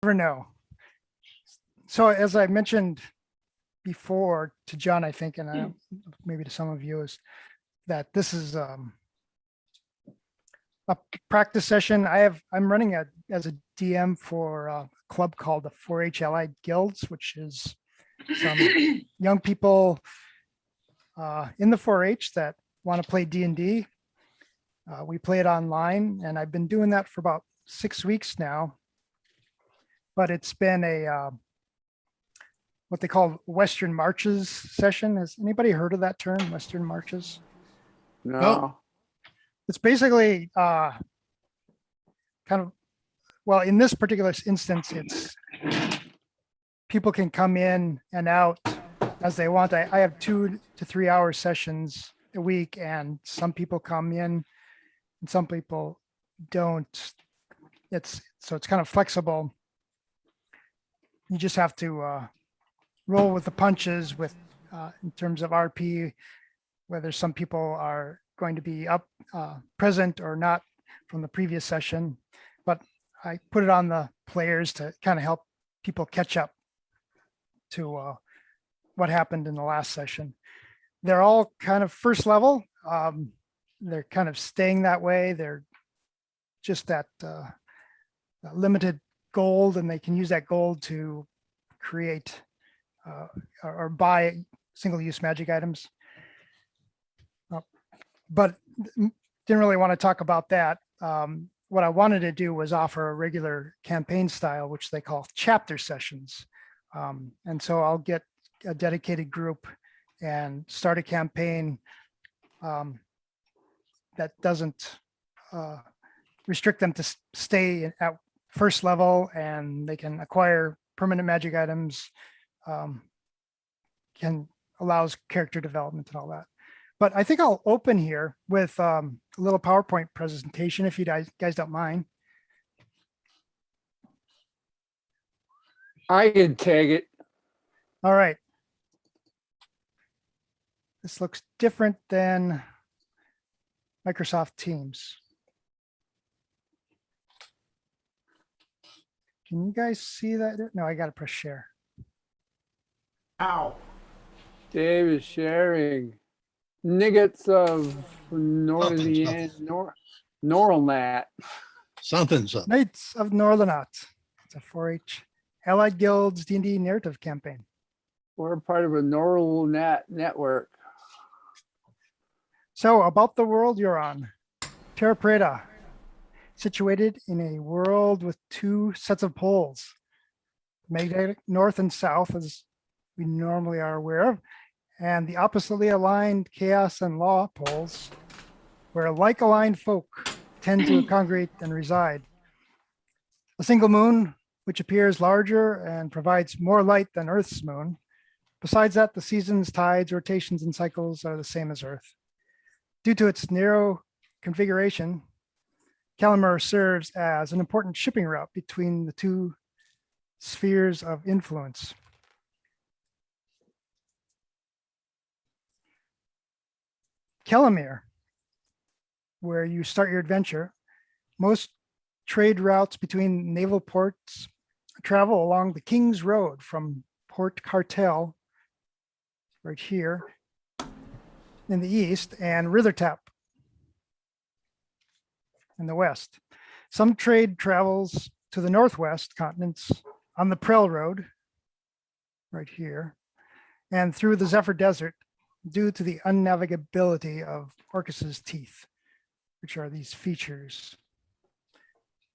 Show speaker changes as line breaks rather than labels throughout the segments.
never know. So as I mentioned before to John, I think, and maybe to some of you, is that this is a practice session. I'm running as a DM for a club called the 4-H Allied Guilds, which is some young people in the 4-H that want to play D&D. We play it online, and I've been doing that for about 6 weeks now. But it's been a what they call Western Marches session. Has anybody heard of that term, Western Marches?
No.
It's basically kind of, well, in this particular instance, it's people can come in and out as they want. I have 2 to 3 hour sessions a week, and some people come in and some people don't. It's kind of flexible. You just have to roll with the punches with in terms of RP, whether some people are going to be up present or not from the previous session. But I put it on the players to kind of help people catch up to what happened in the last session. They're all kind of first level. They're kind of staying that way. They're just that limited gold, and they can use that gold to create or buy single-use magic items. But didn't really want to talk about that. What I wanted to do was offer a regular campaign style, which they call chapter sessions. And so I'll get a dedicated group and start a campaign that doesn't restrict them to stay at first level, and they can acquire permanent magic items, allows character development and all that. But I think I'll open here with a little PowerPoint presentation, if you guys don't mind.
I can take it.
All right. This looks different than Microsoft Teams. Can you guys see that? No, I got to press share.
Ow.
Dave is sharing nuggets of Norlenat.
Something.
Knights of Norlenat. It's a 4-H Allied Guilds D&D narrative campaign.
We're part of a Norlenat network.
So about the world you're on. Terra Preta, situated in a world with 2 sets of poles, magnetic north and south, as we normally are aware of, and the oppositely aligned chaos and law poles, where like-aligned folk tend to congregate and reside. A single moon, which appears larger and provides more light than Earth's moon. Besides that, the seasons, tides, rotations, and cycles are the same as Earth. Due to its narrow configuration, Calamar serves as an important shipping route between the 2 spheres of influence. Calamar, where you start your adventure, most trade routes between naval ports travel along the King's Road from Port Cartel, right here in the east, and Rithertap in the west. Some trade travels to the northwest continents on the Prel Road, right here, and through the Zephyr Desert due to the unnavigability of Orcus's teeth, which are these features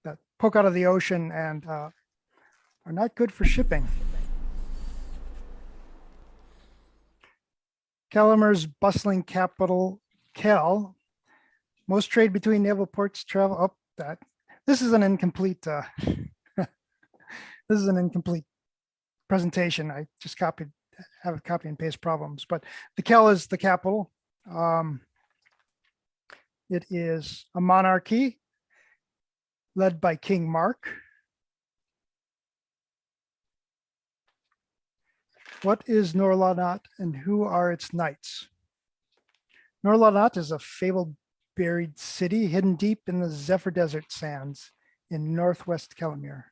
that poke out of the ocean and are not good for shipping. Calamar's bustling capital, Kel. Most trade between naval ports travel up that. This is an incomplete. This is an incomplete presentation. I just have a copy and paste problems. But the Kel is the capital. It is a monarchy led by King Mark. What is Norlenat and who are its knights? Norlenat is a fabled buried city hidden deep in the Zephyr Desert sands in northwest Calamar.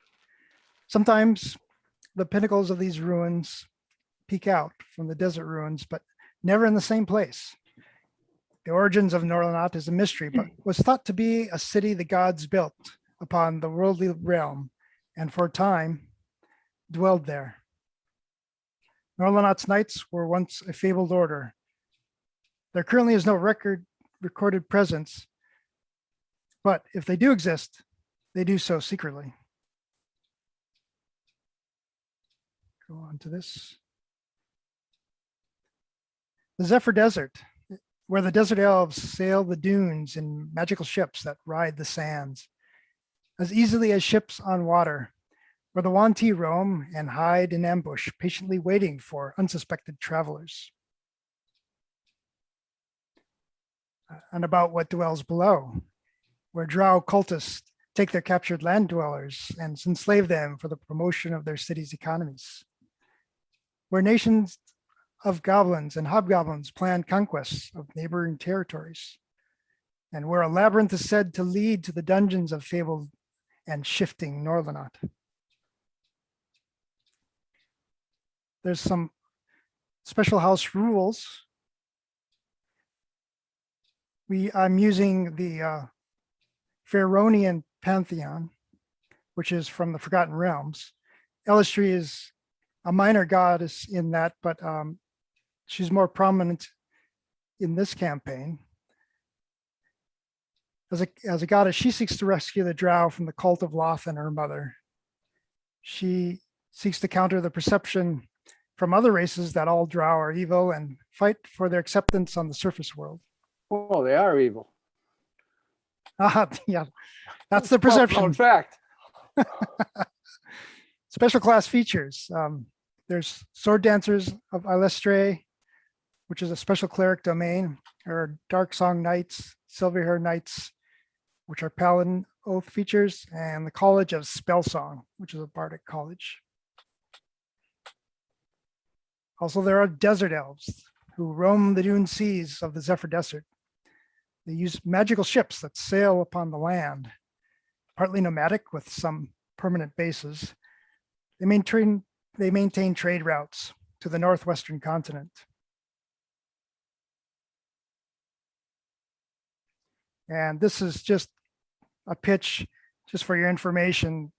Sometimes the pinnacles of these ruins peek out from the desert ruins, but never in the same place. The origins of Norlenat is a mystery, but was thought to be a city the gods built upon the worldly realm, and for a time dwelled there. Norlenat's knights were once a fabled order. There currently is no recorded presence, but if they do exist, they do so secretly. Go on to this. The Zephyr Desert, where the desert elves sail the dunes in magical ships that ride the sands, as easily as ships on water, where the Wanti roam and hide in ambush, patiently waiting for unsuspected travelers. And about what dwells below, where drow cultists take their captured land dwellers and enslave them for the promotion of their city's economies, where nations of goblins and hobgoblins plan conquests of neighboring territories, and where a labyrinth is said to lead to the dungeons of fabled and shifting Norlenat. There's some special house rules. I'm using the Pharaonian pantheon, which is from the Forgotten Realms. Elistri is a minor goddess in that, but she's more prominent in this campaign. As a goddess, she seeks to rescue the drow from the cult of Lothan, her mother. She seeks to counter the perception from other races that all drow are evil and fight for their acceptance on the surface world.
Well, they are evil.
Yeah, that's the perception.
In fact,
Special class features. There's Sword Dancers of Ilestre, which is a special cleric domain. There are Dark Song Knights, Silverhair Knights, which are Paladin Oath features, and the College of Spellsong, which is a bardic college. Also, there are Desert Elves who roam the dune seas of the Zephyr Desert. They use magical ships that sail upon the land, partly nomadic with some permanent bases. They maintain trade routes to the northwestern continent. And this is just a pitch, just for your information,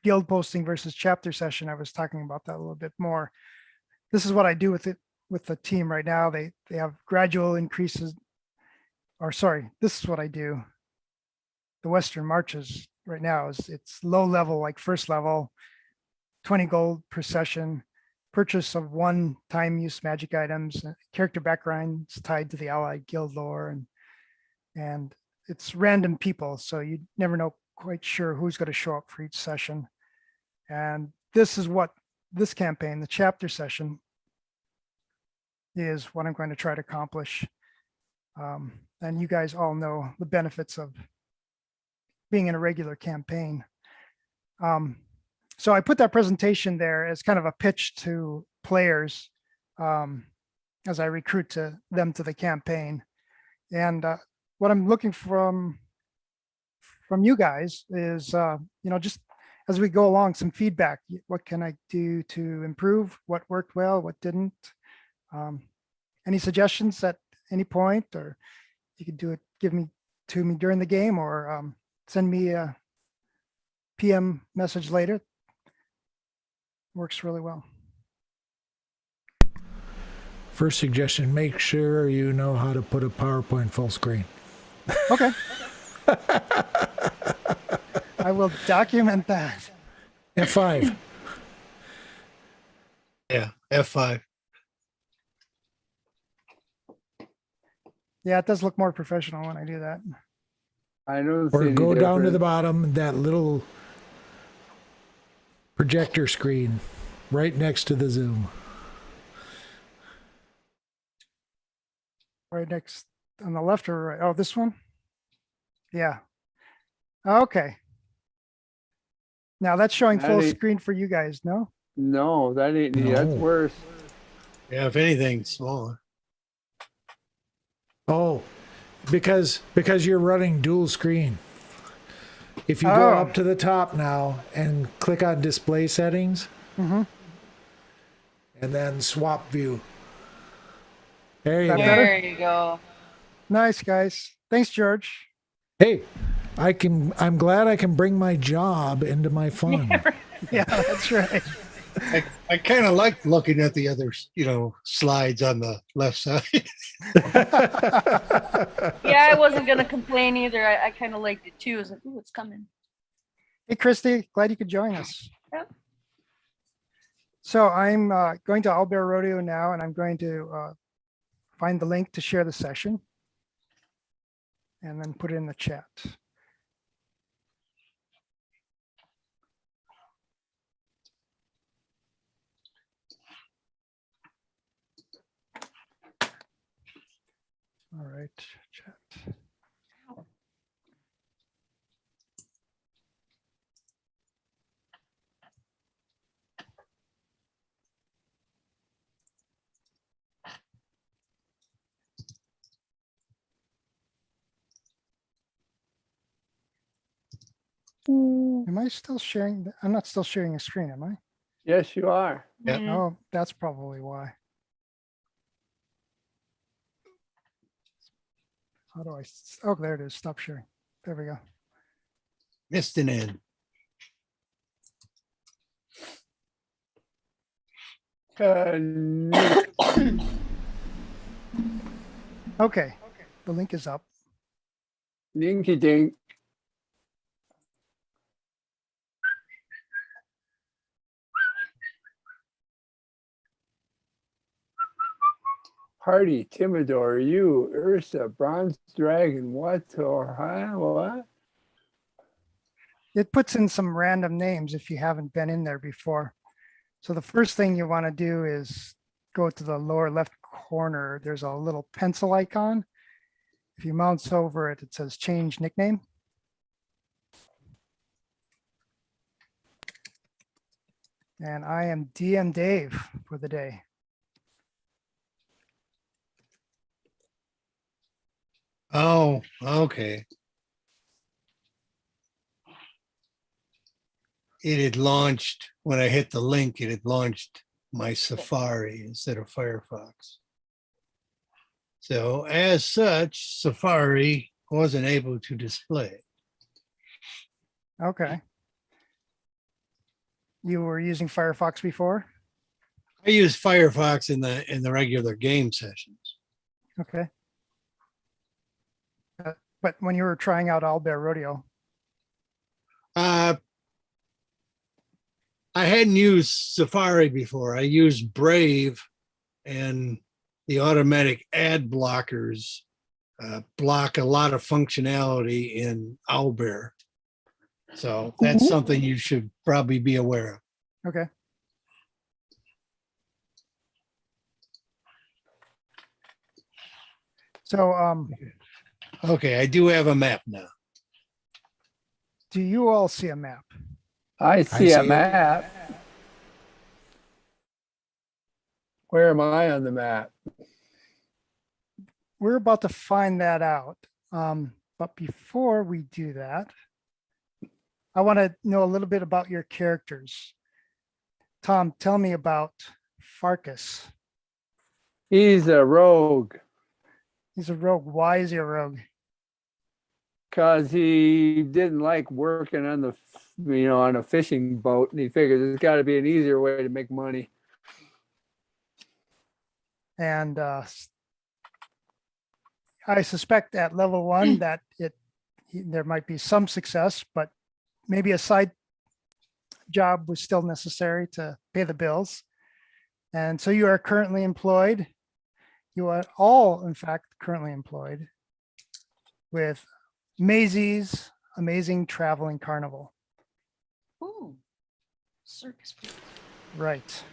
guild posting versus chapter session. I was talking about that a little bit more. This is what I do with the team right now. They have gradual increases, or sorry, this is what I do. The Western Marches right now it's low level, like first level, 20 gold per session, purchase of one-time use magic items, character backgrounds tied to the allied guild lore, and it's random people, so you never know quite sure who's going to show up for each session. And this is what this campaign, the chapter session, is what I'm going to try to accomplish. And you guys all know the benefits of being in a regular campaign. So I put that presentation there as kind of a pitch to players as I recruit them to the campaign. And what I'm looking from you guys is, just as we go along, some feedback. What can I do to improve? What worked well? What didn't? Any suggestions at any point, or you could do it, give me to me during the game, or send me a PM message later. Works really well.
First suggestion, make sure you know how to put a PowerPoint full screen.
Okay. I will document that.
F5.
Yeah, F5.
Yeah, it does look more professional when I do that.
I don't
Or
see any
go down to the
difference.
bottom, that little projector screen right next to the Zoom.
Right next on the left or right? Oh, this one? Yeah. Okay. Now that's showing
That
full
ain't-
screen for you guys, no?
No, that ain't. That's
No.
worse.
Yeah, if anything, smaller.
Oh, because you're running dual screen. If you go
Oh.
up to the top now and click on display settings
Mm-hmm.
and then swap view. There you
That
go.
better?
There you go.
Nice, guys. Thanks, George.
Hey, I'm glad I can bring my job into my fun.
Yeah, that's right.
I kind of like looking at the other, slides on the left side.
Yeah, I wasn't gonna complain either. I kind of liked it too. I was like, "Ooh, it's coming."
Hey, Christy, glad you could join us.
Yep.
So I'm going to Owlbear Rodeo now, and I'm going to find the link to share the session and then put it in the chat. All right, chat. Am I still sharing? I'm not still sharing a screen, am I?
Yes, you are.
Yeah.
Mhm.
Oh, that's probably why. How do I? Oh, there it is. Stop sharing. There we go.
Missed an end.
Okay, the link is up.
Dinky dink. Hardy, Timidor, you, Ursa, Bronze Dragon, what or huh? What?
It puts in some random names if you haven't been in there before. So the first thing you want to do is go to the lower left corner. There's a little pencil icon. If you mouse over it, it says change nickname. And I am DM Dave for the day.
Oh, okay. It had launched, when I hit the link, it had launched my Safari instead of Firefox. So as such, Safari wasn't able to display.
Okay. You were using Firefox before?
I use Firefox in the regular game sessions.
Okay. But when you were trying out Owlbear Rodeo,
I hadn't used Safari before. I used Brave, and the automatic ad blockers block a lot of functionality in Owlbear. So that's something you should probably be aware of.
okay. So
Okay, I do have a map now.
do you all see a map?
I see a
see it.
map. Where am I on the map?
We're about to find that out. But before we do that, I want to know a little bit about your characters. Tom, tell me about Farkas.
He's a rogue
He's a rogue. Why is he a rogue?
because he didn't like working on on a fishing boat, and he figured there's got to be an easier way to make money.
And I suspect at level 1 that there might be some success, but maybe a side job was still necessary to pay the bills. And so you are currently employed. You are all, in fact, currently employed with Maisie's Amazing Traveling Carnival.
Ooh, circus people.
Right.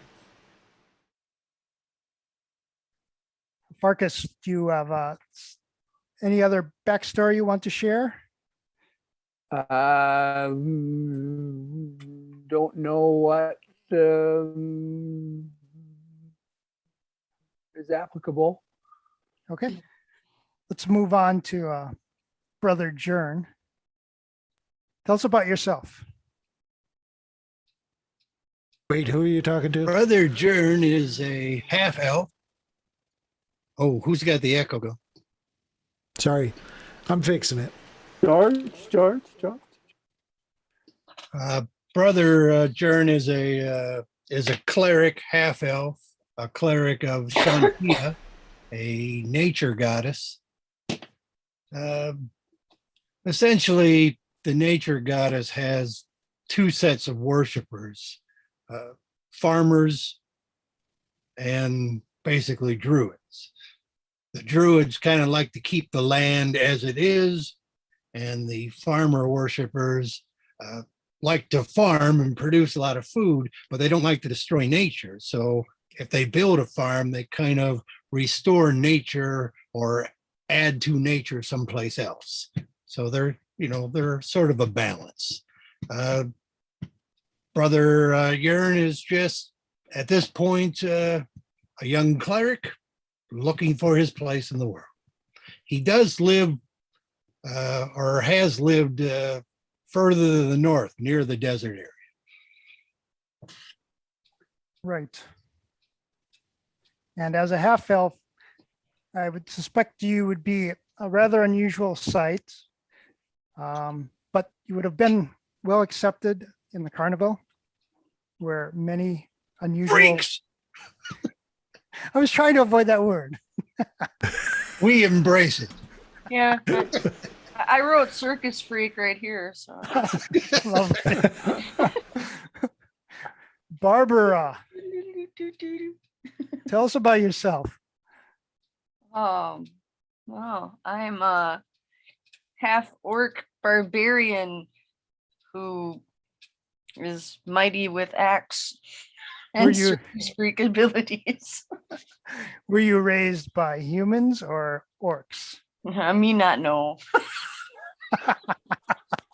Farkas, do you have any other backstory you want to share?
Don't know what is applicable.
Okay. Let's move on to Brother Jern. Tell us about yourself.
Wait, who are you talking to?
Brother Jern is a half elf. Oh, who's got the echo go?
Sorry, I'm fixing it.
George.
Brother Jern is a cleric, half elf, a cleric of Shantia, a nature goddess. Essentially, the nature goddess has two sets of worshipers, farmers and basically druids. The druids kind of like to keep the land as it is, and the farmer worshipers like to farm and produce a lot of food, but they don't like to destroy nature. So if they build a farm, they kind of restore nature or add to nature someplace else. So they're sort of a balance. Brother Jern is just at this point a young cleric looking for his place in the world. He does live or has lived further to the north, near the desert area.
Right. And as a half elf, I would suspect you would be a rather unusual sight, but you would have been well accepted in the carnival, where many unusual.
Freaks.
I was trying to avoid that word.
We embrace it.
Yeah. I wrote circus freak right here, so.
Lovely. Barbara, tell us about yourself.
Well, I'm a half orc barbarian who is mighty with axe
Were
and
you-
circus freak abilities.
Were you raised by humans or orcs?
Me not know.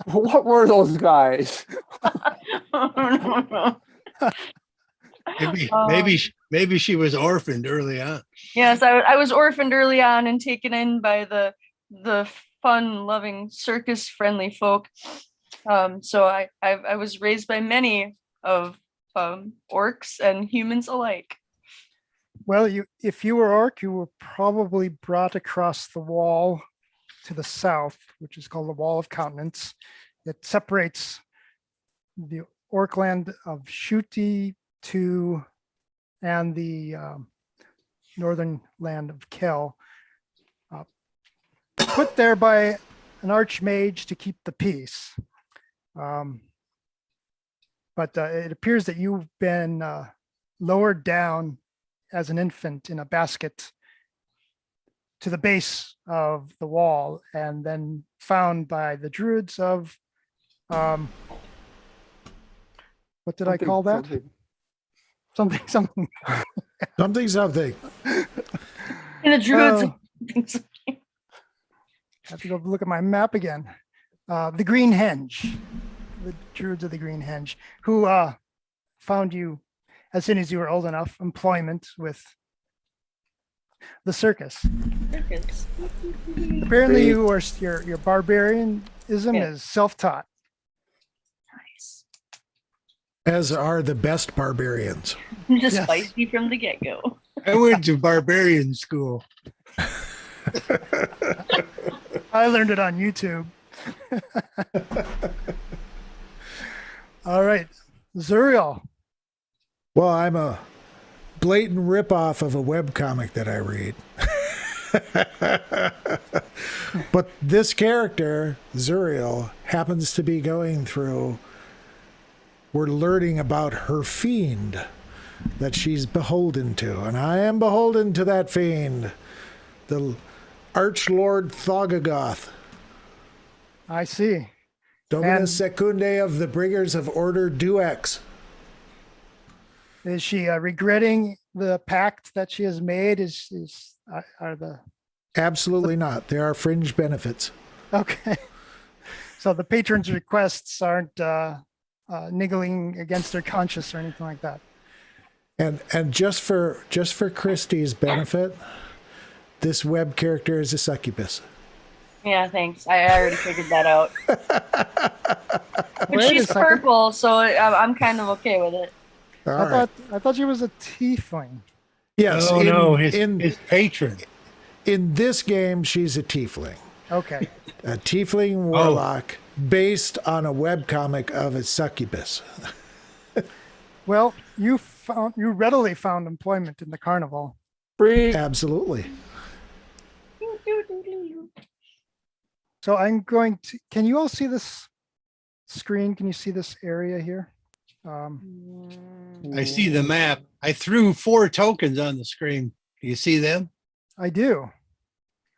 What were those guys?
No.
Maybe she was orphaned early on.
Yes, I was orphaned early on and taken in by the fun-loving, circus-friendly folk. So I was raised by many of orcs and humans alike.
Well, if you were orc, you were probably brought across the wall to the south, which is called the Wall of Countenance. It separates the orc land of Shuti and the northern land of Kel. Put there by an archmage to keep the peace. But it appears that you've been lowered down as an infant in a basket to the base of the wall and then found by the druids of, what did I call that? Something.
Something.
And the druids.
I have to go look at my map again. The Green Henge, the druids of the Green Henge, who found you as soon as you were old enough, employment with the circus.
Circus.
Apparently, your barbarianism
Yeah.
is self-taught.
Nice.
As are the best barbarians.
Just
Yes.
spicy from the get-go.
I went to barbarian school.
I learned it on YouTube. All right, Zuriel.
Well, I'm a blatant ripoff of a webcomic that I read. But this character, Zuriel, happens to be going through, we're learning about her fiend that she's beholden to. And I am beholden to that fiend, the Archlord Thogogoth,
I see.
Dominus Secundae of the Bringers of Order Duex.
Is she regretting the pact that she has made? Are the
Absolutely not. There are fringe benefits.
okay? So the patrons' requests aren't niggling against their conscience or anything like that.
And just for Christie's benefit, this web character is a succubus.
Yeah, thanks. I already figured that out. But
Wait a
she's
second.
purple, so I'm kind of okay with it.
All
I
right.
thought she was a tiefling.
Yes.
Oh no, his
in
patron.
in this game, she's a tiefling.
Okay.
A tiefling warlock based on a webcomic of a succubus.
Well, you readily found employment in the carnival.
Free.
Absolutely.
So I'm going to, can you all see this screen? Can you see this area here?
I see the map. I threw 4 tokens on the screen. Do you see them?
I do.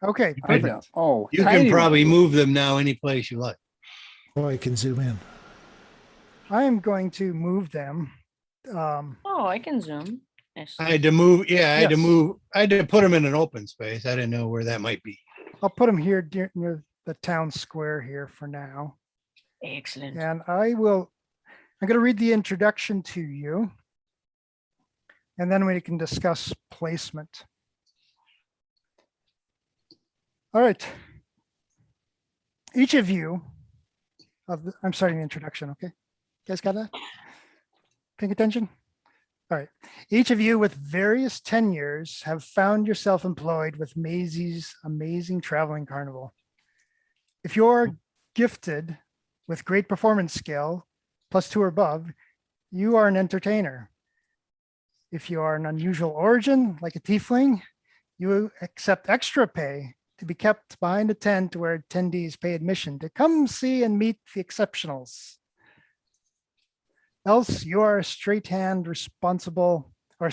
Okay,
I know.
perfect.
Oh,
You
tiny
can probably
one.
move them now any place you like.
Oh, I can zoom in.
I am going to move them.
Oh, I can zoom. Nice.
I had to move. Yeah, I had to
Yes.
move. I had to put them in an open space. I didn't know where that might be.
I'll put them here near the town square here for now.
Excellent.
And I'm going to read the introduction to you. And then we can discuss placement. All right. Each of you, I'm starting the introduction, okay? You guys got that? Paying attention? All right. Each of you with various tenures have found yourself employed with Maisie's amazing traveling carnival. If you're gifted with great performance skill, +2 or above, you are an entertainer. If you are an unusual origin, like a tiefling, you accept extra pay to be kept behind a tent where attendees pay admission to come see and meet the exceptionals. Else, you are a stagehand responsible for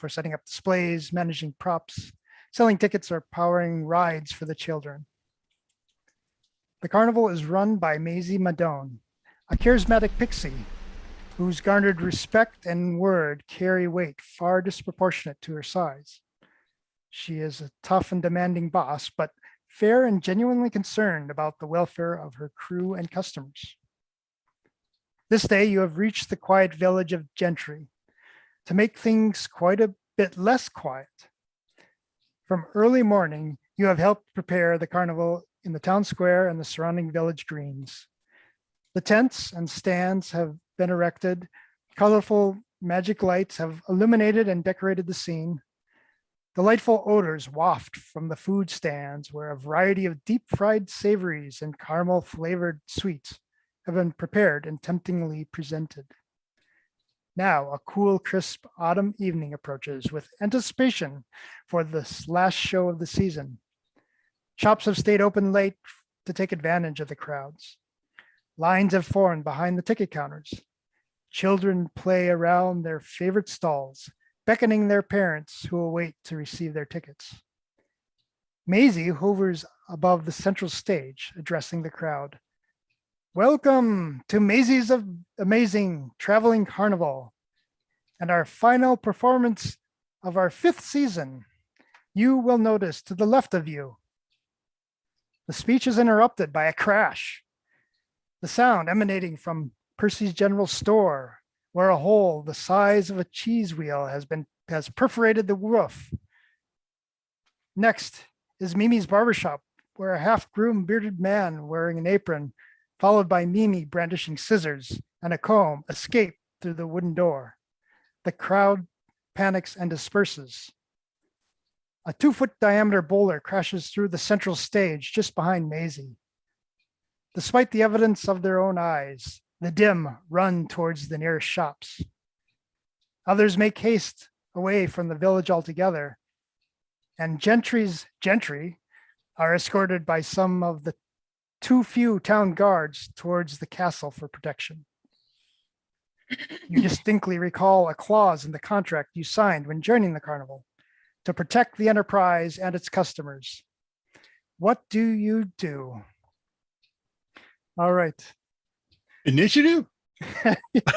setting up displays, managing props, selling tickets, or powering rides for the children. The carnival is run by Maisie Madone, a charismatic pixie whose garnered respect and word carry weight far disproportionate to her size. She is a tough and demanding boss, but fair and genuinely concerned about the welfare of her crew and customers. This day, you have reached the quiet village of Gentry to make things quite a bit less quiet. From early morning, you have helped prepare the carnival in the town square and the surrounding village greens. The tents and stands have been erected. Colorful magic lights have illuminated and decorated the scene. Delightful odors waft from the food stands where a variety of deep fried savories and caramel flavored sweets have been prepared and temptingly presented. Now, a cool, crisp autumn evening approaches with anticipation for this last show of the season. Shops have stayed open late to take advantage of the crowds. Lines have formed behind the ticket counters. Children play around their favorite stalls, beckoning their parents who await to receive their tickets. Maisie hovers above the central stage, addressing the crowd. Welcome to Maisie's amazing traveling carnival and our final performance of our 5th season. You will notice to the left of you. The speech is interrupted by a crash. The sound emanating from Percy's General Store, where a hole the size of a cheese wheel has perforated the roof. Next is Mimi's barbershop, where a half-groomed bearded man wearing an apron, followed by Mimi brandishing scissors and a comb, escape through the wooden door. The crowd panics and disperses. A 2-foot diameter boulder crashes through the central stage just behind Maisie. Despite the evidence of their own eyes, the dim run towards the nearest shops. Others make haste away from the village altogether, and gentry are escorted by some of the too few town guards towards the castle for protection. You distinctly recall a clause in the contract you signed when joining the carnival to protect the enterprise and its customers. What do you do? All right.
Initiative?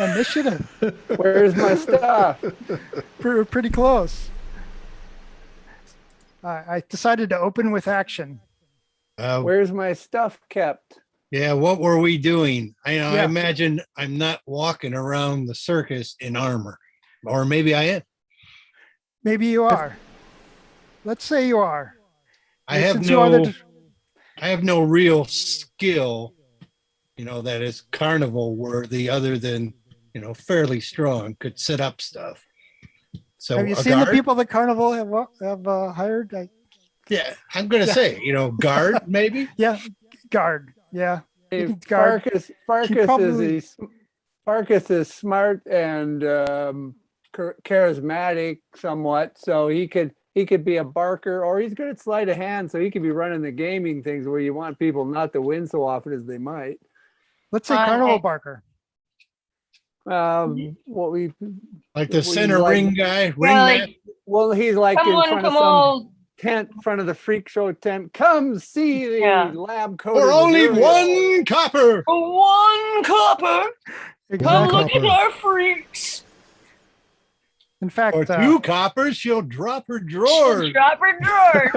Initiative.
Where's my stuff?
We're pretty close. I decided to open with action.
Where's my stuff kept?
Yeah, what were we doing? I
Yeah.
imagine I'm not walking around the circus in armor, or maybe I am.
Maybe you are. Let's say you are.
I have
Since you are
no. I have no real skill, that is carnival worthy other than, fairly strong, could set up stuff. So
Have you
a
seen the
guard?
people that Carnival have hired?
Yeah, I'm gonna
Yeah.
say, guard maybe.
Yeah, guard. Yeah, you
Hey,
can guard. Probably
Farkas is smart and charismatic somewhat, so he could be a barker, or he's good at sleight of hand, so he could be running the gaming things where you want people not to win so often as they might.
Let's say
Uh,
Carnival
hey.
Barker.
What we
Like the
we
center
like-
ring guy, ring
Yeah,
man.
like,
Well, he's like
come
in
on,
front of
come
some
on.
tent, front of the freak show tent. Come see the
Yeah.
lab coat.
For only one copper.
For one copper, come look at
copper.
our freaks.
In fact,
For 2 coppers, she'll drop her drawers.
Drop her drawer.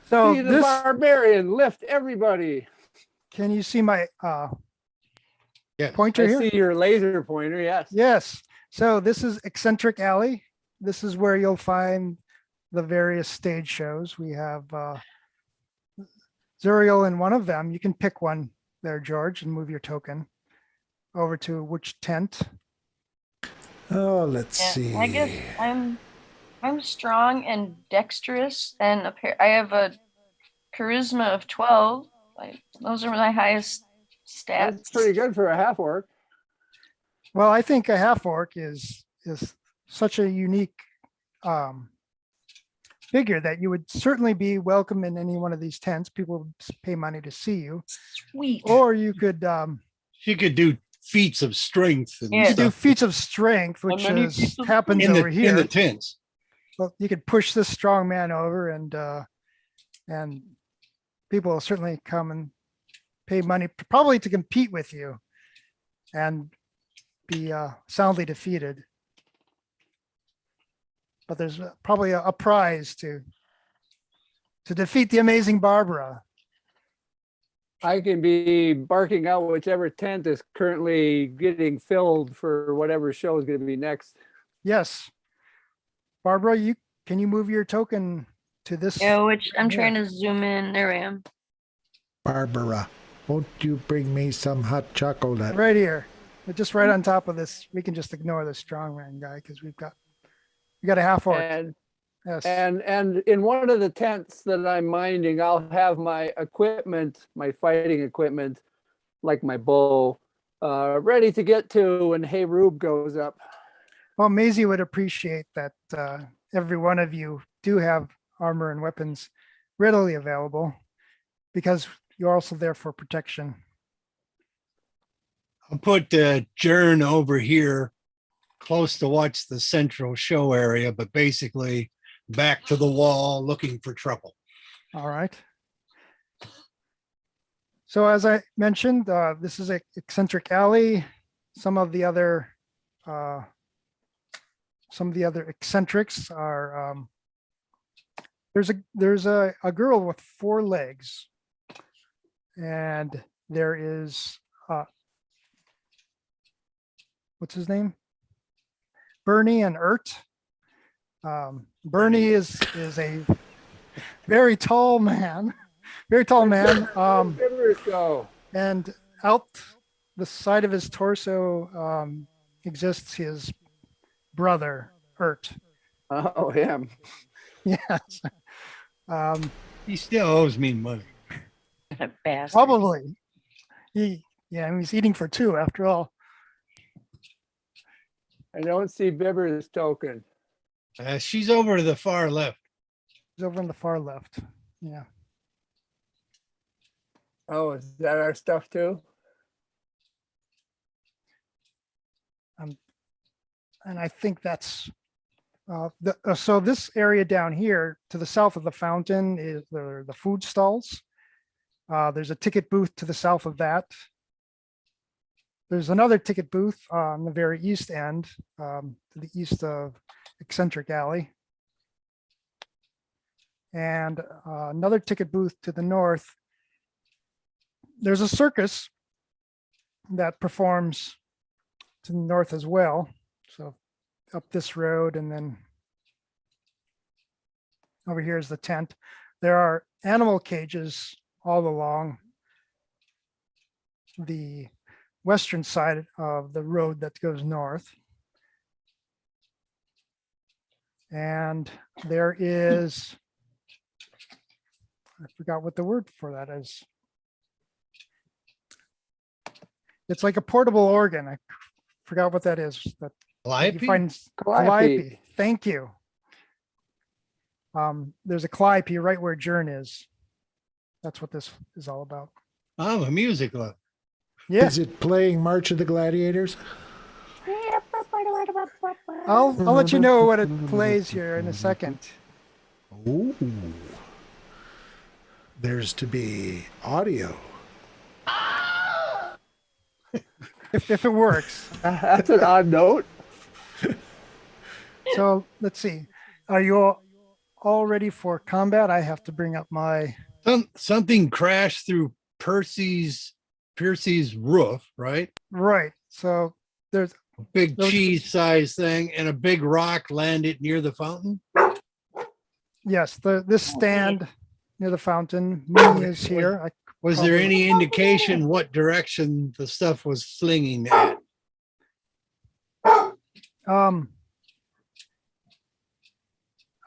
so
See the
this,
barbarian lift everybody.
can you see my
Yes.
pointer
I
here?
see your laser pointer. Yes.
Yes. So this is Eccentric Alley. This is where you'll find the various stage shows. We have Zuriel in one of them. You can pick one there, George, and move your token over to which tent.
Oh, let's
Yeah,
see.
I guess I'm strong and dexterous, and I have a charisma of 12. Those are my highest stats.
That's pretty good for a half orc.
Well, I think a half orc is such a unique figure that you would certainly be welcome in any one of these tents. People would pay money to see you,
Sweet.
or you could
She could do feats of strength and
Yeah.
you could do
stuff
feats of strength, which
many
is,
feats of
happens
in
over here.
the tents.
Well, you could push this strong man over, and people will certainly come and pay money, probably to compete with you, and be soundly defeated. But there's probably a prize to defeat the amazing Barbara.
I can be barking out whichever tent is currently getting filled for whatever show is going to be next.
Yes, Barbara, can you move your token to this?
Yeah, which I'm
Yeah.
trying to zoom in. There I am.
Barbara, won't you bring me some hot chocolate?
Right here, but just right on top of this. We can just ignore the strongman guy because we got a half orc.
And
Yes.
and in one of the tents that I'm minding, I'll have my equipment, my fighting equipment, like my bow, ready to get to when Hey Rube goes up.
Well, Maisie would appreciate that every one of you do have armor and weapons readily available, because you're also there for protection.
I'll put Jern over here close to what's the central show area, but basically back to the wall looking for trouble.
All right. So as I mentioned, this is a Eccentric Alley. Some of the other eccentrics are there's a girl with 4 legs, and there is what's his name? Bernie and Ert. Bernie is a very tall man,
Rivers go.
and out the side of his torso exists his brother, Ert.
Oh, him.
Yes.
He still owes me money.
Bastard.
Probably. He's eating for 2 after all.
I don't see Bibber's token.
She's over to the far left.
He's over on the far left. Yeah.
Oh, is that our stuff too?
And I think that's so this area down here to the south of the fountain is the food stalls. There's a ticket booth to the south of that. There's another ticket booth on the very east end, to the east of Eccentric Alley. And another ticket booth to the north. There's a circus that performs to the north as well. So up this road and then over here is the tent. There are animal cages all along the western side of the road that goes north. And there is, I forgot what the word for that is. It's like a portable organ. I forgot what that is. That you
Calliope?
find
Calliope.
calliope. Thank you. There's a calliope right where Jern is. That's what this is all about.
I'm a music lover.
Yeah,
Is it playing March of the Gladiators?
I'll let you know what it plays here in a second.
Ooh. There's to be audio.
If it works.
That's an odd note.
So let's see. Are you all ready for combat? I have to bring up my,
Something crashed through Piercy's roof, right?
right. So there's,
A big
Those-
cheese size thing, and a big rock landed near the fountain.
yes, this stand near the fountain. Minnie is here.
Was there
Probably-
any indication what direction the stuff was slinging at?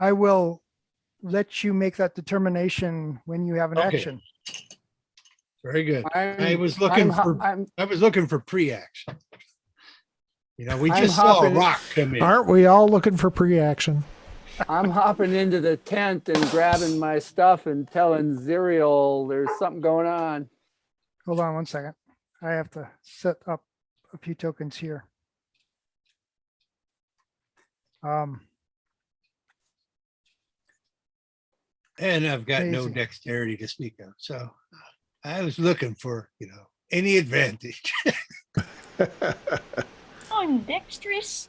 I will let you make that determination when you have an
Okay.
action.
Very good. I
I'm-
was looking
I'm-
for
I'm,
I was looking for pre-action. You know, we
I'm
just saw a
hopping-
rock come in.
Aren't we all looking for pre-action?
I'm hopping into the tent and grabbing my stuff and telling Zerial there's something going on.
Hold on one second. I have to set up a few tokens here.
And I've got no
Crazy.
dexterity to speak of. So I was looking for, any advantage.
I'm dexterous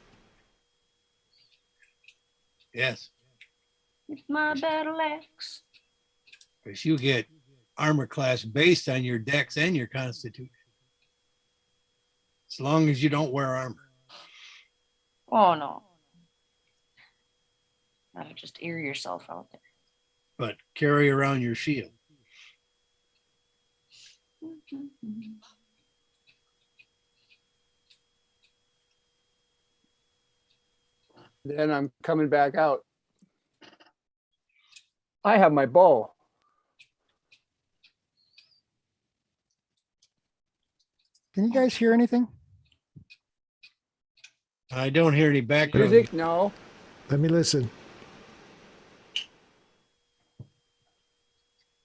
Yes,
with my battle axe.
because you get armor class based on your dex and your constitution. As long as you don't wear armor.
Oh no. Gotta just air yourself out there.
But carry around your shield.
Then I'm coming back out. I have my bow.
Can you guys hear anything?
I don't hear any background.
Music? No.
Let me listen.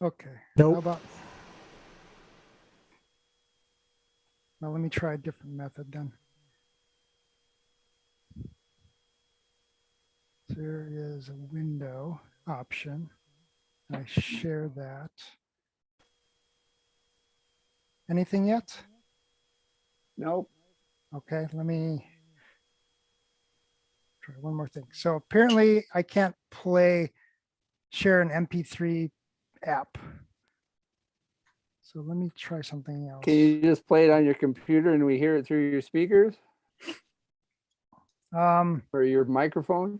Okay. How
Nope.
about? Well, let me try a different method then. There is a window option. I share that. Anything yet?
Nope.
Okay, let me try one more thing. So apparently I can't share an MP3 app. So let me try something else.
Can you just play it on your computer and we hear it through your speakers or your microphone?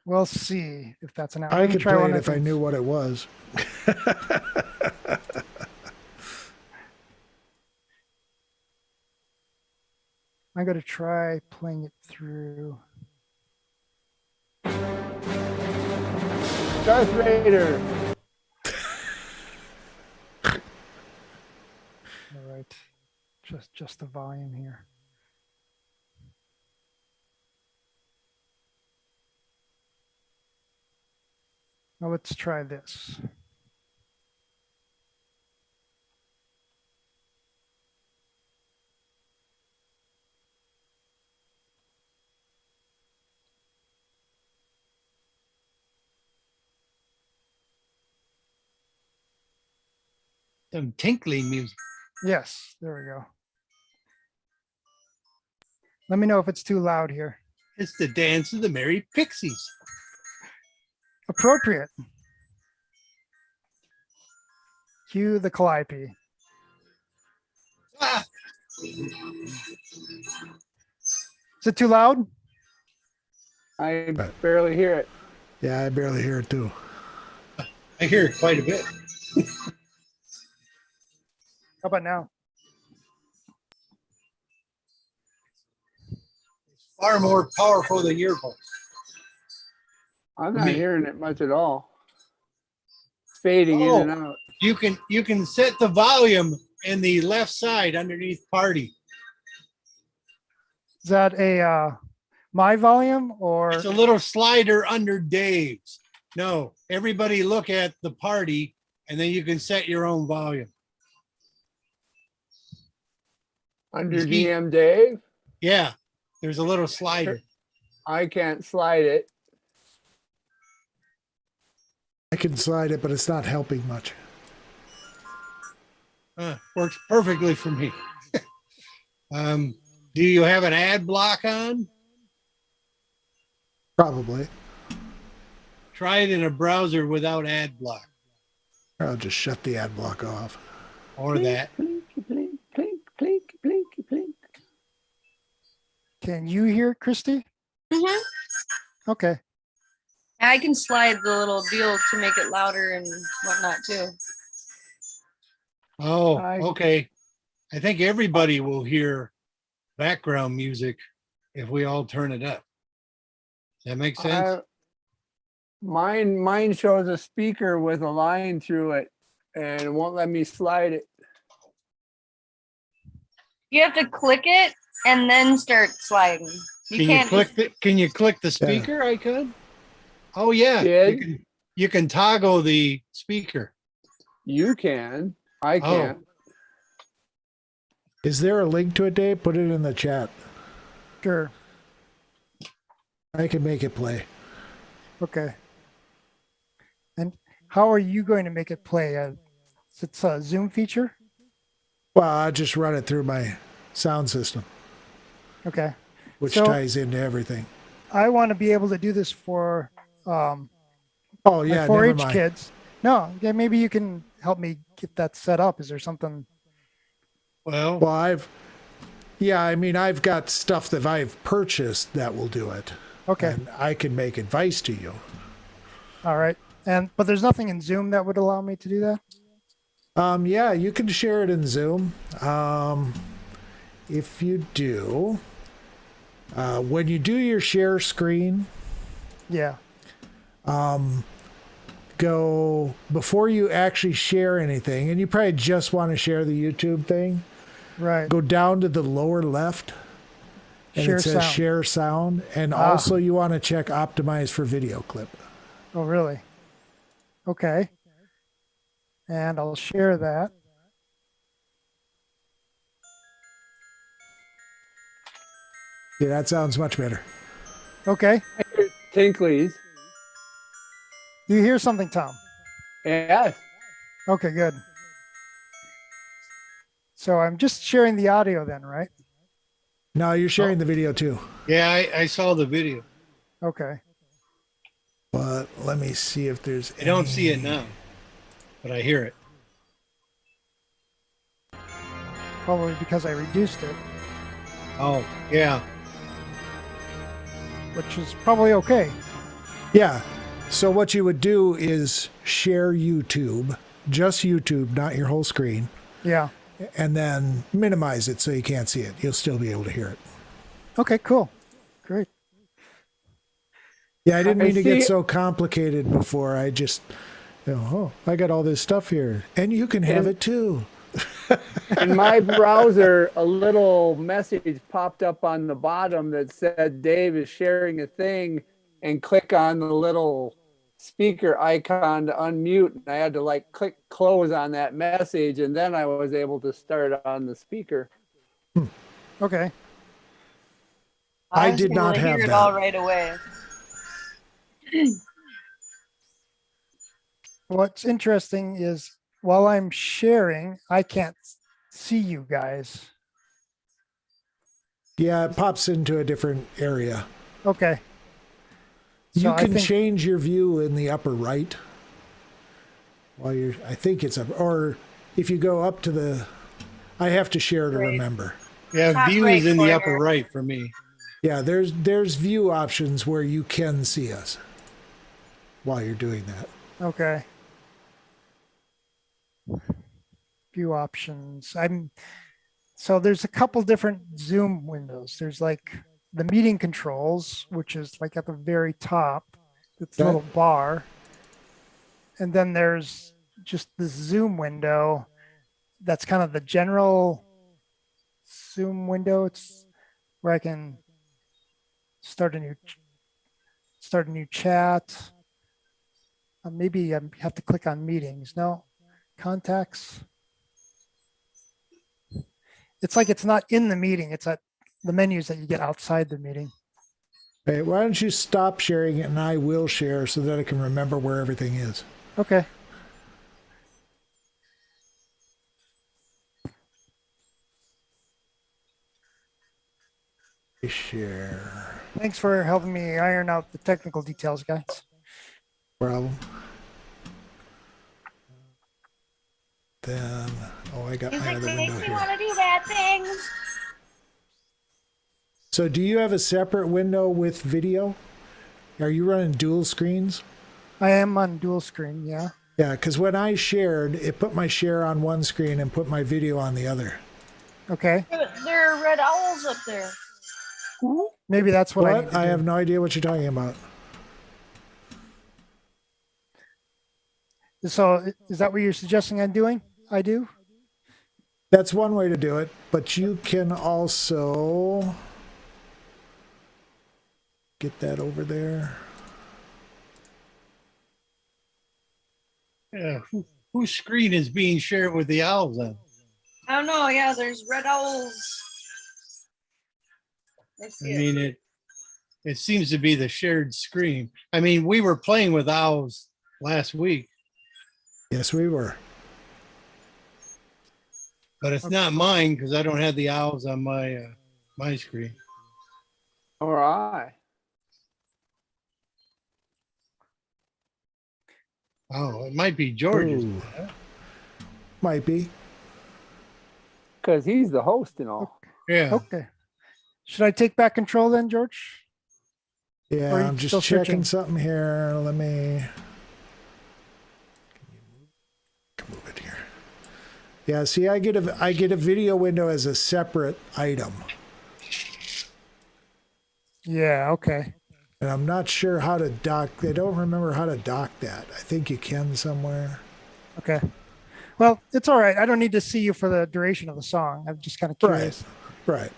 We'll see if that's an app.
I
Let me
could
try
play
one
it
of
if I
these.
knew what it was.
I'm going to try playing it through.
Darth Vader.
All right, just the volume here. Now let's try this.
Some tinkling music.
Yes, there we go. Let me know if it's too loud here.
It's the dance of the Merry Pixies.
Appropriate. Cue the calliope.
Ah,
Is it too loud?
I barely hear it.
Yeah, I barely hear it too.
I hear it quite a bit.
How about now?
Far more powerful than earphones.
I'm
For
not
me.
hearing it much at all. Fading in and out.
You can set the volume in the left side underneath party.
Is that a my volume or
It's a little slider under Dave's. No, everybody look at the party and then you can set your own volume.
Under
Is he-
DM Dave,
Yeah, there's a little slider.
I can't slide it.
I can slide it, but it's not helping much.
Works perfectly for me. Do you have an ad block on?
Probably.
Try it in a browser without ad block
I'll just shut the ad block off.
or that.
Blinky, blink, blink, blink, blinky, blink.
can you hear it, Christy?
Mhm.
Okay.
I can slide the little deal to make it louder and whatnot too.
Oh,
Hi.
okay. I think everybody will hear background music if we all turn it up. Does that make sense?
Mine shows a speaker with a line through it and it won't let me slide it.
You have to click it and then start sliding. You can't
Can you click the speaker icon? Oh yeah.
Did?
You can toggle the speaker.
You can. I
Oh.
can't.
Is there a link to it, Dave? Put it in the chat.
Sure.
I can make it play.
Okay. And how are you going to make it play? It's a Zoom feature?
Well, I just run it through my sound system,
Okay.
which
So-
ties into everything.
I want to be able to do this for
Oh
my
yeah, never
4-H
mind.
kids. No, yeah, maybe you can help me get that set up. Is there something?
Well,
Well, I've got stuff that I've purchased that will do it.
Okay.
And I can make advice to you.
All right. But there's nothing in Zoom that would allow me to do that?
Yeah, you can share it in Zoom. If you do, when you do your share screen,
Yeah.
go before you actually share anything, and you probably just want to share the YouTube thing.
Right.
Go down to the lower left, and
Share
it says
sound.
share sound, and
Ah.
also you want to check optimize for video clip.
Oh, really? Okay. And I'll share that.
Yeah, that sounds much better.
Okay.
I hear tinklies.
You hear something, Tom?
Yes.
Okay, good. So I'm just sharing the audio then, right?
No, you're sharing the video too.
yeah, I saw the video.
Okay.
But let me see if there's.
I don't see it
any-
now, but I hear it.
Probably because I reduced it,
Oh, yeah.
which is probably okay.
Yeah. So what you would do is share YouTube, just YouTube, not your whole screen,
Yeah.
and then minimize it so you can't see it. You'll still be able to hear it.
Okay, cool. Great.
Yeah, I didn't
I
mean to get
see-
so complicated before. I just, oh, I got all this stuff here, and you can have
And-
it too.
In my browser, a little message popped up on the bottom that said Dave is sharing a thing, and click on the little speaker icon to unmute. And I had to like click close on that message, and then I was able to start on the speaker.
Okay.
I
was
did
able
not
to
have
hear it
that.
all right away.
What's interesting is while I'm sharing, I can't see you guys.
Yeah, it pops into a different area.
Okay. So
You
I
can
think-
change your view in the upper right. While you're, I think it's up, or if you go up to the, I have to share to
Right.
remember.
Yeah,
Top
view
right
is in the upper
corner.
right for me.
Yeah, there's view options where you can see us. while you're doing that.
Okay. Few options. So there's a couple different Zoom windows. There's like the meeting controls, which is like at the very top, it's a
Okay.
little bar. And then there's just the Zoom window. That's kind of the general Zoom window. It's where I can start a new chat. Maybe I have to click on meetings. No, contacts. It's like it's not in the meeting. It's at the menus that you get outside the meeting.
Hey, why don't you stop sharing it and I will share so that I can remember where everything is.
Okay.
Share.
Thanks for helping me iron out the technical details, guys.
Problem. Then, oh, I got my
Music
other
makes
window
me
here.
want to do bad things.
So do you have a separate window with video? Are you running dual screens?
I am on dual screen, yeah.
Yeah, because when I shared, it put my share on one screen and put my video on the other.
Okay.
There are red owls up there.
Maybe that's what I need
What?
to
I
do.
have no idea what you're talking about.
So is that what you're suggesting I'm doing? I do?
That's one way to do it, but you can also get that over there.
Yeah, whose screen is being shared with the owls on?
I don't know. Yeah, there's red owls. I
I
see it.
mean, it seems to be the shared screen. I mean, we were playing with owls last week,
Yes, we were.
but it's not mine because I don't have the owls on my screen.
Or I.
Oh, it might be George's.
Ooh. Might be.
Because he's the host and all.
Yeah.
Okay. Should I take back control then, George? Or
Yeah,
are you
I'm just
still
checking
searching?
something here. Let me move it here. Yeah, see, I get a video window as a separate item,
Yeah, okay.
and I'm not sure how to dock. I don't remember how to dock that. I think you can somewhere.
Okay. Well, it's all right. I don't need to see you for the duration of the song. I'm just kind of curious.
Right.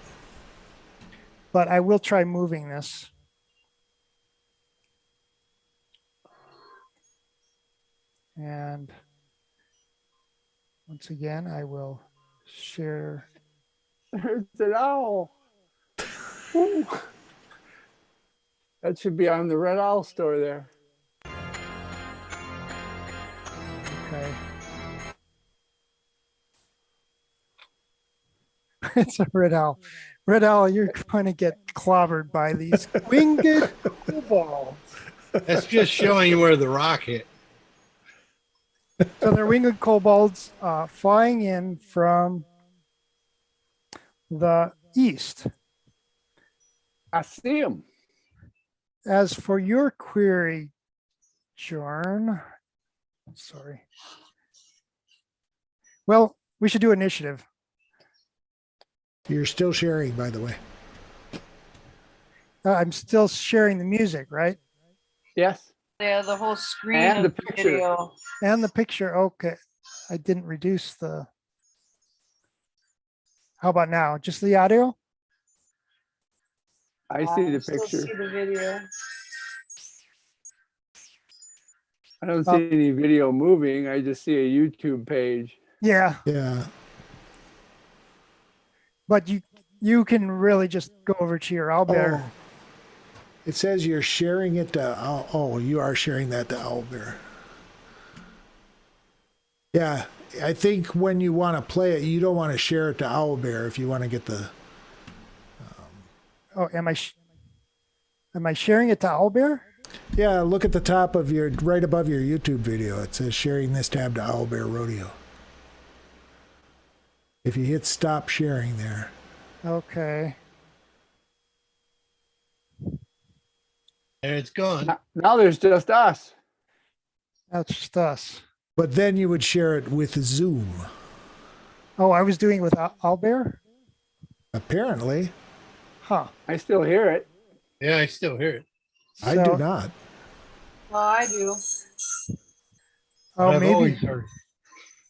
But I will try moving this. And once again, I will share.
There's an owl. Ooh. That should be on the Red Owl store there.
Okay. It's a red owl. Red owl, you're going to get clobbered by these winged kobolds.
That's just showing you where the rock hit.
So they're winged kobolds flying in from the east.
I see him.
As for your query, Jorn, sorry. Well, we should do initiative.
You're still sharing, by the way.
I'm still sharing the music, right?
Yes.
Yeah, the whole screen
And
of
the picture.
video.
And the picture. Okay. I didn't reduce the. How about now? Just the audio?
I see the
Still
picture.
see the video.
I don't see any video moving. I just see a YouTube page.
Yeah.
Yeah.
But you can really just go over to your Owlbear.
Oh, it says you're sharing it to. Oh, you are sharing that to Owlbear. Yeah, I think when you want to play it, you don't want to share it to Owlbear if you want to get the.
Oh, am I sharing it to Owlbear?
Yeah, look at the top of your, right above your YouTube video. It says sharing this tab to Owlbear Rodeo. If you hit stop sharing there.
Okay.
And it's gone.
Now there's just us.
That's just us.
But then you would share it with Zoom.
Oh, I was doing it with Albert?
Apparently,
Huh.
I still hear it.
Yeah, I still hear it.
I do
So-
not.
Well, I do.
Oh,
I've
maybe.
always heard it.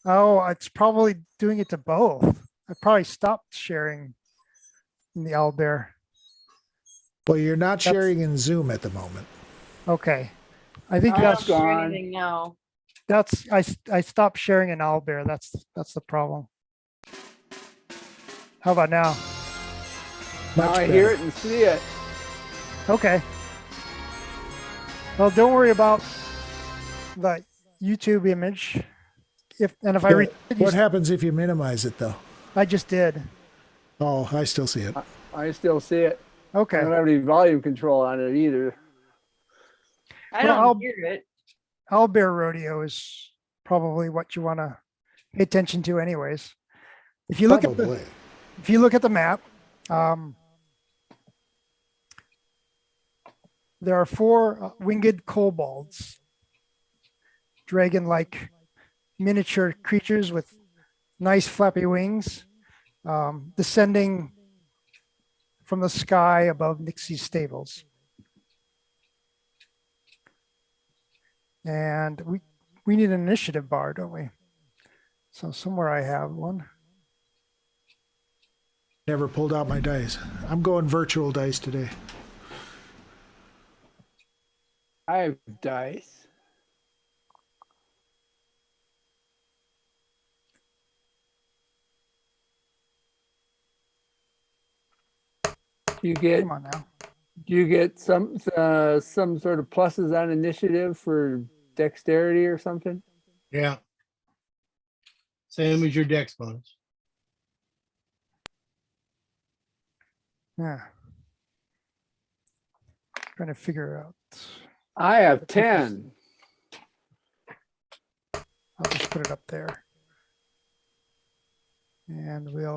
Oh, it's probably doing it to both. I probably stopped sharing in the Albert.
Well, you're not
That's-
sharing in Zoom at the moment.
Okay. I think
Oh,
that's
it's gone.
Anything now.
I stopped sharing in Albert. That's the problem. How about now?
Now
Much
I hear
better.
it and see it.
Okay. Well, don't worry about the YouTube image. If I
Yeah, what happens if you minimize it, though?
I just did.
Oh, I still see it.
I still see it. I
Okay.
don't have any volume control on it either.
I
Well,
don't
I'll-
hear it.
Albert Rodeo is probably what you want to pay attention to, anyways. If you look at the
Probably.
if you look at the map, there are 4 winged kobolds, dragon-like miniature creatures with nice flappy wings, descending from the sky above Nixie's stables. And we need an initiative bar, don't we? So somewhere I have one.
Never pulled out my dice. I'm going virtual dice today.
I have dice. You get
Come on now.
do you get some sort of pluses on initiative for dexterity or something?
Yeah. Same as your dex bonus.
Yeah. Trying to figure out.
I have 10.
I'll just put it up there. And we'll,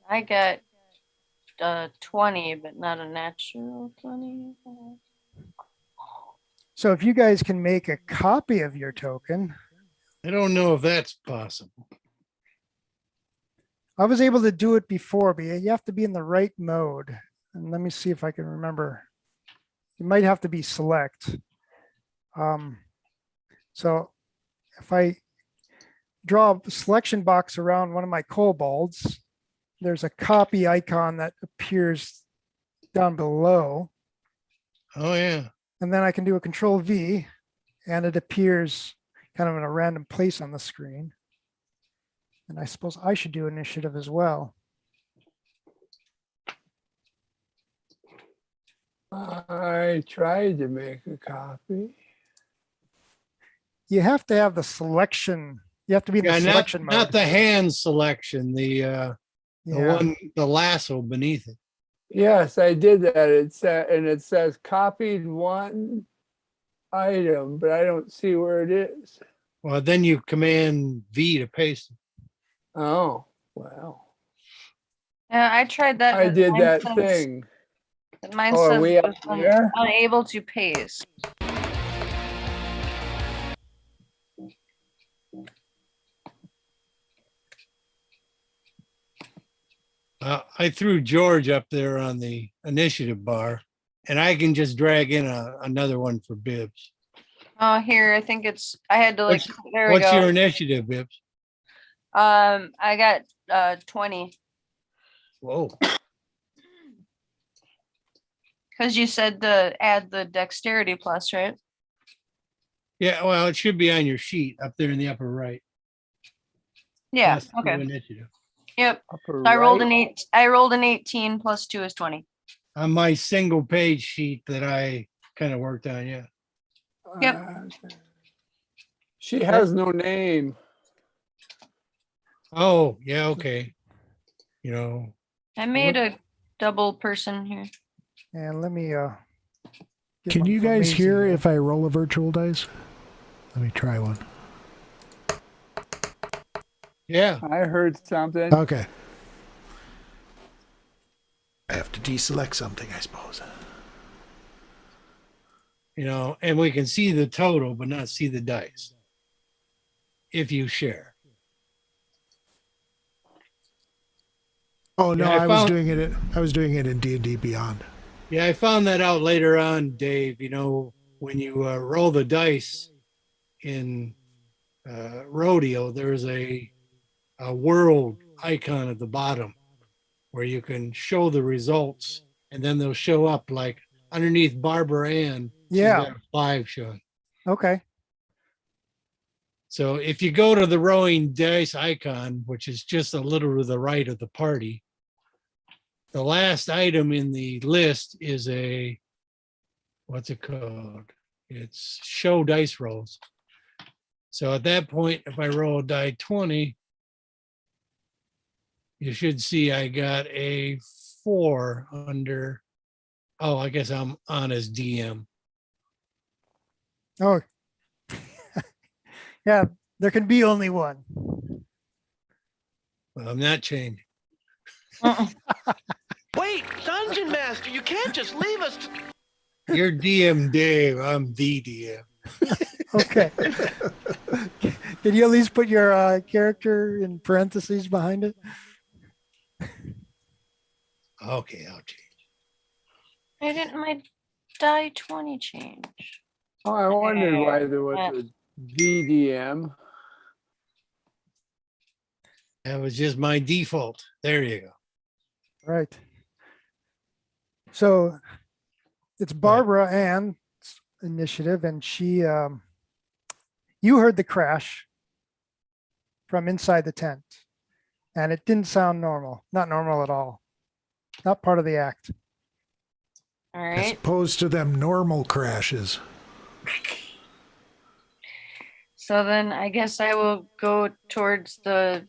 I got 20, but not a natural 20.
so if you guys can make a copy of your token,
I don't know if that's possible.
I was able to do it before, but you have to be in the right mode. And let me see if I can remember. You might have to be select. So if I draw a selection box around one of my kobolds, there's a copy icon that appears down below.
Oh, yeah.
And then I can do a control V and it appears kind of in a random place on the screen. And I suppose I should do initiative as well.
I tried to make a copy.
You have to have the selection. You have to be in
Yeah,
the selection
not
mode.
the hand selection, the
Yeah.
one, the lasso beneath it.
Yes, I did that. It says copied one item, but I don't see where it is.
Well, then you command V to paste it.
Oh, well.
Yeah, I tried that.
I
and
did
mine
that
says-
thing.
Mine
Oh, are
says
we up there?
unable to paste.
I threw George up there on the initiative bar, and I can just drag in another one for Bibbs.
Oh, here, I think I had to like, there we
What's your
go.
initiative, Bibbs?
I got 20,
Whoa.
because you said to add the dexterity plus, right?
Yeah, well, it should be on your sheet up there in the upper right.
Yeah,
Plus two
okay.
Initiative.
Yep.
Upper
I rolled
right.
I rolled an 18 plus 2 is 20.
On my single page sheet that I kind of worked on, yeah.
Yep.
She has no name.
Oh, yeah, okay. You know,
I made a double person here.
And let me. Get
Can
one
you
for
guys
Maisie
hear
here.
if I roll a virtual dice? Let me try one.
yeah.
I heard something.
Okay. I have to deselect something, I suppose.
you know, and we can see the total, but not see the dice if you share.
Oh no,
Yeah, I
I was
found-
doing it. I was doing it in D&D Beyond.
Yeah, I found that out later on, Dave. You know, when you roll the dice in rodeo, there's a world icon at the bottom where you can show the results, and then they'll show up like underneath Barbara Ann. She's
Yeah.
got a 5 showing.
Okay.
So if you go to the rowing dice icon, which is just a little to the right of the party, the last item in the list is a, what's it called? It's show dice rolls. So at that point, if I roll a die 20, you should see I got a 4 under, oh, I guess I'm on as DM.
Oh. Yeah, there can be only one.
Well, I'm not changing.
Wait, Dungeon Master, you can't just leave us.
You're DM Dave, I'm the DM.
Okay. Can you at least put your character in parentheses behind it?
Okay, I'll change.
Why didn't my die 20 change?
Oh, I wondered why there was a DDM.
That was just my default. There you go.
Right. So it's Barbara Ann's initiative, and she, you heard the crash from inside the tent, and it didn't sound normal, not normal at all, not part of the act.
All
As
right.
opposed to them normal crashes.
So then I guess I will go towards the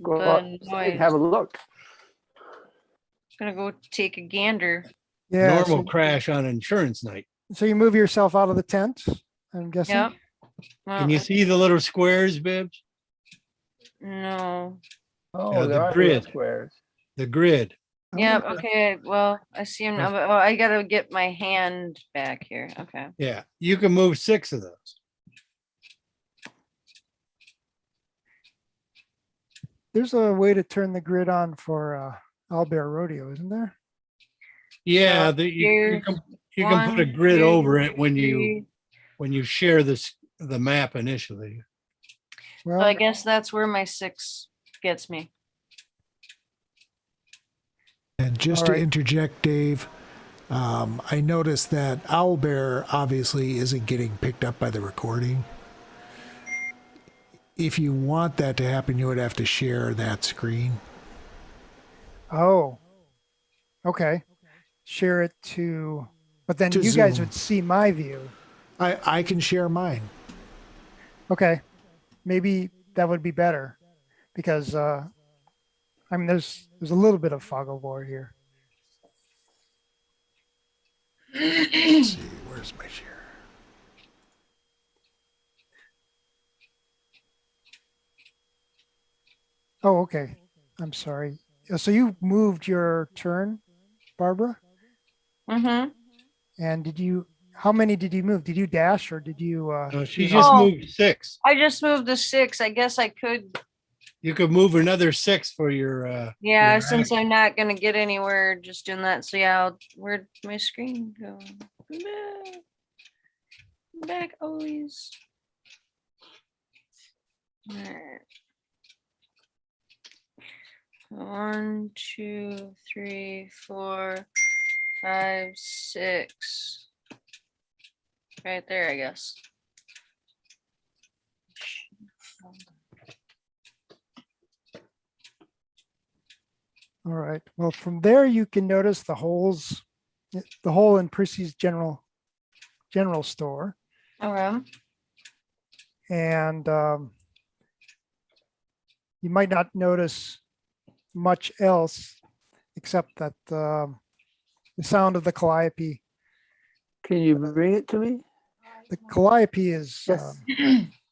Go
the
outside,
noise.
have a look.
Gonna go take a gander.
Yeah.
Normal crash on insurance night.
So you move yourself out of the tent, I'm guessing.
Yep. Well,
Can you see the little squares, Bibbs?
No.
Oh,
the
there are
grid.
little squares.
The grid.
Yep. Okay. Well, I see him now. But, oh, I gotta get my hand back here. Okay.
Yeah, you can move 6 of those.
There's a way to turn the grid on for Owlbear Rodeo, isn't there?
Yeah,
So
you
here's
can put a
1,
grid
2,
over it when you
3.
share the map initially.
Well,
So I guess that's where my 6 gets me.
And just
All
to
right.
interject, Dave, I noticed that Owlbear obviously isn't getting picked up by the recording. If you want that to happen, you would have to share that screen.
oh, okay. Share it to, but then
To
you guys
Zoom.
would see my view.
I can share mine.
Okay, maybe that would be better because I mean, there's a little bit of fog of war here.
Let's see, where's my share?
Oh, okay. I'm sorry. So you moved your turn, Barbara,
Mm-hmm.
and how many did you move? Did you dash or did you?
No, she just
Oh.
moved 6.
I just moved the 6. I guess I could.
You could move another 6 for your
Yeah,
your
since
action.
I'm not gonna get anywhere just doing that. So yeah, where'd my screen go? Back, back always. Alright. 1, 2, 3, 4, 5, 6. Right there, I guess.
All right. Well, from there you can notice the holes, the hole in Prissy's general store,
Okay.
and you might not notice much else except that the sound of the calliope.
Can you bring it to me?
The calliope is
Yes.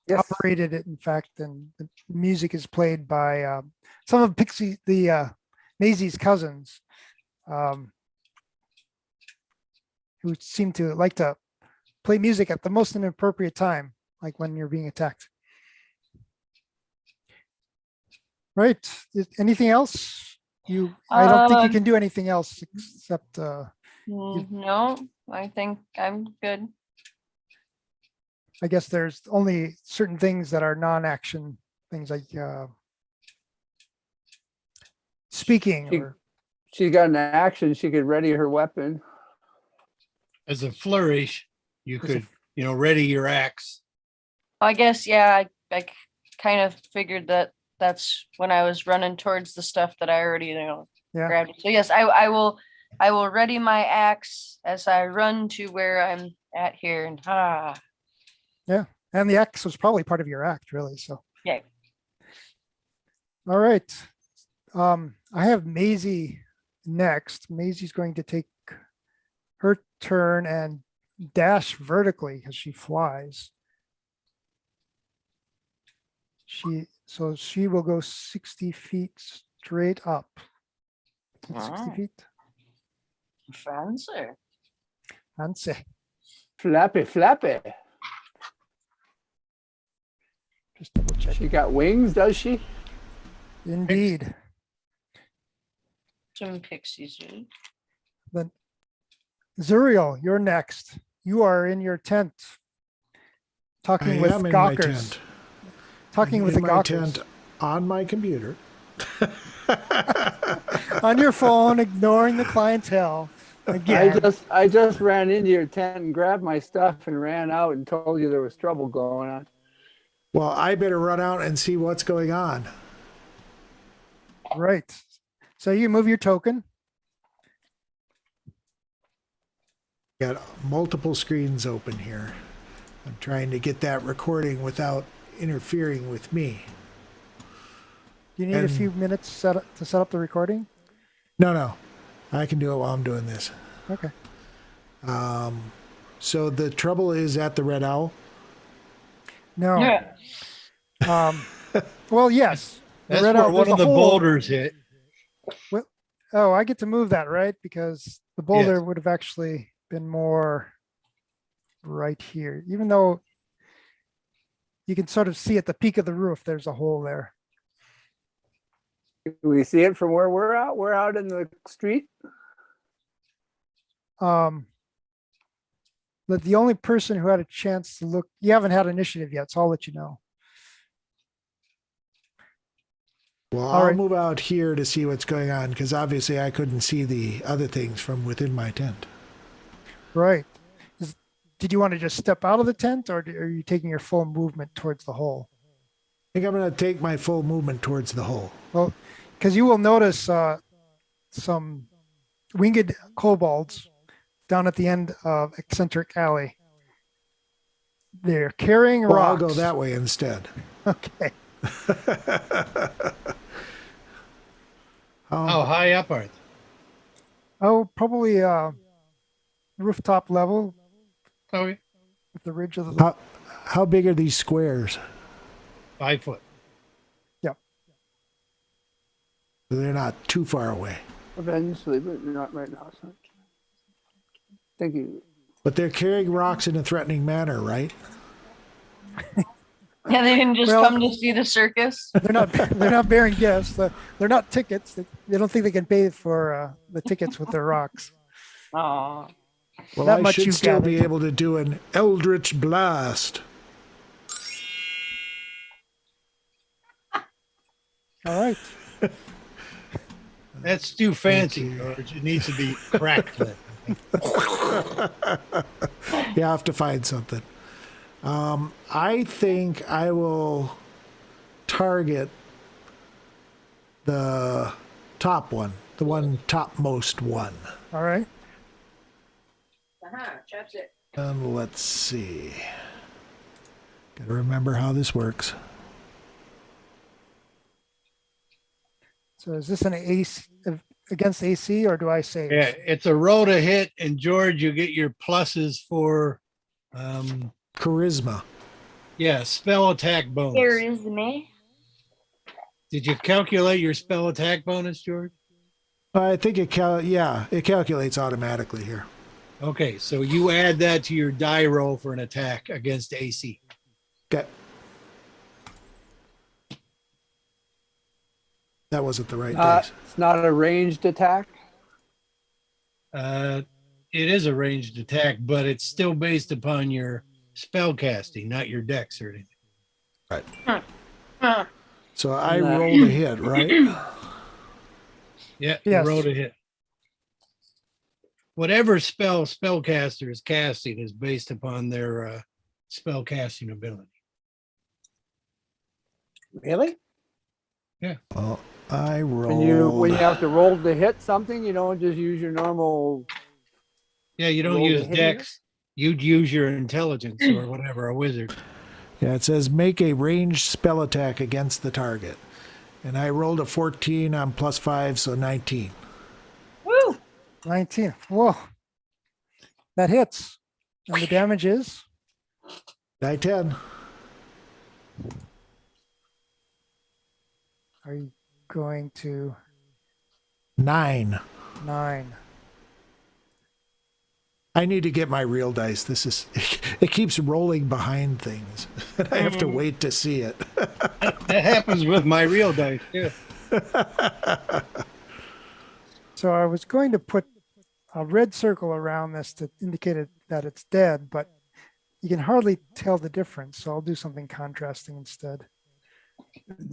Yes.
operated, in fact, and the music is played by some of Maisie's cousins, who seem to like to play music at the most inappropriate time, like when you're being attacked. Right. Anything else? I don't think you
Um,
can do anything else except
No, I think I'm good.
I guess there's only certain things that are non-action things like speaking
She-
or
She got an action. She could ready her weapon.
As a flourish, you
As a
could, ready your axe.
I guess, yeah, I kind of figured that that's when I was running towards the stuff that I already,
yeah.
grabbed. So yes, I will ready my axe as I run to where I'm at here and
And the axe was probably part of your act, really. So
yeah.
all right. I have Maisie next. Maisie's going to take her turn and dash vertically because she flies. So she will go 60 feet straight up. Is it 60
Oh.
feet?
Fancy.
Fancy.
Flappy, flappy.
Just double check.
She got wings, does she?
Indeed.
Some pixies. Eh?
Then Zuriel, you're next. You are in your tent talking
I
with
am in my
gawkers.
tent.
Talking
I'm
with
in
the
my
gawkers.
tent on my computer.
On your phone, ignoring the clientele. Again.
I just ran into your tent and grabbed my stuff and ran out and told you there was trouble going on.
Well, I better run out and see what's going on.
Right. So you move your token.
Got multiple screens open here. I'm trying to get that recording without interfering with me.
You need a
And-
few minutes to set up the recording.
No. I can do it while I'm doing this.
Okay.
So the trouble is at the Red Owl.
No.
Yeah.
Well, yes. The
That's
red
where
owl-
one
there's
of
a
the
hole-
boulders hit.
Oh, I get to move that, right? Because the boulder would have actually been more right here, even though you can sort of see at the peak of the roof, there's a hole there.
Do we see it from where we're out? We're out in the street.
But the only person who had a chance to look, you haven't had initiative yet, so I'll let you know.
Well,
All
I'll
right.
move out here to see what's going on because obviously I couldn't see the other things from within my tent.
Right. Did you want to just step out of the tent or are you taking your full movement towards the hole?
I think I'm going to take my full movement towards the hole.
Well, because you will notice some winged kobolds down at the end of Eccentric Alley. They're carrying
Well, I'll
rocks.
go that way instead.
Okay.
How high up are they?
Oh, probably rooftop level
Okay,
with the ridge of the.
How big are these squares?
5 foot.
They're not too far away,
Eventually, but not right now. So. Thank you.
but they're carrying rocks in a threatening manner, right?
Yeah, they didn't just
Well-
come to see the circus.
They're not. They're not bearing gifts. They're not tickets. They don't think they can pay for the tickets with their rocks.
Oh,
Well,
That
I
much
should
you've
still be
gathered.
able to do an Eldritch Blast.
All right.
That's too fancy,
you.
George. It needs to be cracked.
You have to find something. I think I will target the top one, the one topmost one.
All right.
And let's see. Gotta remember how this works.
So is this an AC against AC or do I save?
Yeah, it's a roll to hit, and George, you get your pluses for,
Charisma.
spell attack bonus.
here is me.
Did you calculate your spell attack bonus, George?
I think it calculates automatically here.
Okay, so you add that to your die roll for an attack against AC.
Okay. That wasn't the right dice.
It's not a ranged attack.
It is a ranged attack, but it's still based upon your spell casting, not your dex or anything.
Huh.
So I
No.
rolled a hit, right?
Yeah,
Yes.
you rolled a hit. Whatever spellcaster is casting is based upon their spell casting ability.
Really?
Well, I
When you
rolled.
have to roll to hit something, you don't just use your normal.
Yeah, you don't
Roll to
use
hit
dex. You'd use your intelligence or whatever, a wizard.
Yeah, it says make a ranged spell attack against the target. And I rolled a 14 on +5, so 19.
Woo!
19. Whoa. That hits. And the damage is?
Die 10.
Are you going to
9.
9?
I need to get my real dice. This is, it keeps rolling behind things. I have to wait to see it.
That happens with my real dice, too.
So I was going to put a red circle around this to indicate that it's dead, but you can hardly tell the difference. So I'll do something contrasting instead.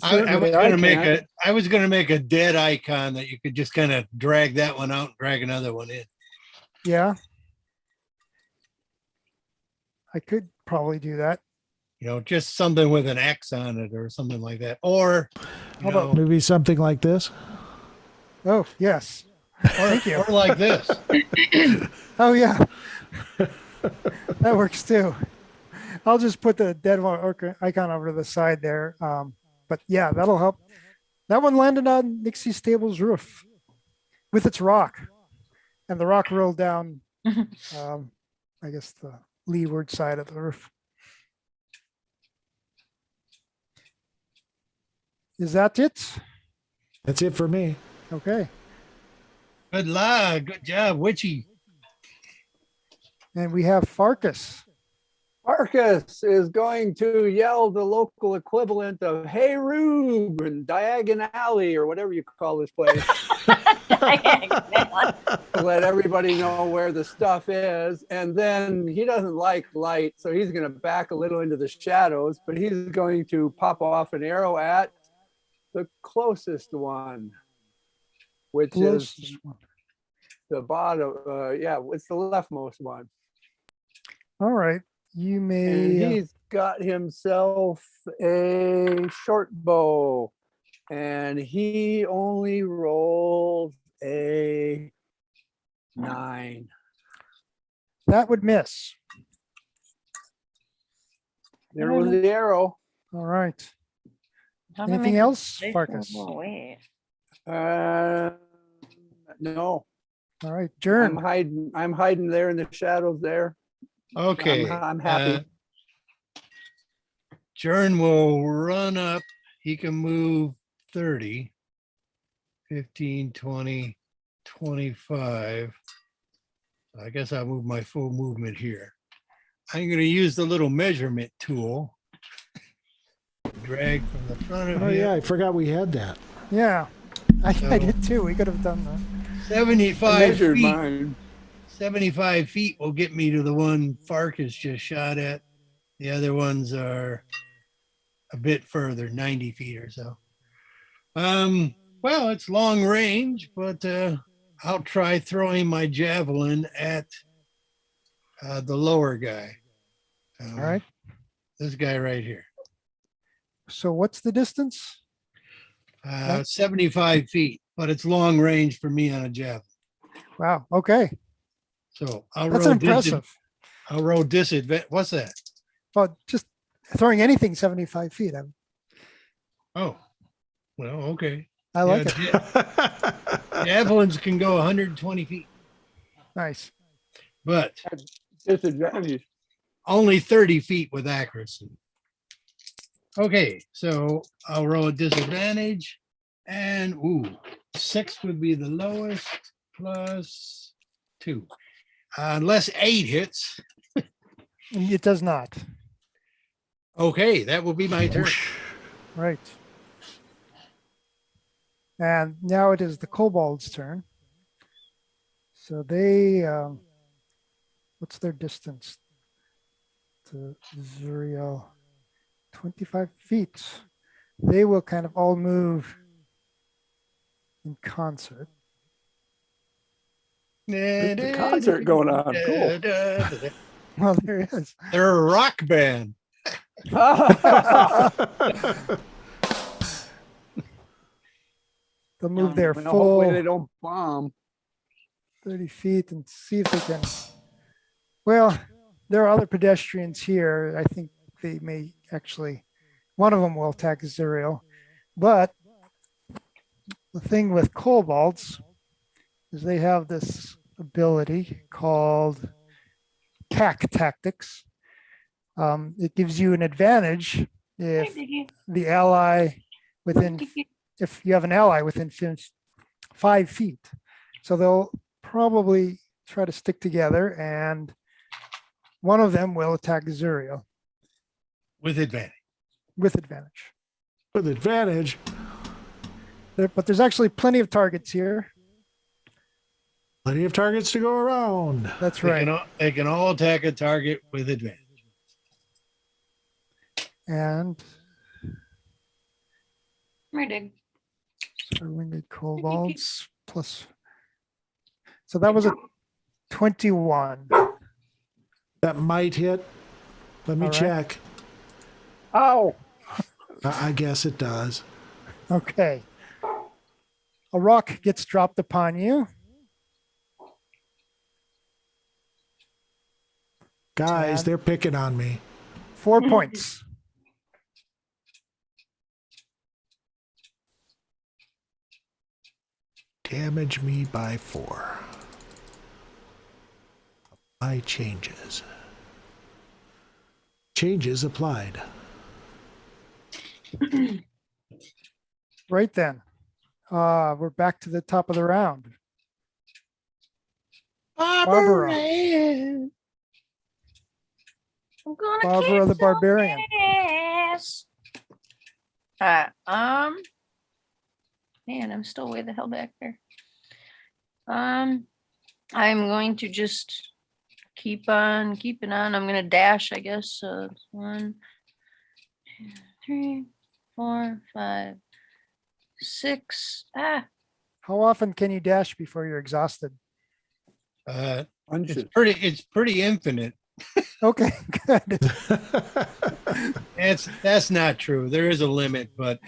Certainly
I was gonna make a dead icon that you could just kind of drag that one out and drag another one in.
Yeah. I could probably do that.
You know, just something with an X on it or something like that. Or,
How about-
Maybe something like this.
Oh, yes. Thank you.
or like this.
Oh, yeah. That works too. I'll just put the dead one icon over to the side there. But yeah, that'll help. That one landed on Nixie Stable's roof with its rock. And the rock rolled down, I guess, the leeward side of the roof. Is that it?
That's it for me.
Okay.
Good luck. Good job, Witchy.
And we have Farkas.
Marcus is going to yell the local equivalent of "Hey Rube" and Diagon Alley or whatever you call this place to let everybody know where the stuff is. And then he doesn't like light, so he's going to back a little into the shadows, but he's going to pop off an arrow at the closest one, which is
Closest one.
the bottom. Yeah, it's the leftmost one.
All right. You
And
may.
he's got himself a short bow, and he only rolled a 9.
That would miss.
There was the arrow.
All right.
How do I
Anything
make
else,
this?
Farkas?
Oh, wait.
No,
All right.
I'm
Jern.
hiding. I'm hiding there in the shadows. There.
Okay.
I'm happy.
Jern will run up. He can move 30, 15, 20, 25. I guess I'll move my full movement here. I'm going to use the little measurement tool. Drag from the front of
Oh,
him.
yeah, I forgot we had that.
Yeah. I
So-
did too. We could have done that.
75
measured
feet.
mine.
75 feet will get me to the one Farkas just shot at. The other ones are a bit further, 90 feet or so. Well, it's long range, but I'll try throwing my javelin at the lower guy.
All right.
This guy right here.
So what's the distance?
75 feet, but it's long range for me on a javelin.
Wow. Okay.
So I'll
That's
roll
impressive.
I'll roll disadvantage. What's that?
Well, just throwing anything 75 feet.
Oh, well, okay.
I like it.
it. Javelins can go 120 feet,
Nice.
but
Disadvantage.
only 30 feet with accuracy. Okay, so I'll roll a disadvantage, and 6 would be the lowest plus 2. Unless 8 hits.
And it does not.
Okay, that will be my turn.
Whoosh.
Right. And now it is the kobold's turn. So they, what's their distance to Zuriel? 25 feet. They will kind of all move in concert.
There's a concert going on. Cool.
Well, there is.
They're a rock band.
They'll move their
Well, hopefully they
full
don't bomb.
30 feet and see if they can. Well, there are other pedestrians here. I think they may actually, one of them will attack Zuriel. But the thing with kobolds is they have this ability called CAC tactics. It gives you an advantage if the ally within, if you have an ally within 5 feet. So they'll probably try to stick together and one of them will attack Zuriel
With advantage.
with advantage.
With advantage.
But there's actually plenty of targets here.
Plenty of targets to go around.
That's
They
right.
can all attack a target with advantage.
And
Ready.
so we need kobolds plus. So that was a 21.
That might hit. Let me
All right.
check.
Ow.
I guess it does.
Okay. A rock gets dropped upon you.
Guys,
And-
they're picking on me.
4 points.
Damage me by 4. Apply changes. Changes applied.
Right then. We're back to the top of the round. Barbara.
I'm gonna
Barbara
kick
the
some
Barbarian.
ass. Man, I'm still way the hell back there. I'm going to just keep on keeping on. I'm gonna dash, I guess. So it's 1, 2, 3, 4, 5, 6.
How often can you dash before you're exhausted?
Punches.
It's pretty infinite.
Okay, good.
That's not true. There is a limit, but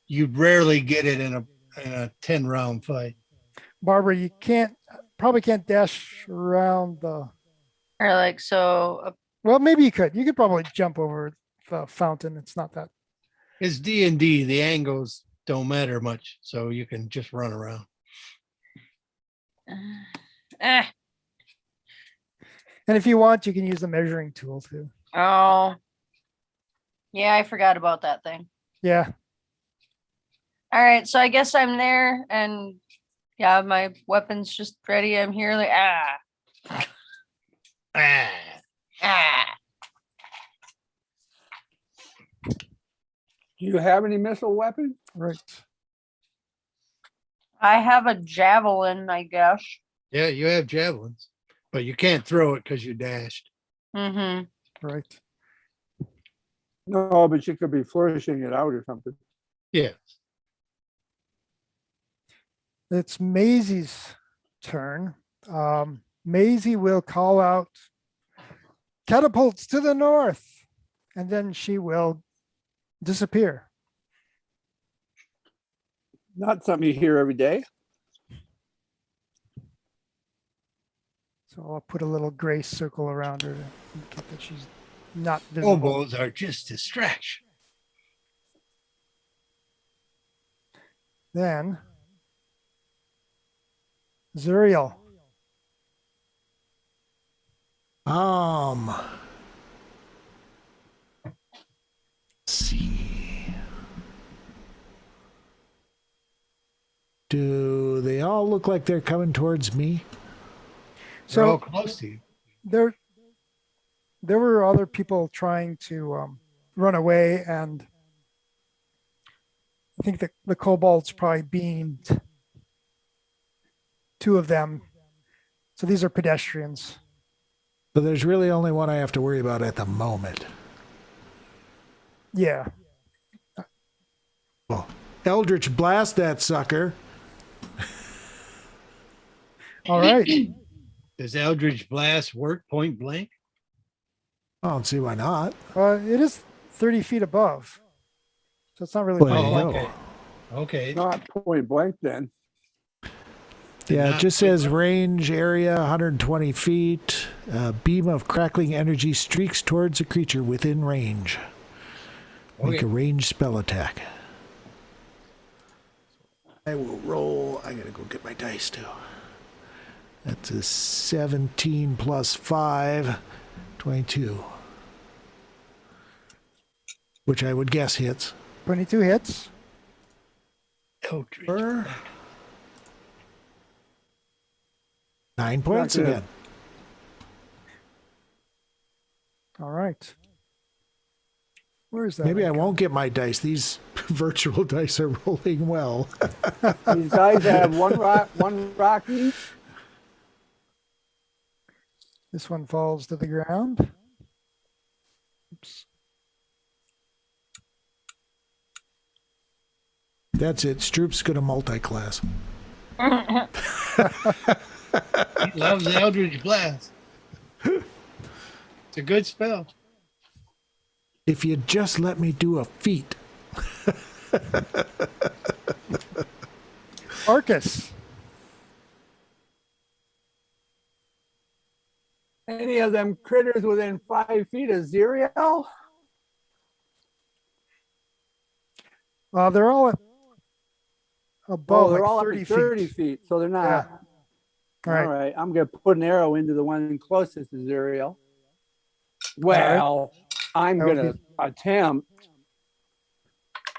you'd rarely get it in a 10-round fight.
Barbara, you probably can't dash around the,
Or like so.
well, maybe you could. You could probably jump over the fountain. It's not that.
It's D&D. The angles don't matter much, so you can just run around.
Ah.
And if you want, you can use the measuring tool too.
Oh. Yeah, I forgot about that thing.
Yeah.
All right, so I guess I'm there, and yeah, my weapon's just ready. I'm here, like
Ah,
ah.
Do you have any missile weapons?
Right.
I have a javelin, I guess.
yeah, you have javelins, but you can't throw it because you dashed.
Mm-hmm.
Right.
No, but you could be flourishing it out or something.
Yeah.
It's Maisie's turn. Maisie will call out catapults to the north, and then she will disappear.
Not something you hear every day.
So I'll put a little gray circle around her to indicate that she's not visible.
Kobolds are just distraction.
Then Zuriel.
Let's see. Do they all look like they're coming towards me?
They're all
So
close to you.
there were other people trying to run away, and I think the kobolds probably beamed two of them. So these are pedestrians.
So there's really only one I have to worry about at the moment.
Yeah.
Well, Eldritch blast that sucker.
All right.
Does Eldridge Blast work point blank?
I don't see why not.
It is 30 feet above. So it's not really.
Well, there
point
you
blank.
go.
Okay.
Not point blank then.
Yeah, it
Not
just
point
says
blank.
range area 120 feet. A beam of crackling energy streaks towards a creature within range. Make
Okay.
a ranged spell attack. I will roll. I gotta go get my dice too. That's a 17 plus 5, 22. Which I would guess hits.
22 hits.
Eldridge.
For 9 points
good.
again.
All right. Where is that?
Maybe I
one
won't get my dice. These virtual dice are rolling well.
These guys have one rock each.
This one falls to the ground. Oops.
That's it. Stroop's going to multi-class.
He loves the Eldridge Blast. It's a good spell.
If you just let me do a feat.
Arcus.
Any of them critters within 5 feet of Zerial?
They're all above
They're
like
all
30
up to 30
feet.
feet, so they're not.
Yeah. All right.
All right, I'm gonna put an arrow into the one closest to Zerial. Well, I'm
That would
gonna
be-
attempt.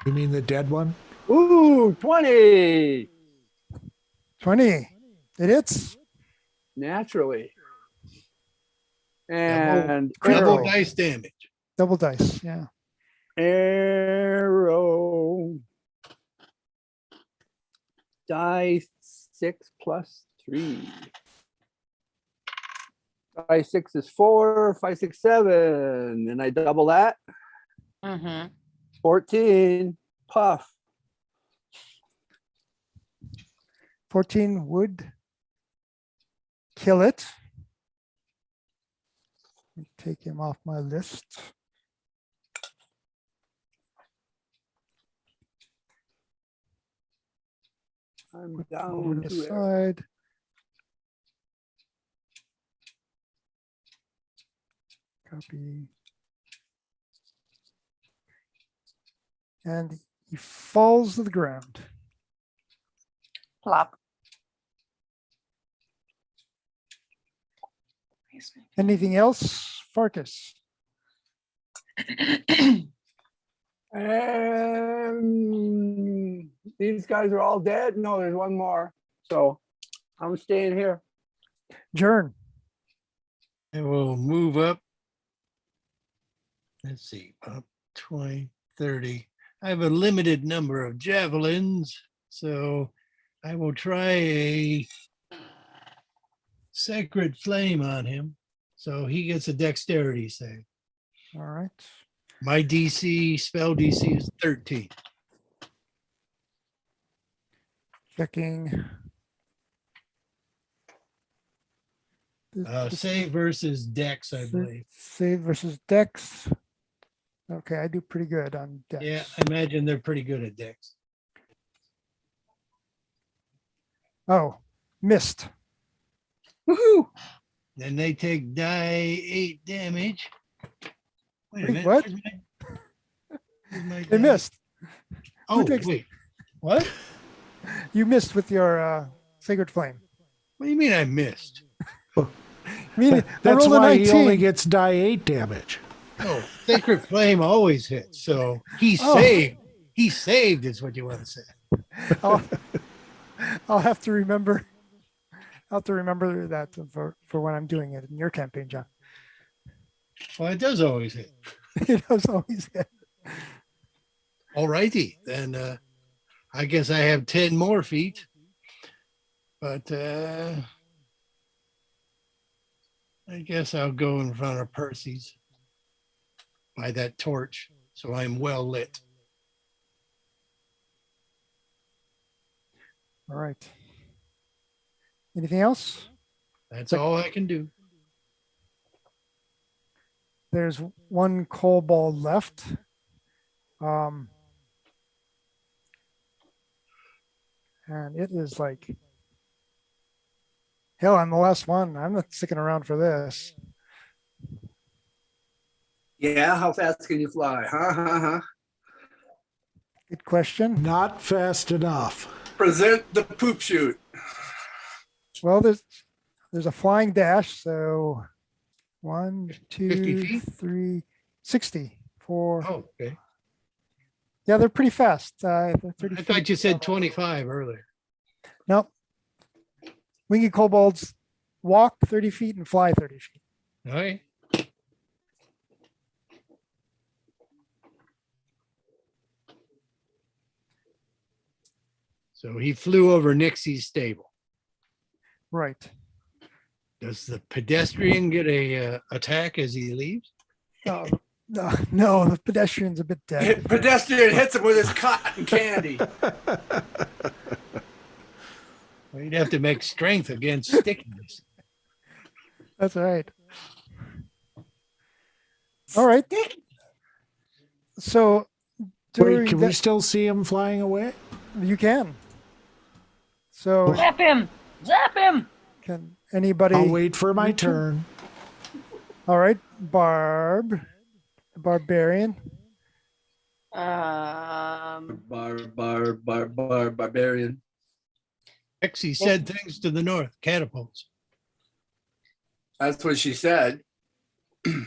You mean the dead one?
Ooh, 20
20. It hits.
naturally. And
Double
arrow.
dice damage.
Double dice. Yeah.
Arrow. Die 6 plus 3. Die 6 is 4, 5, 6, 7. And I double that.
Mm-hmm.
14. Puff.
14 would kill it. Let me take him off my list.
I'm
Over
down
to the
2 arrows.
side. Copy. And he falls to the ground.
Plop.
Anything else, Farkas?
These guys are all dead. No, there's one more. So I'm staying here.
Jern.
And we'll move up. Let's see, up 20, 30. I have a limited number of javelins, so I will try a sacred flame on him. So he gets a dexterity save.
All right.
My DC, spell DC is 13.
Checking. This-
Save versus dex, I believe.
Save versus Dex. Okay, I do pretty good on Dex.
Yeah, I imagine they're pretty good at dex.
Oh, missed.
Woohoo!
Then they take die 8 damage. Wait a
Wait,
minute.
what?
where's my
They
die?
missed.
Oh,
takes-
wait. What?
You missed with your Sacred Flame.
What do you mean I missed?
I mean, I
That's
rolled a
why he
19.
only gets die 8 damage.
Oh, sacred flame always hits. So he
Oh.
saved. He saved is what you want to say.
I'll have to remember I'll have to remember that for when I'm doing it in your campaign, John.
Well, it does always hit.
It was always hit.
All righty, then I guess I have 10 more feet. But I guess I'll go in front of Percy's by that torch, so I'm well lit.
All right. Anything else?
That's all I can do.
There's one kobold left. And it is like, hell, I'm the last one. I'm not sticking around for this.
Yeah, how fast can you fly?
Good question.
Not fast enough.
Present the poop chute.
Well, there's a flying dash. So 1,
50
2,
feet?
3, 60. 4.
Oh, okay.
Yeah, they're pretty fast. They're
I
30
thought
feet.
you said 25 earlier.
Nope. Winged kobolds walk 30 feet and fly 30 feet.
All right. So he flew over Nixie's stable.
Right.
Does the pedestrian get a attack as he leaves?
No, no, the pedestrian's a bit dead.
Pedestrian hits him with his cotton candy.
Well, you'd have to make strength against stickiness.
That's all right. All right. So during
Wait, can
that,
we still see him flying away?
you can. So
Zap him! Zap him!
can anybody?
I'll wait for my turn.
All right, Barb, the barbarian.
Barbarian.
Exie said things to the north, catapults.
That's what she said.
My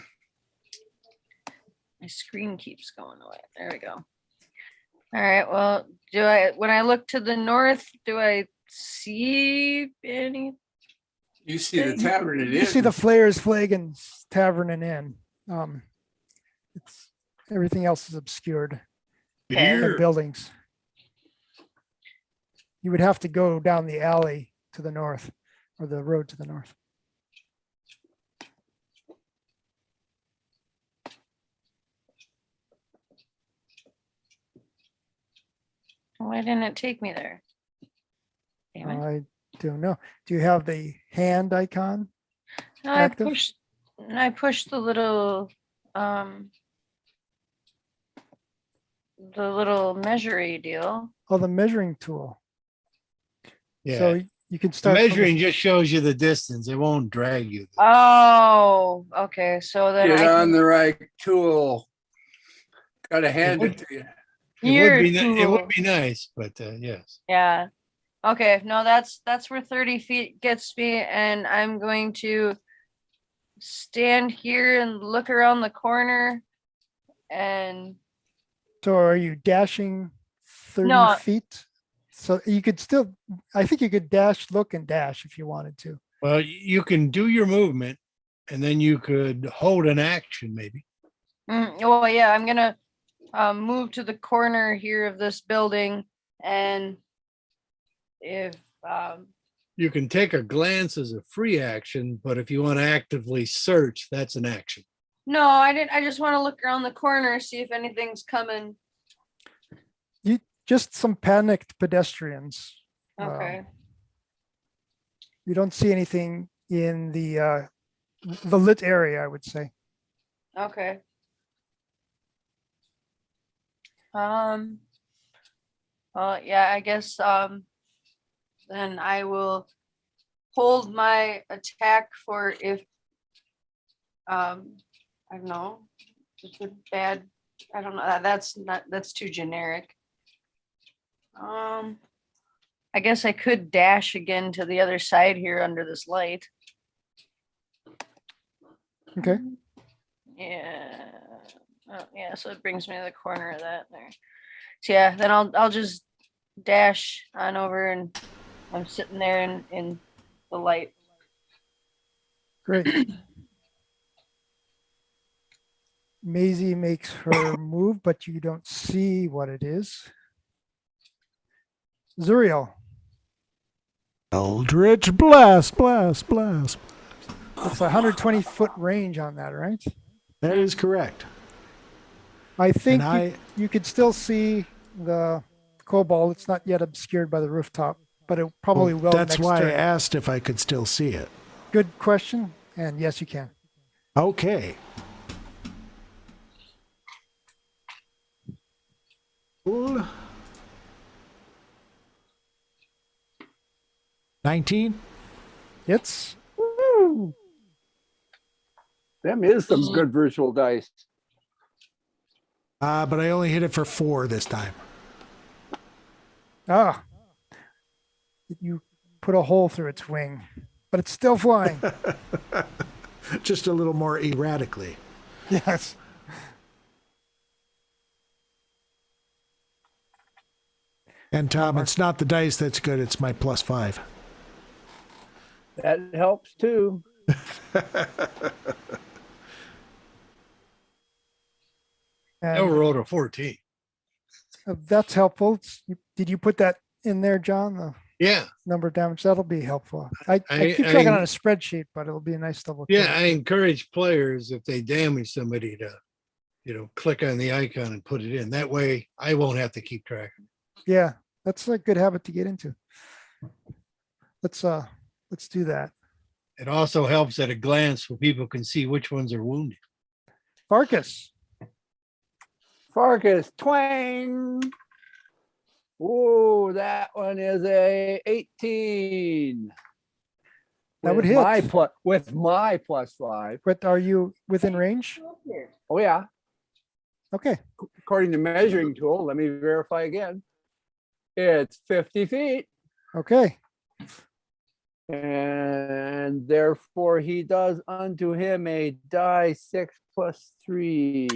screen keeps going away. There we go. All right. Well, when I look to the north, do I see any?
You see the tavern it
You
is.
see the Flayers Flag and Tavern and Inn. It's everything else is obscured. The
Beer.
buildings. You would have to go down the alley to the north, or the road to the north.
Why didn't it take me there? Damn it.
I don't know. Do you have the hand icon?
No,
active?
I pushed the little measuring deal.
Oh, the measuring tool.
Yeah.
So you can
The
start from the-
measuring just shows you the distance. It won't drag you.
Oh, okay. So then
Get
I
on
can,
the right tool. Gotta hand it to you.
Your
It
tool.
would be nice, but yes.
Yeah. Okay. No, that's where 30 feet gets me, and I'm going to stand here and look around the corner, and
So are you dashing 30
No.
feet? So you could still, I think you could dash, look and dash if you wanted to.
Well, you can do your movement and then you could hold an action maybe.
well, yeah, I'm gonna move to the corner here of this building, and if
You can take a glance as a free action, but if you want to actively search, that's an action.
no, I didn't. I just want to look around the corner, see if anything's coming.
Just some panicked pedestrians.
Okay.
You don't see anything in the lit area, I would say.
Okay. Yeah, I guess then I will hold my attack for if I don't know, just a bad, I don't know, that's too generic. I guess I could dash again to the other side here under this light.
Okay.
Yeah. Oh, yeah, so it brings me to the corner of that there. So yeah, then I'll just dash on over, and I'm sitting there in the light.
Great. Maisie makes her move, but you don't see what it is. Zuriel,
Eldritch blast, blast, blast.
it's a 120-foot range on that, right?
That is correct.
I think
I-
you could still see the cobalt. It's not yet obscured by the rooftop, but it probably will
That's
next
why
turn.
I asked if I could still see it.
Good question. And yes, you can.
Okay. Cool. 19.
It's
Woo! Them is some good virtual dice.
But I only hit it for 4 this time.
you put a hole through its wing, but it's still flying.
Just a little more erratically.
Yes.
And Tom, it's not the dice that's good, it's my +5.
That helps too.
And
Never rolled a 14.
that's helpful. Did you put that in there, John? The
Yeah.
number of damage, that'll be helpful. I
I-
keep tracking
I-
on a spreadsheet, but it'll be a nice double.
Yeah.
check.
I encourage players, if they damage somebody, to, click on the icon and put it in. That way I won't have to keep track.
Yeah, that's a good habit to get into. Let's do that.
It also helps at a glance so people can see which ones are wounded.
Farkas,
Farkas, twang. Ooh, that one is a 18.
That would
With my
hit.
with my +5.
but are you within range?
Oh yeah.
Okay,
According to measuring tool, let me verify again. It's 50 feet.
okay.
And therefore he does unto him a die 6 + 3.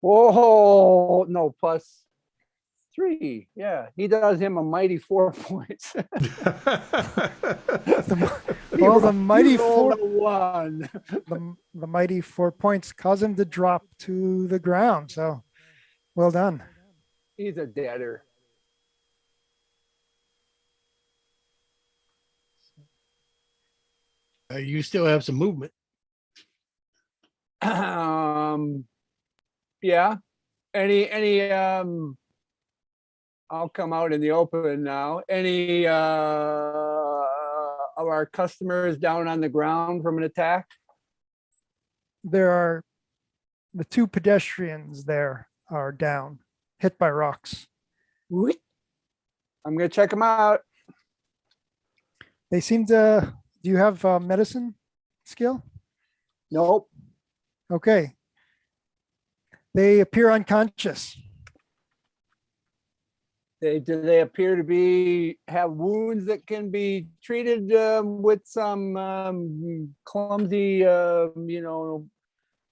Whoa, no, +3. Yeah, he does him a mighty 4 points.
Well, the mighty
He rolled
4,
a 1.
the mighty 4 points cause him to drop to the ground. So, well done.
He's a deader.
You still have some movement.
Yeah. Any I'll come out in the open now. Any of our customers down on the ground from an attack?
There are the 2 pedestrians there are down, hit by rocks.
I'm gonna check them out.
They seem to. Do you have medicine skill?
Nope.
Okay. They appear unconscious.
Do they appear to have wounds that can be treated with some clumsy,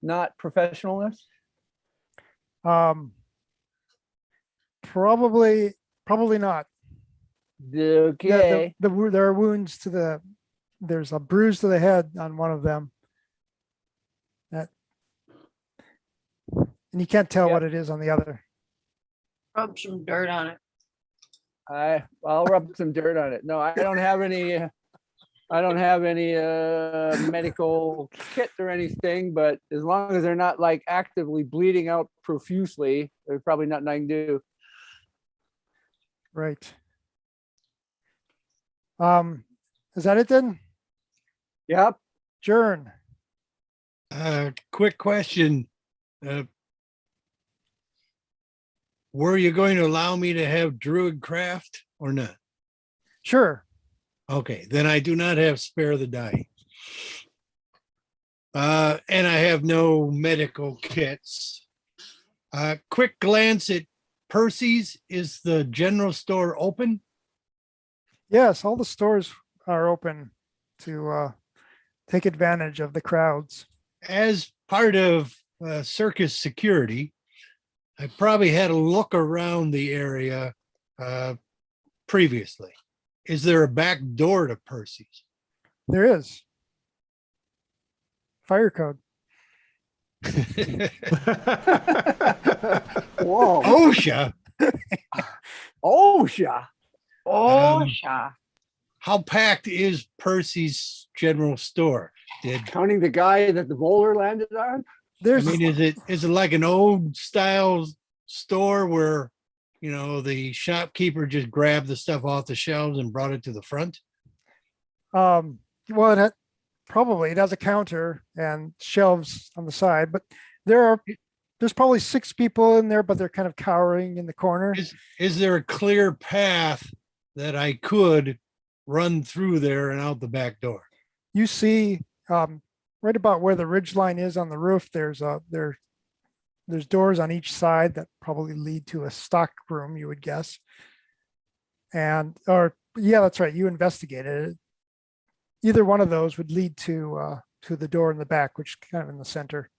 not professionalness?
Probably not.
Okay.
There are wounds to the. There's a bruise to the head on one of them. And you can't tell
Yep.
what it is on the other.
Rub some dirt on it.
I'll rub some dirt on it. No, I don't have any. I don't have any medical kit or anything. But as long as they're not like actively bleeding out profusely, there's probably nothing I can do.
Right. Is that it then?
Yep.
Jern.
Quick question. Were you going to allow me to have druid craft or not?
Sure.
Okay, then I do not have spare the die. And I have no medical kits. Quick glance at Percy's. Is the general store open?
Yes, all the stores are open to take advantage of the crowds.
As part of circus security, I probably had a look around the area previously. Is there a back door to Percy's?
There is. Fire code.
Whoa.
OSHA.
Oh, yeah.
Oh,
Um,
sha.
How packed is Percy's general store? Did
Counting the guy that the boulder landed on?
I
There's
mean, is it like an old style store where, you know, the shopkeeper just grabbed the stuff off the shelves and brought it to the front?
well, probably it has a counter and shelves on the side, but there's probably 6 people in there, but they're kind of cowering in the corner.
Is there a clear path that I could run through there and out the back door?
You see, right about where the ridge line is on the roof, there's doors on each side that probably lead to a stock room, you would guess. Or yeah, that's right. You investigated it. Either one of those would lead to the door in the back, which is kind of in the center.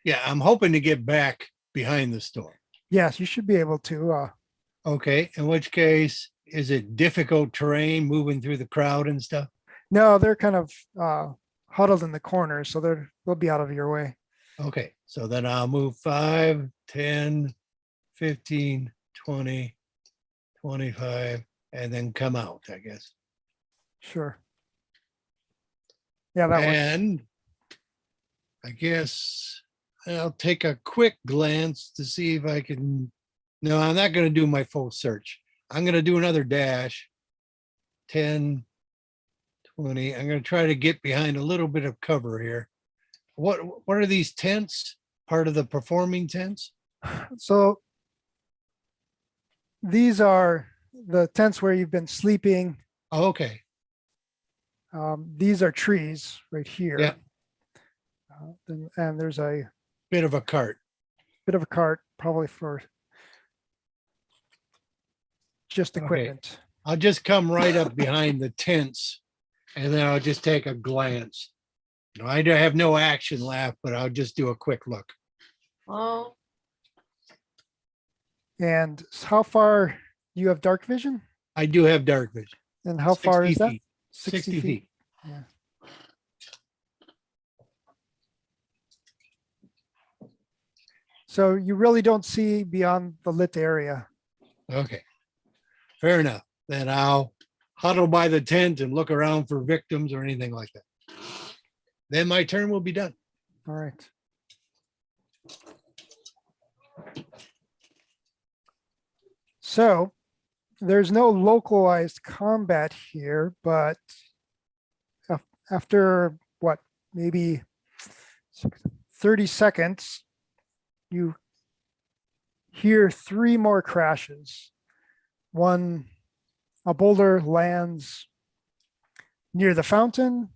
Yeah, I'm hoping to get back behind the store.
Yes, you should be able to.
Okay, in which case, is it difficult terrain moving through the crowd and stuff?
No, they're kind of huddled in the corners, so they'll be out of your way.
Okay, so then I'll move 5, 10, 15, 20, 25, and then come out, I guess.
Sure. Yeah, that works.
And I guess I'll take a quick glance to see if I can. No, I'm not going to do my full search. I'm going to do another dash. 10, 20. I'm going to try to get behind a little bit of cover here. What are these tents? Part of the performing tents?
So these are the tents where you've been sleeping.
Oh, okay.
These are trees right here.
Yeah.
And there's a
Bit of a cart.
bit of a cart, probably for just
Okay.
equipment.
I'll just come right up behind the tents and then I'll just take a glance. You know, I have no action left, but I'll just do a quick look.
Oh,
And how far you have dark vision?
I do have dark vision.
And how far
60
is that?
feet. 60 feet.
Yeah. So you really don't see beyond the lit area.
Okay. Fair enough. Then I'll huddle by the tent and look around for victims or anything like that. Then my turn will be done.
All right. So there's no localized combat here, but after what, maybe 30 seconds, you hear 3 more crashes. One, a boulder lands near the fountain.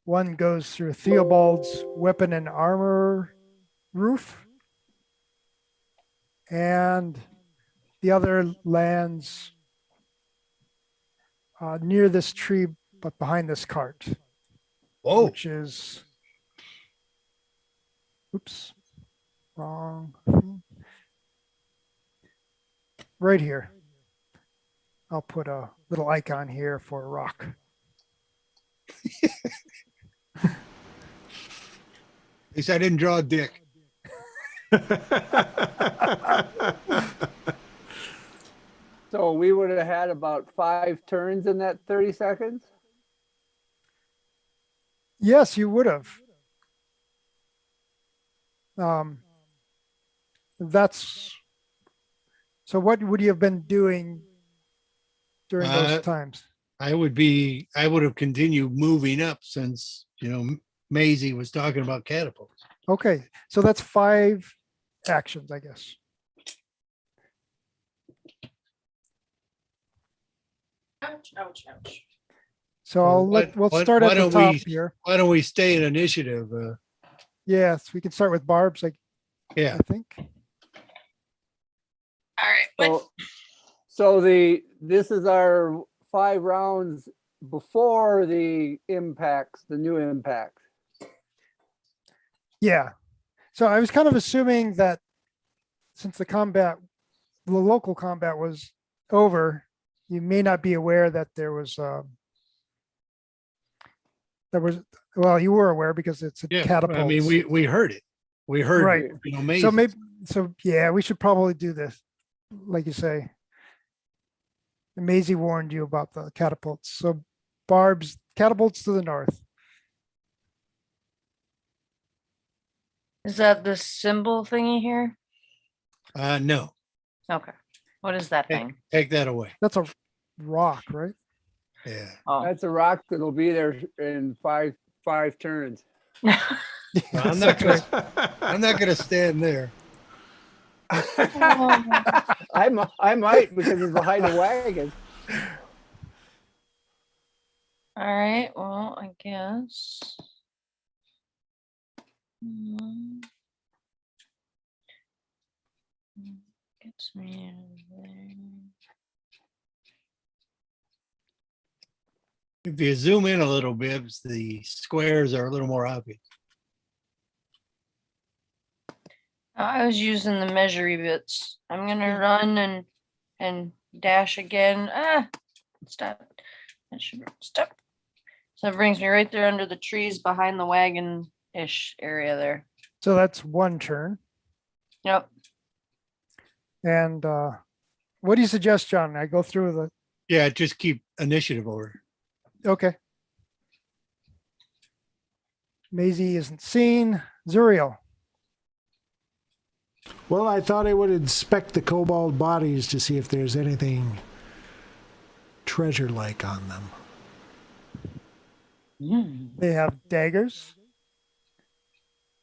One goes through Theobald's weapon and armor roof. And the other lands near this tree, but behind this cart,
Oh,
which is, oops, wrong. Right here. I'll put a little icon here for a rock.
at least I didn't draw a dick.
So we would have had about 5 turns in that 30 seconds.
Yes, you would have. That's so. What would you have been doing during those times?
I would have continued moving up since, you know, Maisie was talking about catapults.
Okay, so that's 5 actions, I guess.
ouch, ouch, ouch.
So
Well,
we'll
why
start at the
don't
top
we-
here.
Why don't we stay in initiative?
Yes, we can start with Barb's,
Yeah,
I think.
All right. What?
So this is our 5 rounds before the impacts, the new impacts.
Yeah. So I was kind of assuming that since the local combat was over, you may not be aware that there was There was, well, you were aware because it's a
Yeah,
catapult.
I mean, we heard it. We heard,
Right. So
mazes.
maybe, so yeah, we should probably do this, like you say. Maisie warned you about the catapults. So Barb's catapults to the north.
Is that the symbol thingy here?
No,
Okay. What is that
take,
thing?
take that away.
That's a rock, right?
Yeah.
Oh.
That's a rock that'll be there in five turns.
I'm not gonna stand there.
I might because it's behind a wagon.
All right, well, I guess. Gets me in there.
If you zoom in a little bit, the squares are a little more obvious.
I was using the measury bits. I'm gonna run and dash again. Stop. That should stop. So it brings me right there under the trees behind the wagon-ish area there.
So that's one turn.
Yep.
And what do you suggest, John? I go through
Yeah, just keep initiative order.
okay. Maisie isn't seen. Zuriel.
Well, I thought I would inspect the cobalt bodies to see if there's anything treasure-like on them.
They have daggers.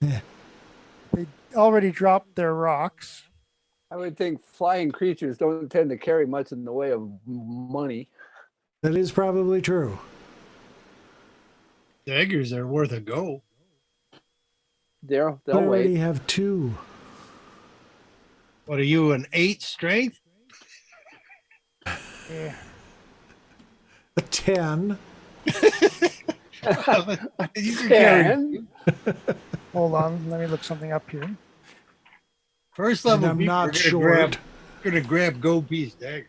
Yeah.
They already dropped their rocks.
I would think flying creatures don't tend to carry much in the way of money.
That is probably true.
Daggers are worth a go.
They'll
I already
wait.
have 2.
What are you, an 8 strength?
Yeah.
A 10.
You can carry
Ten?
Hold on. Let me look something up here.
first
And
level.
I'm
people are
not
gonna
short.
gonna grab gold piece daggers.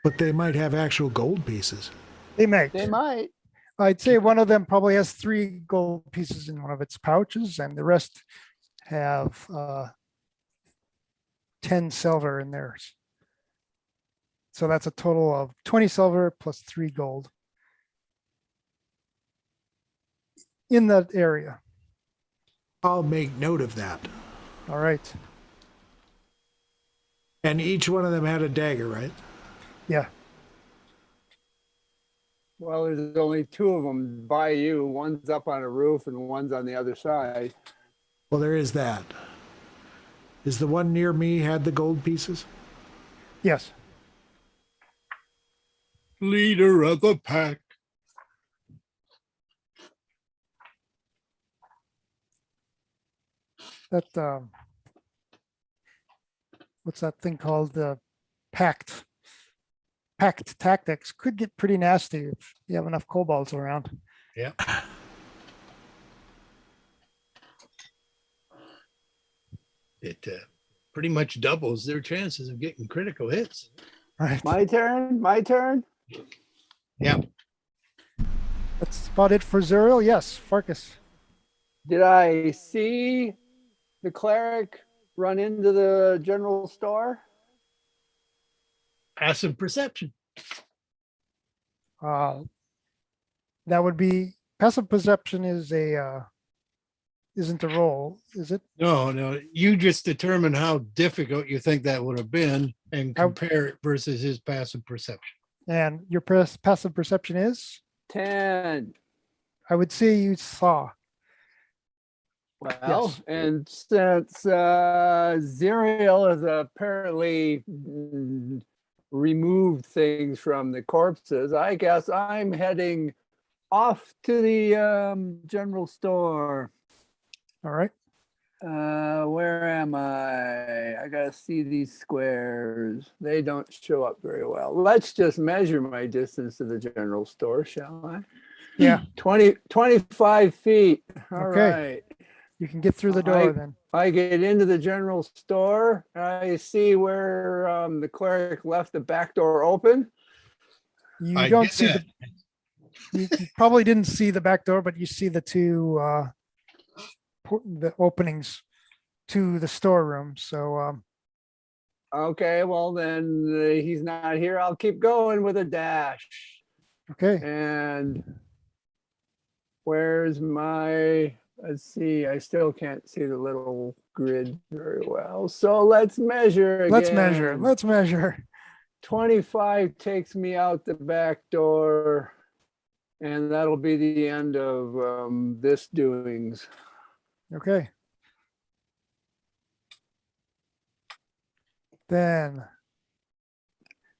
But they might have actual gold pieces.
They might.
They might.
I'd say one of them probably has 3 gold pieces in one of its pouches, and the rest have 10 silver in theirs. So that's a total of 20 silver plus 3 gold in that area.
I'll make note of that.
All right.
And each one of them had a dagger, right?
Yeah.
Well, there's only 2 of them by you. One's up on a roof and one's on the other side.
Well, there is that. Is the one near me had the gold pieces?
Yes.
Leader of the pack.
That what's that thing called? The pact tactics could get pretty nasty if you have enough kobolds around.
Yeah. It pretty much doubles their chances of getting critical hits.
Right.
My turn? My turn?
Yeah.
That's about it for Zuriel. Yes, Farkas.
Did I see the cleric run into the general store?
Passive perception.
That would be passive perception is a isn't a roll, is it?
No. You just determine how difficult you think that would have been and compare it versus his passive perception.
And your passive perception is?
10.
I would say you saw.
Well,
Yes.
and since Zuriel has apparently removed things from the corpses, I guess I'm heading off to the general store.
All right.
Where am I? I gotta see these squares. They don't show up very well. Let's just measure my distance to the general store, shall I?
Yeah.
25 feet. All
Okay.
right.
You can get through the
I-
door then.
I get into the general store. I see where the cleric left the back door open.
You
I
don't
get
see
that.
you probably didn't see the back door, but you see the two the openings to the storeroom. So
Okay, well then he's not here. I'll keep going with a dash.
okay.
And where's my, let's see, I still can't see the little grid very well. So let's measure again.
Let's measure. Let's measure.
25 takes me out the back door. And that'll be the end of this doings.
Okay. Then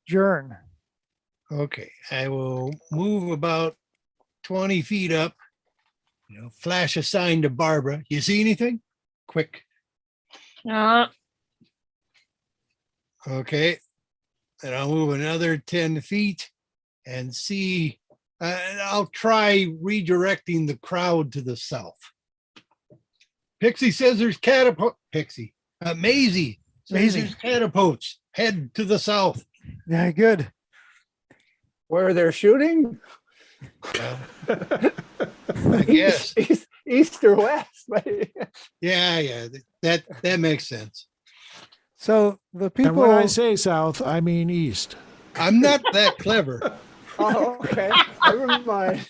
Jern.
Okay, I will move about 20 feet up. Flash a sign to Barbara. You see anything? Quick. Okay. And I'll move another 10 feet and see. I'll try redirecting the crowd to the south. Pixie says there's catapult. Pixie. Maisie says
Maisie.
there's catapults. Head to the south.
Yeah, good.
Where they're shooting?
Well, I guess.
East or west?
Yeah. That makes sense.
So the
And when I
people,
say south, I mean east.
I'm not that clever.
Oh, okay. Never mind.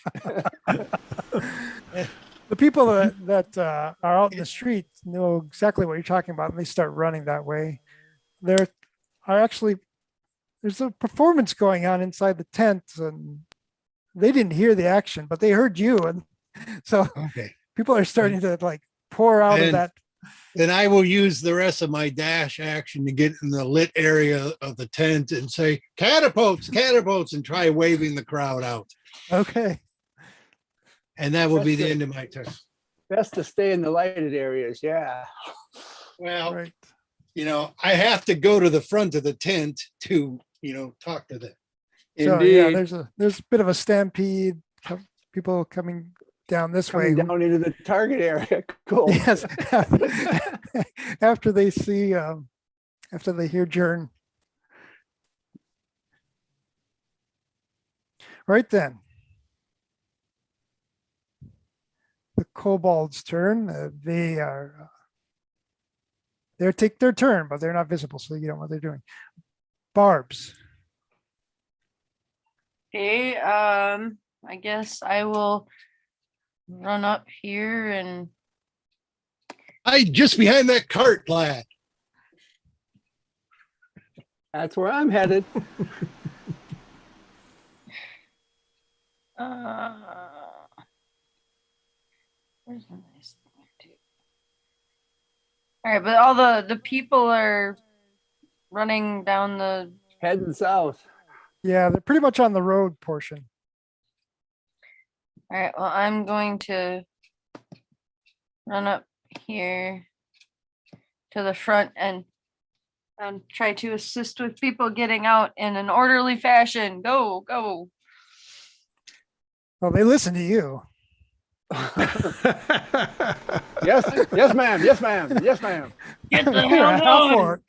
the people that are out in the street know exactly what you're talking about, and they start running that way. There are actually there's a performance going on inside the tent, and they didn't hear the action, but they heard you, and so
Okay.
people are starting to like pour out of
And-
that.
Then I will use the rest of my dash action to get in the lit area of the tent and say, catapults, and try waving the crowd out.
Okay.
And that will be
That's
the
good.
end of my turn.
Best to stay in the lighted areas. Yeah.
Well,
Right.
I have to go to the front of the tent to, talk to them.
So yeah,
Indeed.
there's a bit of a stampede. People coming down this way.
Coming down into the target area. Cool.
Yes. After they see, after they hear Jern. Right then. The kobold's turn. They take their turn, but they're not visible, so you don't know what they're doing. Barbs.
Okay, I guess I will run up here and
I just behind that cart, lad.
That's where I'm headed.
where's the nice thing to do? All right, but all the people are running down the.
Heading south.
Yeah, they're pretty much on the road portion.
All right, well, I'm going to run up here to the front and try to assist with people getting out in an orderly fashion. Go.
Well, they listen to you.
Yes, ma'am. Yes, ma'am. Yes, ma'am.
Get the
You're a
hell
half
going.
orc.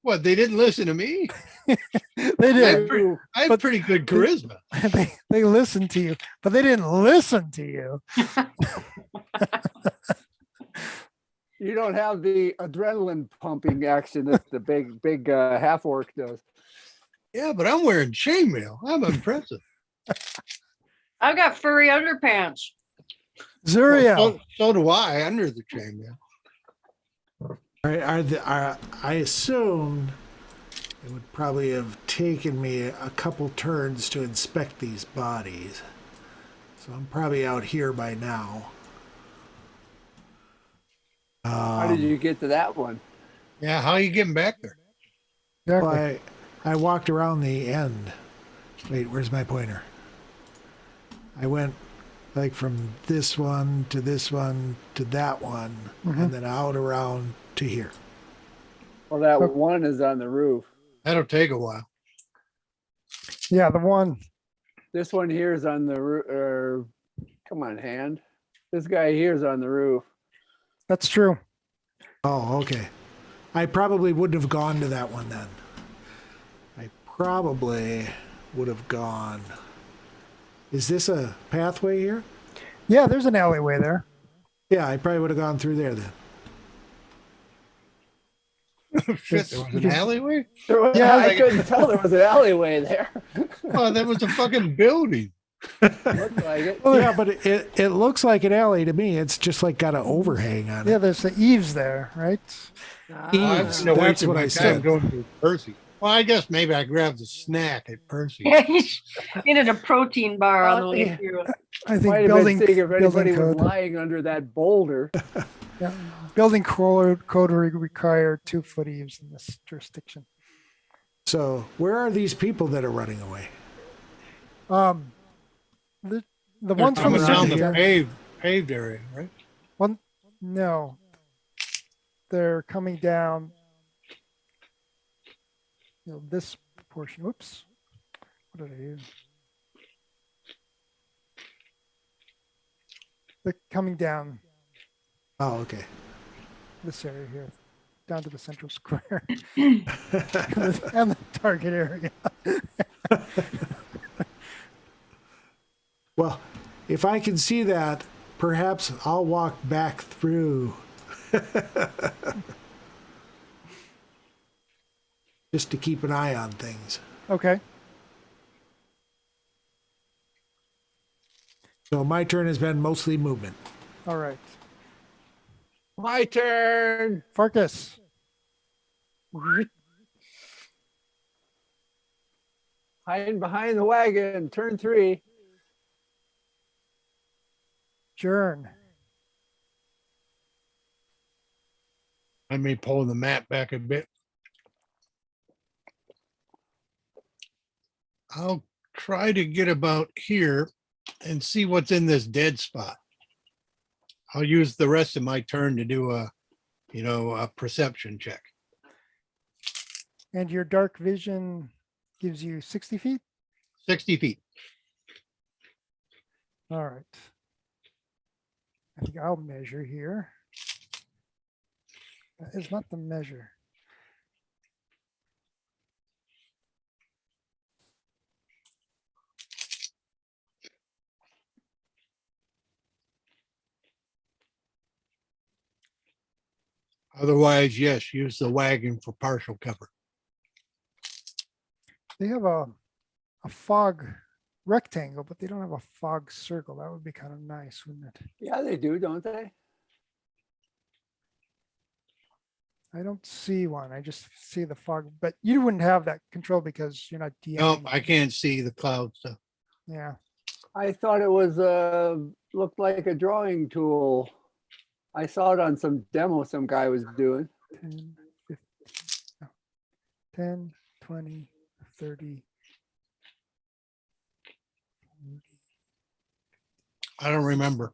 What, they didn't listen to me?
They did.
I have
But-
pretty good charisma.
They listened to you, but they didn't listen to you.
You don't have the adrenaline pumping action that the big half orc does.
Yeah, but I'm wearing chainmail. I'm impressive.
I've got furry underpants.
Zuriel.
So do I under the chainmail.
I assumed it would probably have taken me a couple turns to inspect these bodies. So I'm probably out here by now.
How did you get to that one?
Yeah, how are you getting back there?
Exactly.
I walked around the end. Wait, where's my pointer? I went like from this one to this one to that one, and then out around to here.
Well, that one is on the roof.
That'll take a while.
Yeah, the one.
This one here is on the roof. Come on, hand. This guy here is on the roof.
That's true.
Oh, okay. I probably wouldn't have gone to that one then. I probably would have gone. Is this a pathway here?
Yeah, there's an alleyway there.
Yeah, I probably would have gone through there then.
Shit, there was an alleyway?
Yeah,
I couldn't tell there was an alleyway there.
Oh, that was a fucking building.
Looked like it.
Yeah, but it looks like an alley to me. It's just like got an overhang on
Yeah,
it.
there's the eaves there, right?
Ah,
Oh, I'm
Eaves,
gonna
that's
waste
what
my
I
time
said.
going to Percy. Well, I guess maybe I grabbed a snack at Percy.
Yeah, you needed a protein bar on the way
Yeah.
through.
I think
might have
building
been seeing if anybody
building
was
code.
lying under that boulder.
Yeah. Building code require 2-foot eaves in this jurisdiction.
So where are these people that are running away?
The
They're
ones from the
coming down the
cemetery.
paved area, right?
One, no, they're coming down. This portion. Whoops. What did I use? They're coming down
Oh, okay.
this area here, down to the central square and the target area.
Well, if I can see that, perhaps I'll walk back through. Just to keep an eye on things.
Okay.
So my turn has been mostly movement.
All right.
My turn.
Farkas.
Hiding behind the wagon. Turn 3.
Jern.
I may pull the map back a bit. I'll try to get about here and see what's in this dead spot. I'll use the rest of my turn to do a perception check.
And your dark vision gives you 60 feet?
60 feet.
All right. I think I'll measure here. That is not the measure.
Otherwise, yes, use the wagon for partial cover.
They have a fog rectangle, but they don't have a fog circle. That would be kind of nice, wouldn't it?
Yeah, they do, don't they?
I don't see one. I just see the fog, but you wouldn't have that control because you're not
Nope,
DMing.
I can't see the cloud stuff.
Yeah.
I thought it was looked like a drawing tool. I saw it on some demo some guy was doing.
10, 15, no, 10, 20, 30. 40.
I don't remember.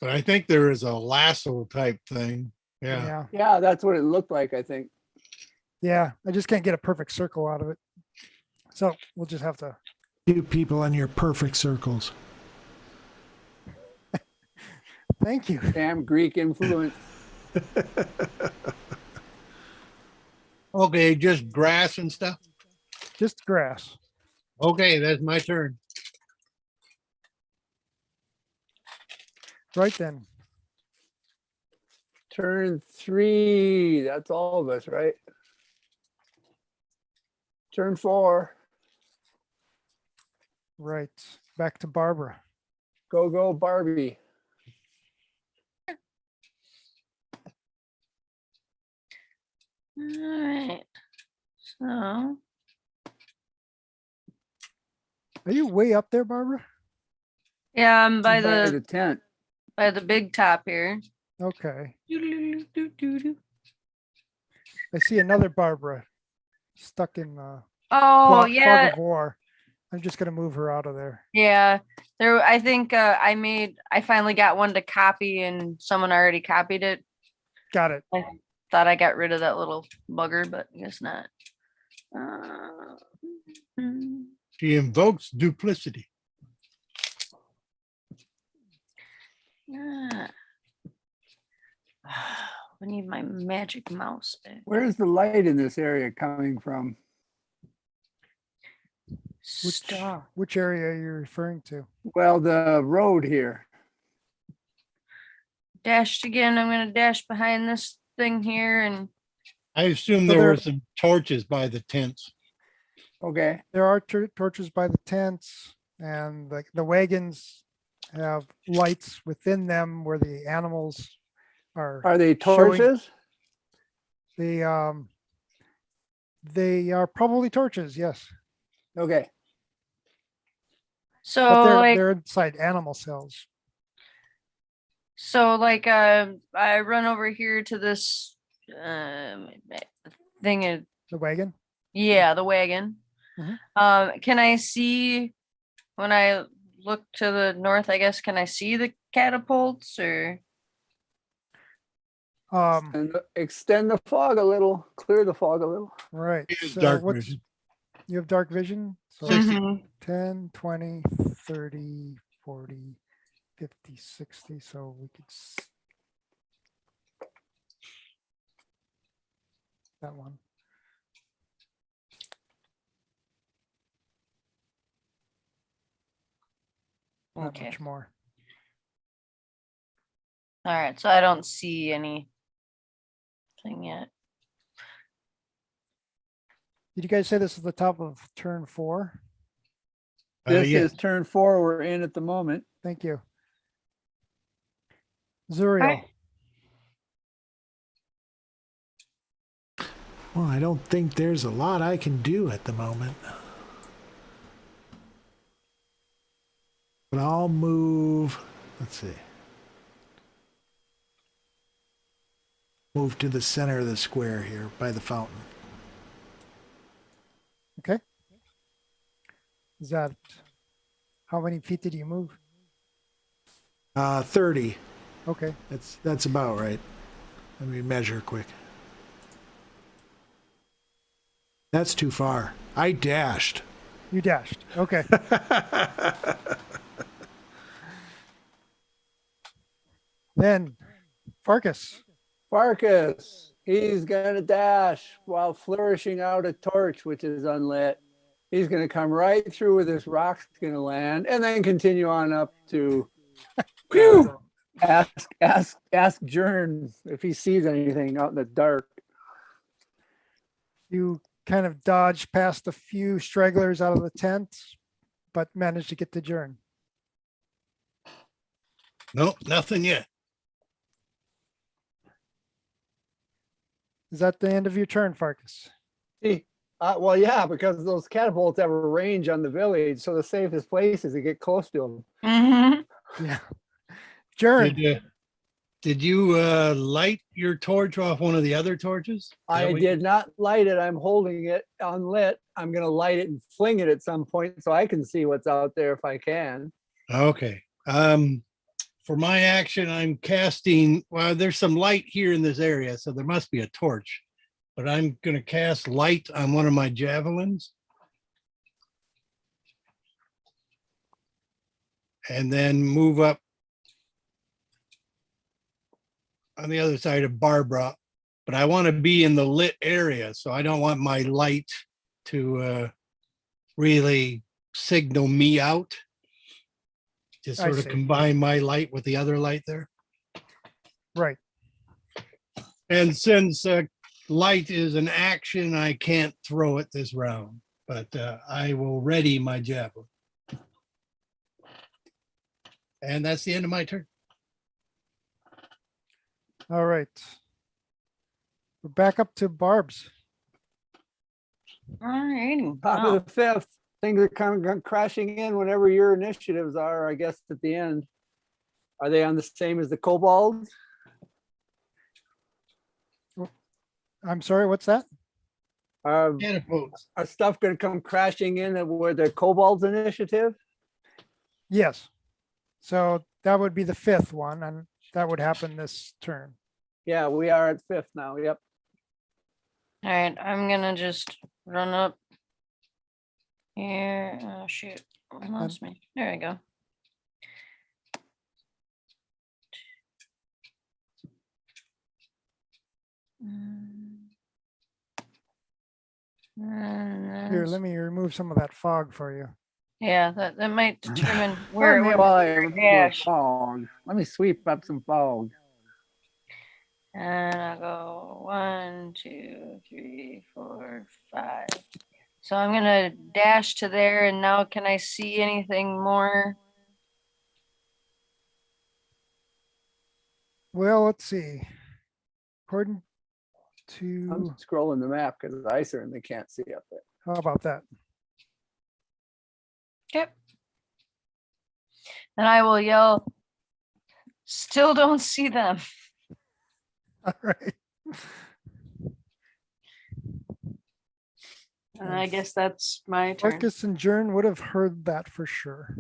But I think there is a lasso type thing. Yeah.
Yeah.
Yeah, that's what it looked like, I think.
Yeah. I just can't get a perfect circle out of it. So we'll just have to.
You people in your perfect circles.
Thank you.
Damn Greek influence.
Okay, just grass and stuff.
Just grass.
Okay, that's my turn.
Right then.
Turn 3. That's all of us, right? Turn 4.
Right. Back to Barbara.
Go, go, Barbie.
All right. So
Are you way up there, Barbara?
yeah, I'm by
By
the
tent.
big top here.
Okay.
Doo-doo-doo-doo-doo-doo.
I see another Barbara stuck in
Oh
fog
yeah,
of war. I'm just gonna move her out of there.
yeah. There, I think I finally got one to copy, and someone already copied it.
Got it.
I thought I got rid of that little bugger, but I guess not. Mm.
She invokes duplicity.
Ah. I need my magic mouse back.
Where's the light in this area coming from?
Stop.
Which area are you referring to?
Well, the road here.
Dashed again. I'm gonna dash behind this thing here and
I assume
So
there
there-
were some torches by the tents.
Okay.
There are torches by the tents, and the wagons have lights within them where the animals are.
Are they
showing-
torches?
They are probably torches, yes,
Okay.
so
but
like
they're inside animal cells.
I run over here to this thing.
The wagon.
Yeah, the wagon.
Mhm.
Can I see when I look to the north? I guess can I see the catapults or?
And extend the fog a little, clear the fog a little.
Right.
It's
So
dark
what's
vision.
you have dark vision? So
60.
Mhm.
10, 20, 30, 40, 50, 60. So we could that one. Not
Okay.
much more.
All right. So I don't see anything yet.
Did you guys say this is the top of turn 4?
This
Yes.
is turn 4 we're in at the moment.
Thank you. Zuriel.
Alright.
Well, I don't think there's a lot I can do at the moment. But I'll move, let's see. Move to the center of the square here by the fountain.
Okay. Is that how many feet did you move?
30.
Okay.
That's about right. Let me measure quick. That's too far. I dashed.
You dashed. Okay. Then Farkas.
Farkas, he's gonna dash while flourishing out a torch, which is unlit. He's gonna come right through where this rock's gonna land and then continue on up to ask Jern if he sees anything out in the dark.
You kind of dodged past a few stragglers out of the tent, but managed to get to Jern.
Nope, nothing yet.
Is that the end of your turn, Farkas?
Well, yeah, because those catapults have a range on the village, so the safest place is to get close to them.
Mhm.
Yeah. Jern.
Did you light your torch off one of the other torches? Is that
I
what
did not light it. I'm holding it unlit. I'm gonna light it and fling it at some point so I can see what's out there if I can.
Okay. For my action, I'm casting, well, there's some light here in this area, so there must be a torch. But I'm going to cast light on one of my javelins. And then move up on the other side of Barbara. But I want to be in the lit area, so I don't want my light to really signal me out. Just
I
sort of
see.
combine my light with the other light there.
Right.
And since light is an action, I can't throw it this round, but I will ready my javelin. And that's the end of my turn.
All right. We're back up to Barb's.
All righty.
Top
Wow.
of the 5th. Things are kind of crashing in whenever your initiatives are, I guess, at the end. Are they on the same as the kobolds?
I'm sorry, what's that?
Catapults.
Are stuff going to come crashing in where the kobolds initiative?
Yes. So that would be the 5th one, and that would happen this turn.
Yeah, we are at 5th now. Yep.
All right. I'm gonna just run up here. Oh shoot. I lost me. There we go.
Here, let me remove some of that fog for you.
Yeah, that might determine
Pardon me
where
while I
your
remove
dash.
fog. Let me sweep up some fog.
And I'll go 1, 2, 3, 4, 5. So I'm gonna dash to there, and now can I see anything more?
Well, let's see. According
I'm
to,
scrolling the map because I certainly can't see up there.
how about that?
Okay. And I will yell, still don't see them.
All right.
And I guess that's my turn.
Marcus and Jern would have heard that for sure.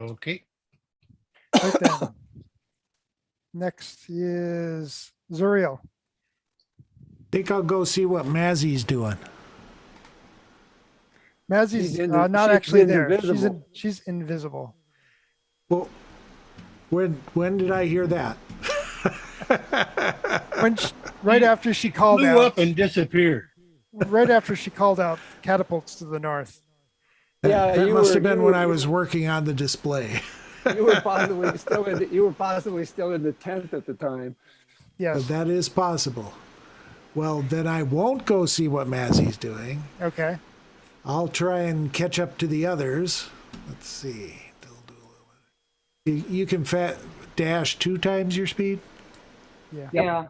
Okay.
Right then. Next is Zuriel.
Think I'll go see what Mazzy's doing.
Mazzy's
She's
not
she's
actually there.
invisible.
She's invisible.
Well, when did I hear that?
When right after she called
Blew
out,
up and disappeared.
right after she called out catapults to the north.
Yeah,
that
you
must
were-
have been
you
when
were-
I was working on the display.
You were possibly still in the tent at the time.
Yes.
That is possible. Well, then I won't go see what Mazzy's doing.
Okay.
I'll try and catch up to the others. Let's see. You can dash 2 times your speed.
Yeah.
Yeah.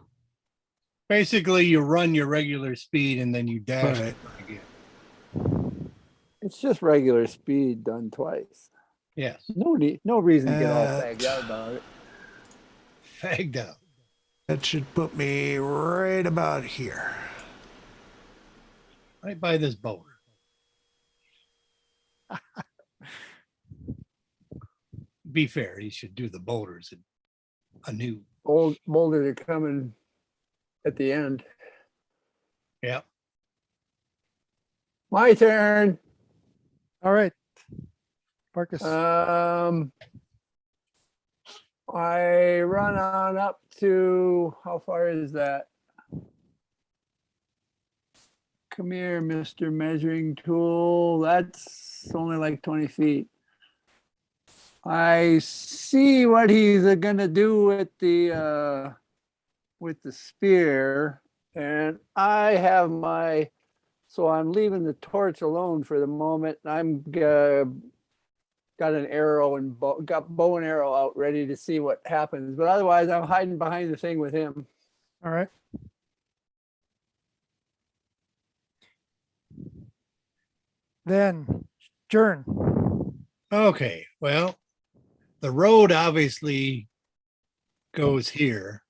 Basically, you run your regular speed and then you dash
Right.
it again.
It's just regular speed done twice.
Yes,
No reason to get all
Uh,
fagged out about it.
fagged out.
That should put me right about here.
Right by this boulder. Be fair, he should do the boulders anew.
Old boulders are coming at the end.
Yeah.
My turn.
All right. Marcus.
I run on up to, how far is that? Come here, Mr. Measuring Tool. That's only like 20 feet. I see what he's gonna do with the spear, and I have so I'm leaving the torch alone for the moment. I'm got an arrow and got bow and arrow out ready to see what happens. But otherwise, I'm hiding behind the thing with him.
All right. Then Jern.
Okay, well, the road obviously goes here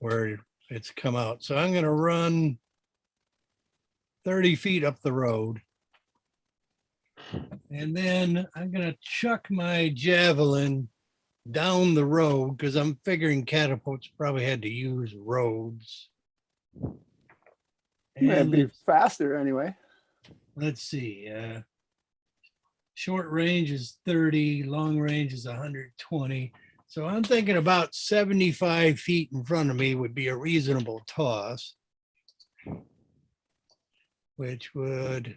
where it's come out. So I'm going to run 30 feet up the road. And then I'm going to chuck my javelin down the road because I'm figuring catapults probably had to use roads.
Might
And
be faster anyway.
let's see. Short range is 30, long range is 120. So I'm thinking about 75 feet in front of me would be a reasonable toss, which would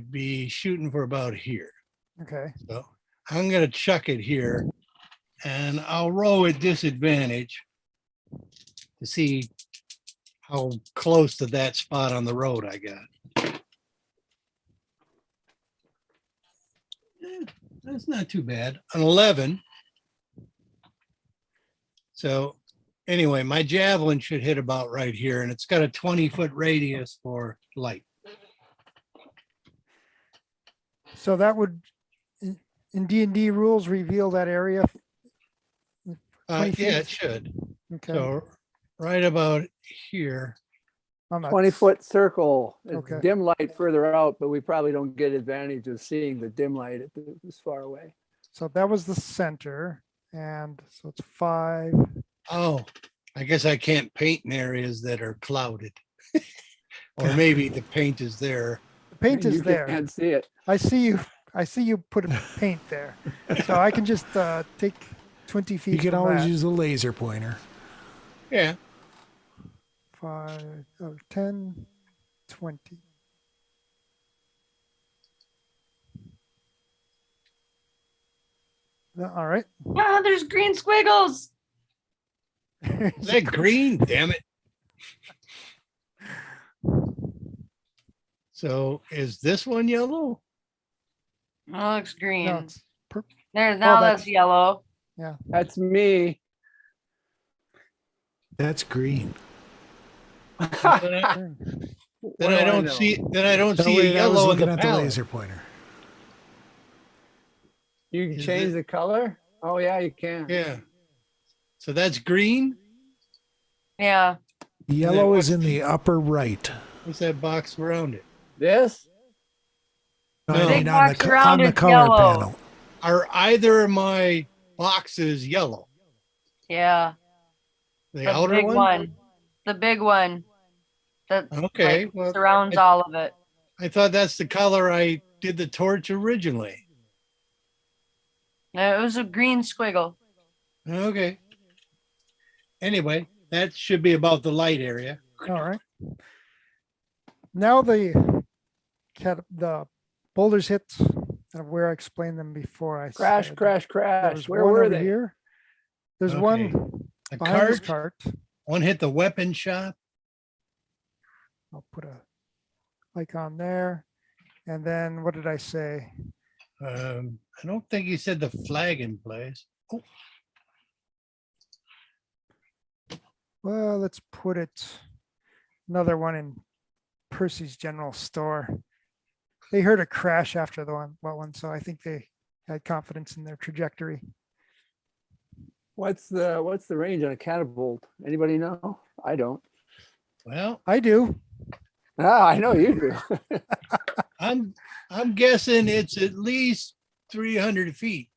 be shooting for about here.
Okay.
So I'm going to chuck it here and I'll roll at disadvantage to see how close to that spot on the road I got. That's not too bad. An 11. So anyway, my javelin should hit about right here and it's got a 20-foot radius for light.
So that would in D&D rules reveal that area. 20 feet?
Yeah, it should.
Okay.
So right about here.
I'm not-
20-foot circle. It's
Okay.
dim light further out, but we probably don't get advantage of seeing the dim light this far away.
So that was the center. And so it's 5.
Oh, I guess I can't paint in areas that are clouded. Or maybe the paint is there.
The paint
You
is there.
can't see it.
I see you I see you put a paint there. So I can just take 20 feet
You can
from
always
that.
use a laser pointer.
Yeah.
5, 10, 20. All right.
Ah, there's green squiggles.
Is that green? Damn it. So is this one yellow?
Oh, looks green.
No, it's
There, now
that's-
that's yellow.
That's me.
That's green.
Then
turn.
I don't see. Then I don't see a
wait, I was
yellow in
looking
the
at the
palette.
laser pointer.
You can
Is
change
it-
the color? Oh, yeah, you can.
Yeah. So that's green.
Yeah.
Yellow
what's
is in the
the-
upper right.
What's that box around it?
This?
No,
No.
I
Big
mean
box
on
around
the
it's
color
yellow.
panel.
Are either of my boxes yellow?
Yeah.
The
The
outer
big
one?
one. The big one. That
Okay.
like,
Well,
surrounds all of it.
I thought that's the color I did the torch originally.
No, it was a green squiggle.
Okay. Anyway, that should be about the light area.
All right. Now the boulders hit where I explained them before. I
Crash,
said
crash, crash.
there's
Where
one
were
over
they?
here. There's
Okay.
one
A
behind this
cart,
cart.
one hit the weapon shop.
I'll put a icon there. And then what did I say?
I don't think you said the flag in place. Oh,
Well, let's put it another one in Percy's General Store. They heard a crash after the one, so I think they had confidence in their trajectory.
What's the range on a catapult? Anybody know? I don't.
well,
I do.
Ah, I know you do.
I'm guessing it's at least 300 feet.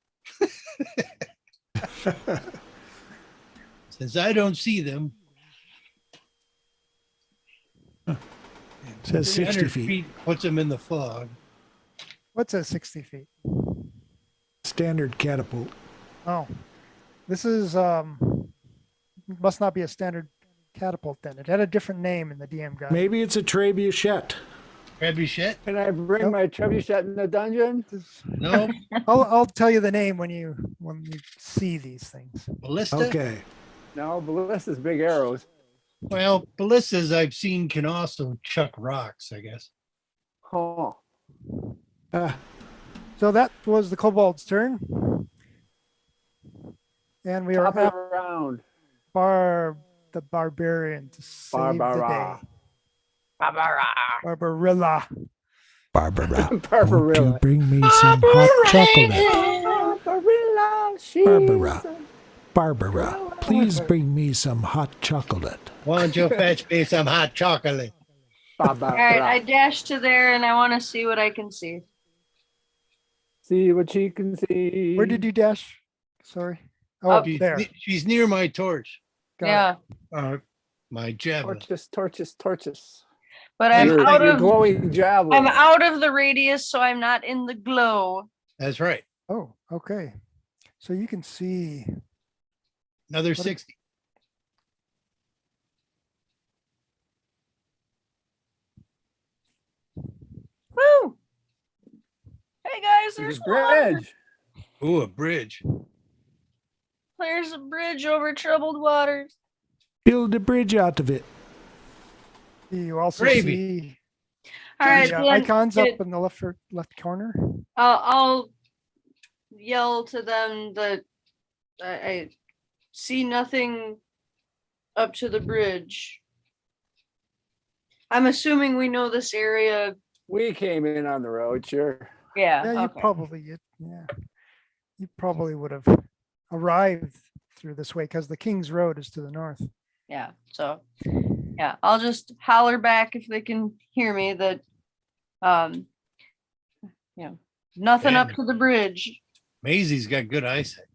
Since I don't see them.
Says 60
300
feet.
puts them in the fog.
What's at 60 feet?
Standard catapult.
Oh, this is must not be a standard catapult then. It had a different name in the DM guide.
Maybe it's a trebuchet.
Trebuchet?
Can I bring
Nope.
my trebuchet in the dungeon?
This-
No.
I'll tell you the name when you see these things.
Ballista?
Okay.
No, ballista's big arrows.
Well, ballistas I've seen can also chuck rocks, I guess.
Huh.
Ah,
So that was the kobold's turn. And we are
Top
up
around.
the barbarian to save
Barbara.
the day. Barbarilla.
Barbara, won't you
Barbarilla.
bring me some hot chocolate?
Barbarilla. She's
Barbara.
a-
Barbara, please bring me some hot chocolate.
Why don't you fetch me some hot chocolate?
Barbara.
All right, I dashed to there and I want to see what I can see.
See what she can see.
Where did you dash? Sorry. Oh,
She's,
there.
she's near my torch.
Got it.
Yeah,
My javelin.
Torches.
but I'm
Your-
out
your
of
glowing javelin.
I'm out of the radius, so I'm not in the glow.
That's right.
Oh, okay. So you can see.
Another
What a-
60.
Woo! Hey guys,
There's
there's
a
water.
bridge.
Ooh, a bridge.
There's a bridge over troubled waters.
Build a bridge out of it.
You also
Gravy.
see
All right,
the
then
icons up
it-
in the left corner.
I'll yell to them that I see nothing up to the bridge. I'm assuming we know this area.
We came in on the road, sure.
Yeah.
Yeah,
okay.
you probably would have arrived through this way because the King's Road is to the north.
Yeah. So yeah, I'll just holler back if they can hear me that nothing up
Damn.
to the bridge.
Maisie's got good eyesight.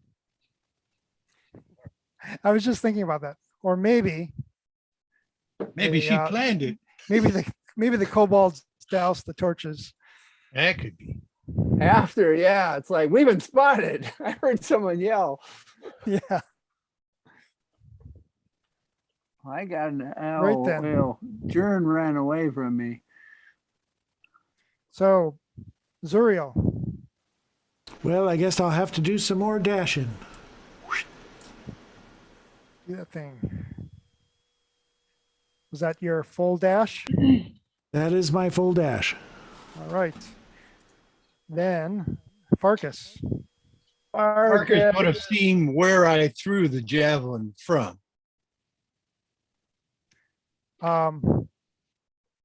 I was just thinking about that, or maybe
Maybe
They,
she planned it.
maybe the kobolds doused the torches
That could be.
After, yeah, it's like, we've been spotted. I heard someone yell.
Yeah,
I got an
Right then.
well, Jern ran away from me.
so Zuriel,
Well, I guess I'll have to do some more dashing.
do that thing. Was that your full dash?
That is my full dash.
All right. Then Farkas.
Marcus would have seen where I threw the javelin from.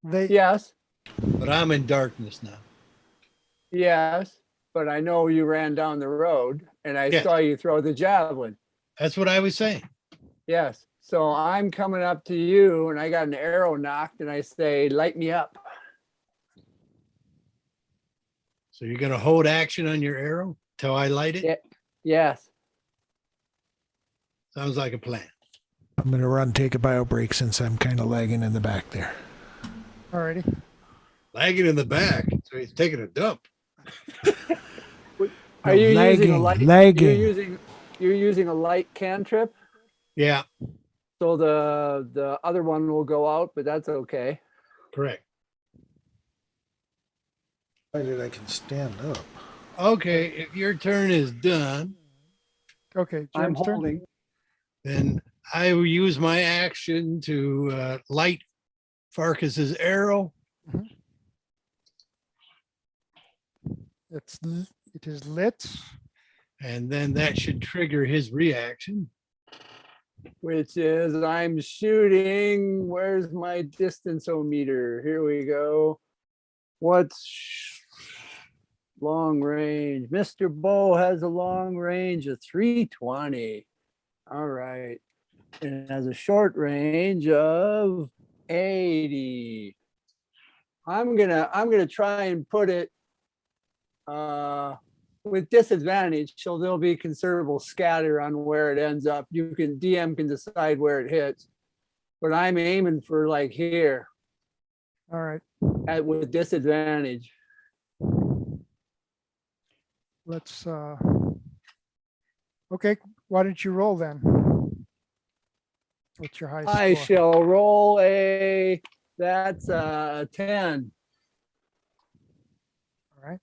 They
Yes,
But I'm in darkness now.
yes, but I know you ran down the road and I
Yes.
saw you throw the javelin.
That's what I was saying.
Yes, so I'm coming up to you and I got an arrow knocked and I say, light me up.
So you're going to hold action on your arrow till I light it?
Yeah. Yes,
Sounds like a plan.
I'm going to run take a bio break since I'm kind of lagging in the back there.
all righty.
Lagging in the back. So he's taking a dump.
are you using a
lagging,
light?
lagging.
You're using a light cantrip,
Yeah,
so the other one will go out, but that's okay.
correct.
Provided I can stand up.
Okay, if your turn is done,
Okay,
I'm
Jern's turn.
holding.
then I will use my action to light Farkas's arrow.
It is lit.
And then that should trigger his reaction.
Which is I'm shooting. Where's my distance-o-meter? Here we go. What's long range? Mr. Bow has a long range of 320. All right. And it has a short range of 80. I'm gonna try and put it with disadvantage, so there'll be considerable scatter on where it ends up. DM can decide where it hits, but I'm aiming for like here
All right.
with disadvantage.
Let's okay, why don't you roll then? What's your high
I
score?
shall roll that's a 10,
All right.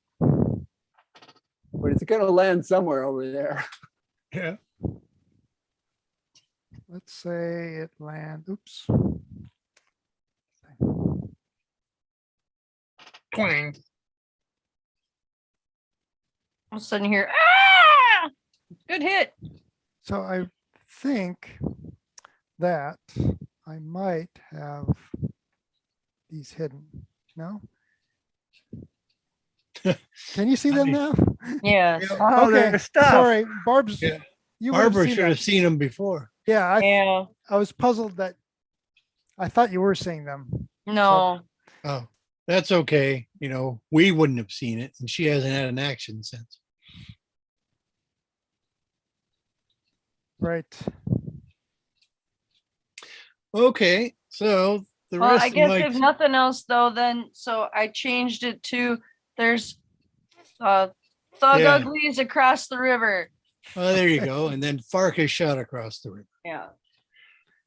but it's gonna land somewhere over there.
Yeah.
Let's say it land. Oops.
Twang.
All of a sudden here, ah! Good hit.
So I think that I might have these hidden. No? Can you see them now?
Yeah.
Oh,
Okay,
there's stuff.
sorry, Barb's.
Yeah.
You would have
Barbara
seen
should have
them.
seen him before.
Yeah,
Yeah.
I was puzzled that I thought you were seeing them.
No.
Oh, that's okay. You know, we wouldn't have seen it, and she hasn't had an action since.
Right.
Okay, so the
Well,
rest
I
of
guess
my
if nothing else though, then so I changed it to there's Thug
Yeah.
Uglies across the river.
oh, there you go. And then Farkas shot across the river.
Yeah.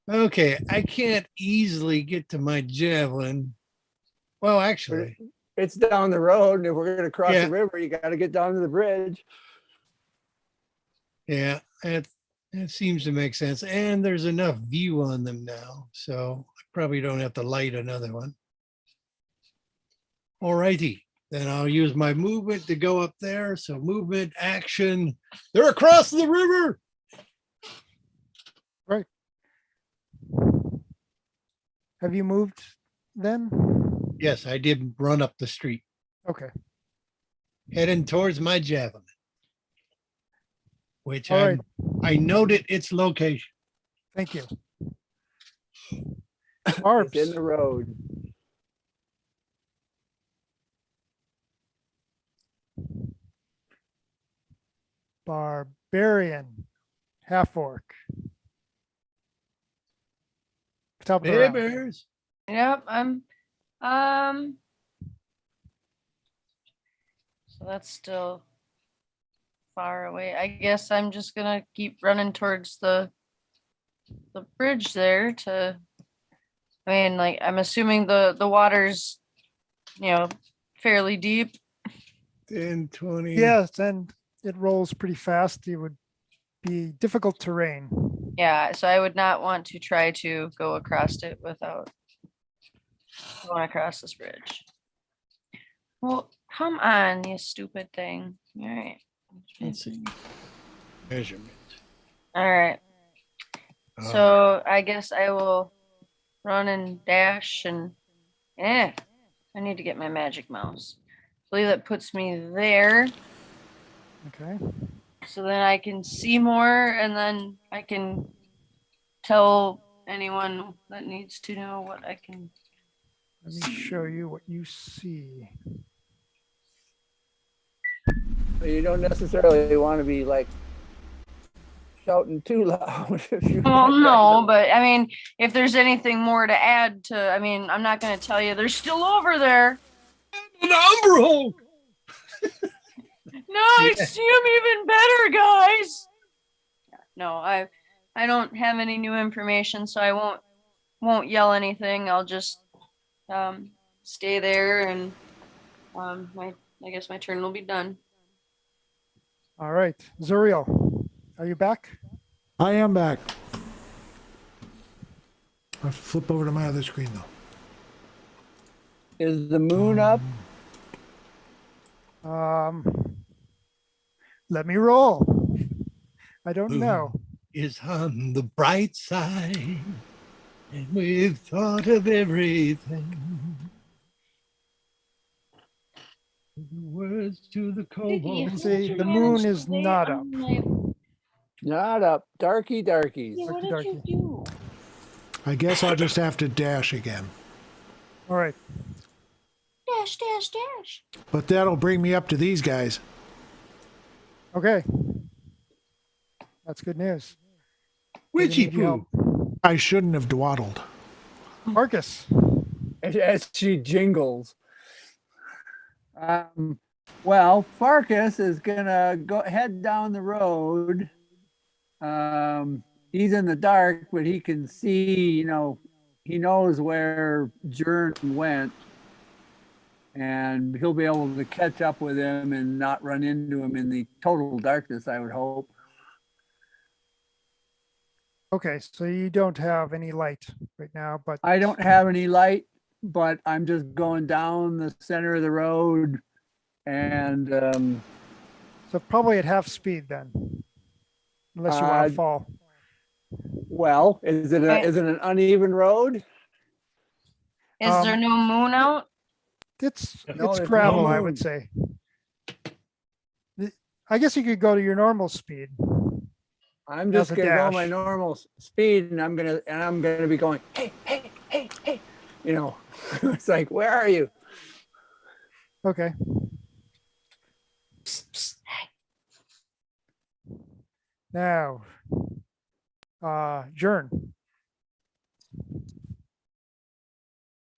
Okay, I can't easily get to my javelin. Well, actually,
It's down the road, and if we're gonna cross
Yeah.
the river, you gotta get down to the bridge.
yeah, it seems to make sense. And there's enough view on them now, so I probably don't have to light another one. All righty, then I'll use my movement to go up there. So movement, action. They're across the river.
Have you moved then?
Yes, I did run up the street,
Okay.
heading towards my javelin, which
All right.
I noted its location.
Thank you.
It's
Barb's.
in the road.
Barbarian. Half orc. Top of the
Hey,
round.
bears.
Yep. I'm So that's still far away. I guess I'm just gonna keep running towards the bridge there to, I mean, like, I'm assuming the water's, fairly deep.
10, 20.
Yes, and it rolls pretty fast. It would be difficult terrain.
Yeah, so I would not want to try to go across it without going across this bridge. Well, come on, you stupid thing. All right.
Let's see. Measurement.
All right. So I guess I will run and dash and I need to get my magic mouse. I believe that puts me there.
Okay.
So then I can see more and then I can tell anyone that needs to know what I can.
Let me show you what you see.
You don't necessarily want to be like shouting too loud. If you
Well, no, but I mean, if there's anything more to add to, I mean, I'm not going to tell you they're still over there.
An Umbro!
No, I see them even better, guys. No, I don't have any new information, so I won't yell anything. I'll just stay there, and I guess my turn will be done.
All right, Zuriel, are you back?
I am back. I have to flip over to my other screen though.
Is the moon up?
Let me roll. I don't know.
Is on the bright side, and we've thought of everything. Words to the cobalt.
Let's see, the moon is not up.
Not up. Darky darkies.
What did
Darky.
you do?
I guess I'll just have to dash again.
All right.
Dash, dash, dash.
But that'll bring me up to these guys.
Okay. That's good news.
Witchy
Need your
poo.
I shouldn't have dwaddled.
Marcus.
As she jingles. Well, Farkas is gonna go head down the road. He's in the dark, but he can see, he knows where Jern went. And he'll be able to catch up with him and not run into him in the total darkness, I would hope.
Okay, so you don't have any light right now, but
I don't have any light, but I'm just going down the center of the road. And
so probably at half speed then, unless you want to fall.
well, is it an uneven road?
Is there no moon out?
It's
No,
it's
there's
gravel,
no
I
moon.
would say. I guess you could go to your normal speed.
I'm
As
just
a
gonna go my
dash.
normal speed, and I'm gonna be going, hey, hey, hey, hey. It's like, where are you?
Okay. Now, Jern.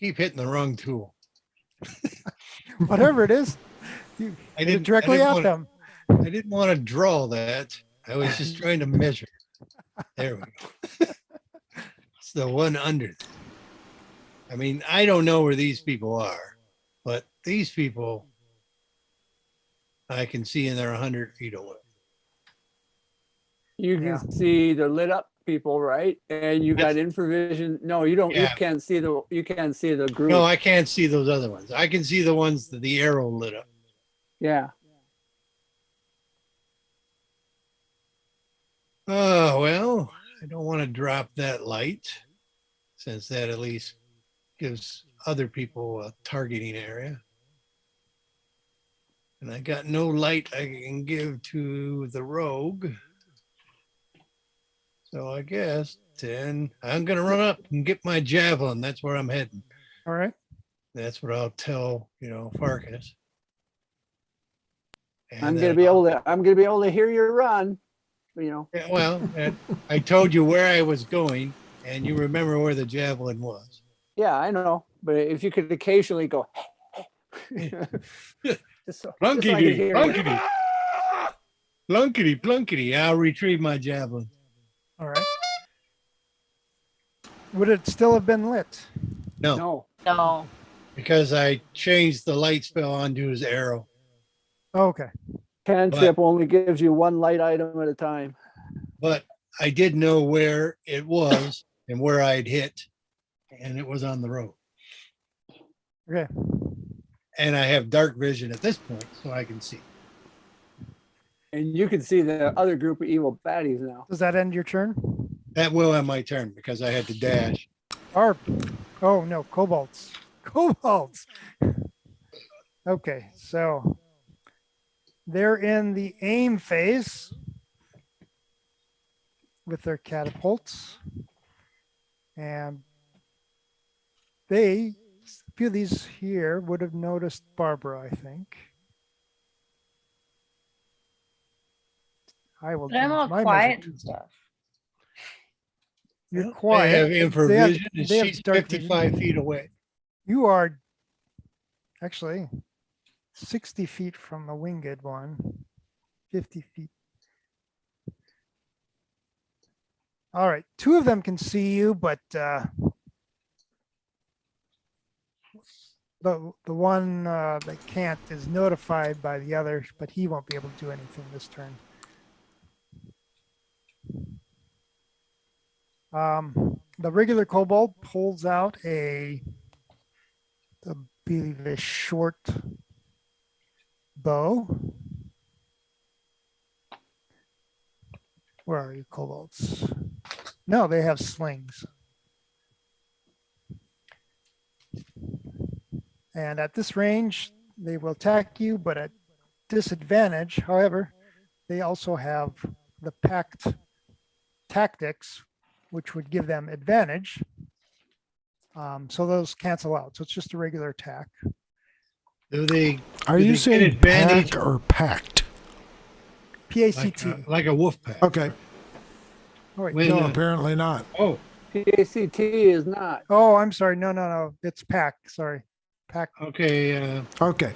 Keep hitting the wrong tool.
Whatever it is, you
I
hit it directly at
want,
them.
I didn't want to draw that. I was just trying to measure. There we go. It's the one under there. I mean, I don't know where these people are, but these people I can see and they're 100 feet away.
You can
Yeah.
see the lit up people, right? And you got infravision. No, you don't.
Yeah.
You can't see the group.
No, I can't see those other ones. I can see the ones that the arrow lit up.
Yeah.
Oh, well, I don't want to drop that light since that at least gives other people a targeting area. And I got no light I can give to the rogue. So I guess then I'm going to run up and get my javelin. That's where I'm heading.
All right.
That's what I'll tell, Farkas. And
I'm
then
gonna be able to hear you run.
Yeah, well, I told you where I was going, and you remember where the javelin was.
Yeah, I know. But if you could occasionally go, hey, hey, Just so I
Plunkety,
can hear you.
plunkety. Plunkety, plunkety. I'll retrieve my javelin.
All right. Would it still have been lit?
No,
No.
No.
because I changed the light spell onto his arrow.
Okay.
Cantrip only gives you one light item at a time.
But I did know where it was and where I'd hit, and it was on the road.
Okay.
And I have dark vision at this point, so I can see.
And you can see the other group of evil baddies now.
Does that end your turn?
That will end my turn because I had to dash.
Or, oh no, kobolds. Kobolds. Okay, so they're in the aim phase with their catapults. And a few of these here would have noticed Barbara, I think. I will
But I'm
change
all
my
quiet
measure.
and stuff.
You're
They
quiet.
have infravision, and
they have
she's
dark
55
vision.
feet away.
You are actually 60 feet from the winged one, 50 feet. All right, two of them can see you, but the one that can't is notified by the other, but he won't be able to do anything this turn. The regular kobold pulls out I believe a short bow. Where are you, kobolds? No, they have slings. And at this range, they will attack you, but at disadvantage. However, they also have the pact tactics, which would give them advantage. So those cancel out. So it's just a regular attack.
Do they?
Are
do
you
they get
saying
advantage
pack or pact?
PACT.
like a wolf pack?
Okay.
Oh, wait.
When,
No, apparently not.
oh,
PACT is not.
Oh, I'm sorry. No. It's pack. Sorry. Pack.
okay.
Okay.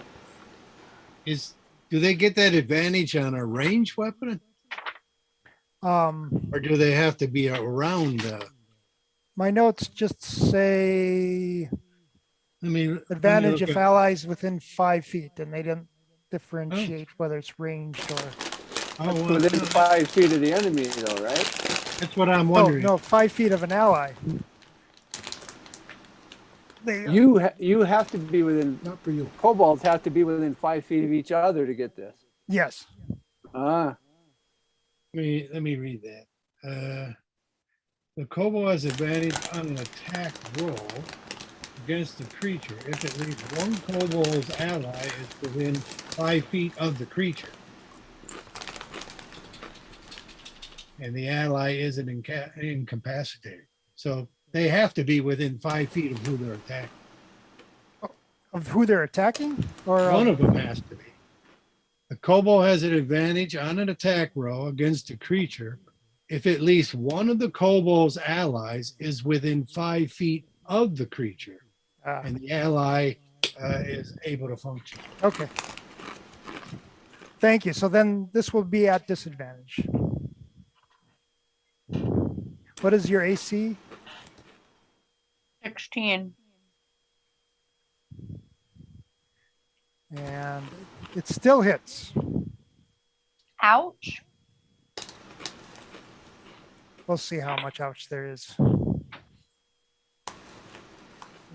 Do they get that advantage on a ranged weapon, or do they have to be around?
My notes just say advantage if allies within 5 feet, and they didn't differentiate whether it's ranged or.
Within 5 feet of the enemy, though, right?
That's what I'm
Oh,
wondering.
no, 5 feet of an ally.
You have to be within.
Not for you.
Kobolds have to be within 5 feet of each other to get this.
Yes.
Ah,
Let me read that. The kobold has advantage on an attack roll against the creature if at least one kobold's ally is within 5 feet of the creature. And the ally isn't incapacitated. So they have to be within 5 feet of who they're attacking.
Of who they're attacking? Or
One of them has to be. The kobold has an advantage on an attack roll against a creature if at least one of the kobold's allies is within 5 feet of the creature and the ally is able to function.
Okay. Thank you. So then this will be at disadvantage. What is your AC?
16.
And it still hits.
Ouch.
We'll see how much ouch there is.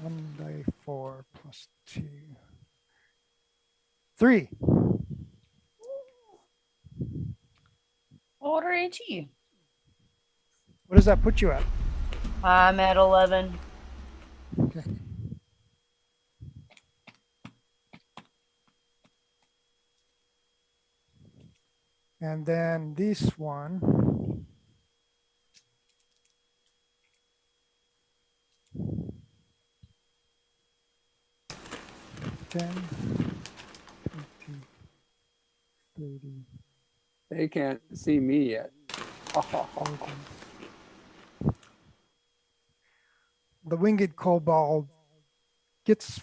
1d4 plus 2. 3.
Order AT.
What does that put you at?
I'm at 11.
Okay. And then this one. Ten, 20, 30,
they can't see me yet.
40. The winged kobold gets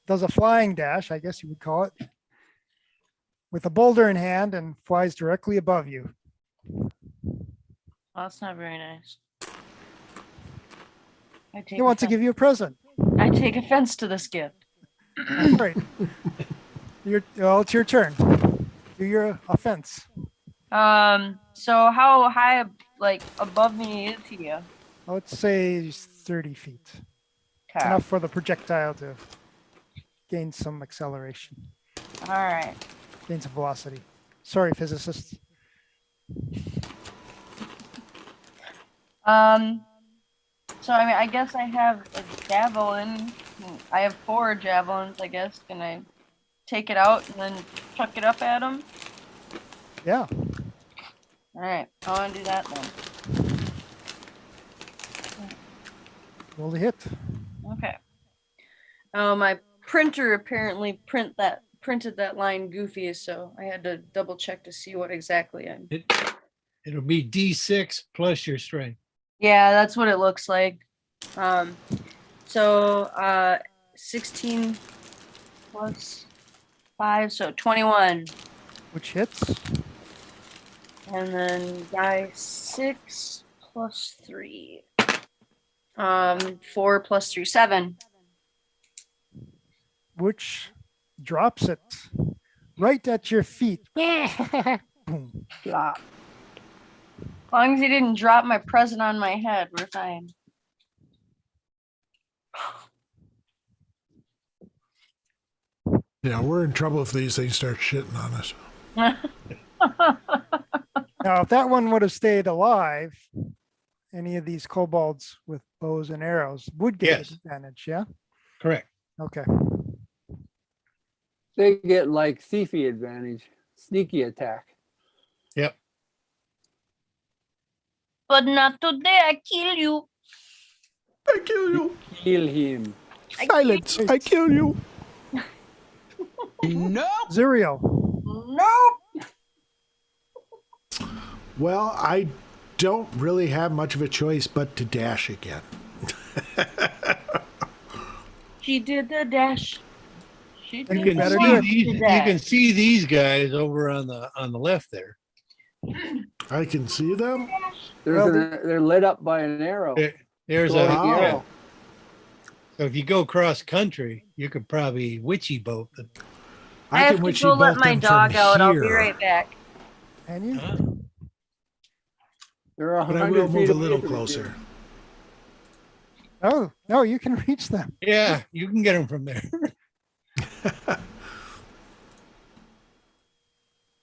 does a flying dash, I guess you would call it, with a boulder in hand and flies directly above you.
Oh, that's not very nice.
He wants to give you a present.
I take offense to this gift.
All right. Well, it's your turn. Do your offense.
So how high, like, above me is he?
Let's say 30 feet.
Okay.
Enough for the projectile to gain some acceleration,
All right.
gain some velocity. Sorry, physicists.
So I mean, I guess I have a javelin. I have 4 javelins, I guess. Can I take it out and then chuck it up at him?
Yeah.
All right, I want to do that then.
Roll the hit.
Okay. My printer apparently printed that line goofy, so I had to double check to see what exactly I'm.
It'll be D6 plus your strength.
Yeah, that's what it looks like. So 16 plus 5, so 21.
Which hits?
And then die 6 plus 3. 4 plus 3, 7.
Which drops it right at your feet. Boom.
Flop.
As long as he didn't drop my present on my head, we're fine.
Yeah, we're in trouble if these things start shitting on us.
Now, if that one would have stayed alive, any of these kobolds with bows and arrows would get
Yes.
advantage. Yeah.
Correct.
Okay.
They get like thiefy advantage, sneaky attack.
Yep.
But not today, I kill you.
I kill you.
Kill him.
Silence. I kill you.
Zuriel.
Nope.
Well, I don't really have much of a choice but to dash again.
She did the dash. She
You
did
can
better
the
do
see
it.
these. You
dash.
can see these guys over on the left there.
I can see them.
Well,
They're lit up by an arrow.
There's
Glowing
Wow.
arrow.
So if you go cross country, you could probably witchy boat them.
I have to
witchy
go let
bolt
my
them
dog
from
out. I'll be
here,
right back.
And you?
Huh?
They're
But I
100
will
feet
move a
away
little
from each
closer.
other.
Oh, no, you can reach them.
Yeah, you can get them from there.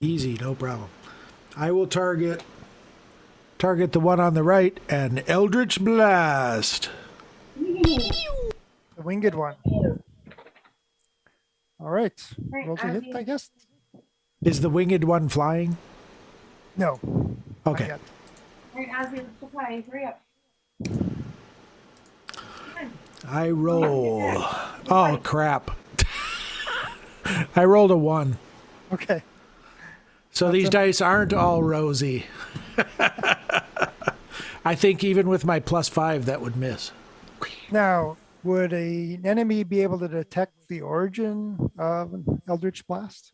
Easy, no problem. I will target the one on the right and Eldritch Blast.
The winged one. All right.
Right,
Roll to hit,
Ozzy.
I guess.
Is the winged one flying?
No. not
Okay.
yet.
Right, Ozzy, surprise, hurry up.
I roll. Oh, crap. I rolled a 1.
Okay.
So these dice aren't all rosy. I think even with my +5, that would miss.
Now, would an enemy be able to detect the origin of an Eldritch Blast?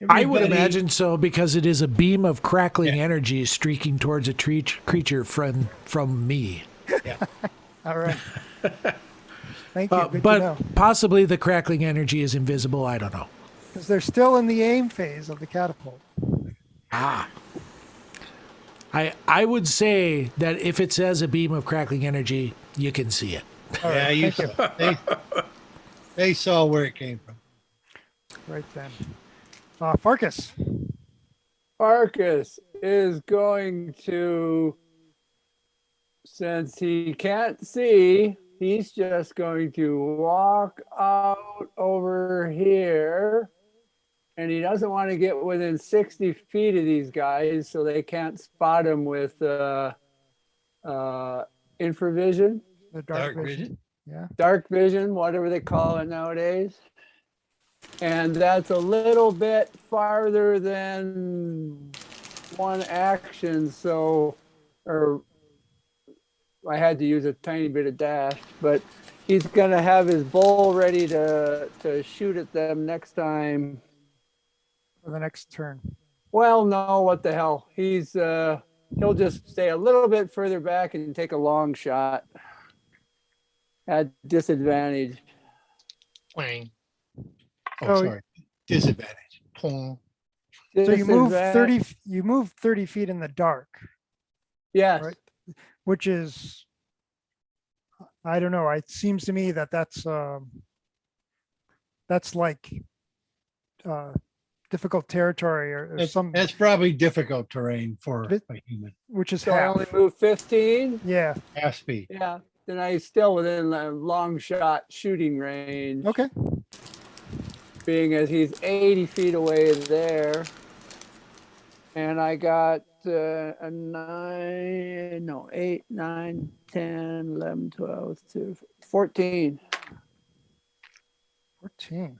I would
Everybody-
imagine so because it is a beam of crackling
Yeah.
energy streaking towards a creature from me.
All right. Thank you. Good to
But
know.
possibly the crackling energy is invisible. I don't know.
Because they're still in the aim phase of the catapult.
Ah. I would say that if it says a beam of crackling energy, you can see it.
All
Yeah,
right,
you
thank
saw, they saw where it came from.
Right then. Farkas.
Arcus is going to, since he can't see, he's just going to walk out over here. And he doesn't want to get within 60 feet of these guys so they can't spot him with infravision,
The
Dark
dark,
vision.
vision. Yeah.
dark vision, whatever they call it nowadays. And that's a little bit farther than one action, so, or I had to use a tiny bit of dash, but He's gonna have his bow ready to shoot at them next time.
For the next turn.
Well, no, what the hell? He'll just stay a little bit further back and take a long shot at disadvantage.
Wang.
So-
Oh, sorry. Disadvantage. Pong.
So you move
Disadvantage-
30, you move 30 feet in the dark,
Yes.
right? Which is, I don't know, it seems to me that that's like difficult territory or some,
That's probably difficult terrain for
Bit-
a human.
which is
So I only
half.
move 15.
Yeah,
Half speed.
Yeah. Then I still within the long shot shooting range.
okay.
Being as he's 80 feet away there. And I got a 9, no, 8, 9, 10, 11, 12, 14.
14.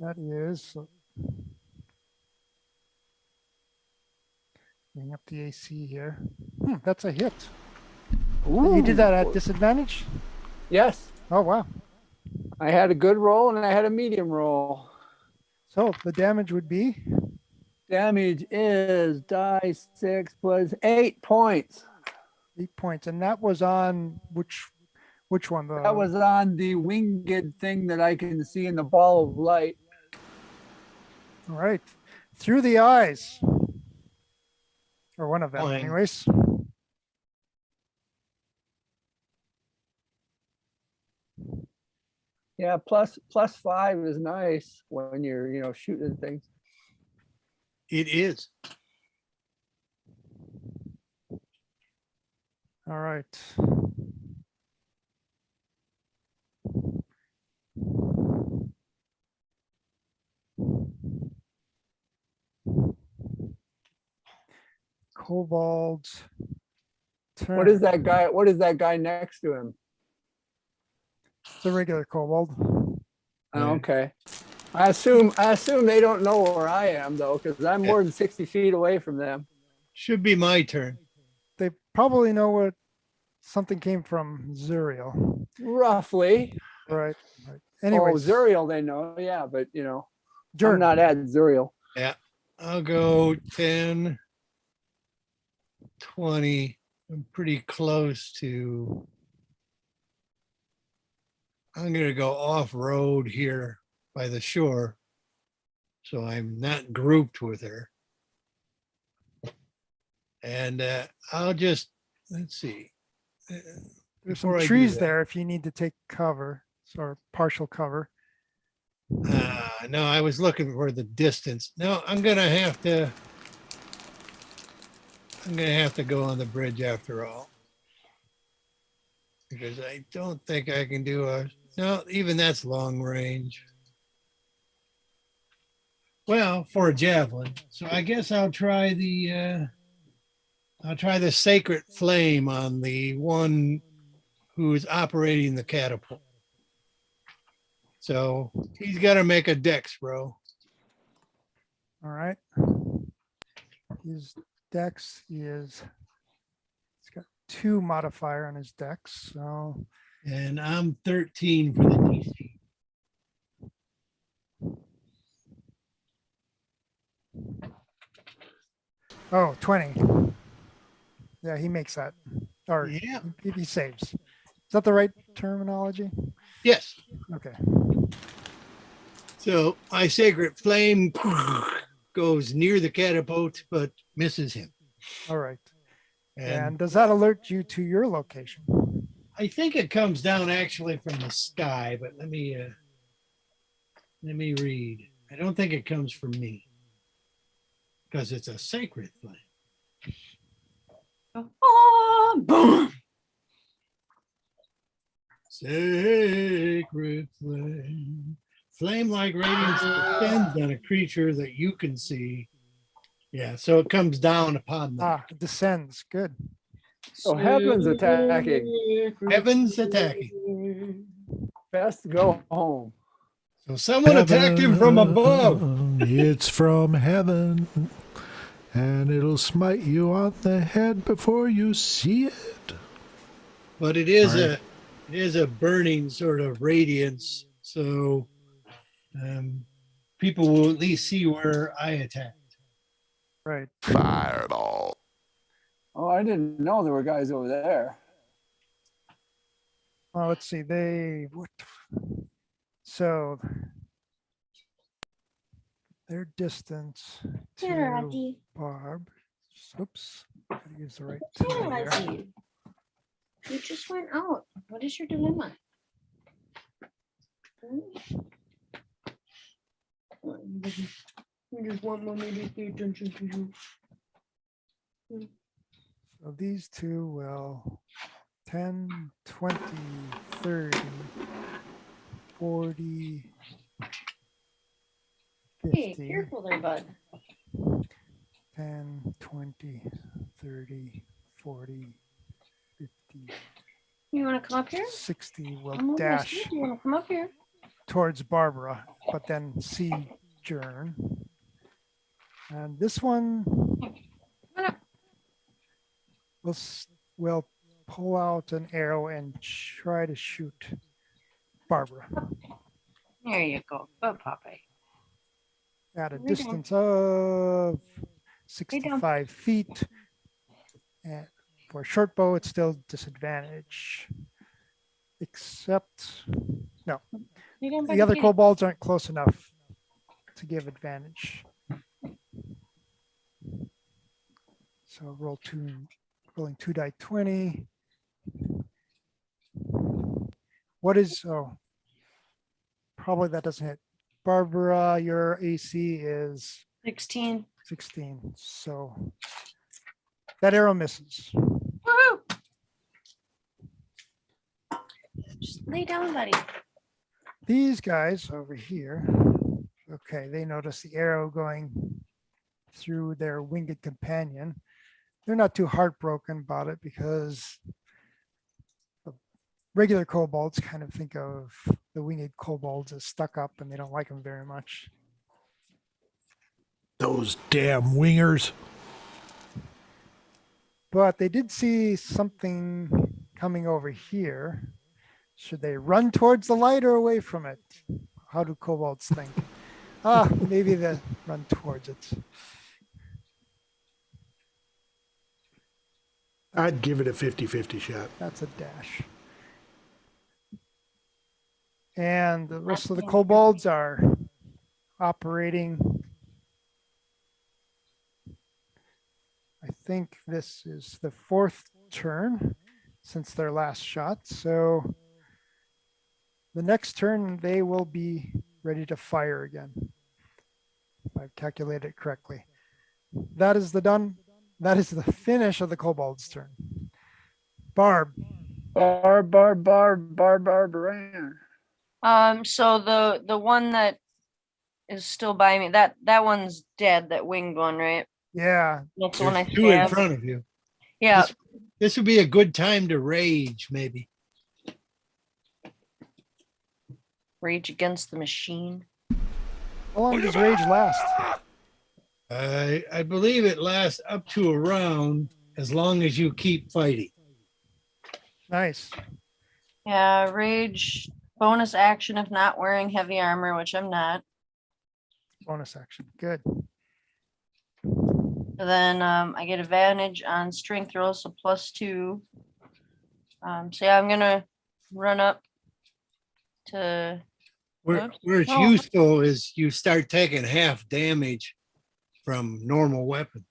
That is. Bring up the AC here. That's a hit. You did that at disadvantage?
Yes.
Oh, wow.
I had a good roll and I had a medium roll.
So the damage would be,
Damage is die 6 plus 8 points.
8 points. And that was on which one?
That was on the winged thing that I can see in the ball of light.
All right. Through the eyes. Or one of them,
Fine.
anyways.
Yeah, plus 5 is nice when you're shooting things.
It is.
All right. Kobold's turn.
What is that guy? What is that guy next to him?
It's a regular kobold.
Oh,
Right.
okay. I assume they don't know where I am though, because I'm more than 60 feet away from them.
Should be my turn.
They probably know what something came from Zuriel.
Roughly.
Right.
Oh,
Anyways,
Zuriel they know, yeah, but I'm
Jordan.
not at Zuriel.
I'll go 10, 20. I'm pretty close to. I'm going to go off road here by the shore. So I'm not grouped with her. And I'll just, let's see.
There's some
Before I do
trees
that-
there if you need to take cover or partial cover.
No, I was looking for the distance. No, I'm gonna have to go on the bridge after all. Because I don't think I can do no, even that's long range. Well, for a javelin. So I guess I'll try the sacred flame on the one who's operating the catapult. So he's got to make a dex, bro.
All right. His dex is, he's got 2 modifier on his dex. So
And I'm 13 for the DC.
oh, 20. Yeah, he makes that. Or
Yeah.
he saves. Is that the right terminology?
Yes.
Okay.
So my sacred flame goes near the catapult, but misses him.
All right.
And
And does that alert you to your location?
I think it comes down actually from the sky, but let me read. I don't think it comes from me because it's a sacred flame.
Boom.
Sacred flame. Flame-like radiance descends on a creature that you can see. Yeah, so it comes down upon them.
Ah, it descends. Good.
So heaven's attacking.
Heaven's attacking.
Best go home.
So someone attacked him from above.
It's from heaven. and it'll smite you on the head before you see it.
But it is
All right.
it is a burning sort of radiance, so people will at least see where I attack.
Right.
Fireball.
Oh, I didn't know there were guys over there.
Well, let's see. So their distance to Barb. Oops. Gotta use the right tool here.
You just went out. What is your dilemma? You just want mommy to pay attention to you.
So these two will 10, 20, 30, 40,
Hey,
50,
careful there, bud.
10, 20, 30, 40, 50,
You want to come up here?
60 will
I'm over
dash
here. Do you want to come up here?
towards Barbara, but then see Jern. And this one will pull out an arrow and try to shoot Barbara
There you go. Good Popeye.
at a
Lay down.
distance of 65 feet. And for a short bow, it's still disadvantage. Except
Lay down by
the other
cat.
kobolds aren't close enough to give advantage. So rolling 2 die 20. What is, probably that doesn't hit. Barbara, your AC is
16.
16, so that arrow misses.
Woohoo! Just lay down, buddy.
These guys over here, okay, they notice the arrow going through their winged companion. They're not too heartbroken about it because the regular kobolds kind of think of the winged kobolds as stuck up and they don't like them very much.
Those damn wingers.
But they did see something coming over here. Should they run towards the light or away from it? How do kobolds think? Maybe they run towards it.
I'd give it a 50-50 shot.
That's a dash. And the rest of the kobolds are operating. I think this is the 4th turn since their last shot. So the next turn, they will be ready to fire again. If I've calculated it correctly. That is the finish of the kobold's turn. Barb.
Barbaran.
So the one that is still by me, that one's dead, that winged one, right?
Yeah.
That's the one I
There's two in
stabbed.
front of you.
Yeah.
This would be a good time to rage, maybe.
Rage against the machine.
How long does rage last?
I believe it lasts up to a round as long as you keep fighting.
Nice.
Yeah, rage bonus action if not wearing heavy armor, which I'm not.
Bonus action. Good.
Then I get advantage on strength rolls, so +2. So yeah, I'm gonna run up to
Where it's
Oh.
useful is you start taking half damage from normal weapons.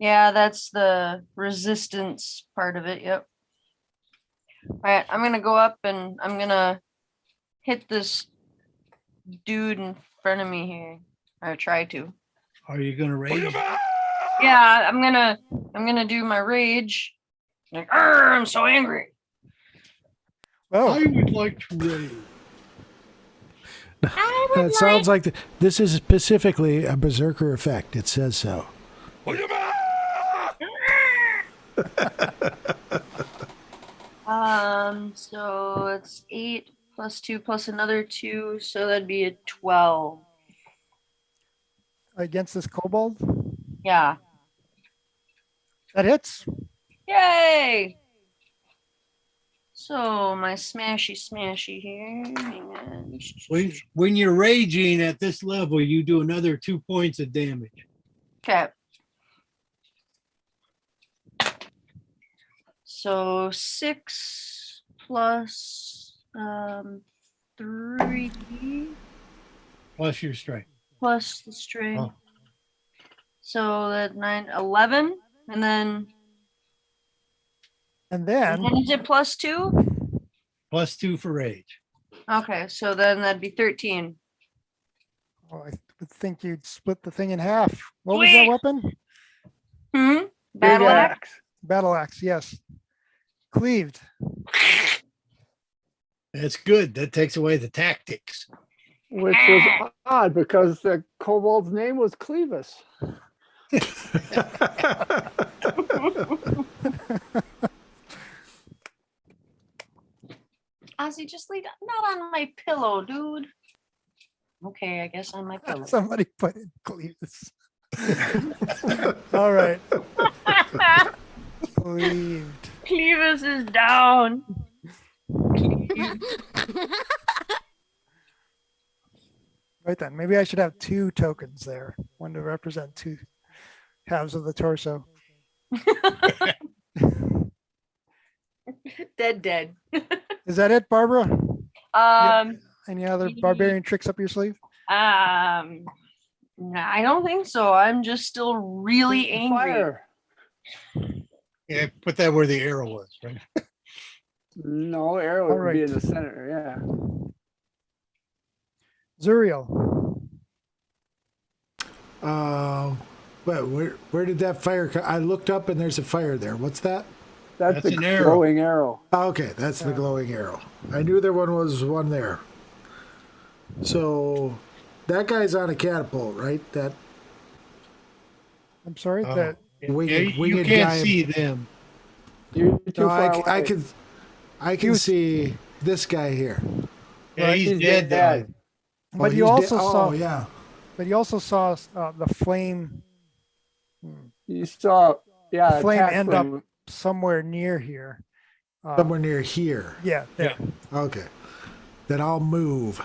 yeah, that's the resistance part of it. Yep. All right, I'm gonna go up and I'm gonna hit this dude in front of me here, or try to.
Are you going to rage?
Yeah, I'm gonna do my rage. Like, "Arr, I'm so angry.
Oh,
I would like to rage.
I would
It sounds like this is specifically a berserker effect. It says so.
So it's 8 +2 plus another 2, so that'd be a 12.
against this kobold?
Yeah.
That hits.
Yay! So my smashy here. Hang on.
When you're raging at this level, you do another 2 points of damage.
Okay. So 6 plus 3
Plus your strength.
plus the string.
Oh.
So that 9, 11, and then is it plus 2?
Plus 2 for rage.
Okay, so then that'd be 13.
Oh, I would think you'd split the thing in half. What was that
Sweet.
weapon?
Hmm? Battle
Big
axe?
Battle axe, yes. Cleaved.
That's good. That takes away the tactics.
Which was odd because the kobold's name was Clevis.
Ozzy, just leave not on my pillow, dude. Okay, I guguess on my pillow.
Somebody put in Cleaves. All right. Cleaved.
Clevis is down.
Right then. Maybe I should have 2 tokens there. One to represent 2 halves of the torso.
Dead.
Is that it, Barbara?
Um,
Any other barbarian tricks up your sleeve?
I don't think so. I'm just still really angry.
Fire.
Yeah, put that where the arrow was, right?
No, arrow
All
would be
right.
in the center. Yeah.
Zuriel.
But where did that fire come? I looked up and there's a fire there. What's that?
That's
That's
the
an arrow.
glowing arrow.
Oh, okay, that's the glowing arrow. I knew there was one there. So that guy's on a catapult, right? That
I'm sorry.
Oh.
That
Winged-
Yeah, you
winged
can't
guy.
see them.
You're too
no,
far
I
away.
can
was-
see this guy here.
Yeah,
Right,
he's
he's
dead.
dead.
though.
but
Oh,
you
he's
also saw
Oh yeah.
but you also saw the flame
You saw, yeah,
Flame
attack
end
from-
somewhere near here.
Somewhere near here.
Yeah, there.
Okay. Then I'll move.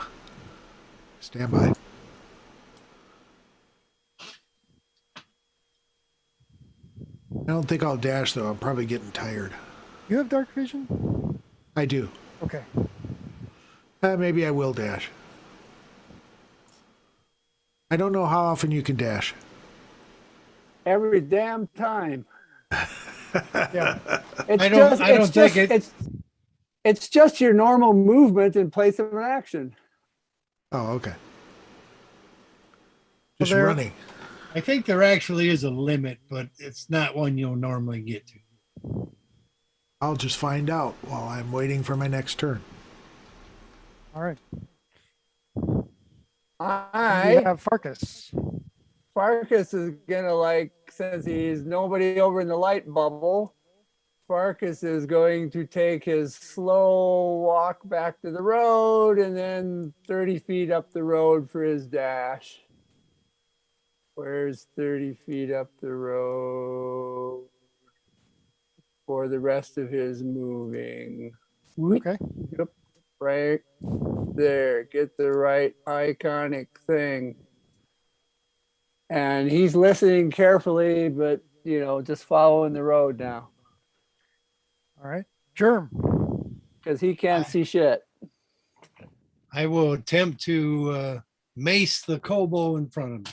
Stand by. I don't think I'll dash though. I'm probably getting tired.
You have dark vision?
I do.
Okay.
Maybe I will dash. I don't know how often you can dash.
every damn time.
Yeah.
It's
I don't think
it's just your normal movement in place of an action.
Oh, okay.
So
Just
there-
running.
I think there actually is a limit, but it's not one you'll normally get to.
I'll just find out while I'm waiting for my next turn.
All right. You
I
have Farkas.
Farkas is gonna, like, since he's nobody over in the light bubble, Farkas is going to take his slow walk back to the road and then 30 feet up the road for his dash. Where's 30 feet up the road for the rest of his moving?
Okay.
Yep, right there. Get the right iconic thing. And he's listening carefully, but, you know, just following the road now
All right. Germ.
because he can't see shit.
I will attempt to mace the kobold in front of me.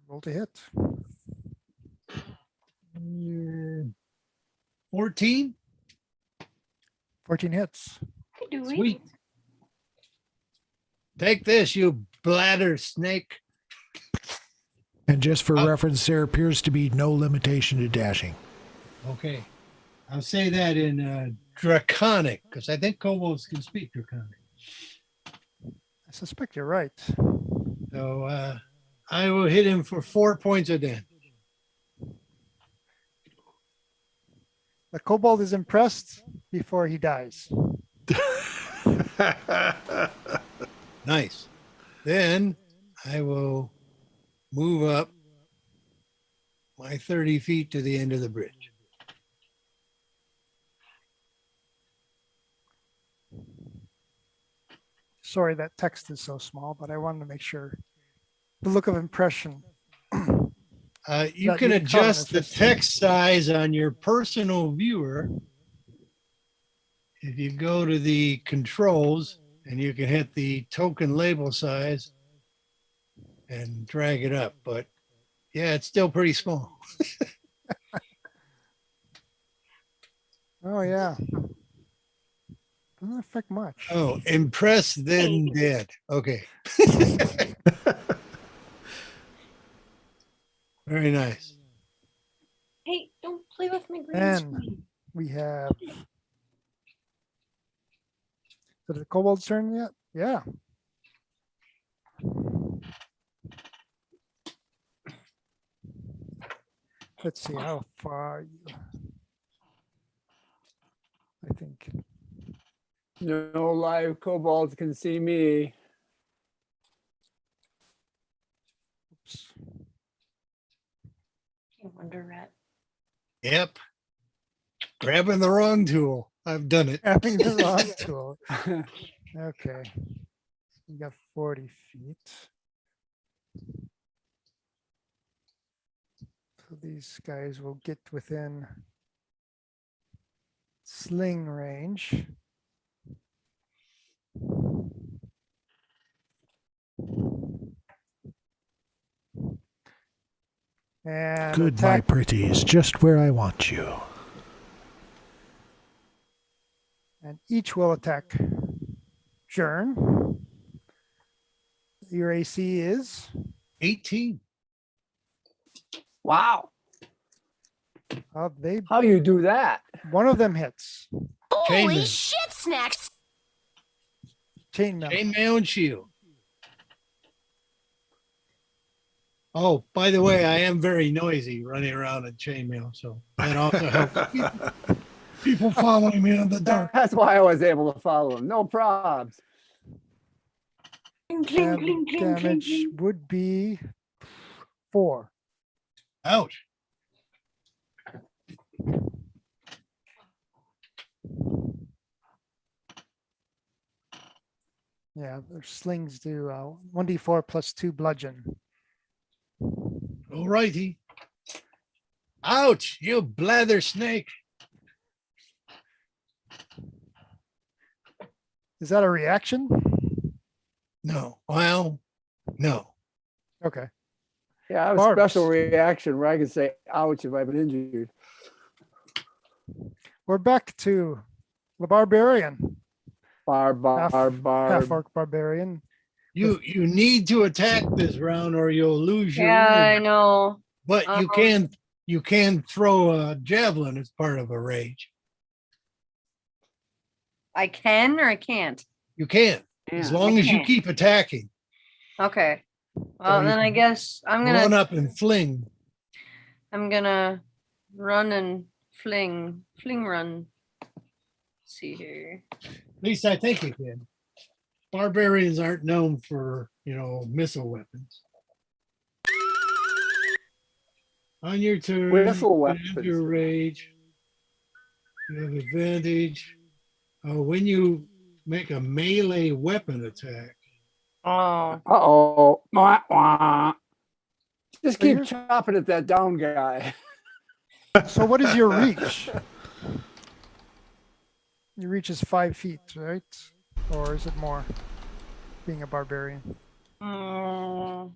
Roll to hit.
14?
14 hits.
Sweet. Take this, you bladder snake.
And just for reference, there appears to be no limitation to dashing.
Okay. I'll say that in Draconic, because I think kobolds can speak Draconic.
I suspect you're right.
So I will hit him for 4 points of damage.
The kobold is impressed before he dies.
Nice. Then I will move up my 30 feet to the end of the bridge.
Sorry, that text is so small, but I wanted to make sure the look of impression.
You
That
can
you
adjust the
covered it.
text size on your personal viewer. If you go to the controls and you can hit the token label size and drag it up, but yeah, it's still pretty small.
Oh, yeah. Doesn't affect much.
Oh, impressed then dead. Okay. Very nice.
Hey, don't play with my green
And
screen.
we have. Is it Kobold's turn yet? Yeah. Let's see how far you. I think.
No live kobolds can see me.
Oops.
You wonder rat.
Yep. Grabbing the wrong tool. I've done it.
Having the wrong tool. Okay. We got 40 feet. So these guys will get within sling range. And
Good, my
attack,
pretties, just where I want you.
and each will attack Jern. Your AC is
18.
Wow.
they
How you do that?
one of them hits.
Holy
shit, snacks!
Chainmail.
Chainmail and shield. Oh, by the way, I am very noisy running around in chainmail, so that also helps people following me in the dark.
That's why I was able to follow him. No probs.
Cling, cling,
And
cling, cling, cling,
damage
cling.
would be 4.
Ouch.
Yeah, their slings do 1d4 plus 2 bludgeon.
All righty. Ouch, you blather snake.
Is that a reaction?
No. Well, no.
Okay.
Yeah, I have a
Barbs.
special reaction where I can say ouch if I've been injured.
We're back to the barbarian,
Barb,
half orc barbarian.
You need to attack this round or you'll lose your
Yeah, I
rage.
know.
But you can throw a javelin as part of a rage.
I can or I can't.
You can, as
Yeah.
long as you
can't.
keep attacking.
Okay. Well,
Or you
then I
can
guess I'm
Run
gonna
up and fling.
run and fling run. Let's see here.
At least I think you can. Barbarians aren't known for, missile weapons. On your turn,
Whistle
you have
weapons.
your rage. You have advantage. When you make a melee weapon attack,
Oh,
Uh-oh. Wah, wah. Just
So
keep
you're-
chopping at that down guy.
So what is your reach? Your reach is 5 feet, right? Or is it more? Being a barbarian.
mm.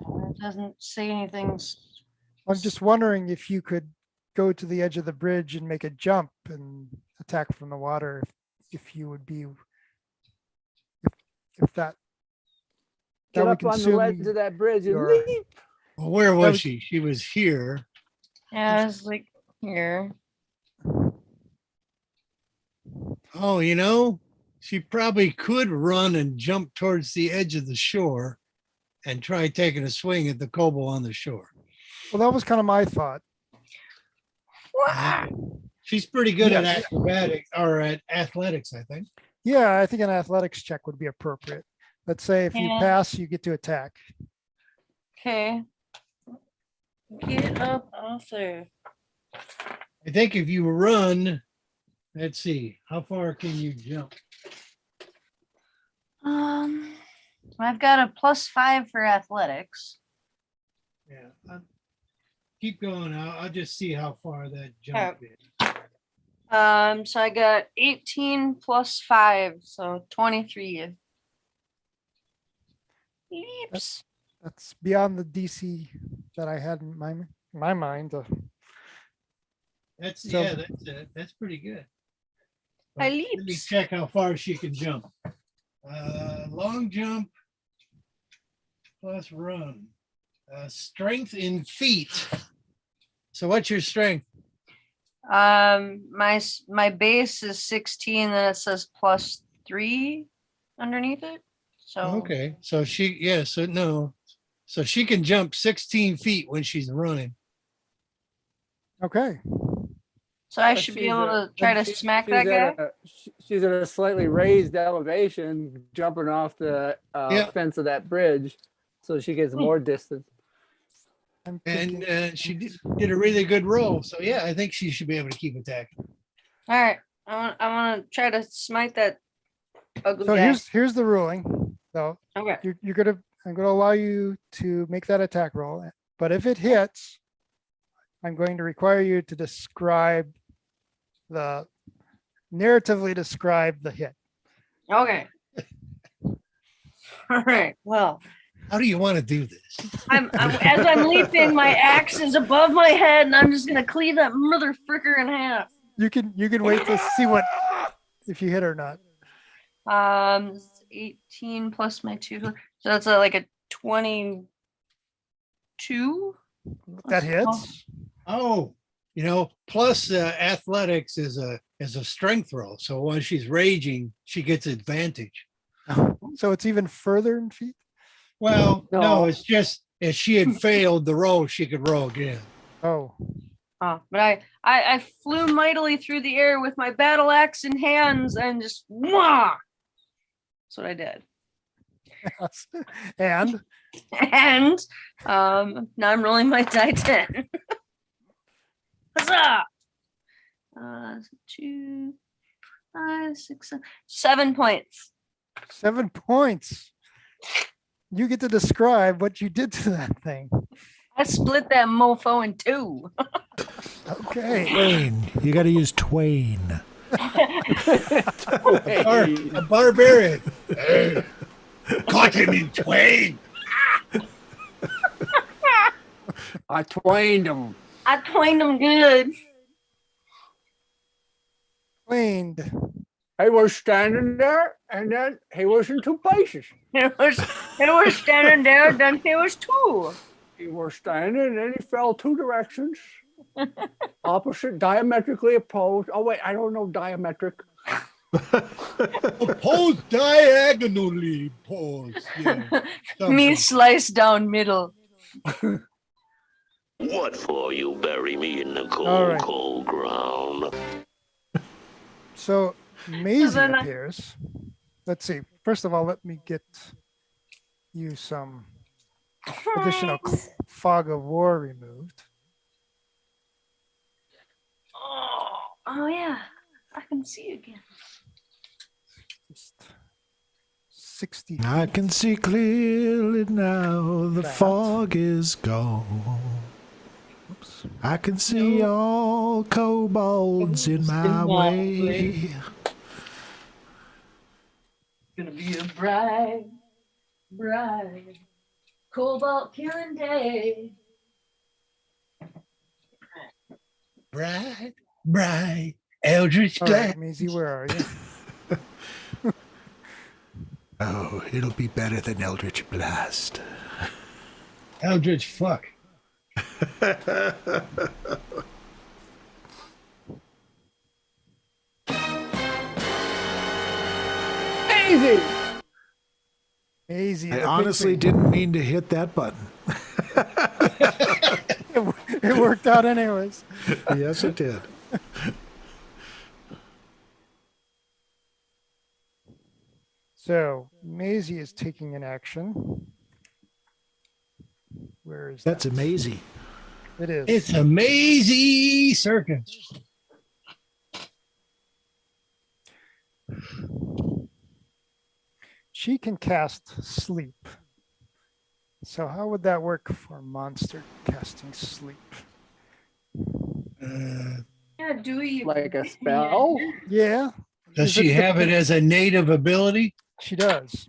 It doesn't say anything.
I'm just wondering if you could go to the edge of the bridge and make a jump and attack from the water. If you would be, if that.
Get
that would
up on the
consume
ledge of that bridge and
your-
leap.
well, where
That
was
was-
she? She was here.
Yeah, it's like here.
Oh, she probably could run and jump towards the edge of the shore and try taking a swing at the kobold on the shore.
Well, that was kind of my thought.
She's pretty good at
Yes.
acrobatics or at athletics, I think.
Yeah, I think an athletics check would be appropriate. Let's say if you
Yeah.
pass, you get to attack.
Okay.
Get up off there.
I think if you run, let's see, how far can you jump?
I've got a +5 for athletics.
Yeah. Keep going. I'll just see how far that jump is.
So I got 18 + 5, so 23. Leaps.
That's beyond the DC that I had in my mind.
That's
So-
yeah, that's pretty good.
I
But let me
leaps.
check how far she can jump. Long jump plus run. Strength in feet. So what's your strength?
My base is 16, then it says +3 underneath it. So
Okay, so so she can jump 16 feet when she's running.
Okay.
so I
But
should be
she's
able
a-
to try to
she's-
smack
she's
that guy.
at she's at a slightly raised elevation, jumping off the
Yeah.
fence of that bridge, so she gets more distance.
I'm
And
thinking-
she did a really good roll. So yeah, I think she should be able to keep attacking.
All right, I want to try to smite that ugly
So
guy.
here's the ruling. So
Okay.
I'm gonna allow you to make that attack roll, but if it hits, I'm going to require you to narratively describe the hit.
Okay. All right. Well,
How do you want to do this?
as I'm leaping, my axe is above my head, and I'm just gonna cleave that mother fricker in half.
You can wait to see if you hit or not.
18 plus my 2, so that's like a 22.
That hits.
Oh, plus athletics is a strength roll. So when she's raging, she gets advantage.
So it's even further in feet.
Well, no,
No.
it's just if she had failed the roll, she could roll again.
Oh,
Oh, but I flew mightily through the air with my battle axe in hands and just wah. That's what I did.
yes. And
And now I'm rolling my die 10. Huzzah! 2, 5, 6, 7 points.
7 points. You get to describe what you did to that thing.
I split that mofo in 2.
Okay.
Twain. You got to use Twain.
A barbarian. Hey, caught him in twain.
I twained him.
I twined them good.
Cleaned.
He was standing there, and then he was in 2 places.
It was standing there, then he was 2.
He was standing, and then he fell 2 directions, opposite, diametrically opposed. Oh wait, I don't know diametric.
Opposed diagonally. Pause. Yeah.
Me sliced down middle.
What for you bury me in the cold,
All right.
cold ground?
So Maisie
then I-
appears. Let's see. First of all, let me get you some additional fog of war removed.
Oh yeah, I can see again.
Just 60.
I can see clearly now. The
That.
fog is gone.
Oops.
I can see all kobolds in my way.
Gonna be a bright, bright cobalt killing day.
Bright, eldritch
All
glad.
right, Maisie, where are you?
Oh, it'll be better than Eldritch Blast.
Eldritch fuck.
Easy.
Maisie.
I
the
honestly
pixie.
didn't mean to hit that button.
It worked out anyways.
Yes, it did.
So Maisie is taking an action. Where is
That's
that?
amazing.
It is.
It's a mazy circus.
She can cast sleep. So how would that work for a monster casting sleep?
Yeah, Dewey.
Like a spell?
Yeah,
Does
Is
she
it the
have it as a native ability?
she does.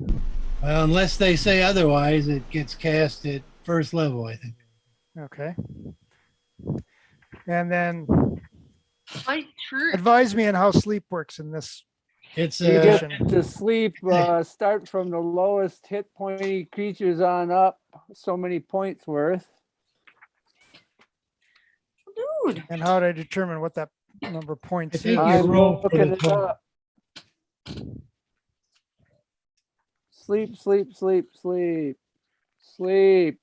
Well, unless they say otherwise, it gets cast at first level, I think.
Okay. And then
Quite true.
advise me on how sleep works in this.
It's
You
a
get to sleep, start from the lowest hit pointy creatures on up, so many points worth.
Dude.
And how do I determine what that number of points
I
is?
think you
I'm
roll for
looking
the
it
total.
up. Sleep, sleep, sleep, sleep, sleep,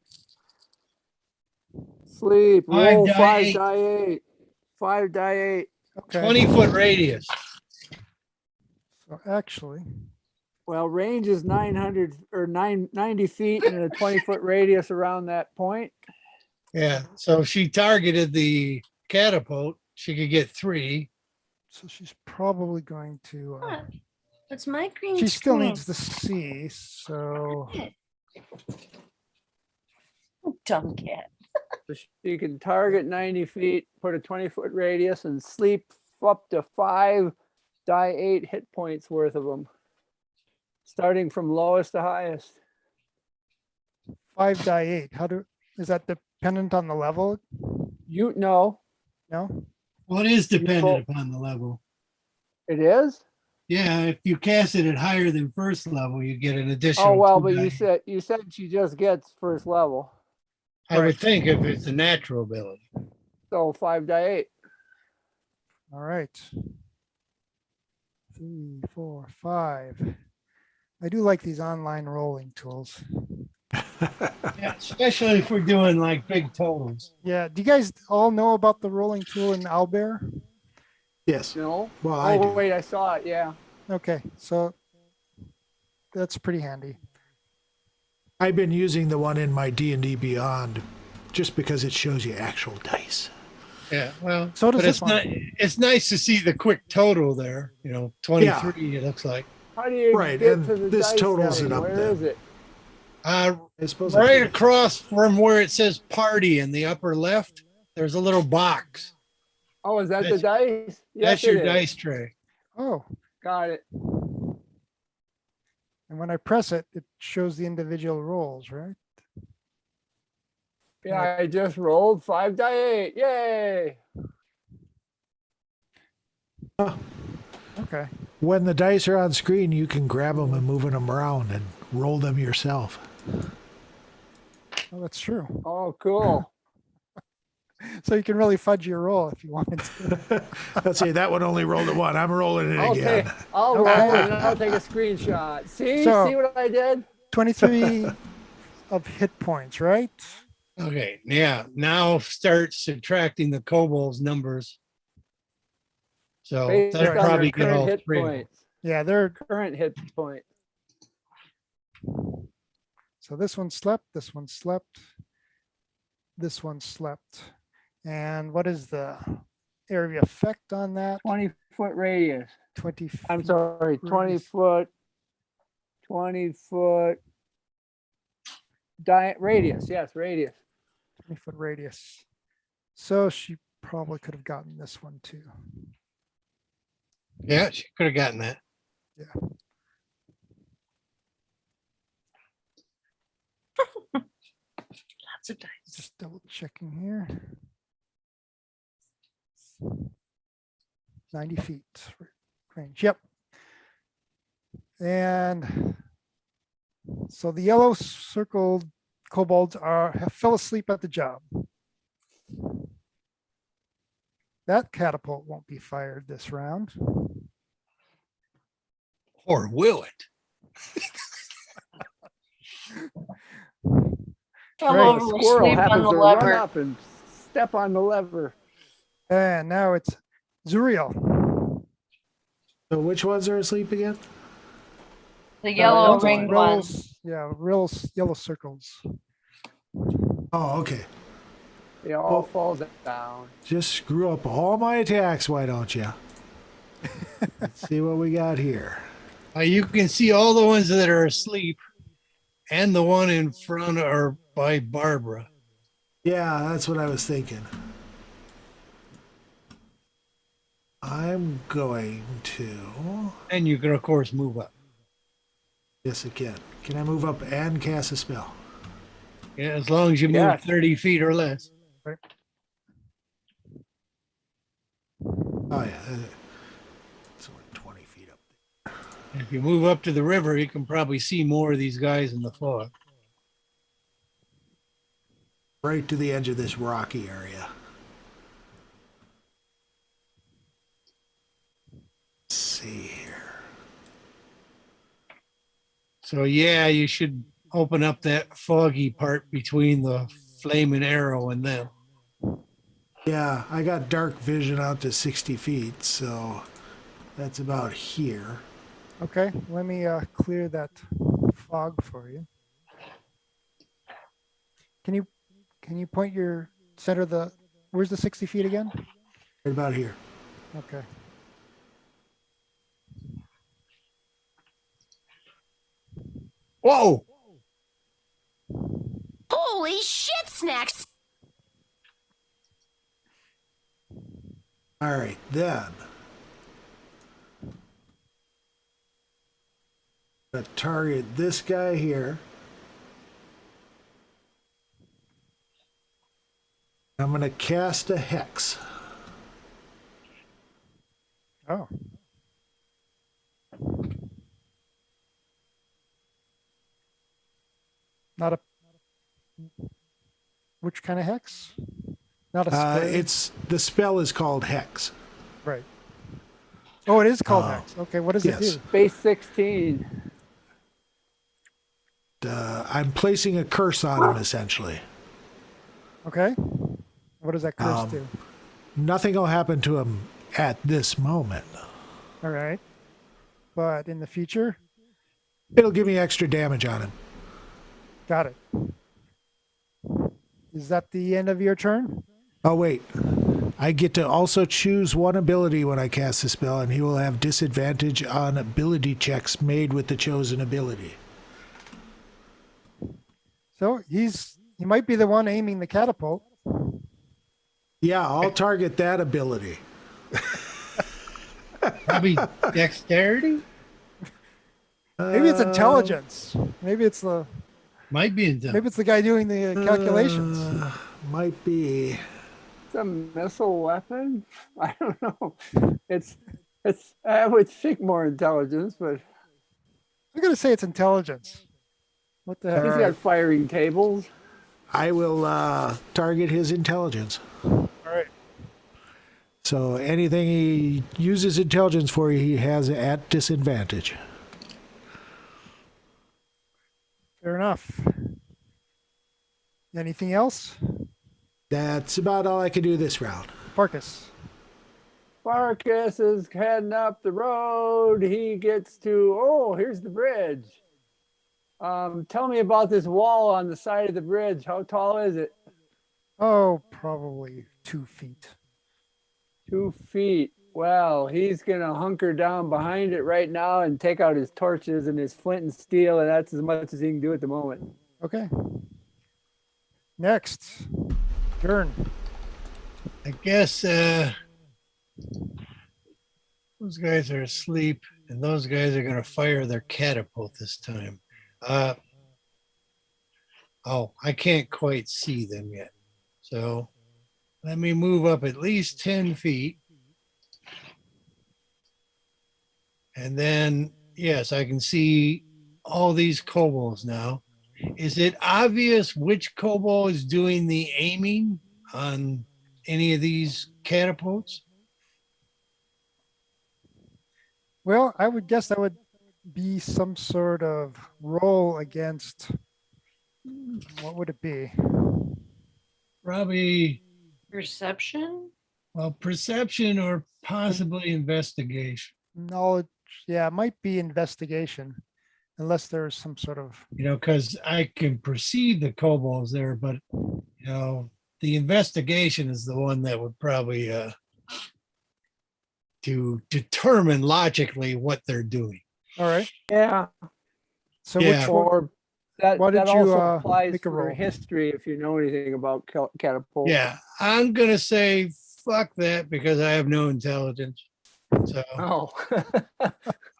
sleep.
Five
Roll
die
5
eight.
die 8. 5 die 8.
Okay.
20-foot radius.
So actually,
Well, range is 900 or 90 feet and a 20-foot radius around that point.
Yeah. So if she targeted the catapult, she could get 3.
so she's probably going to.
Huh. That's my green
She still
screen.
needs the C. So
Dumb cat.
So she can target 90 feet, put a 20-foot radius, and sleep up to 5 die 8 hit points worth of them, starting from lowest to highest.
5 die 8. Is that dependent on the level?
You know,
No.
What is
roll-
dependent upon the level?
it is.
Yeah, if you cast it at higher than first level, you get an additional.
Oh well,
2
but
die.
you said she just gets first level,
I would think if it's a natural ability.
so 5 die 8.
All right. 3, 4, 5. I do like these online rolling tools.
Yeah, especially if we're doing like big totals.
Yeah. Do you guys all know about the rolling tool in Owlbear?
Yes.
No.
Well, I
Oh
do.
wait, I saw it. Yeah.
Okay. So that's pretty handy.
I've been using the one in my D&D Beyond just because it shows you actual dice.
Yeah, well,
So does
but
this
it's
one.
not. It's nice to see the quick total there. 23. It looks like.
How do you
Right,
get
and
to the
this
dice
totals
thing?
it up
Where
then.
is it?
Uh,
I suppose
right across from where it says "party" in the upper left, there's a little box.
Oh, is that the
That's-
dice?
That's
Yes,
your
it is.
dice tray.
Oh,
Got it.
and when I press it, it shows the individual rolls, right?
Yeah, I just rolled 5 die 8. Yay!
Okay.
When the dice are on screen, you can grab them and move them around and roll them yourself.
Oh, that's true.
Oh, cool.
So you can really fudge your roll if you wanted to.
Let's see, that one only rolled a 1. I'm rolling it
I'll
again.
I'll roll
Okay.
it and I'll take a screenshot. See
So-
what I did?
23 of hit points, right?
Okay, yeah. Now start subtracting the kobold's numbers. So
Based
that'll
on their
probably get
current
all
hit
3. of them.
points.
Yeah, they're
Current hit point.
so this one slept, this one slept, this one slept. And what is the area effect on that?
20-foot radius.
20.
I'm
feet
sorry, 20
radius.
foot. 20 foot radius. Yes, radius.
20-foot radius. So she probably could have gotten this one too.
Yeah, she could have gotten that.
Lots of dice.
Just double checking here. 90 feet range. Yep. And so the yellow circled kobolds fell asleep at the job. That catapult won't be fired this round.
Or will it?
Fell
Right.
over
Squirrel
asleep on
happens
the
to run
lever.
up and step on the lever.
And now it's Zuriel.
So which ones are asleep again?
The yellow
yellow
ring
one.
ones.
Yeah, real yellow circles.
Oh, okay.
They all fall down.
Just screw up all my attacks, why don't you? Let's see what we got here.
You can see all the ones that are asleep and the one in front or by Barbara.
Yeah, that's what I was thinking. I'm going to.
And you can, of course, move up.
Yes, I can. Can I move up and cast a spell?
Yeah, as long as you move
Yes.
30 feet or less.
Oh, yeah. It's only 20 feet up.
If you move up to the river, you can probably see more of these guys in the fog.
Right to the edge of this rocky area. Let's see here.
So yeah, you should open up that foggy part between the flaming arrow and them.
Yeah, I got dark vision out to 60 feet, so that's about here.
Okay, let me clear that fog for you. Can you point your center of the, where's the 60 feet again?
Right about here.
Okay.
Whoa!
Holy shit, Snacks!
All right, then. Gonna target this guy here. I'm gonna cast a hex.
Oh. Not a, which kind of hex? Not a square?
It's the spell is called hex.
Right. Oh, it is called hex. Okay, what does it
yes.
do?
Base 16.
I'm placing a curse on him essentially.
Okay. What does that curse do?
Nothing will happen to him at this moment.
All right. But in the future?
It'll give me extra damage on him.
Got it. Is that the end of your turn?
Oh, wait. I get to also choose one ability when I cast the spell, and he will have disadvantage on ability checks made with the chosen ability.
So he might be the one aiming the catapult.
Yeah, I'll target that ability.
Probably dexterity?
Maybe it's intelligence. Maybe it's the
Might be in
maybe it's the guy doing the calculations.
Might be.
It's a missile weapon? I don't know. It's I would think more intelligence, but
I'm gonna say it's intelligence. What the heck?
he's got firing tables.
I will target his intelligence.
All right.
So anything he uses intelligence for, he has at disadvantage.
Fair enough. Anything else?
That's about all I can do this round.
Farkas.
Farkas is heading up the road. He gets to, oh, here's the bridge. Tell me about this wall on the side of the bridge. How tall is it?
Oh, probably 2 feet.
2 feet. Well, he's going to hunker down behind it right now and take out his torches and his flint and steel, and that's as much as he can do at the moment.
Okay. Next. Turn.
I guess those guys are asleep, and those guys are going to fire their catapult this time. Oh, I can't quite see them yet. So let me move up at least 10 feet. And then, yes, I can see all these kobolds now. Is it obvious which kobold is doing the aiming on any of these catapults?
Well, I would guess that would be some sort of roll against, what would it be?
Probably,
Perception?
well, perception or possibly investigation.
Knowledge. Yeah, it might be investigation, unless there's some sort of,
Because I can perceive the kobolds there, but, the investigation is the one that would probably to determine logically what they're doing.
All right.
Yeah.
So
Yeah.
which one?
Or that,
Why did
that
you,
also
uh,
applies
make a
for
roll?
history if you know anything about catapult.
Yeah, I'm gonna say fuck that because I have no intelligence. So
Oh.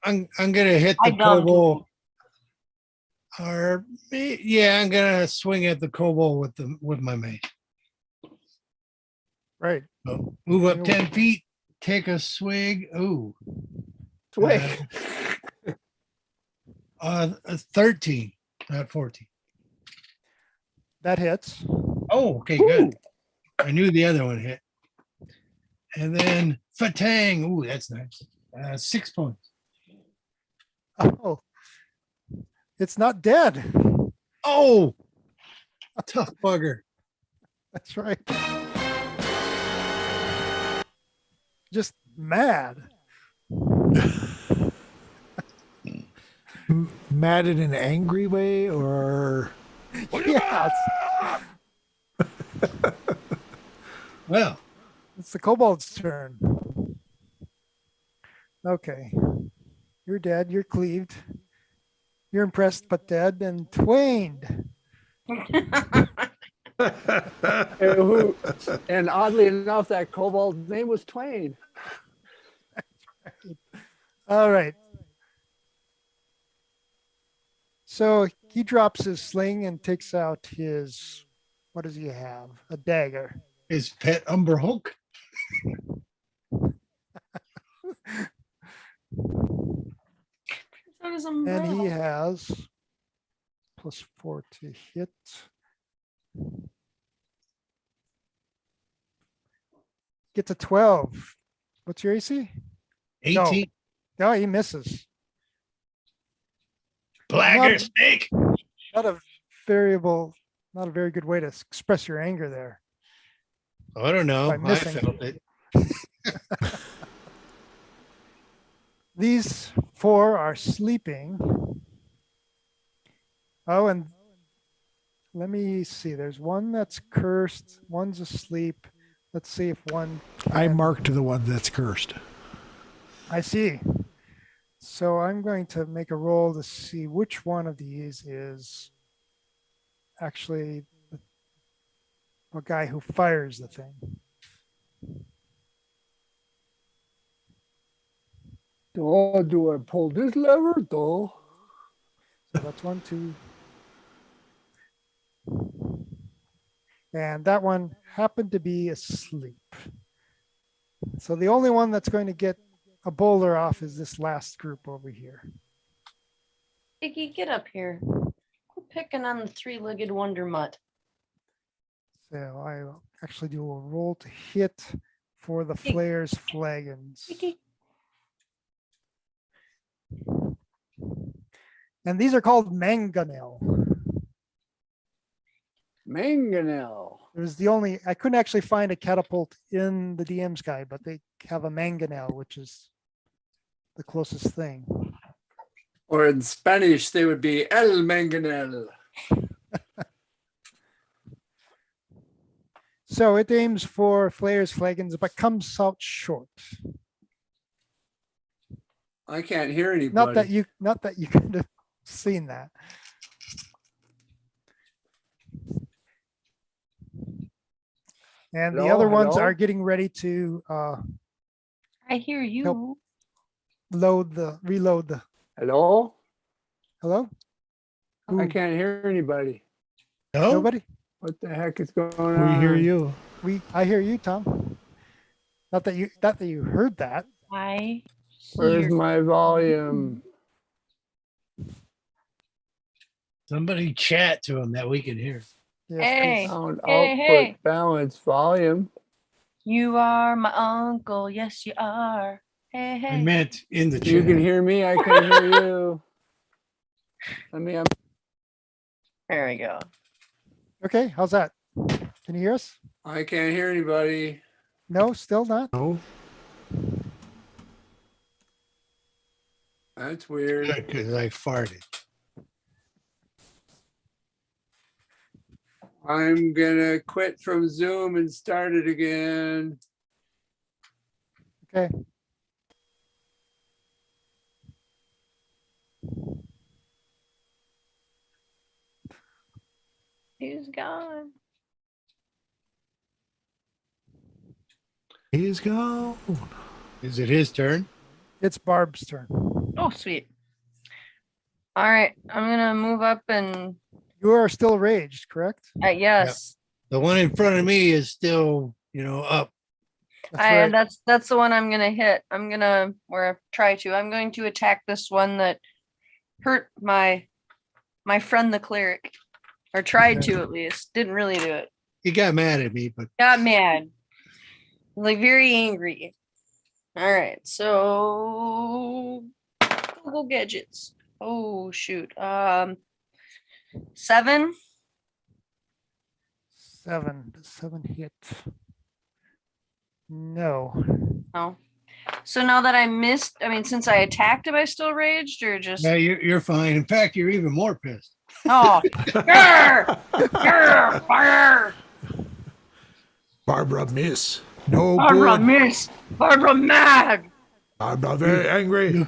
I'm gonna hit
I
the
don't.
kobold. Or yeah, I'm gonna swing at the kobold with my mace.
Right.
So move up 10 feet, take a swig. Ooh,
Swing.
13, not 14.
That hits.
Oh, okay, good. I knew the other one hit. And then Fatang. Ooh, that's nice. 6 points.
Oh, it's not dead.
Oh, tough bugger.
That's right. Just mad.
Mad in an angry way, or
Yeah,
Well,
it's the kobold's turn. Okay. You're dead. You're cleaved. You're impressed but dead and twained.
And oddly enough, that kobold's name was Twain.
All right. So he drops his sling and takes out his, what does he have? A dagger.
his pet Umber Hulk.
That is
And he
umbrella.
has +4 to hit. Gets a 12. What's your AC?
18.
No, he misses.
Blacker
Not-
snake.
Not a variable, not a very good way to express your anger there.
Oh, I don't know.
By
I
missing.
felt it.
These 4 are sleeping. Oh, and let me see. There's one that's cursed. One's asleep. Let's see if one.
I
can-
marked the one that's cursed.
I see. So I'm going to make a roll to see which one of these is actually a guy who fires the thing.
Oh, do I pull this lever? Oh.
So that's 1, 2. And that one happened to be asleep. So the only one that's going to get a boulder off is this last group over here.
Iggy, get up here. Quit picking on the three-legged wonder mutt.
So I will actually do a roll to hit for the flares flagons.
Iggy.
And these are called mangonel.
Mangonel.
It was the only, I couldn't actually find a catapult in the DM's guide, but they have a mangonel, which is the closest thing.
Or in Spanish, they would be El Mangonel.
So it aims for flares, flagons, but comes out short.
I can't hear anybody.
Not that you could have seen that. And the
Hello,
other ones
hello?
are getting ready to
I hear you.
reload the.
Hello?
Hello?
I
Who?
can't hear anybody.
No?
Nobody?
What the heck is going on?
We hear you.
I hear you, Tom. Not that you heard that.
I
Where's
hear.
my volume?
Somebody chat to him that we can hear.
Yes,
Hey.
please.
Sound
Hey,
output,
hey.
balance, volume.
You are my uncle. Yes, you are. Hey,
I
hey.
meant in the
You
chat.
can hear me, I can hear you. Let me
There we go.
Okay, how's that? Can you hear us?
I can't hear anybody.
No, still not.
No.
That's weird.
Because I farted.
I'm gonna quit from Zoom and start it again.
Okay.
He's gone.
He's gone.
Is it his turn?
It's Barb's turn.
Oh, sweet. All right, I'm gonna move up and
You are still raged, correct?
yes,
The one in front of me is still, up.
That's right.
that's the one I'm gonna hit. I'm gonna I'm going to attack this one that hurt my friend the cleric, or tried
Okay.
to at least. Didn't really do it.
He got mad at me, but
Got mad, like very angry. All right, so Google gadgets. Oh shoot. 7.
7. Does 7 hit? No.
Oh. So now that I missed, since I attacked, am I still raged or just?
yeah, you're fine. In fact, you're even more pissed.
Oh. Grr! Grr! Fire!
Barbara miss. No
Barbara
good.
miss. Barbara mad.
Barbara very angry.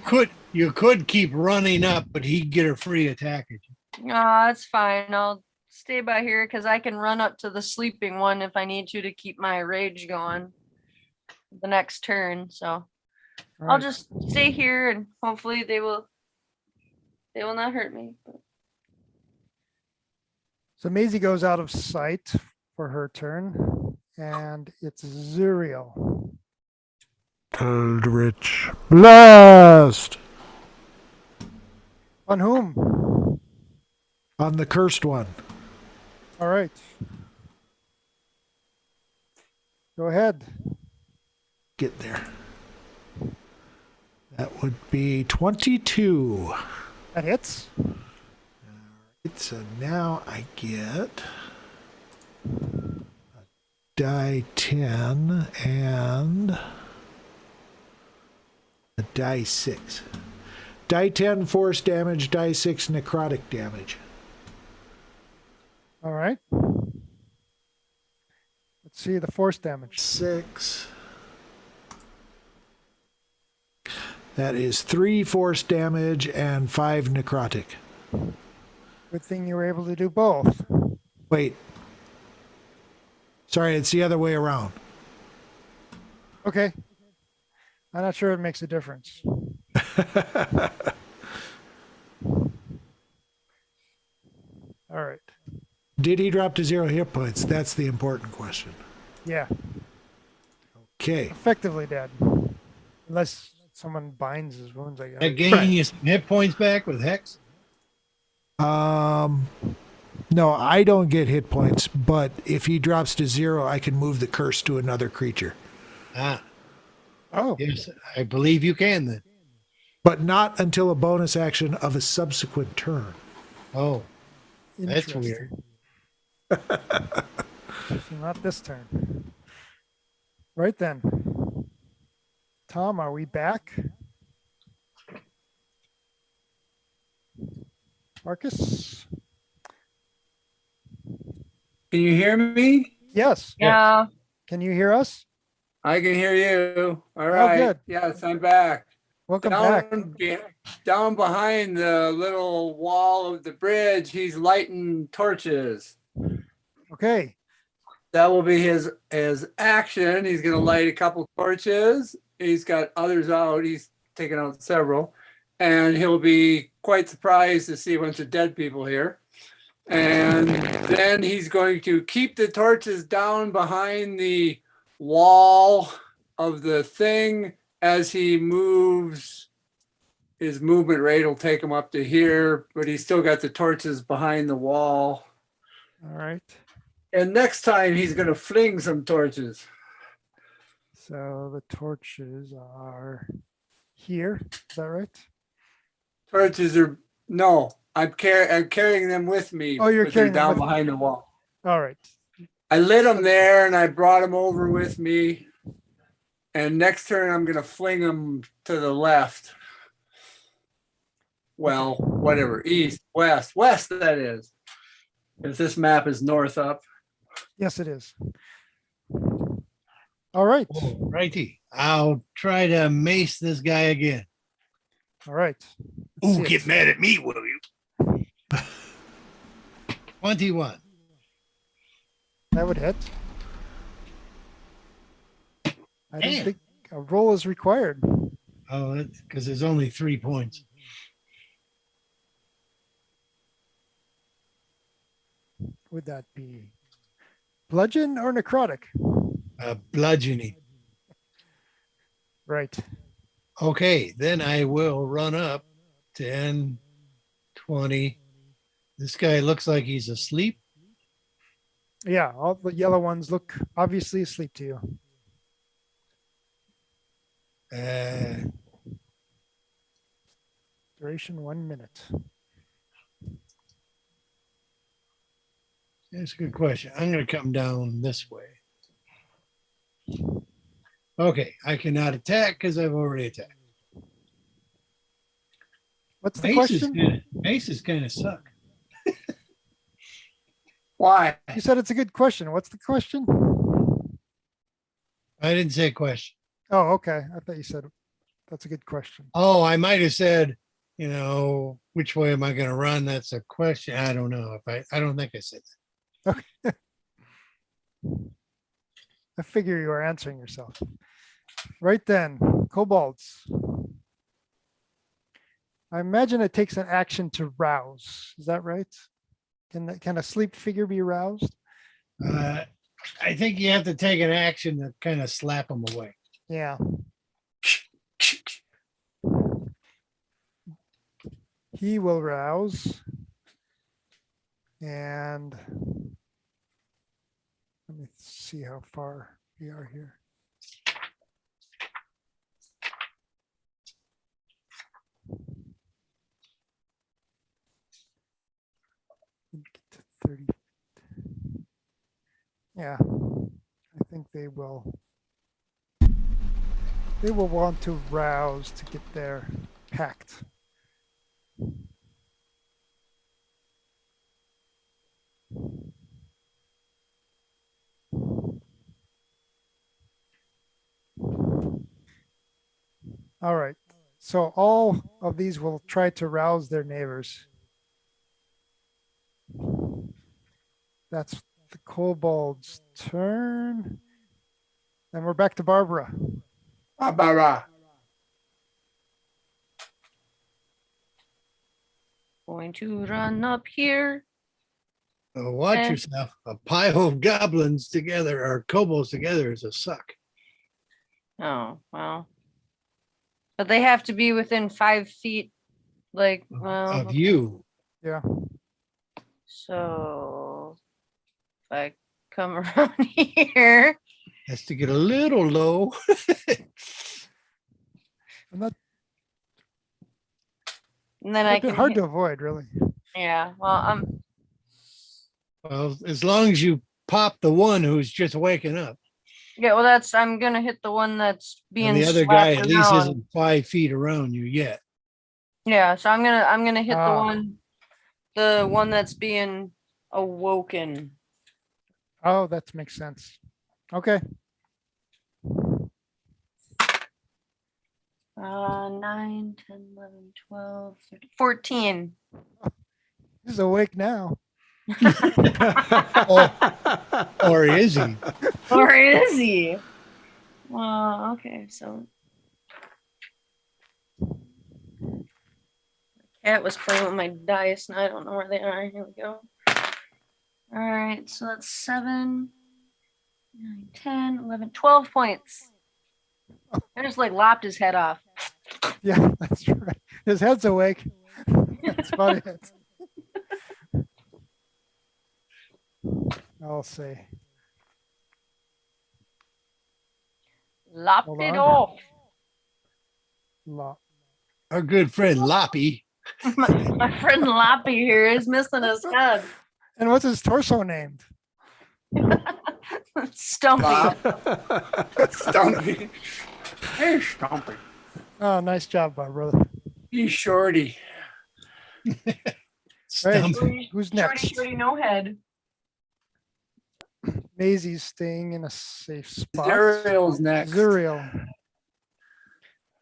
You could keep running up, but he'd get a free attack at you.
That's fine. I'll stay by here because I can run up to the sleeping one if I need to keep my rage going the next turn. So
All
I'll
right.
just stay here and hopefully they will not hurt me.
So Maisie goes out of sight for her turn, and it's Zuriel.
Eldritch Blast
On whom?
on the cursed one.
All right. Go ahead.
Get there. That would be 22.
That hits.
So now I get a die 10 and a die 6. Die 10 force damage, die 6 necrotic damage.
All right. Let's see the force damage.
6. That is 3 force damage and 5 necrotic.
Good thing you were able to do both.
Wait. Sorry, it's the other way around.
Okay. I'm not sure it makes a difference. All right.
Did he drop to 0 hit points? That's the important question.
Yeah.
Okay.
Effectively dead. Unless someone binds his wounds, I guess.
That gain you some hit points back with Hex?
No, I don't get hit points, but if he drops to 0, I can move the curse to another creature.
Ah,
Oh,
yes, I believe you can then.
But not until a bonus action of a subsequent turn.
Oh, that's
interesting.
weird.
So not this turn. Right then. Tom, are we back? Marcus?
Can you hear me?
Yes.
Yeah.
Can you hear us?
I can hear you. All right.
good.
Yes, I'm back.
Welcome back.
Down behind the little wall of the bridge, he's lighting torches.
Okay.
That will be his action. He's going to light a couple torches. He's got others out. He's taken out several. And he'll be quite surprised to see a bunch of dead people here. And then he's going to keep the torches down behind the wall of the thing as he moves. His movement rate will take him up to here, but he's still got the torches behind the wall.
All right.
And next time he's going to fling some torches.
So the torches are here. Is that right?
Torches are, no, I'm carrying them with me.
Oh, you're
but they're
carrying them
down
with you.
behind the wall.
All right.
I lit them there and I brought them over with me. And next turn I'm going to fling them to the left. Well, whatever, east, west, that is. If this map is north up.
Yes, it is. All right.
Righty. I'll try to mace this guy again.
All right. Let's see it.
Mad at me, will you? 21.
That would hit. I don't
Damn.
think a roll is required.
Oh, that's because there's only 3 points.
Would that be bludgeon or necrotic?
Bludgeoning.
Right.
Okay, then I will run up 10, 20. This guy looks like he's asleep.
Yeah, all the yellow ones look obviously asleep to you. Duration 1 minute.
That's a good question. I'm going to come down this way. Okay, I cannot attack because I've already attacked.
What's the question?
Maces kind of suck.
Why?
You said it's a good question. What's the question?
I didn't say question.
Oh, okay. I thought you said that's a good question.
Oh, I might have said, which way am I going to run? That's a question. I don't know. I don't think I said that.
I figure you are answering yourself. Right then, kobolds. I imagine it takes an action to rouse. Is that right? Can a sleep figure be roused?
I think you have to take an action to kind of slap them away.
Yeah. He will rouse. And let me see how far we are here. Get to 30. Yeah, I think they will want to rouse to get their pact. All right, so all of these will try to rouse their neighbors. That's the kobold's turn. And we're back to Barbara.
Barbara.
Going to run up here.
Watch
Eh.
yourself. A pile of goblins together or kobolds together is a suck.
Oh, well. But they have to be within 5 feet, like, well,
Of you.
Yeah.
so if I come around here,
Has to get a little low.
I'm not
and then I
a bit
can
hard
hit-
to avoid, really.
yeah, well,
Well, as long as you pop the one who's just waking up.
yeah, well, I'm gonna hit the one that's being
And the other guy
slapped
at least
around.
isn't 5 feet around you yet.
Yeah, so I'm gonna hit
Ah.
the one that's being awoken.
Oh, that makes sense. Okay.
9, 10, 11, 12, 13, 14.
He's awake now.
Or is he?
Or is he? Well, okay, so cat was playing with my dice and I don't know where they are. Here we go. All right, so that's 7, 9, 10, 11, 12 points. I just like lopped his head off.
Yeah, that's right. His head's awake. That's about it. I'll say.
Lopped
Hold
it
on.
off.
Our good friend Loppy.
My friend Loppy here is missing his head.
And what's his torso named?
Stumpy.
Stumpy. Hey, Stumpy.
Oh, nice job, brother.
He's shorty.
Right.
Stump.
Who's next?
Shorty, no head.
Maisie's staying in a safe spot.
Zuriel's next.
Zuriel.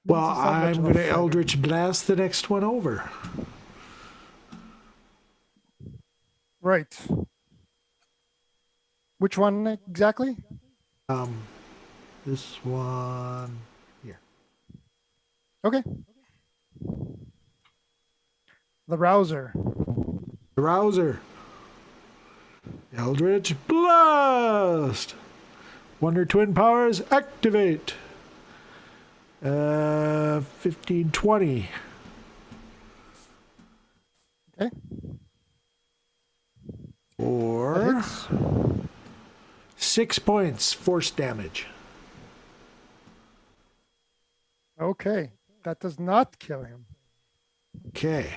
Well,
Maisie's not much
I'm
of a
going to
fighter.
Eldritch Blast the next one over.
Right. Which one exactly?
This one here.
Okay. The Rouser.
The Rouser. Eldritch Blast. Wonder Twin Powers activate. 15, 20.
Okay. That
Or
hits.
6 points force damage.
Okay. That does not kill him.
Okay.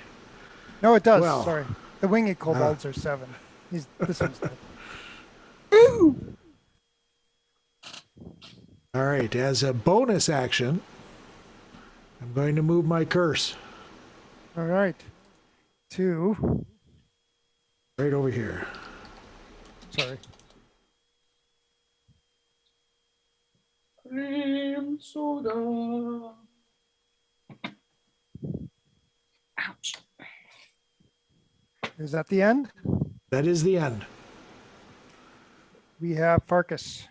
No, it does.
Well,
Sorry. The winged kobolds are 7. This one's dead.
All right. As a bonus action, I'm going to move my curse
All right. 2.
right over here.
Sorry.
Cream soda. Ouch.
Is that the end?
That is the end.
We have Farkas.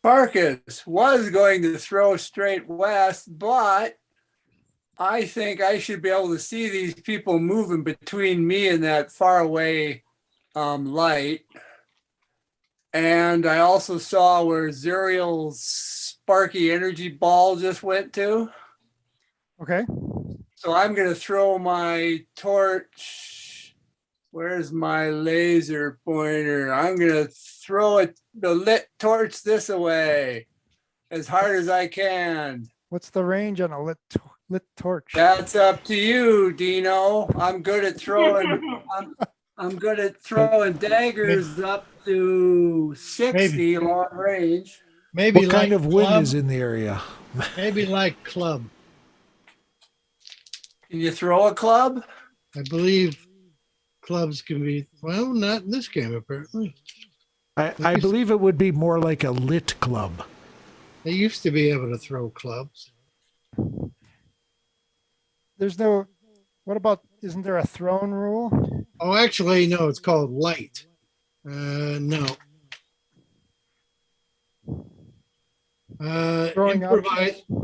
Farkas was going to throw straight west, but I think I should be able to see these people moving between me and that faraway light. And I also saw where Zuriel's sparky energy ball just went to.
Okay.
So I'm going to throw my torch. Where's my laser pointer? I'm going to throw the lit torch this away as hard as I can.
What's the range on a lit torch?
That's up to you, Dino. I'm good at throwing. I'm good at throwing daggers up to 60 long range.
Maybe
What
like
kind of wind
club,
is in the area?
maybe like club.
Can you throw a club?
I believe clubs can be, well, not in this game, apparently.
I believe it would be more like a lit club.
They used to be able to throw clubs.
There's no. What about? Isn't there a throne rule?
Oh, actually, no, it's called light. No.
Throwing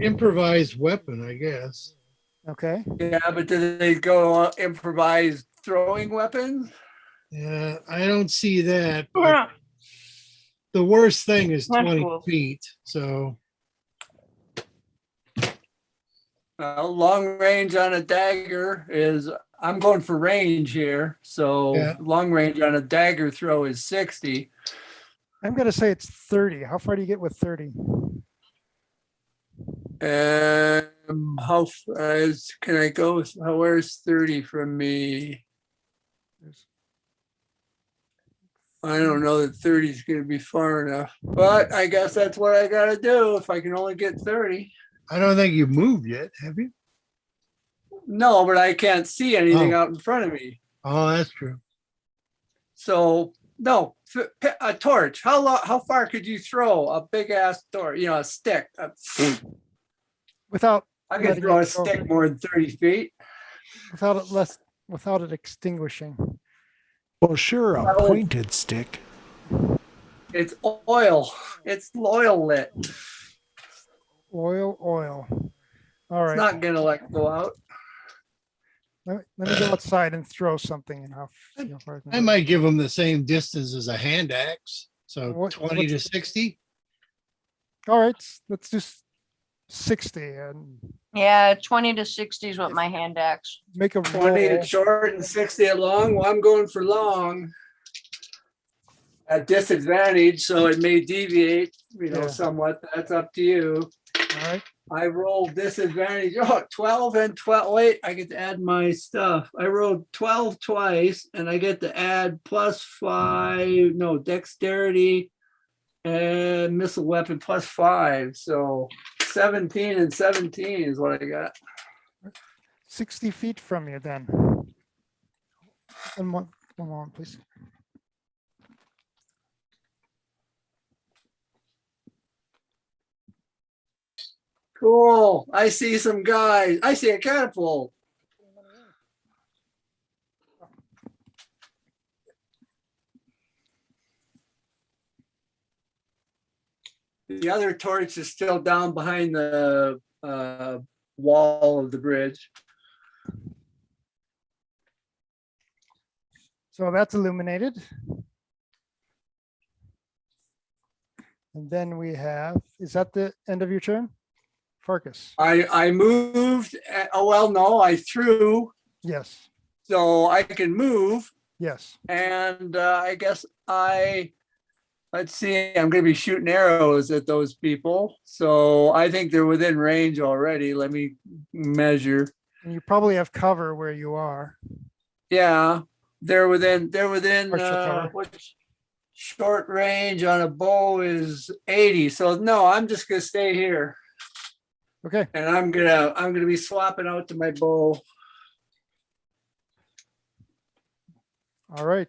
Improvised weapon, I guess.
Okay.
Yeah, but do they go improvised throwing weapons?
Yeah, I don't see that. but the worst thing is
That's
20
cool.
feet. So
Long range on a dagger is, I'm going for range here. So
Yeah.
long range on a dagger throw is 60.
I'm gonna say it's 30. How far do you get with 30?
How far can I go? Where's 30 from me? I don't know that 30 is going to be far enough, but I guess that's what I got to do if I can only get 30.
I don't think you've moved yet, have you?
No, but I can't see anything
Oh.
out in front of me.
Oh, that's true.
So no, a torch. How far could you throw a big ass torch? You know, a stick.
Without
I could
letting
throw a
it go.
stick more than 30 feet.
Without it extinguishing.
Well, sure, a
Well,
pointed stick.
It's oil. It's oil lit. It's
Oil. All right.
not gonna go out.
Let me go outside and throw something and how far can
I might give them the same distance as a hand axe. So
What-
20 to
what's
60.
All right, let's do 60 and
Yeah, 20 to 60 is what my hand axe.
make a
20
roll.
at short and 60 at long. Well, I'm going for long. At disadvantage, so it may deviate,
Yeah.
somewhat. That's up to you.
All right.
I rolled disadvantage. Oh, 12 and 12. Wait, I get to add my stuff. I rolled 12 twice and I get to add +5, no, dexterity and missile weapon +5. So 17 and 17 is what I got.
60 feet from you then. One moment, please.
Cool. I see some guys. I see a catapult. The other torch is still down behind the wall of the bridge.
So that's illuminated. And then we have, is that the end of your turn? Farkas?
I moved. Oh, well, no, I threw.
Yes,
So I can move.
yes.
And I guess let's see, I'm going to be shooting arrows at those people. So I think they're within range already. Let me measure.
And you probably have cover where you are.
Yeah, they're within,
Partial cover.
what's short range on a bow is 80. So no, I'm just going to stay here.
Okay,
And I'm going to be swapping out to my bow.
all right.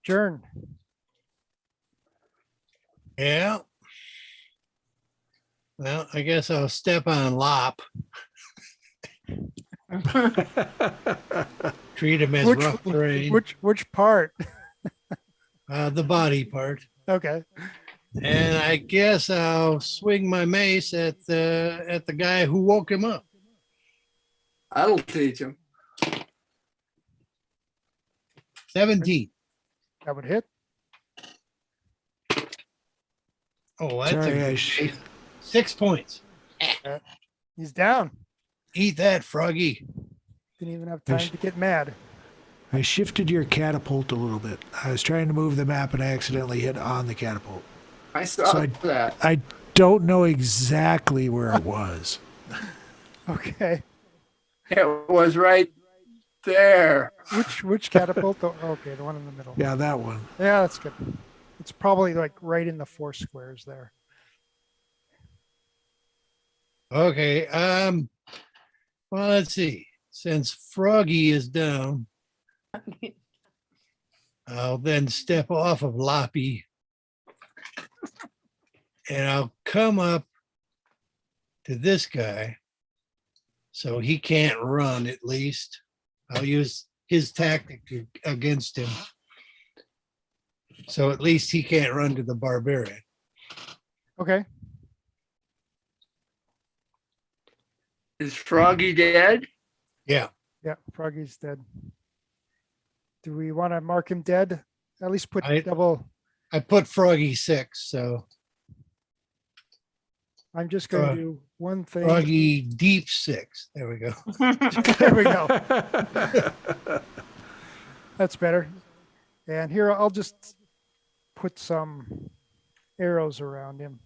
Jern,
Yeah. Well, I guess I'll step on Lop. Treat him as rough terrain.
which part?
The body part.
Okay,
And I guess I'll swing my mace at the guy who woke him up.
That'll teach him.
17.
that would hit.
Oh, that's
Sorry,
a
I
good
sh-
mace. 6 points.
He's down.
Eat that, Froggy.
Didn't even have time to get mad.
I shifted your catapult a little bit. I was trying to move the map and I accidentally hit on the catapult.
I saw
So
that.
I don't know exactly where it was.
Okay,
It was right there.
which catapult? Okay, the one in the middle.
Yeah, that one.
Yeah, that's good. It's probably like right in the 4 squares there.
Okay. Well, let's see. Since Froggy is down, I'll then step off of Loppy and I'll come up to this guy so he can't run at least. I'll use his tactic against him. So at least he can't run to the barbarian.
Okay,
Is Froggy dead?
Yeah.
yeah, Froggy's dead. Do we want to mark him dead? At least put
I-
double.
I put Froggy 6, so
I'm just going to do one thing.
Froggy deep 6. There we go.
There we go. That's better. And here I'll just put some arrows around him.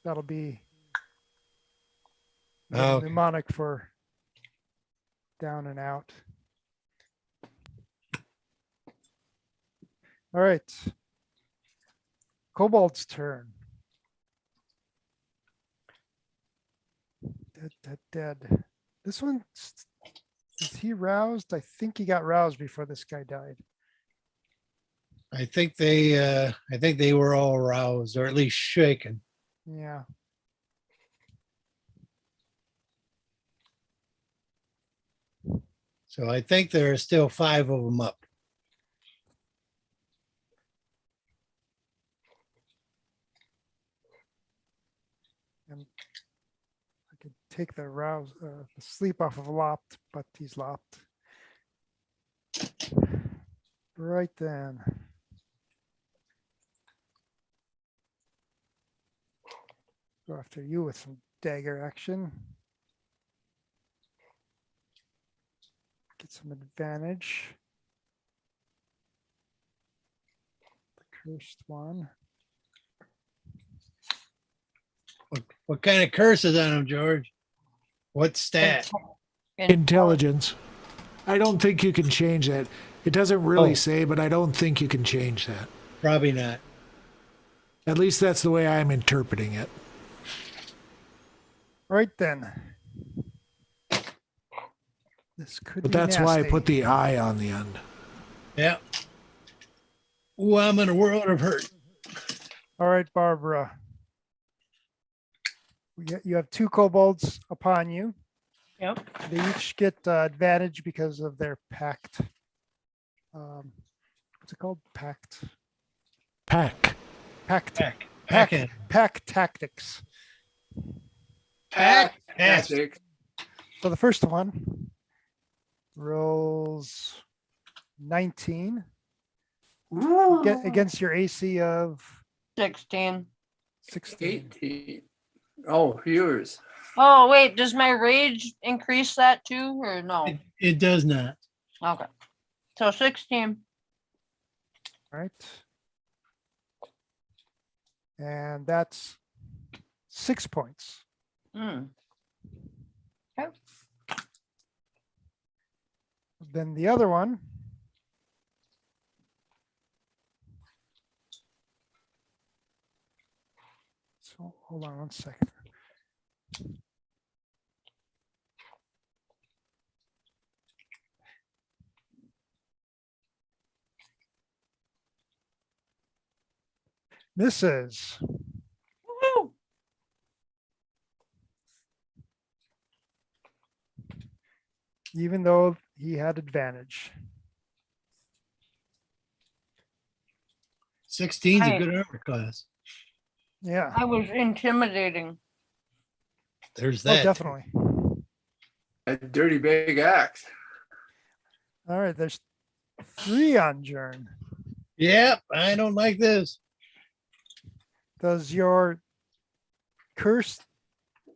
That'll be
Okay.
mnemonic for down and out. All right. Kobold's turn. Dead. This one, is he roused? I think he got roused before this guy died.
I think they were all roused or at least shaken.
Yeah.
So I think there are still 5 of them up.
And I could take the the sleep off of Lopped, but he's lopped. Right then. Go after you with some dagger action. Get some advantage. The cursed one.
What kind of curse is on him, George? What stat?
Intelligence. I don't think you can change that. It doesn't really
Oh.
say, but I don't think you can change that.
Probably not.
At least that's the way I'm interpreting it.
Right then. This could
But
be
that's why I
nasty.
put the I on the end.
Yeah. Ooh, I'm in a world of hurt.
All right, Barbara. You have two kobolds upon you.
Yep.
They each get advantage because of their pact. What's it called? Pact.
Pack.
Pact.
Pack.
Pack.
Pack.
Pack tactics.
Pack. Yes.
Fantastic.
So the first one rolls 19 against your AC of
16.
16.
18. Oh, yours.
Oh, wait, does my rage increase that too, or no?
It does not.
Okay. So 16.
All right. And that's 6 points.
Hmm. Okay.
Then the other one. So hold on one second. Misses.
Woohoo!
Even though he had advantage.
16's a
Nice.
good armor class.
Yeah.
I was intimidating.
There's
Oh,
that. too.
definitely.
A dirty big axe.
All right. There's 3 on Jern.
Yep. I don't like this.
Does your curse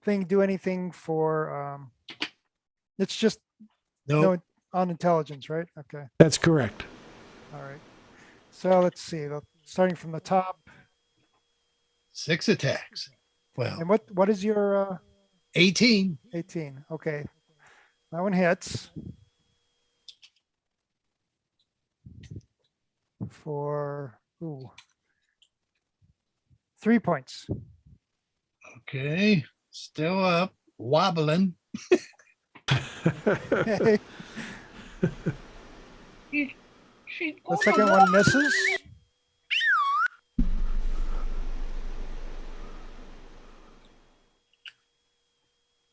thing do anything for it's just
No.
no on intelligence, right? Okay.
That's correct.
All right. So let's see. Starting from the top.
6 attacks. Well,
And what is your
18.
18? Okay. That one hits. For 3 points.
Okay. Still up. Wobbling.
Okay.
She,
The second one misses.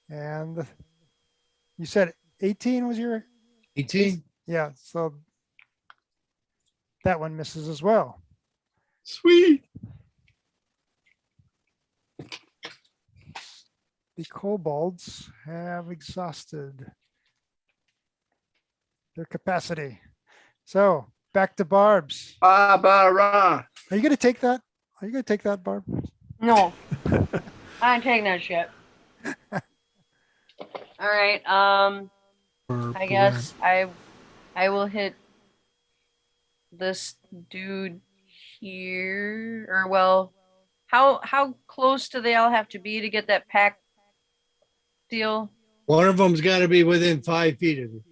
And you said 18 was your,
18.
yeah, so that one misses as well.
Sweet.
The kobolds have exhausted their capacity. So back to Barb's.
Barbara.
Are you going to take that? Are you going to take that, Barb?
No. I ain't taking that shit. All right. I guess I will hit this dude here. Or well, how close do they all have to be to get that pack deal?
One of them's got to be within 5 feet of you.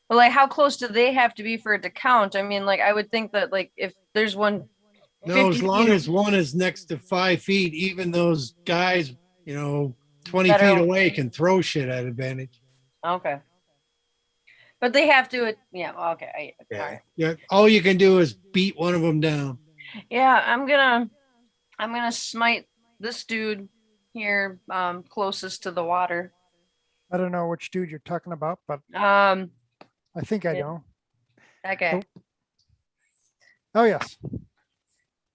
But like, how close do they have to be for it to count? I mean, like, I would think that like if there's one.
No,
50
as long
feet-
as one is next to 5 feet, even those guys, 20
That
feet
are-
away can throw shit at advantage.
Okay. But they have to. Yeah. Okay. All right.
Yeah. All you can do is beat one of them down.
Yeah, I'm gonna smite this dude here, closest to the water.
I don't know which dude you're talking about, but I think I
Yeah.
know.
That guy.
Oh, yes.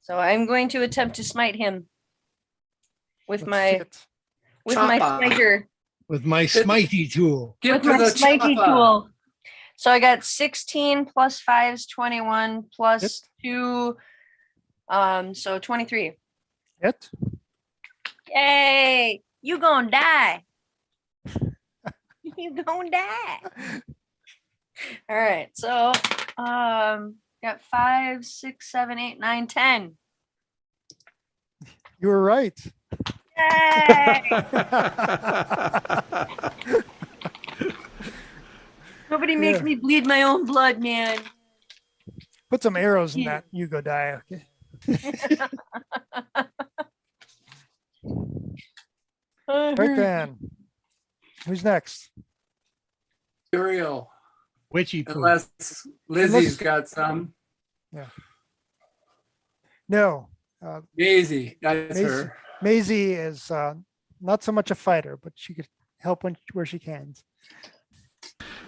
So I'm going to attempt to smite him with
Let's
my
see it.
Chopper.
smiter,
With my smitey tool.
Get
with
to
my
the
smitey
chopper.
tool. So I got 16 plus 5 is 21 plus
Hit.
2, so 23.
Hit.
Yay! You gonna die. You gonna die. All right, so got 5, 6, 7, 8, 9, 10.
You were right.
Yay! Nobody makes
Yeah.
me bleed my own blood, man.
Put some arrows in that. You go die. Okay. Right then. Who's next?
Uriel.
Witchy poo.
Unless Lizzie's got some.
No.
Maisie. That's
Maisie.
her.
Maisie is not so much a fighter, but she could help where she can.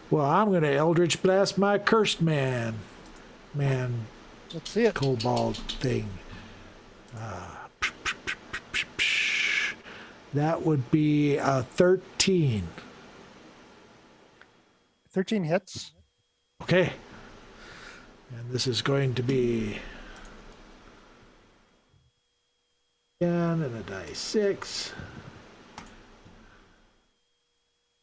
Well, I'm going to Eldritch Blast my cursed man.
Let's see it.
Kobold thing. That would be a 13.
13 hits.
Okay. And this is going to be 10 and a die 6.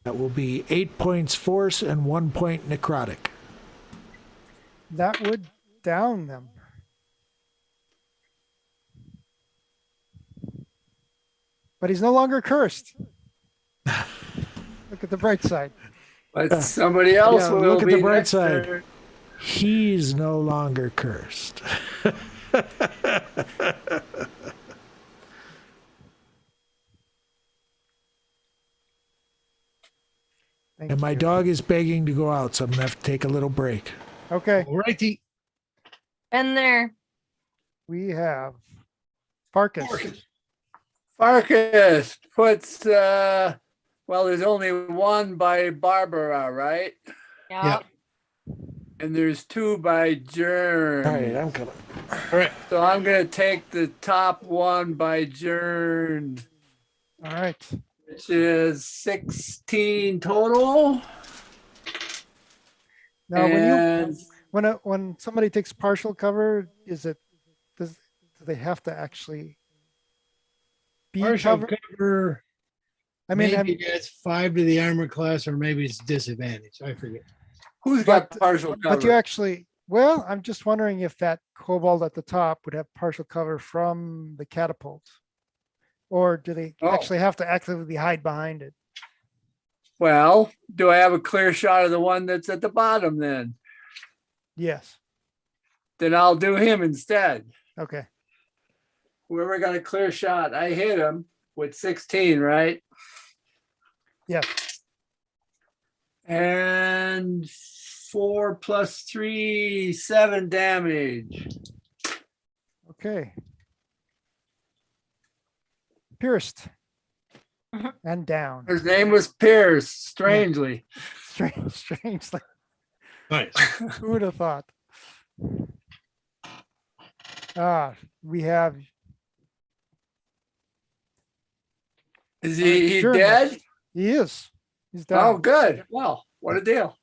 That will be 8 points force and 1 point necrotic.
That would down them. But he's no longer cursed. Look at the bright side.
But somebody else
Yeah,
will
look at
be
the bright
next
side.
turn.
He's no longer cursed.
Thank
And my
you.
dog is begging to go out, so I'm going to have to take a little break.
Okay,
Alrighty.
And there.
we have Farkas.
Farkas puts, well, there's only one by Barbara, right?
Yeah.
And there's two by Jern.
All right, I'm coming.
Correct.
So I'm going to take the top one by Jern,
All right.
which is 16 total.
Now,
And
when somebody takes partial cover, do they have to actually be
Partial
covered?
cover.
I mean,
Maybe that's 5 to the armor class, or maybe it's disadvantage. I forget.
who's got
But-
partial cover?
but you actually, well, I'm just wondering if that kobold at the top would have partial cover from the catapult. Or do they
Oh.
actually have to actively hide behind it?
Well, do I have a clear shot of the one that's at the bottom then?
Yes.
Then I'll do him instead.
Okay.
Whoever got a clear shot, I hit him with 16, right?
Yes.
And 4 plus 3, 7 damage.
Okay. Pierced. And down.
His name was Pierce, strangely.
Strangely.
Nice.
Who would have thought? We have
Is he
Sure,
dead?
he is. He's
Oh,
down.
good. Well, what a deal.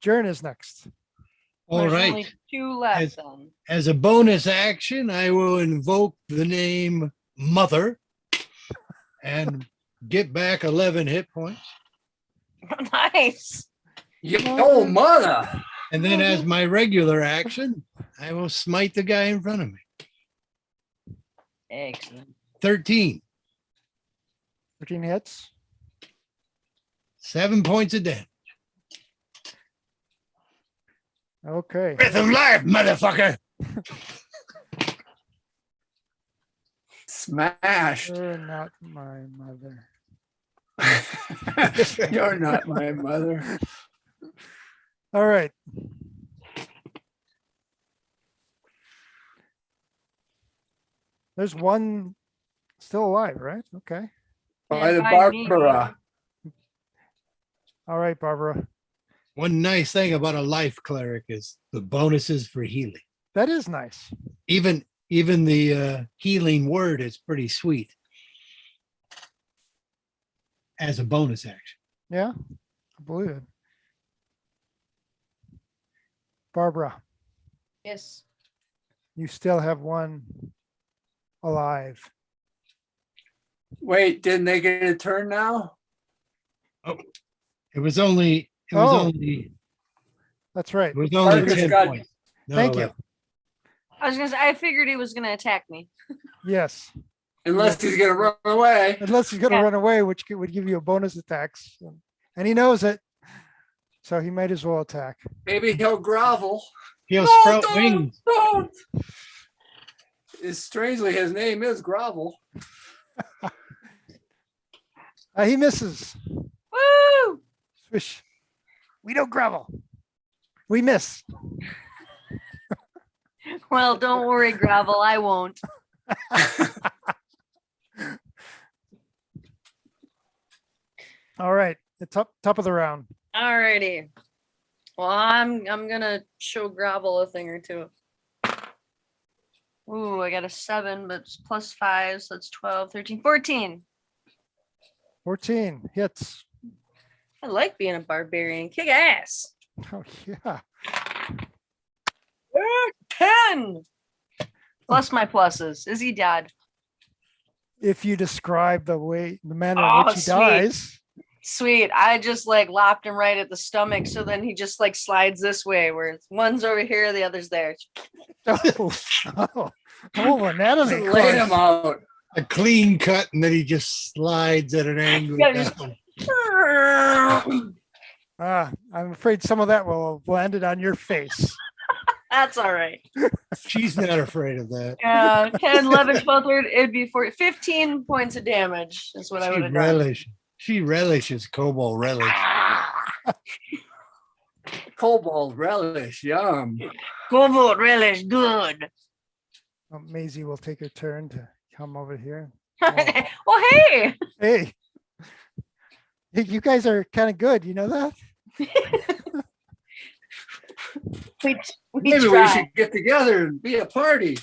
Jern is next.
All
There's
right.
only two left
As-
then.
As a bonus action, I will invoke the name Mother and get back 11 hit points.
Nice.
Yo, mother.
And then as my regular action, I will smite the guy in front of me.
Excellent.
13,
13 hits.
7 points of damage.
Okay.
Breath of life, motherfucker.
Smash.
You're not my mother.
You're not my mother.
All right. There's one still alive, right? Okay.
By the
by me.
Barbara.
All right, Barbara.
One nice thing about a life cleric is the bonuses for healing.
That is nice.
Even the healing word is pretty sweet as a bonus action.
Yeah, I believe it. Barbara,
Yes.
you still have one alive.
Wait, didn't they get a turn now?
It was only
That's right.
it was
Marcus
only 10
got-
points. not
Thank
11.
you.
I was gonna say I figured he was gonna attack me.
Yes.
Unless he's gonna run away.
Unless he's going to
Yeah.
run away, which would give you a bonus attacks. And he knows it. So he might as well attack.
Maybe he'll grovel.
He'll
No,
sprout
don't,
wings.
don't. Strangely, his name is Grovel.
He misses.
Woo!
Swish. We don't grovel. We miss.
Well, don't worry, Gravel. I won't.
All right, the top of the round.
Alrighty. Well, I'm gonna show Gravel a thing or two. Ooh, I got a 7, but it's plus 5, so that's 12, 13, 14.
14 hits.
I like being a barbarian. Kick ass.
Oh yeah.
10. Plus my pluses. Is he dead?
If you describe the manner in
Oh,
which he
sweet.
dies.
Sweet. I just like lopped him right at the stomach, so then he just like slides this way, where one's over here, the other's there.
Oh, anatomy
Just lay him
course.
out.
A clean cut, and then he just slides at an angle
Yeah, just-
down.
I'm afraid some of that will have landed on your face.
That's all right.
She's not afraid of that.
10, 11, 12, 13, it'd be 15 points of damage is what I would have done.
She relishes cobalt relish.
Cobalt relish, yum.
Cobalt relish, good.
Maisie will take her turn to come over here.
Well, hey.
Hey, you guys are kind of good. You know that?
We
Maybe we
try.
should get together and be a party.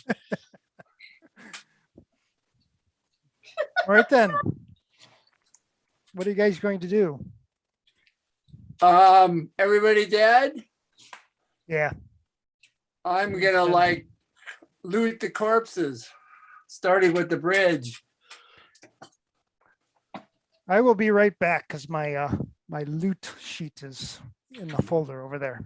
All right then. What are you guys going to do?
Everybody dead?
Yeah.
I'm gonna like loot the corpses, starting with the bridge.
I will be right back because my my loot sheet is in the folder over there.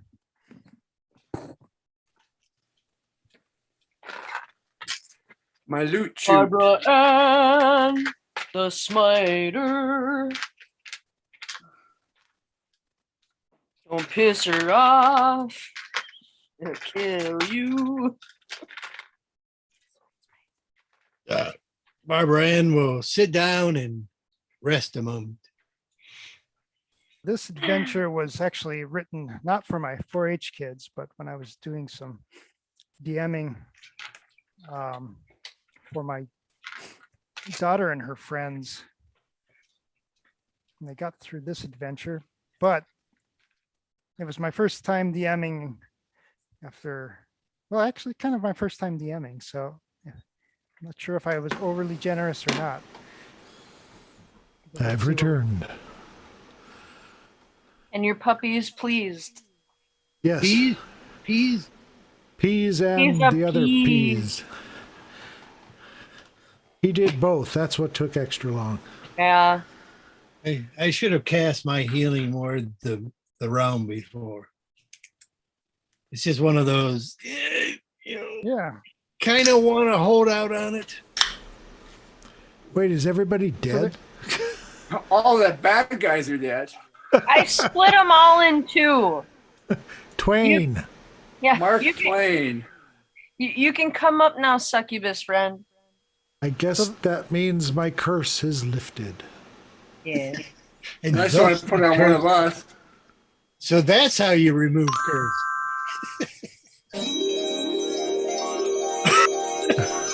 My loot chute.
Barbara Ann, the Smiter. Don't piss her off. It'll kill you.
Barbara Ann will sit down and rest a moment.
This adventure was actually written not for my 4-H kids, but when I was doing some DMing for my daughter and her friends. And they got through this adventure, but it was my first time DMing after, well, actually kind of my first time DMing. So yeah, I'm not sure if I was overly generous or not. But
I've
let's see
returned.
And your puppy is pleased.
Yes.
Peas?
Peas and
He's a
the other
peas.
peas. He did both. That's what took extra long.
Yeah.
I should have cast my healing word the round before. It's just one of those,
Yeah.
kind of want to hold out on it.
Wait, is everybody dead?
All the bad guys are dead.
I split them all in two.
Twain.
Yeah.
Mark
you can,
Twain.
you can come up now, succubus friend.
I guess that means my curse is lifted.
Yeah.
And
That's what I
thus
put on one of us.
So that's how you remove curse.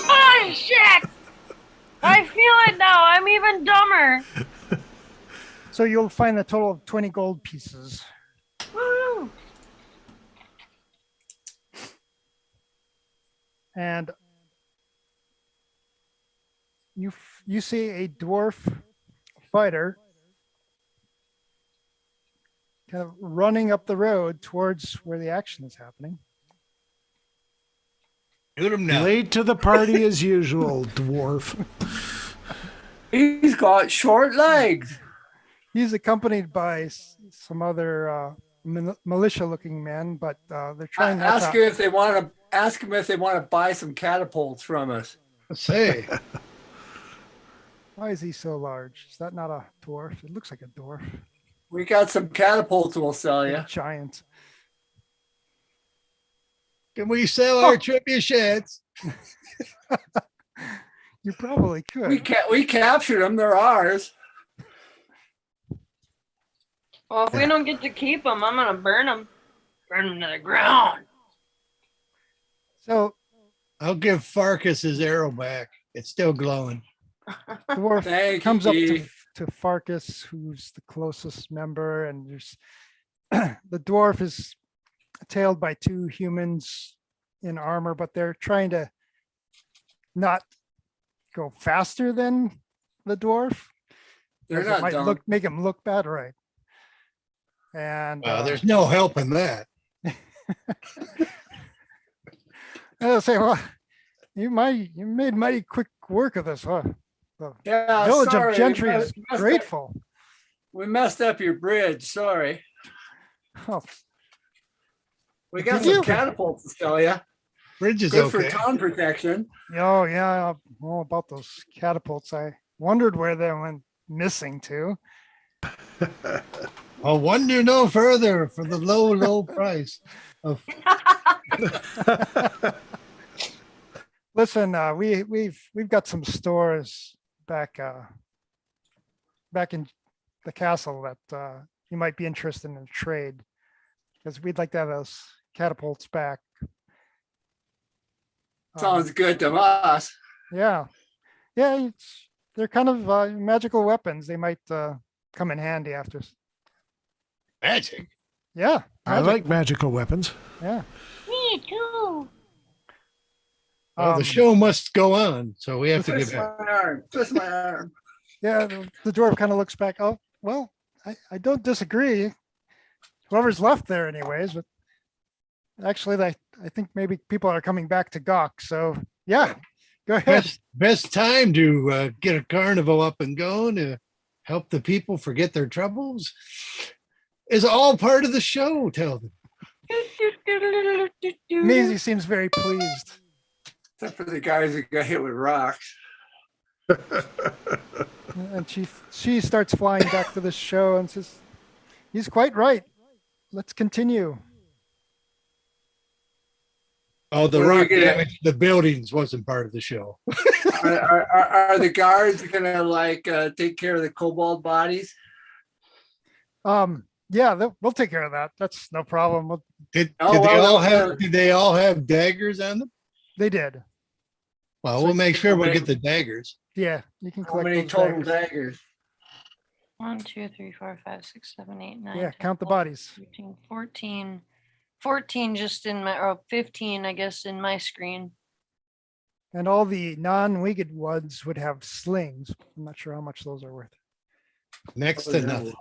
Oh shit! I feel it now. I'm even dumber.
So you'll find a total of 20 gold pieces.
Woo!
And you see a dwarf fighter kind of running up the road towards where the action is happening.
Shoot him now.
Late to the party as usual, dwarf.
He's got short legs.
He's accompanied by some other militia-looking men, but they're trying not
Ask
to.
him if they want to buy some catapults from us.
Say,
Why is he so large? Is that not a dwarf? It looks like a dwarf.
We got some catapults we'll sell you.
A giant.
can we sell our trebuchets?
You probably could.
We captured them. They're ours.
Well, if we don't get to keep them, I'm gonna burn them. Burn them to the ground.
So
I'll give Farkas his arrow back. It's still glowing.
the dwarf
Thank
comes
you.
up to Farkas, who's the closest member, and there's the dwarf is tailed by two humans in armor, but they're trying to not go faster than the dwarf.
They're
'cause it
not
might
dumb.
make him look bad, right? And
There's no help in that.
I'll say, well, you made mighty quick work of this, huh? The
Yeah,
village
sorry,
of Gentry
we
is
messed up-
grateful.
We messed up your bridge. Sorry.
Oh,
We got
Did
some
you?
catapults to sell you.
Bridge is
Good for
okay.
town protection.
oh yeah, all about those catapults. I wondered where they went missing to.
I'll wonder no further for the low, low price of.
Listen, we've got some stores back in the castle that you might be interested in a trade, because we'd like to have those catapults back.
Sounds good to us.
Yeah, yeah, they're kind of magical weapons. They might come in handy after.
Magic.
Yeah,
I
magic,
like magical weapons.
yeah.
Me too.
Well,
Um,
the show must go on, so we have to
Twist
get
my
back.
arm. Twist my arm.
Yeah, the dwarf kind of looks back. Oh, well, I don't disagree. Whoever's left there anyways, but actually I think maybe people are coming back to Gawk. So yeah, go ahead.
Best time to get a carnival up and going to help the people forget their troubles is all part of the show. Tell them.
Maisie seems very pleased.
Except for the guys who got hit with rocks.
And she starts flying back to the show and says, he's quite right. Let's continue.
Oh, the
What are we
rock
gonna-
damage to the buildings wasn't part of the show.
Are the guards gonna take care of the kobold bodies?
Yeah, we'll take care of that. That's no problem.
Did
Oh,
they
well,
all
that-
have? Did they all have daggers on them?
They did.
Well,
So
we'll make sure we'll
okay.
get the daggers.
Yeah, you can
How
collect
many
those
total
daggers.
daggers?
1, 2, 3, 4, 5, 6, 7, 8, 9.
Yeah,
10,
count the
11,
bodies.
13, 14. 14 just in my, or 15, I guess, in my screen.
And all the non-winged ones would have slings. I'm not sure how much those are worth.
Next to nothing.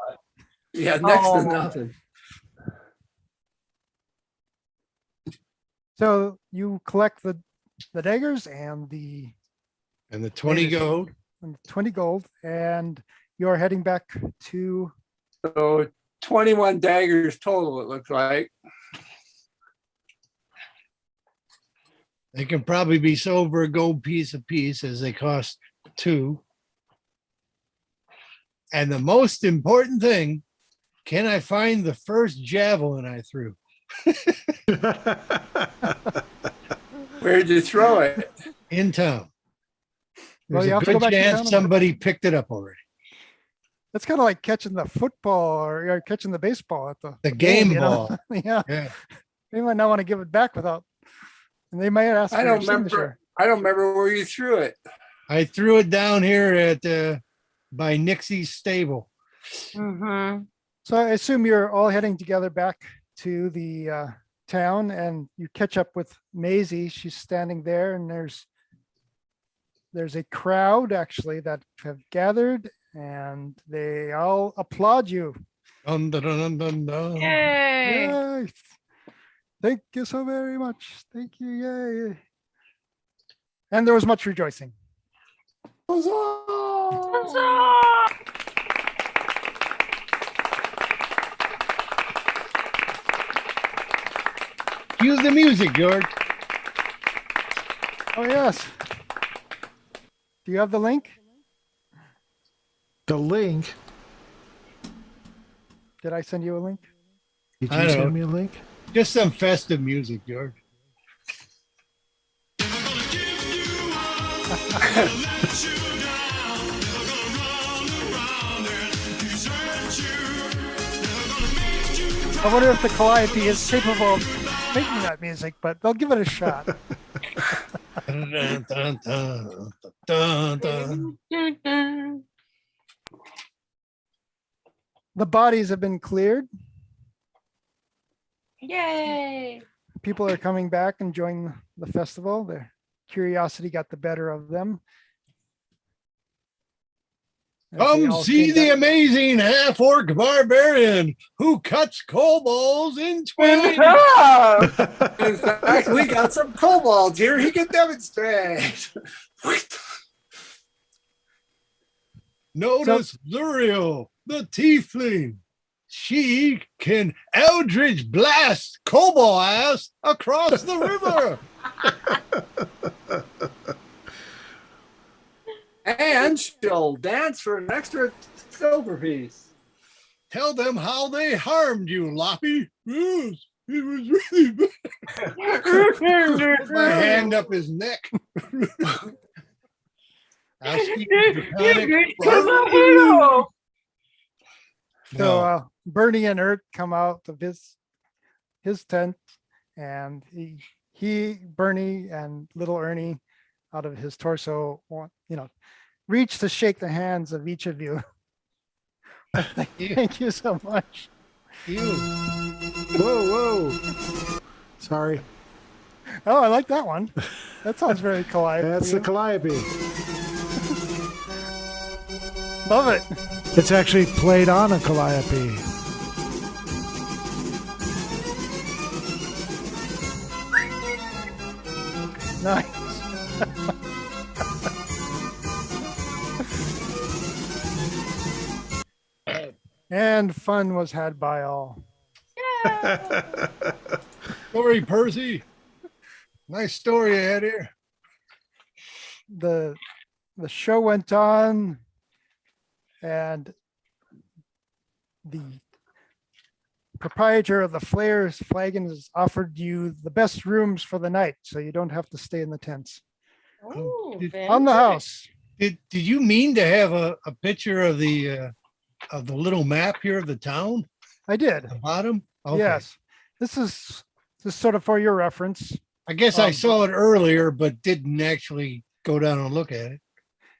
Yeah, next
Oh.
to nothing.
So you collect the daggers and the
And the 20
Latest.
gold.
20 gold, and you're heading back to,
So 21 daggers total, it looks like.
They can probably be sold for a gold piece a piece as they cost 2. And the most important thing, can I find the first javelin I threw?
Where'd you throw it?
In town.
Well,
There's
you
a
have to go
good
back to town
chance
and-
somebody picked it up already.
it's kind of like catching the football or catching the baseball at the
The game
you know?
ball.
Yeah,
Yeah.
they might not want to give it back without, and they might ask for
I
your
don't remember.
signature.
I don't remember where you threw it.
I threw it down here at by Nixie's stable.
Mm-hmm.
So I assume you're all heading together back to the town, and you catch up with Maisie. She's standing there, and there's a crowd actually that have gathered, and they all applaud you.
Dun, dun, dun, dun, dun.
Yay!
Yay! Thank you so very much. Thank you. Yay. And there was much rejoicing.
Cue the music, George.
Oh, yes. Do you have the link?
The link.
Did I send you a link?
Did
I
you
don't-
send me a link?
Just some festive music, George.
I wonder if the Calliope is capable of making that music, but they'll give it a shot.
Dun, dun, dun, dun, dun, dun.
The bodies have been cleared.
Yay!
People are coming back, enjoying the festival. Their curiosity got the better of them. As they
Come
all
see
came
the
back.
amazing half-orc barbarian who cuts kobolds in twain.
In fact, we got some kobolds here. He can demonstrate.
Notice Zuriel, the tiefling. She can eldritch blast kobold ass across the river.
And she'll dance for an extra silver piece.
Tell them how they harmed you, Loppy. Yes, it was really bad. Put my hand up his neck. I'll speak draconic barbarity.
So
No,
Bernie and Ert come out of his tent, and Bernie and little Ernie out of his torso, reach to shake the hands of each of you. Thank you so much.
Whoa. Sorry.
Oh, I like that one. That sounds very calliope.
That's the calliope.
Love it.
It's actually played on a calliope.
Nice. And fun was had by all.
sorry, Percy. Nice story you had here.
The show went on, and the proprietor of the Flares Flagon has offered you the best rooms for the night, so you don't have to stay in the tents.
Oh,
On the house.
Did you mean to have a picture of the little map here of the town
I did.
at the bottom? Okay.
Yes. This is sort of for your reference.
I guess I saw it earlier, but didn't actually go down and look at it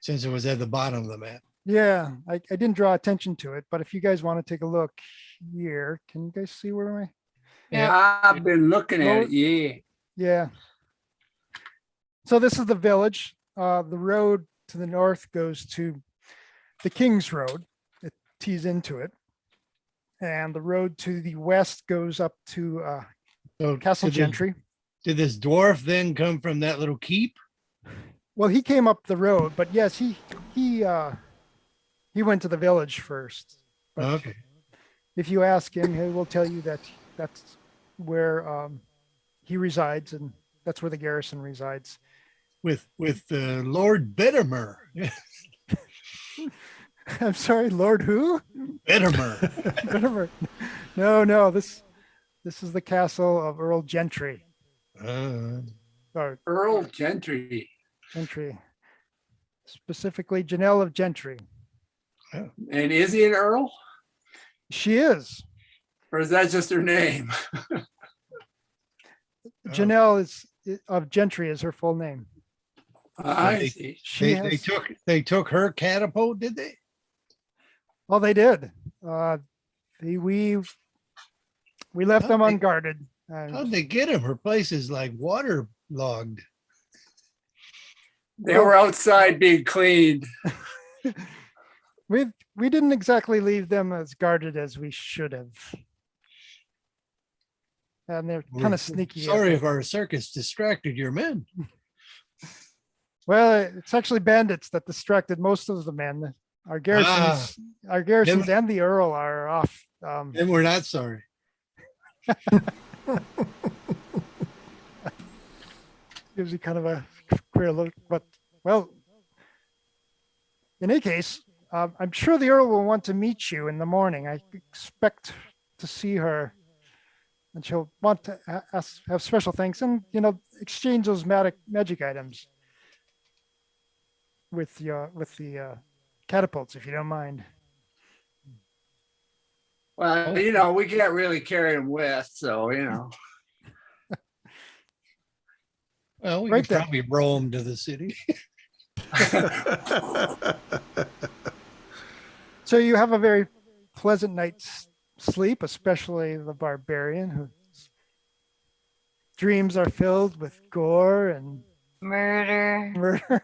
since it was at the bottom of the map.
Yeah, I didn't draw attention to it, but if you guys want to take a look here, can you guys see where am I?
I've been looking at it. Yeah.
Yeah. So this is the village. The road to the north goes to the King's Road. It tees into it. And the road to the west goes up to
So
Castle
did
Gentry.
Did this dwarf then come from that little keep?
Well, he came up the road, but yes, he went to the village first. But
Okay.
if you ask him, he will tell you that that's where he resides, and that's where the garrison resides.
With Lord Bittermer.
I'm sorry, Lord who?
Bittermer.
No, this is the castle of Earl Gentry. Or
Earl Gentry.
Gentry. Specifically Janelle of Gentry.
And is he an Earl?
She is.
Or is that just her name?
Janelle is of Gentry is her full name.
I see.
She
They took her catapult, did they?
Well, they did. We left them unguarded.
How'd they get him? Her place is like waterlogged.
They were outside being cleaned.
We didn't exactly leave them as guarded as we should have. And they're kind of sneaky.
Sorry if our circus distracted your men.
Well, it's actually bandits that distracted most of the men. Our garrisons, and the Earl are off.
And we're not sorry.
Gives you kind of a queer look, but well, in any case, I'm sure the Earl will want to meet you in the morning. I expect to see her, and she'll want to have special things and exchange those magic items with the catapults, if you don't mind.
Well, we can't really carry them with, so
Well, we
Right
could
there.
probably roll them to the city.
So you have a very pleasant night's sleep, especially the barbarian whose dreams are filled with gore and
Murder.
murder.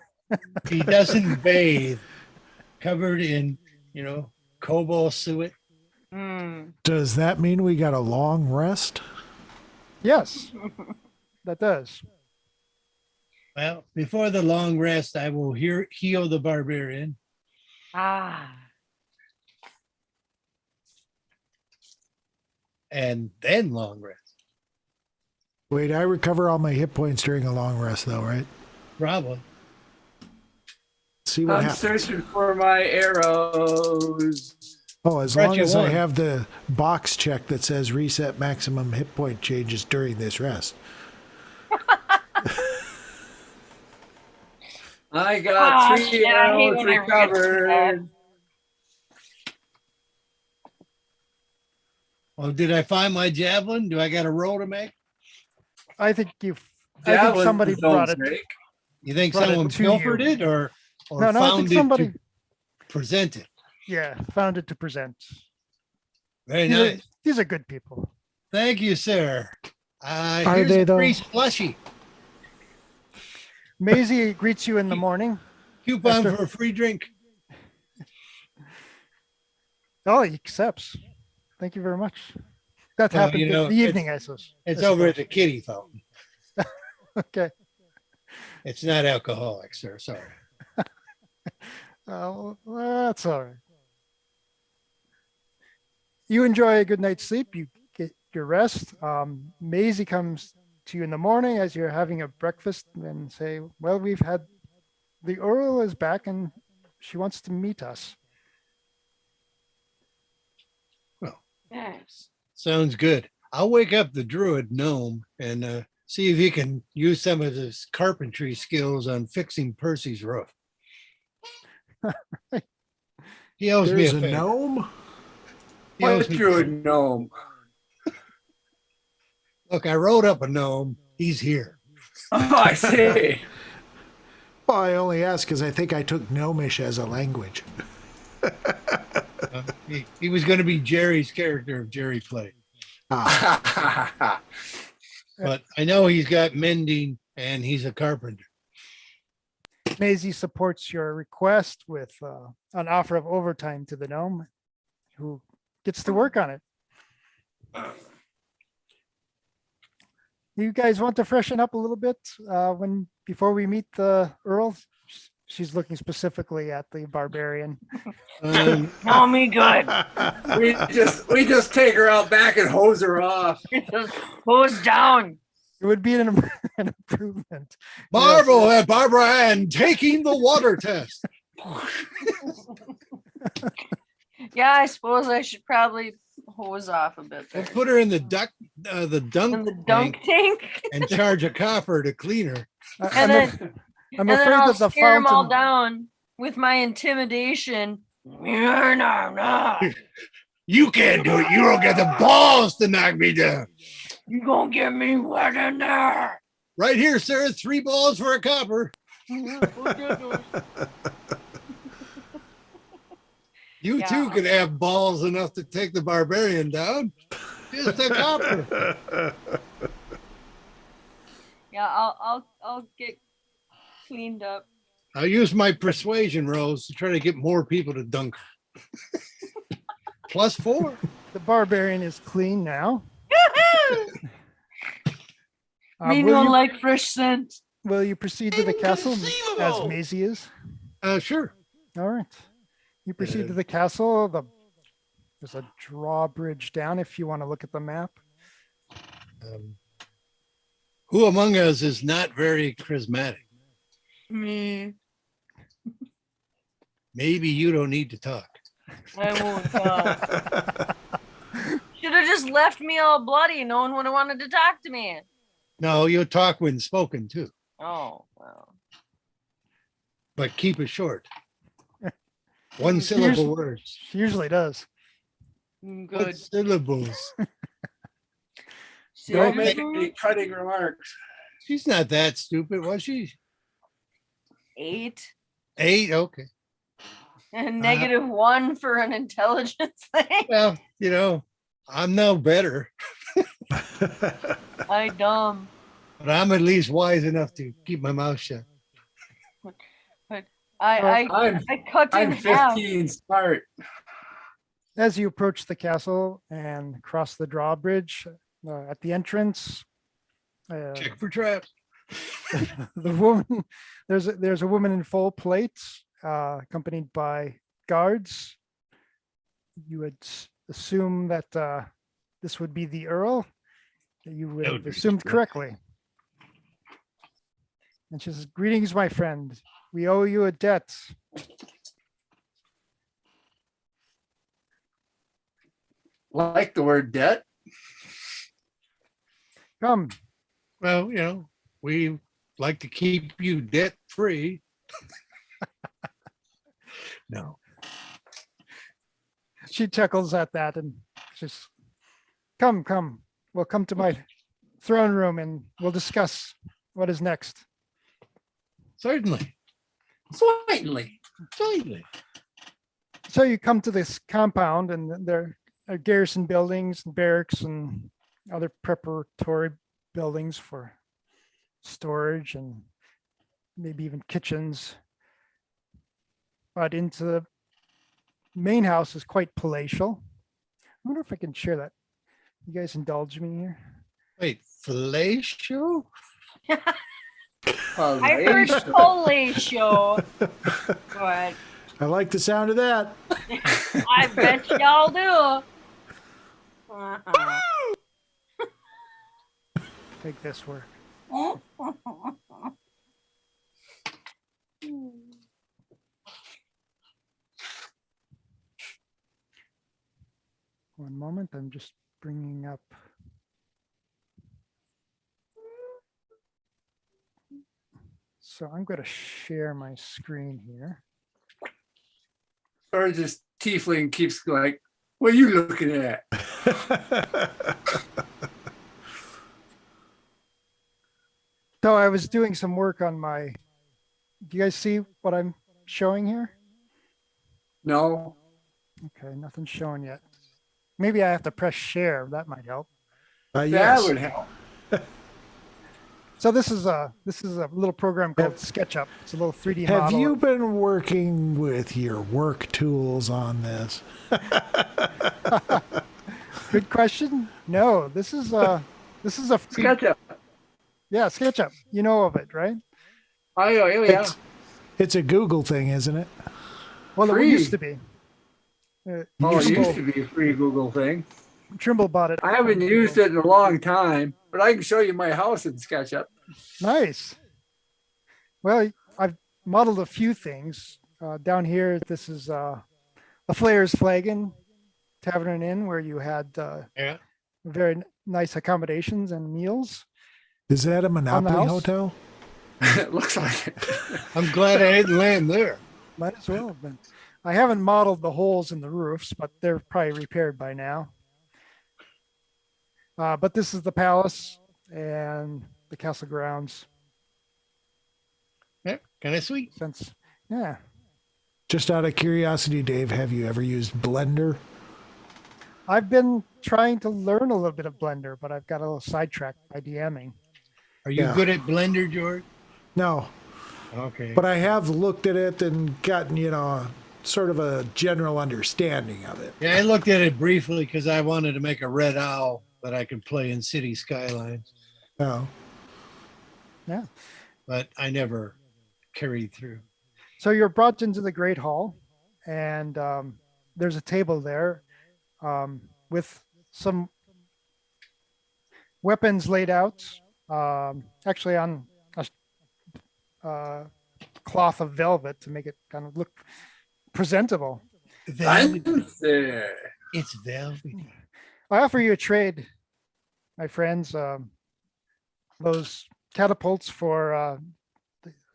He doesn't bathe, covered in, cobalt suet.
Does that mean we got a long rest?
Yes, that does.
Well, before the long rest, I will heal the barbarian. And then long rest.
Wait, I recover all my hit points during a long rest, though, right?
Probably.
See what
I'm
happens.
searching for my arrows.
Oh, as
Brought
long
you
as I
one.
have the box check that says reset maximum hit point changes during this rest.
I got 3
yeah, I hate
arrows
when I forget to do that.
recovered.
Well, did I find my javelin? Do I got a roll to make?
I think I think
Javelins
somebody
don't
brought it.
snake.
You think
Brought it
someone
to
pilfered
you.
it or
No, I
found
think
it
somebody,
to present it?
yeah, found it to present.
Very
These,
nice.
are, these are good people.
Thank you, sir.
Are
Here's
they,
a
though?
free slushy.
Maisie greets you in the morning.
Coupon
After-
for a free drink.
Oh, he accepts. Thank you very much. That
Well,
happened in the evening, I suppose.
It's
I
over at
suppose.
the kitty fountain.
Okay.
It's not alcoholic, sir. Sorry.
Well, that's all right. You enjoy a good night's sleep. You get your rest. Maisie comes to you in the morning as you're having a breakfast and say, well, the Earl is back and she wants to meet us.
Yes.
Sounds good. I'll wake up the druid gnome and see if he can use some of his carpentry skills on fixing Percy's roof. He owes me a
There's a
favor.
gnome?
He owes
What
me-
druid gnome?
Look, I wrote up a gnome. He's here.
Oh, I see.
Well, I only ask because I think I took gnomish as a language.
He was going to be Jerry's character if Jerry played.
Ah,
But I know he's got mending and he's a carpenter.
Maisie supports your request with an offer of overtime to the gnome who gets to work on it. You guys want to freshen up a little bit before we meet the Earl? She's looking specifically at the barbarian.
Call me good.
we just take her out back and hose her off.
Just hose down.
It would be an improvement.
Barbara Ann taking the water test.
Yeah, I suppose I should probably hose off a bit
We'll
there.
put her in the dunk
In the
tank
dunk tank.
and charge a copper to clean her.
I'm,
And
af-
then,
I'm
and then
afraid
I'll
that the
scare them all
fountain.
down with my intimidation. Yeah, no.
You can't do it. You don't get the balls to knock me down.
You gonna get me wet in there.
Right here, sir. 3 balls for a copper. You
Yeah.
too can have balls enough to take the barbarian down. Just a copper.
Yeah, I'll get cleaned up.
I'll use my persuasion rolls to try to get more people to dunk. +4.
The barbarian is clean now.
Me
Will
don't
you-
like fresh scent.
Will you proceed to the castle as
Inconceivable!
Maisie is?
Sure.
All right. You proceed to the castle. There's a drawbridge down if you want to look at the map.
Who among us is not very charismatic?
Me.
Maybe you don't need to talk.
I won't talk. Should have just left me all bloody. No one would have wanted to talk to me.
No, you'll talk when spoken too,
Oh, well.
but keep it short. 1 syllable words.
She usually does.
What
Good.
syllables?
Don't make any cutting remarks.
She's not that stupid, was she?
8.
8? Okay.
And -1 for an intelligence thing.
Well, I'm no better,
I dumb.
but I'm at least wise enough to keep my mouth shut.
But I
I'm
cut in
I'm
half.
15 smart.
As you approach the castle and cross the drawbridge at the entrance,
Check for traps.
the woman there's a woman in full plates, accompanied by guards. You would assume that this would be the Earl. You would
That
have
would be
assumed
correct.
correctly. And she says, "Greetings, my friend. We owe you a debt."
Like the word debt.
Come,
Well, we like to keep you debt free. No.
she chuckles at that and says, come. We'll come to my throne room and we'll discuss what is next.
Certainly.
Certainly.
Certainly.
So you come to this compound and there are garrison buildings and barracks and other preparatory buildings for storage and maybe even kitchens. But into the main house is quite palatial. I wonder if I can share that. You guys indulge me here.
Wait, fellatio?
I heard Holatio, but
I like the sound of that.
I bet y'all do. Uh-uh.
Make this work. One moment, I'm just bringing up. So I'm going to share my screen here.
Or just tiefling keeps like, what are you looking at?
So I was doing some work on my, do you guys see what I'm showing here?
No.
Okay, nothing's showing yet. Maybe I have to press share. That might help.
That
Yes.
would help.
So this is a little program called SketchUp. It's a little 3D
Have
model.
you been working with your work tools on this?
Good question. No, this is a free,
SketchUp.
yeah, SketchUp. You know of it, right?
Oh, yeah.
It's a Google thing, isn't it?
Well, it
Free.
used to be.
Oh, it
Trimble,
used to be a free Google thing.
Trimble bought it.
I haven't used it in a long time, but I can show you my house in SketchUp.
Nice. Well, I've modeled a few things. Down here, this is the Flares Flagon Tavern and Inn, where you had
Yeah.
very nice accommodations and meals.
Is that a Monopoly
house?
hotel?
It looks like it.
I'm glad I didn't land there.
Might as well have been. I haven't modeled the holes in the roofs, but they're probably repaired by now. But this is the palace and the castle grounds.
Yeah, kind of sweet.
Since, yeah,
Just out of curiosity, Dave, have you ever used Blender?
I've been trying to learn a little bit of Blender, but I've got a little sidetracked by DMing.
Are you
Yeah.
good at Blender, George?
No,
Okay.
but I have looked at it and gotten, sort of a general understanding of it.
Yeah, I looked at it briefly because I wanted to make a red owl that I could play in City Skylines,
Oh,
Yeah.
but I never carried through.
So you're brought into the Great Hall, and there's a table there with some weapons laid out, actually on a cloth of velvet to make it kind of look presentable.
Fancy.
It's velvety.
I offer you a trade, my friends. Those catapults for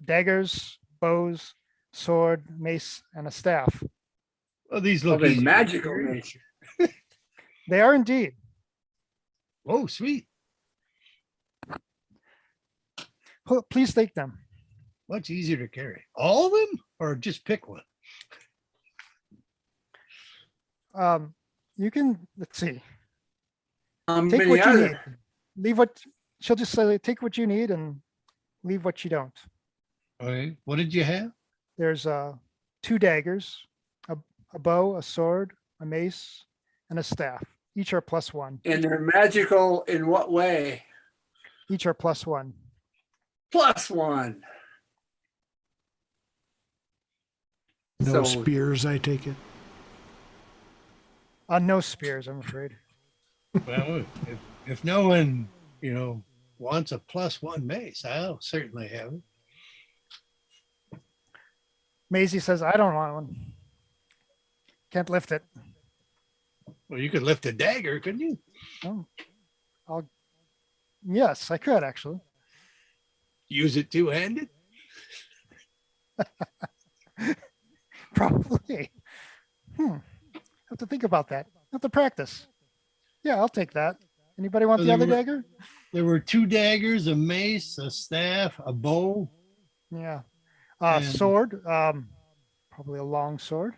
daggers, bows, sword, mace, and a staff.
Well, these look
Of a
easy to
magical
carry.
nature.
They are indeed.
Oh, sweet.
Please take them.
Much easier to carry. All of them or just pick one?
You can, let's see,
How
take
many
what you
are
need.
there?
Leave what, she'll just say, take what you need and leave what you don't.
Okay, what did you have?
There's 2 daggers, a bow, a sword, a mace, and a staff. Each are +1.
And they're magical in what way?
Each are +1.
+1.
No
So-
spears, I take it.
No spears, I'm afraid.
Well, if no one, wants a +1 mace, I'll certainly have it.
Maisie says, I don't want one. Can't lift it.
Well, you could lift a dagger, couldn't you?
Oh, yes, I could actually.
Use it two-handed?
Probably. Have to think about that. Have to practice. Yeah, I'll take that. Anybody want
So
the
there
other
were-
dagger?
There were 2 daggers, a mace, a staff, a bow.
Yeah.
And-
Sword. Probably a long sword.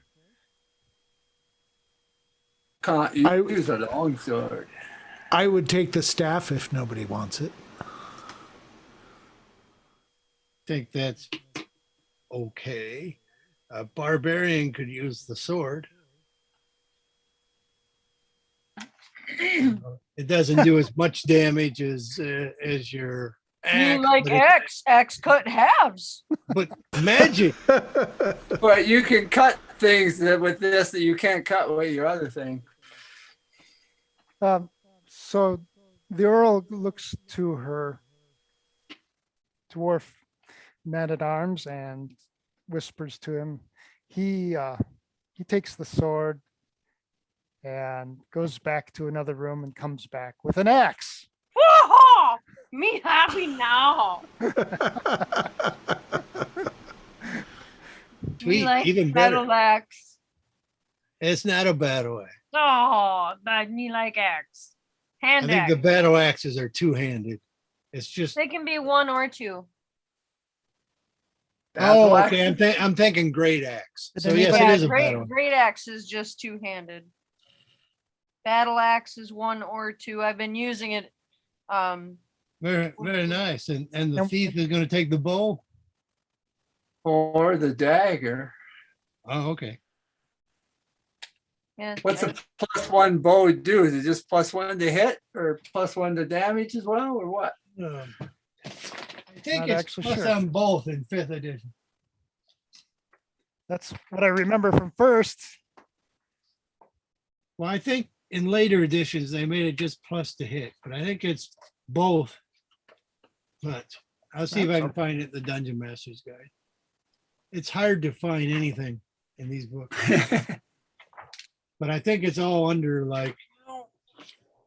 Can't
I-
use a long sword.
I would take the staff if nobody wants it.
Think that's okay. A barbarian could use the sword. It doesn't do as much damage as your axe.
You like
but it-
axe? Axe cut halves.
But magic.
But you can cut things with this that you can't cut with your other thing.
So the Earl looks to her dwarf man-at-arms and whispers to him. He takes the sword and goes back to another room and comes back with an axe.
Whoa! Me happy now.
Sweet,
Me like
even better.
battle axe.
It's not a battle axe.
Oh, but me like axe.
I
Hand
think
axe.
the battle axes are two-handed. It's just
They can be 1 or 2.
oh, okay. I'm thinking great axe.
Did
So yes,
anybody-
it
Yeah,
is a battle.
great axe is just 2-handed. Battle axe is 1 or 2. I've been using it.
Very, very nice. And the
And-
thief is going to take the bow.
Or the dagger.
Oh, okay.
Yeah,
What's a +1 bow do? Is it just +1 to hit or +1 to damage as well, or what?
I think
Not
it's
actually
plus
sure.
on both in 5th edition.
That's what I remember from first.
Well, I think in later editions they made it just plus to hit, but I think it's both. But I'll see if I can find it in the Dungeon Master's Guide. It's hard to find anything in these books, but I think it's all under like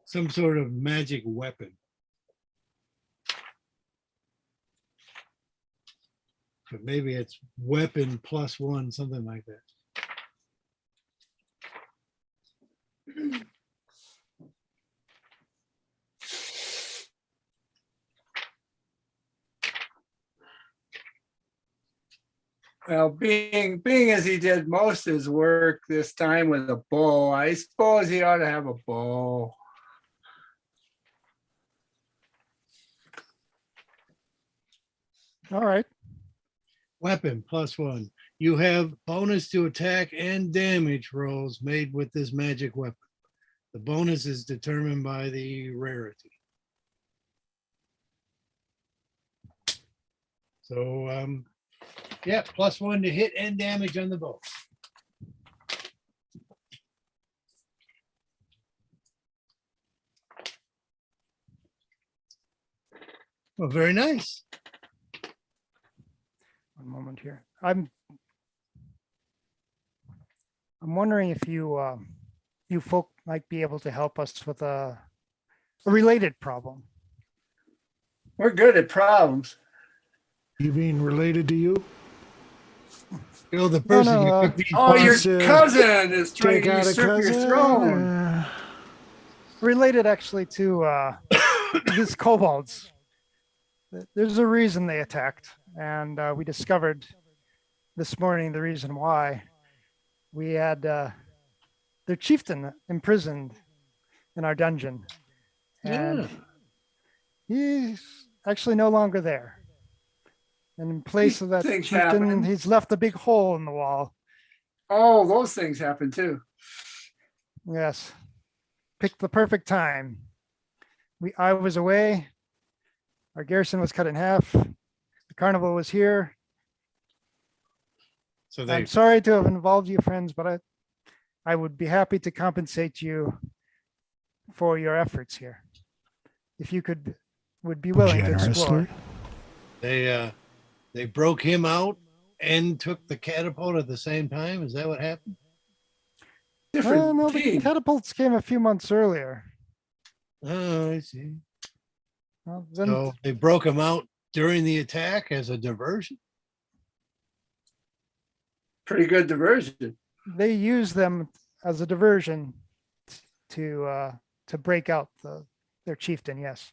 some sort of magic weapon. But maybe it's weapon +1, something like that.
Well, being as he did most of his work this time with a bow, I suppose he ought to have a bow.
All right.
Weapon +1. You have bonus to attack and damage rolls made with this magic weapon. The bonus is determined by the rarity. So, yeah, +1 to hit and damage on the bow. Well, very nice.
One moment here. I'm wondering if you folk might be able to help us with a related problem.
We're good at problems.
You mean related to you?
You know, the person
no,
who took these
Oh, your
Wants to
cousin is trying
Take
to
out a
usurp your
cousin?
throne.
Related actually to these kobolds. There's a reason they attacked, and we discovered this morning the reason why. We had their chieftain imprisoned in our dungeon. And he's actually no longer there. And in place of that
Things
chieftain,
happen.
he's left a big hole in the wall.
Oh, those things happen too.
Yes. Picked the perfect time. I was away. Our garrison was cut in half. The carnival was here.
So
I'm sorry to have involved you, friends, but I would be happy to compensate you for your efforts here. If you would be willing to explore.
Generously.
they broke him out and took the catapult at the same time. Is that what happened?
Different
No, the
team.
catapults came a few months earlier.
Oh, I see.
Well, then
So they broke him out during the attack as a diversion.
Pretty good diversion.
they use them as a diversion to break out their chieftain. Yes.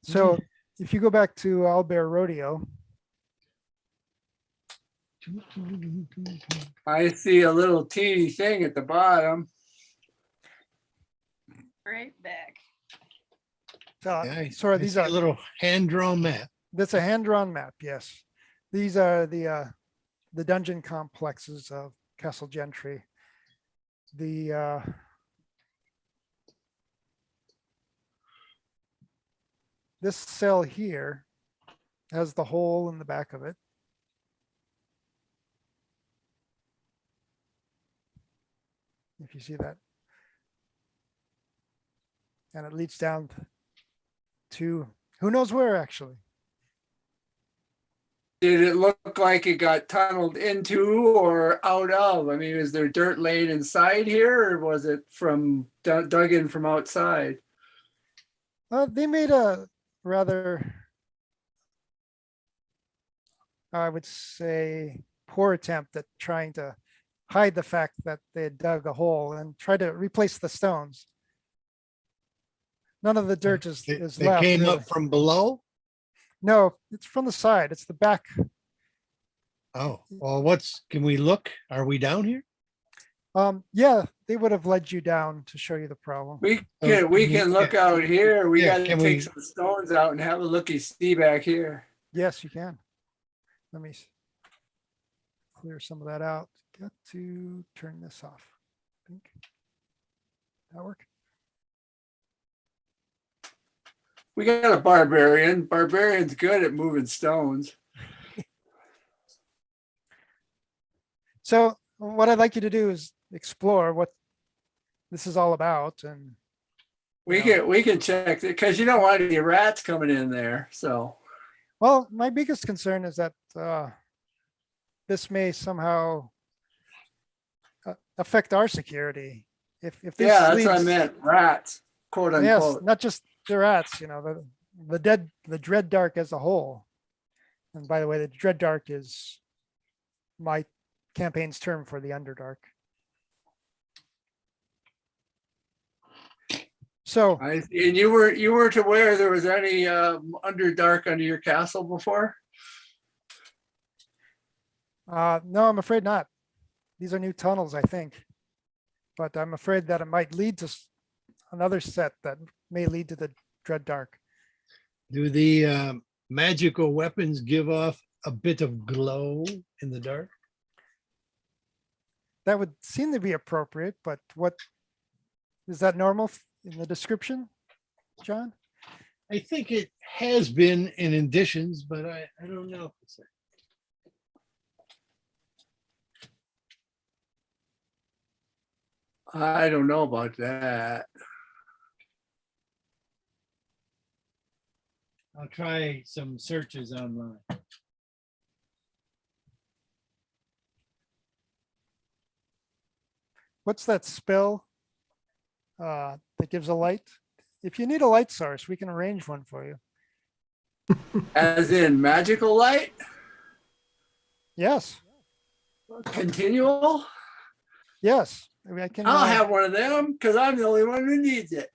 So if you go back to Owlbear Rodeo,
I see a little teeny thing at the bottom.
Right back.
sorry,
I
these
see
are
a little hand-drawn map.
that's a hand-drawn map. Yes, these are the dungeon complexes of Castle Gentry. This cell here has the hole in the back of it. If you see that. And it leads down to who knows where, actually.
Did it look like it got tunneled into or out of? I mean, is there dirt laid inside here, or was it from dug in from outside?
They made a rather, I would say, poor attempt at trying to hide the fact that they had dug a hole and try to replace the stones. None of the dirt is
They
left.
came
really.
up from below.
No, it's from the side. It's the back.
Oh, well, can we look? Are we down here?
Yeah, they would have led you down to show you the problem.
We can look out here. We
Yeah,
got to
can
take
we-
some stones out and have a looky see back here.
Yes, you can. Let me clear some of that out. Got to turn this off. I think that work.
We got a barbarian. Barbarian's good at moving stones.
So what I'd like you to do is explore what this is all about. And
We can check it because you don't want any rats coming in there. So
well, my biggest concern is that this may somehow affect our security. If this
yeah, that's what I
leads-
meant. Rats, quote
Yes,
unquote.
not just the rats, the dread dark as a whole. And by the way, the dread dark is my campaign's term for the underdark. So
And you weren't aware there was any underdark under your castle before?
no, I'm afraid not. These are new tunnels, I think. But I'm afraid that it might lead to another set that may lead to the dread dark.
Do the magical weapons give off a bit of glow in the dark?
That would seem to be appropriate, but what is that normal in the description, John?
I think it has been in additions, but I don't know.
I don't know about that.
I'll try some searches online.
What's that spell that gives a light? If you need a light source, we can arrange one for you.
As in magical light?
Yes,
Continual?
yes. I mean, I can.
I'll have one of them because I'm the only one who needs it.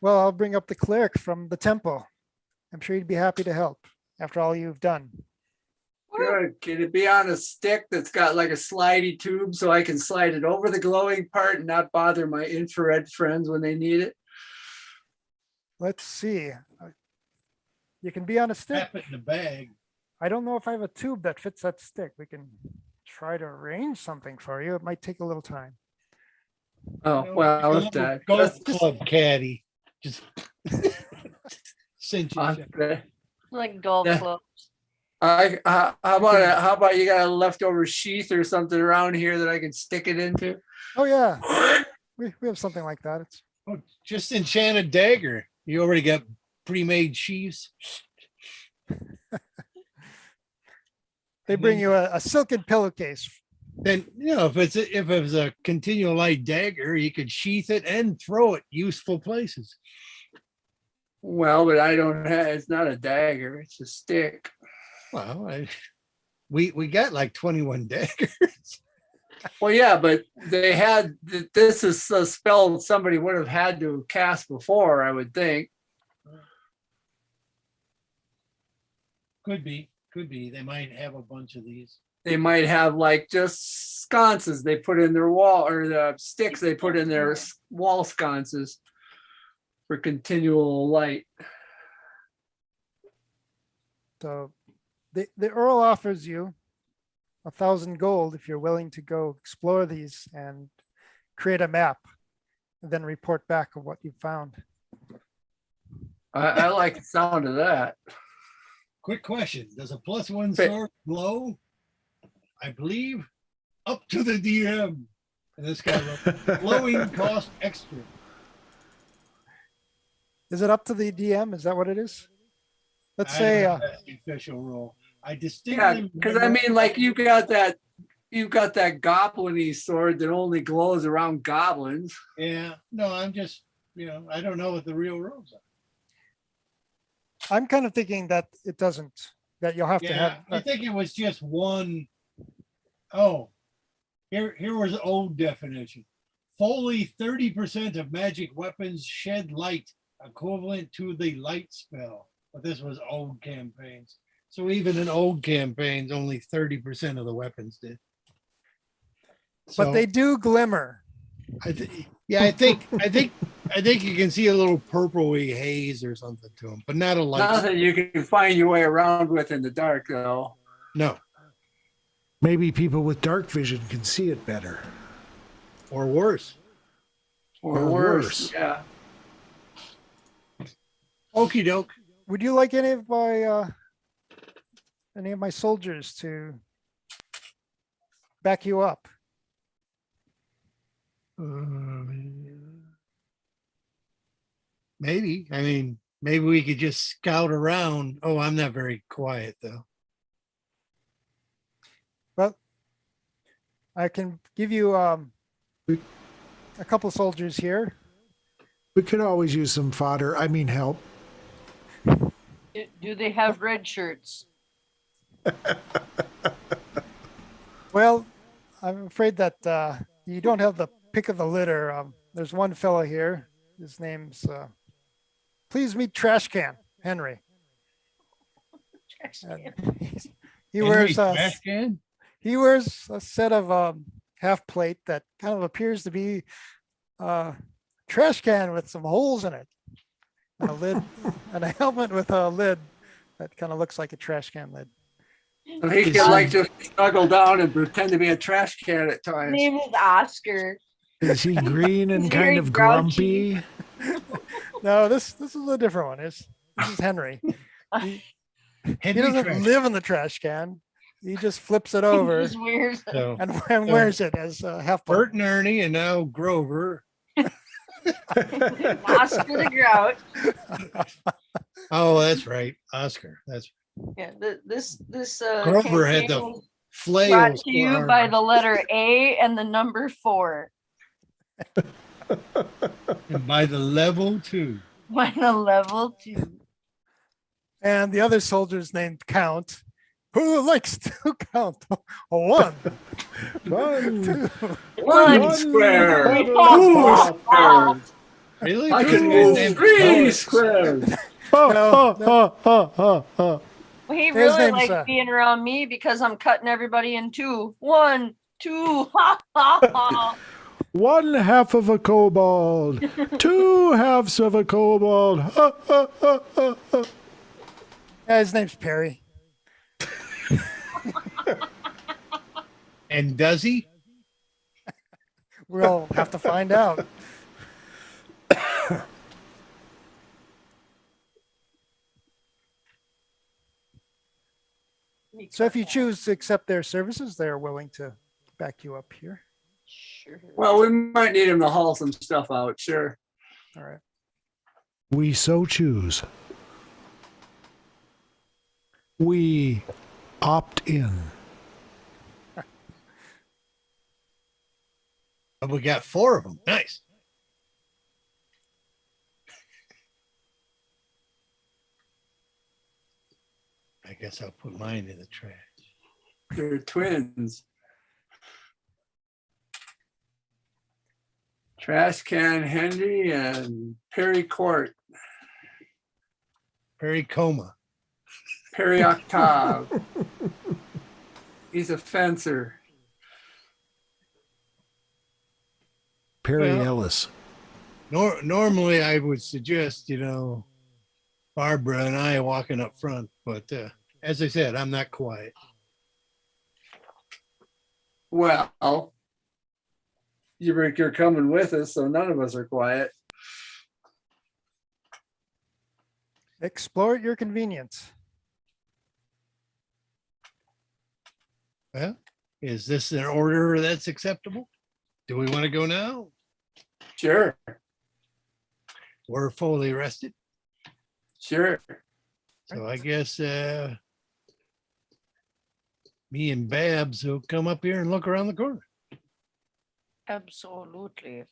Well, I'll bring up the cleric from the temple. I'm sure he'd be happy to help after all you've done.
Good. Can it be on a stick that's got like a slidey tube so I can slide it over the glowing part and not bother my infrared friends when they need it?
Let's see. You can be on a stick.
Wrap it in the bag.
I don't know if I have a tube that fits that stick. We can try to arrange something for you. It might take a little time.
Oh, well, if that.
Golf club caddy. Just cinch it.
Okay.
Like golf
Yeah.
clubs.
How about you got a leftover sheath or something around here that I can stick it into?
Oh yeah, we have something like that. It's
Oh, just enchant a dagger. You already got pre-made sheaths.
they bring you a silken pillowcase.
Then if it's a continual light dagger, you could sheath it and throw it useful places.
Well, but I don't have. It's not a dagger. It's a stick.
Well, we got like 21 daggers.
Well, yeah, but they had. This is a spell somebody would have had to cast before, I would think.
Could be. They might have a bunch of these.
They might have like just sconces they put in their wall, or the sticks they put in their wall sconces for continual light.
So the Earl offers you 1,000 gold if you're willing to go explore these and create a map, and then report back of what you found.
I like the sound of that.
Quick question. Does a +1 sword glow? I believe up to the DM. And this guy wrote, glowing cost extra.
Is it up to the DM? Is that what it is? Let's
I
say,
don't know that's the official rule. I distinctly
Yeah, because I mean, like you've got that goblin-y sword that only glows around goblins.
Yeah, no, I'm just, I don't know what the real rules are.
I'm kind of thinking that it doesn't, that you'll have to
Yeah,
have.
I think it was just one. Oh, here was an old definition. Fully 30% of magic weapons shed light equivalent to the light spell. But this was old campaigns. So even in old campaigns, only 30% of the weapons did.
But they do glimmer.
I think you can see a little purpley haze or something to them, but not a light.
Nothing you can find your way around with in the dark, though.
No.
Maybe people with dark vision can see it better.
Or worse.
Or
Or
worse.
worse.
Yeah.
Okie doke.
Would you like any of my soldiers to back you up?
Maybe. I mean, maybe we could just scout around. Oh, I'm not very quiet though.
Well, I can give you a couple soldiers here.
We could always use some fodder. I mean, help.
Do they have red shirts?
Well, I'm afraid that you don't have the pick of the litter. There's one fellow here. His name's Please Meet Trash Can Henry.
Trash
And
can.
he wears
Trash can?
he wears a set of half plate that kind of appears to be a trash can with some holes in it, and a lid, and a helmet with a lid that kind of looks like a trash can lid.
So he can like just snuggle down and pretend to be a trash can at
His
times.
name is Oscar.
Is he green and
He's
kind
very
of
grouchy.
grumpy?
No, this is a different one. This is Henry. He doesn't live in the trash can. He just flips it over
Just weird.
So
and wears it as a half plate.
Bert and Ernie and now Grover.
Oscar the Grouch.
Oh, that's right. Oscar. That's
Yeah, this
Grover had
campaign
the
was brought
flails.
to you by the letter A and the number 4.
And by the level 2.
By the level 2.
And the other soldier's named Count. Who likes to count? A 1,
One,
2.
One square.
Three.
Two squares.
Really?
I
Good
can
man
move
named
3
Howard.
squares.
oh,
No,
oh, oh, oh, oh, oh.
He
His
really
name's,
likes being around me because I'm cutting everybody in two. 1, 2. Ha ha ha.
One half of a kobold, two halves of a kobold. Ha, ha, ha, ha, ha.
His name's Perry.
And does he?
We'll have to find out. So if you choose to accept their services, they're willing to back you up here.
Sure.
Well, we might need him to haul some stuff out. Sure.
All right.
We so choose. We opt in.
But we got 4 of them. Nice. I guess I'll put mine in the trash.
They're twins. Trash Can Henry and Perry Court.
Perry Coma.
Perry Octave. He's a fencer.
Perry
Well,
Ellis.
Normally I would suggest, Barbara and I walking up front, but as I said, I'm not quiet.
Well, you're coming with us, so none of us are quiet.
Explore at your convenience.
Well, is this an order that's acceptable? Do we want to go now?
Sure,
We're fully rested.
sure.
So I guess me and Babs will come up here and look around the corner.
Absolutely.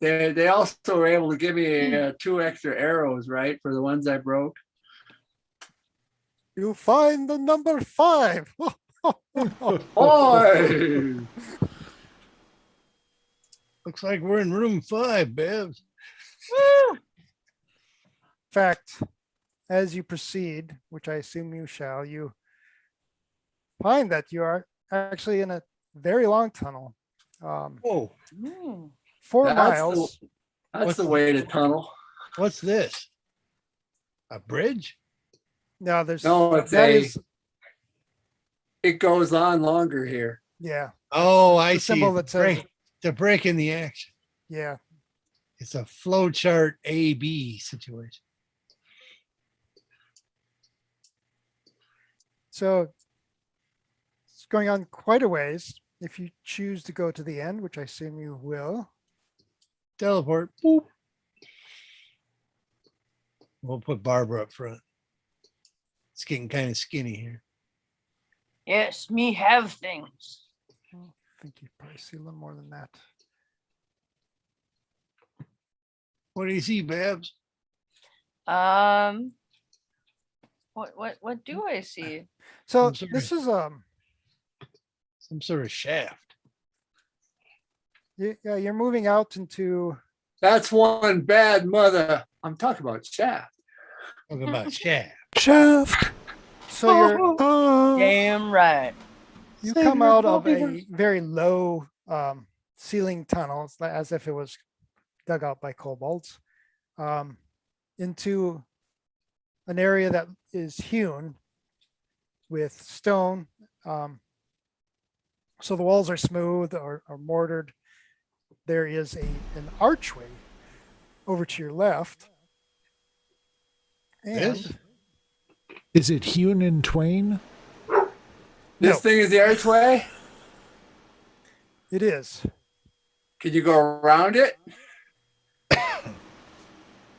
They also were able to give me 2 extra arrows, right, for the ones I broke.
You find the number 5.
Boy,
Looks like we're in room 5, Babs.
Woo!
In fact, as you proceed, which I assume you shall, you find that you are actually in a very long tunnel.
Whoa,
Mm.
4
That's
miles.
that's the way to tunnel.
what's this? A bridge?
No, there's
No, it's
that
a-
is
It goes on longer here.
yeah,
Oh, I
the
see.
symbol that says
The break in the action.
yeah.
It's a flow chart A-B situation.
So it's going on quite a ways. If you choose to go to the end, which I assume you will,
Teleport. Boop. We'll put Barbara up front. It's getting kind of skinny here.
Yes, me have things.
I think you probably see a little more than that.
What do you see, Babs?
What do I see?
So
I'm sorry.
this is
Some sort of shaft.
yeah, you're moving out into
That's one bad mother. I'm talking about shaft.
Talk about shaft.
Shaft.
so you're
Oh.
Damn right.
you come out of a very low ceiling tunnel, it's like as if it was dug out by kobolds, into an area that is hewn with stone. So the walls are smooth or mortared. There is an archway over to your left. And
This?
Is it hewn in twain?
This
No.
thing is the archway.
it is.
Could you go around it?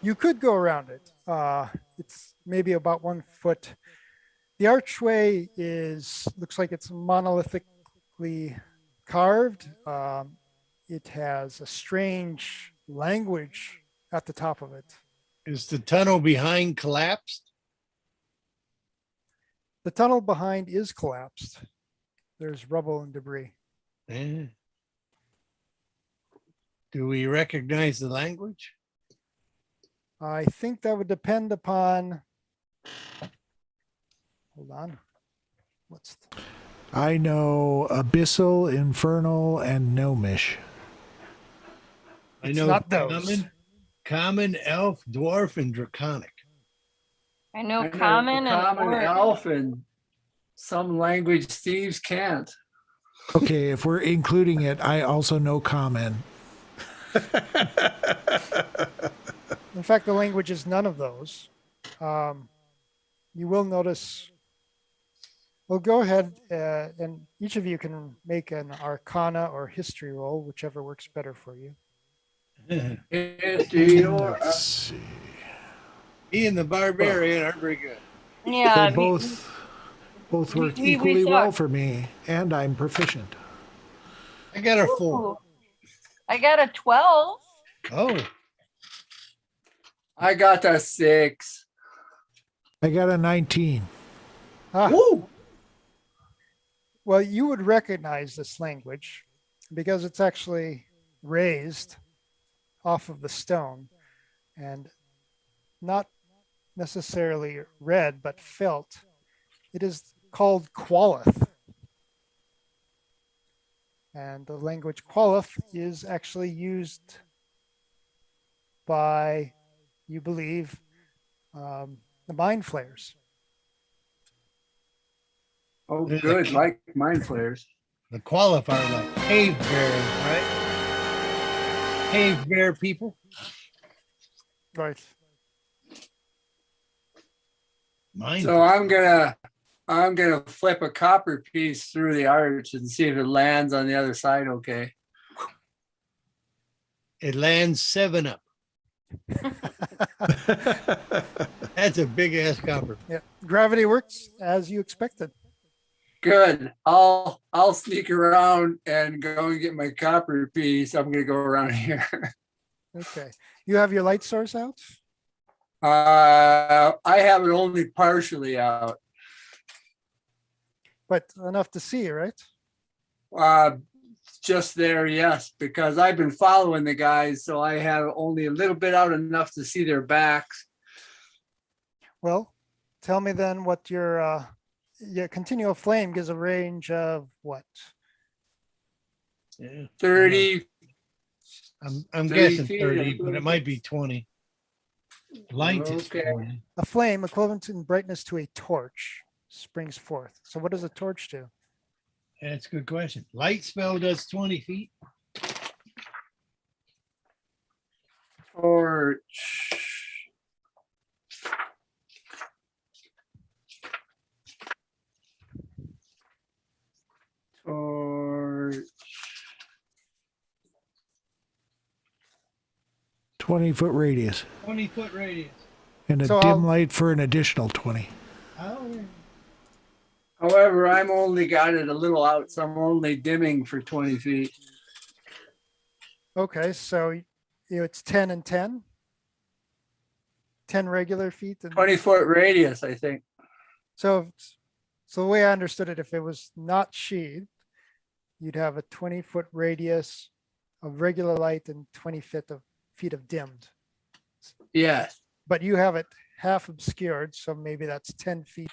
You could go around it. It's maybe about 1 foot. The archway looks like it's monolithically carved. It has a strange language at the top of it.
Is the tunnel behind collapsed?
The tunnel behind is collapsed. There's rubble and debris.
Eh. Do we recognize the language?
I think that would depend upon Hold on. What's
I know abyssal, infernal, and gnomish.
I
It's
know
not those.
common, elf, dwarf, and draconic.
I know
I know
common and
common
orc.
elf and some language thieves can't.
Okay, if we're including it, I also know common.
In fact, the language is none of those. You will notice. Well, go ahead and each of you can make an Arcana or History roll, whichever works better for you.
History or
Let's see.
Me and the barbarian aren't very good.
Yeah,
They both work
we
equally well
suck.
for me, and I'm proficient.
I got a 4.
Ooh, I got a 12.
Oh,
I got a 6.
I got a 19.
Ah,
Woo!
well, you would recognize this language because it's actually raised off of the stone and not necessarily read, but felt. It is called Qualith. And the language Qualith is actually used by, you believe, the mind flayers.
Oh,
There's
good. Like mind flayers.
the qualifier, like cave bears, right? Cave bear people.
Right.
Mine.
So I'm gonna flip a copper piece through the arch and see if it lands on the other side. Okay.
It lands 7 up. That's a big ass copper.
Yeah. Gravity works as you expected.
Good. I'll sneak around and go and get my copper piece. I'm gonna go around here.
Okay. You have your light source out?
I have it only partially out.
But enough to see, right?
Just there, yes, because I've been following the guys, so I have only a little bit out enough to see their backs.
Well, tell me then what your continual flame gives a range of what?
Yeah.
30.
I'm
30
guessing
feet,
30,
I
but it
think.
might be 20. Light is
Okay.
20.
A flame equivalent in brightness to a torch springs forth. So what does a torch do?
That's a good question. Light spell does 20 feet.
Torch. Torch.
20-foot radius
20-foot radius.
and a
So
dim
I'll-
light for an additional 20.
Oh,
However, I'm only got it a little out, so I'm only dimming for 20 feet.
Okay, so it's 10 and 10? 10 regular feet? And
20-foot radius, I think.
so the way I understood it, if it was not sheathed, you'd have a 20-foot radius of regular light and 20 feet of dimmed.
Yes.
But you have it half obscured, so maybe that's 10 feet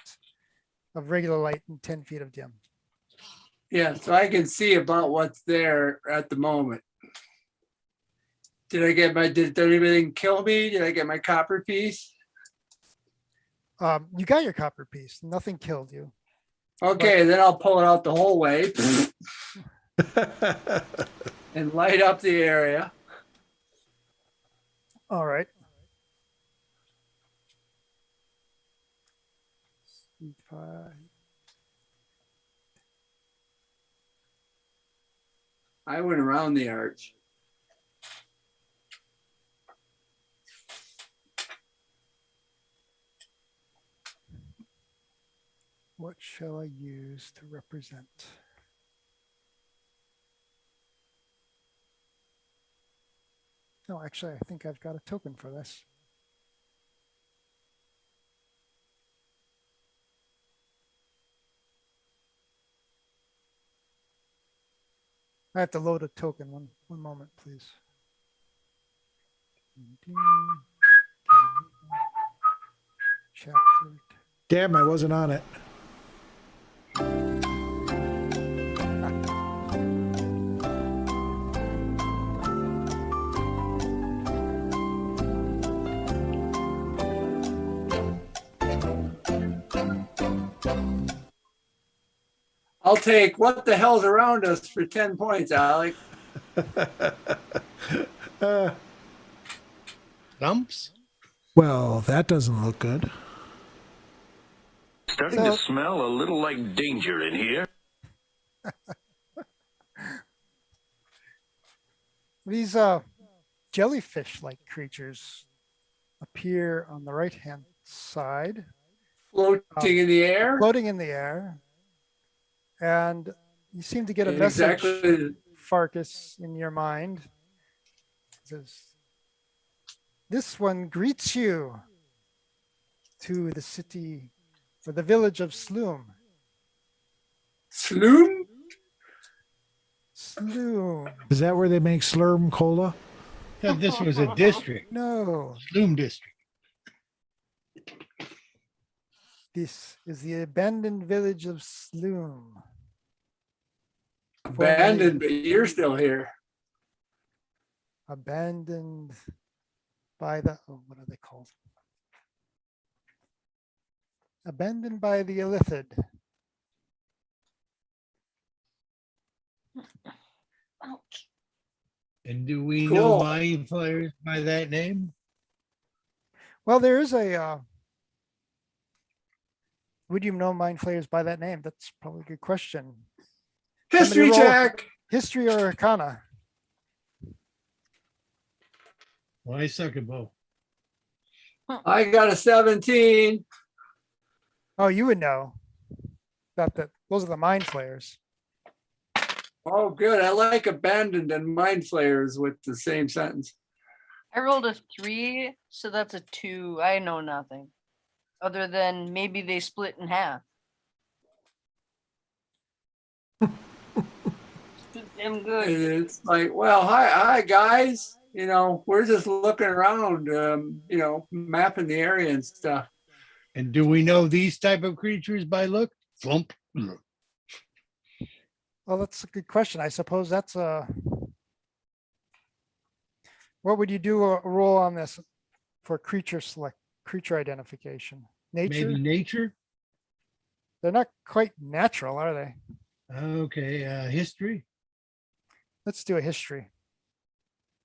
of regular light and 10 feet of dim.
Yeah, so I can see about what's there at the moment. Did anything kill me? Did I get my copper piece?
You got your copper piece. Nothing killed you.
Okay, then I'll pull it out the whole way and light up the area.
All right.
I went around the arch.
What shall I use to represent? No, actually, I think I've got a token for this. I have to load a token. One moment, please. Chapter.
Damn, I wasn't on it.
I'll take what the hell's around us for 10 points, Alec.
Dumps?
Well, that doesn't look good.
Starting
So-
to smell a little like danger in here.
These jellyfish-like creatures appear on the right-hand side,
Floating in the air.
floating in the air. And you seem to get a
In
message,
exactly.
Farkas, in your mind. It says, this one greets you to the city or the village of Sloom.
Sloom?
Sloom.
Is that where they make Slurm Cola?
Thought this was a district,
No,
Sloom District.
this is the abandoned village of Sloom.
Abandoned, but you're still here.
Abandoned by the, oh, what are they called? Abandoned by the Illithid.
Ouch.
And do we know
Cool.
mind flayers by that name?
Well, there is a, would you know mind flayers by that name? That's probably a good question.
History
roll.
check.
History or Arcana?
Well, I suck at both.
I got a 17.
Oh, you would know. That those are the mind flayers.
Oh, good. I like abandoned and mind flayers with the same sentence.
I rolled a 3, so that's a 2. I know nothing. Other than maybe they split in half. Damn good.
And it's like, well, hi guys. You know, we're just looking around, you know, mapping the area and stuff.
And do we know these type of creatures by look? Flump.
Well, that's a good question. I suppose that's a. What would you do a roll on this for creature identification? Nature?
Maybe nature?
They're not quite natural, are they?
Okay, history?
Let's do a history.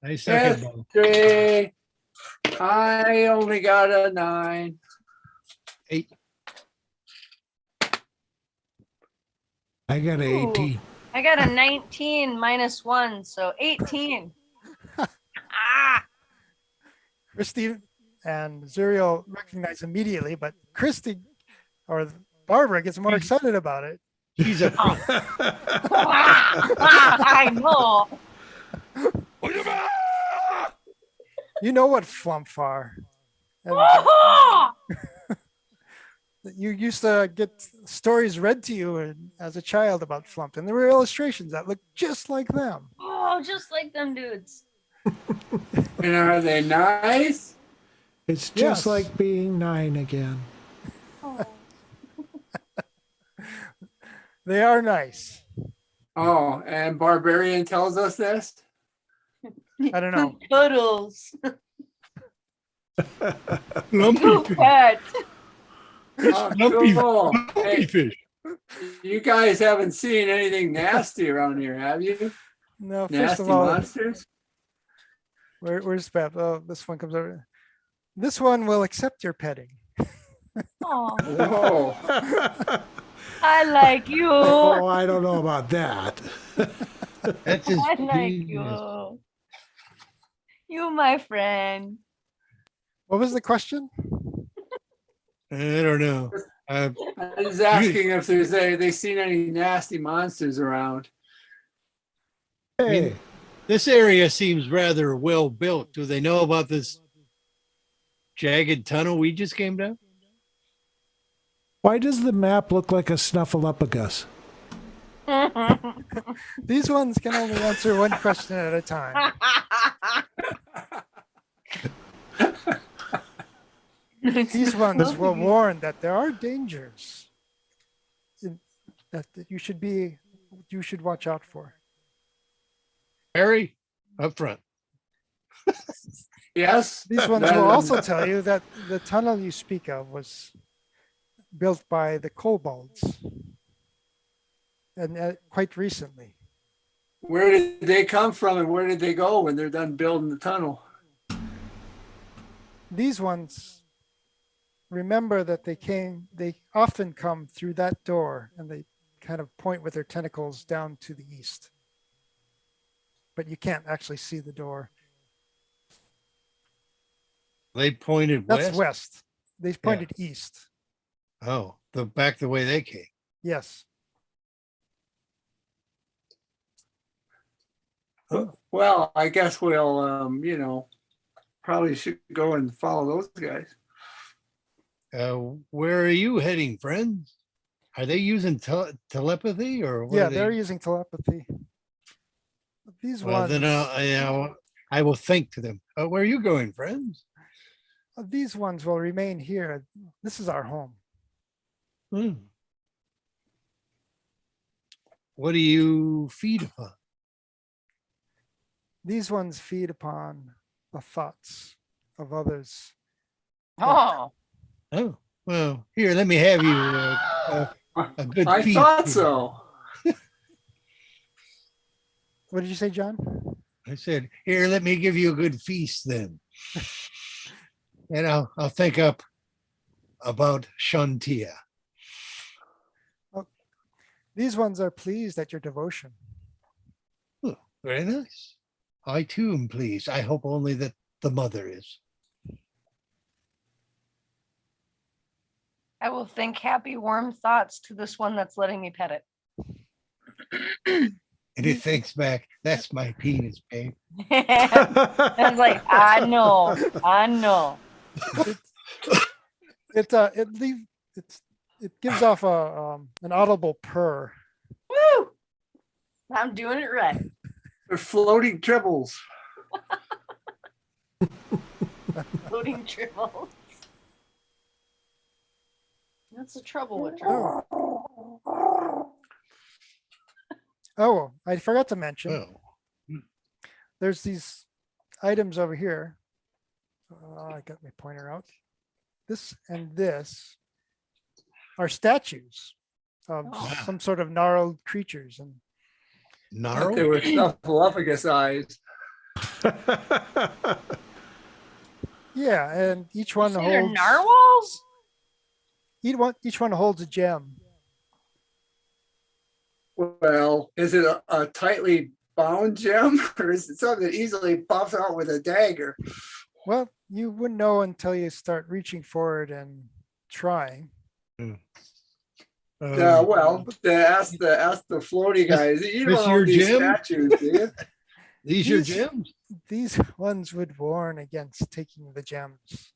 I suck at both.
History. I only got a 9.
8.
I got an
Ooh.
18.
I got a 19 minus 1, so 18. Ah,
Christy and Zuriel recognize immediately, but Christy or Barbara gets more excited about it.
She's a
I know.
You know what flump are. And you used to get stories read to you as a child about flump, and there were illustrations that looked just like them.
Oh, just like them dudes.
And are they nice?
It's just
Yes.
like being 9 again.
Oh.
They are nice.
Oh, and Barbarian tells us this?
I don't know.
Puddles.
lumpy,
Pet.
Oh,
Lumpy-
cool.
lumpy
Hey,
fish.
you guys haven't seen anything nasty around here, have you?
No, first
Nasty
of all,
monsters?
where's Beth? Oh, this one comes over. This one will accept your petting.
Oh,
Whoa.
I like you.
Oh, I don't know about that.
That's his
I like
penis.
you. You, my friend.
What was the question?
I don't know.
I was asking if they seen any nasty monsters around.
Hey,
This area seems rather well built. Do they know about this jagged tunnel we just came down?
why does the map look like a snuffleupagus?
These ones can only answer one question at a time. These ones were warned that there are dangers that you should watch out for.
Harry, up front.
Yes?
These ones will also tell you that the tunnel you speak of was built by the kobolds. and quite recently.
Where did they come from and where did they go when they're done building the tunnel?
These ones, remember that they often come through that door and they kind of point with their tentacles down to the east. But you can't actually see the door.
They pointed
That's
west.
west. They pointed east.
Oh, back the way they came.
Yes.
Well, I guess we'll, probably should go and follow those guys.
Where are you heading, friends? Are they using telepathy or what?
Yeah,
are they?
they're using telepathy. These
Well,
ones,
then I will think to them. Where are you going, friends?
these ones will remain here. This is our home.
Hmm. What do you feed upon?
These ones feed upon the thoughts of others.
Oh,
Oh, well, here, let me have you a good
I
feast.
thought
here.
so.
What did you say, John?
I said, here, let me give you a good feast then. And I'll think up about Shantia.
These ones are pleased at your devotion.
Oh, very nice. I too am pleased. I hope only that the mother is.
I will think happy, warm thoughts to this one that's letting me pet
And it thinks back, that's my penis, babe.
it. I was like, I know.
It gives off an audible purr.
Woo! I'm doing it right.
They're floating tribbles.
Loading dribble. That's the trouble with dribble.
Oh, I forgot to mention,
Oh,
there's these items over here. I got my pointer out. This and this are statues of
Oh.
some sort of gnarled creatures. And
Thought they
Gnarl?
were snuffleupagus eyes.
yeah, and each one
Say they're
holds
narwhals?
each one holds a gem.
Well, is it a tightly bound gem or is it something that easily pops out with a dagger?
Well, you wouldn't know until you start reaching for it and trying.
Yeah, well, ask the floaty guys. You
this
don't
your
own these
gem?
statues, do you?
These your
These-
gems?
These ones would warn against taking the gems.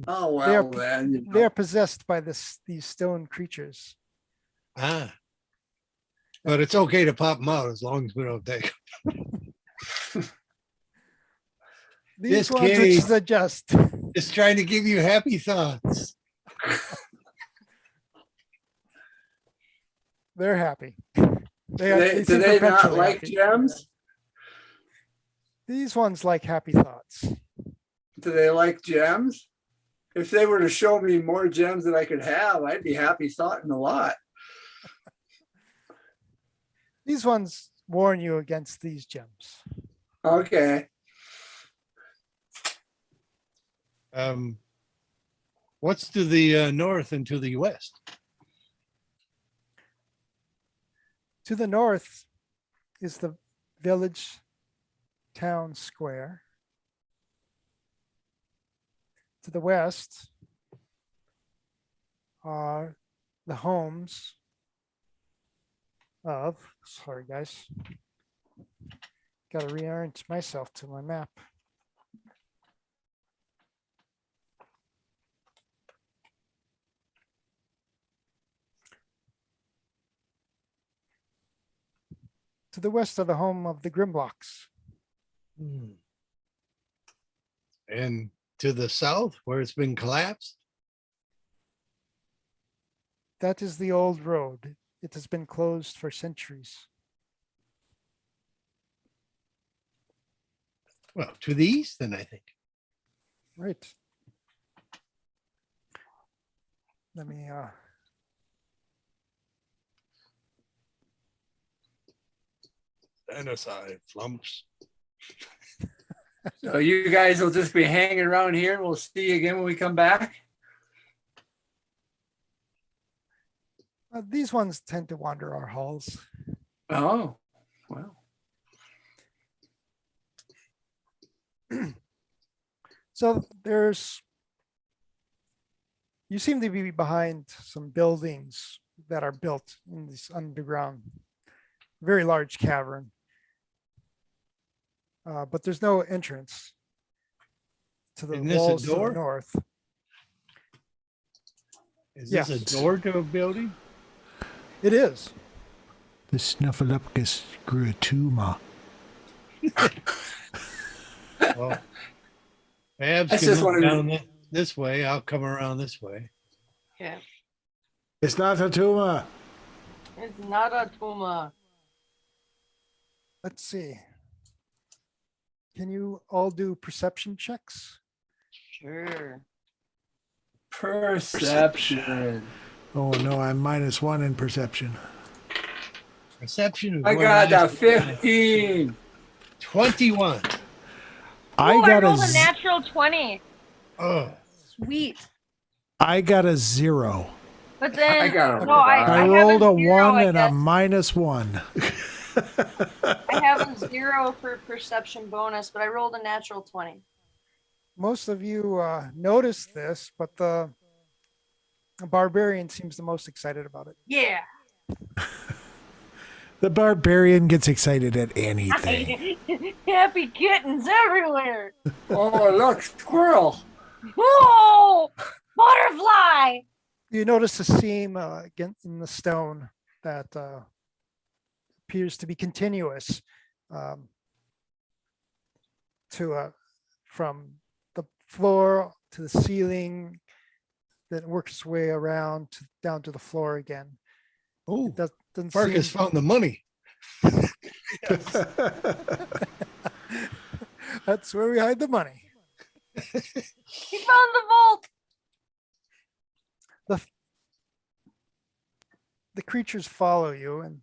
Oh
They are-
well, then. You know.
They are possessed by these stone creatures.
Ah. But it's okay to pop them out as long as we don't take them.
These
This
ones
kitty-
which suggest
Just trying to give you happy thoughts.
they're happy.
Do
seem
they not
perpetually
like
happy.
gems?
These ones like happy thoughts.
Do they like gems? If they were to show me more gems that I could have, I'd be happy thoughting a lot.
These ones warn you against these gems.
Okay.
What's to the north and to the west?
To the north is the village town square. To the west are the homes of, sorry guys, got to reorient myself to my map. To the west of the home of the Grimblocks.
And to the south, where it's been collapsed?
That is the old road. It has been closed for centuries.
Well, to the east, then I think.
Right. Let me
Genocide, flumps.
So you guys will just be hanging around here and we'll see you again when we come back.
These ones tend to wander our halls.
Oh, well.
So you seem to be behind some buildings that are built in this underground, very large cavern. But there's no entrance to the
Isn't this a
walls to the
door?
north.
Is this a
Yes.
door to a building?
It is.
The Snuffleupagus grutuma.
Well, Babs
That's
can
just
move
one of
down this way. I'll come around this way.
Yeah.
It's not a tumor.
It's not a tumor.
Let's see. Can you all do perception checks?
Sure.
Perception.
Oh no, I'm -1 in perception.
Perception. is
I
what
got a
have.
15.
21.
I
Ooh,
got
rolled a
a
natural 20.
Oh,
Sweet.
I got a 0.
But then
I got a
no, I
I
have
rolled a
zero,
1
I
and a
guess.
-1.
I have a 0 for perception bonus, but I rolled a natural 20.
Most of you noticed this, but the barbarian seems the most excited about it.
Yeah.
The barbarian gets excited at anything.
Happy kittens everywhere.
Oh, look, squirrel.
Whoa! Butterfly!
You notice a seam again in the stone that appears to be continuous from the floor to the ceiling, that works its way around down to the floor again.
oh,
It doesn't
Farkas
seem,
found the money.
that's where we hide the money.
He found the vault.
The creatures follow you and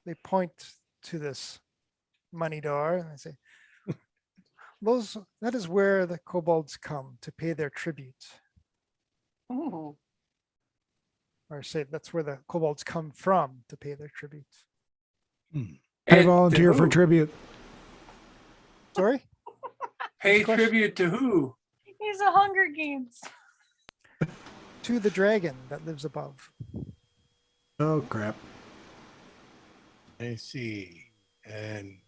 they point to this money door and they say, that is where the kobolds come to pay their tribute.
Ooh.
Or say that's where the kobolds come from to pay their tribute.
I volunteer for tribute.
Sorry?
Pay
question?
tribute to who?
He's a Hunger Games.
To the dragon that lives above.
Oh crap.
I see. And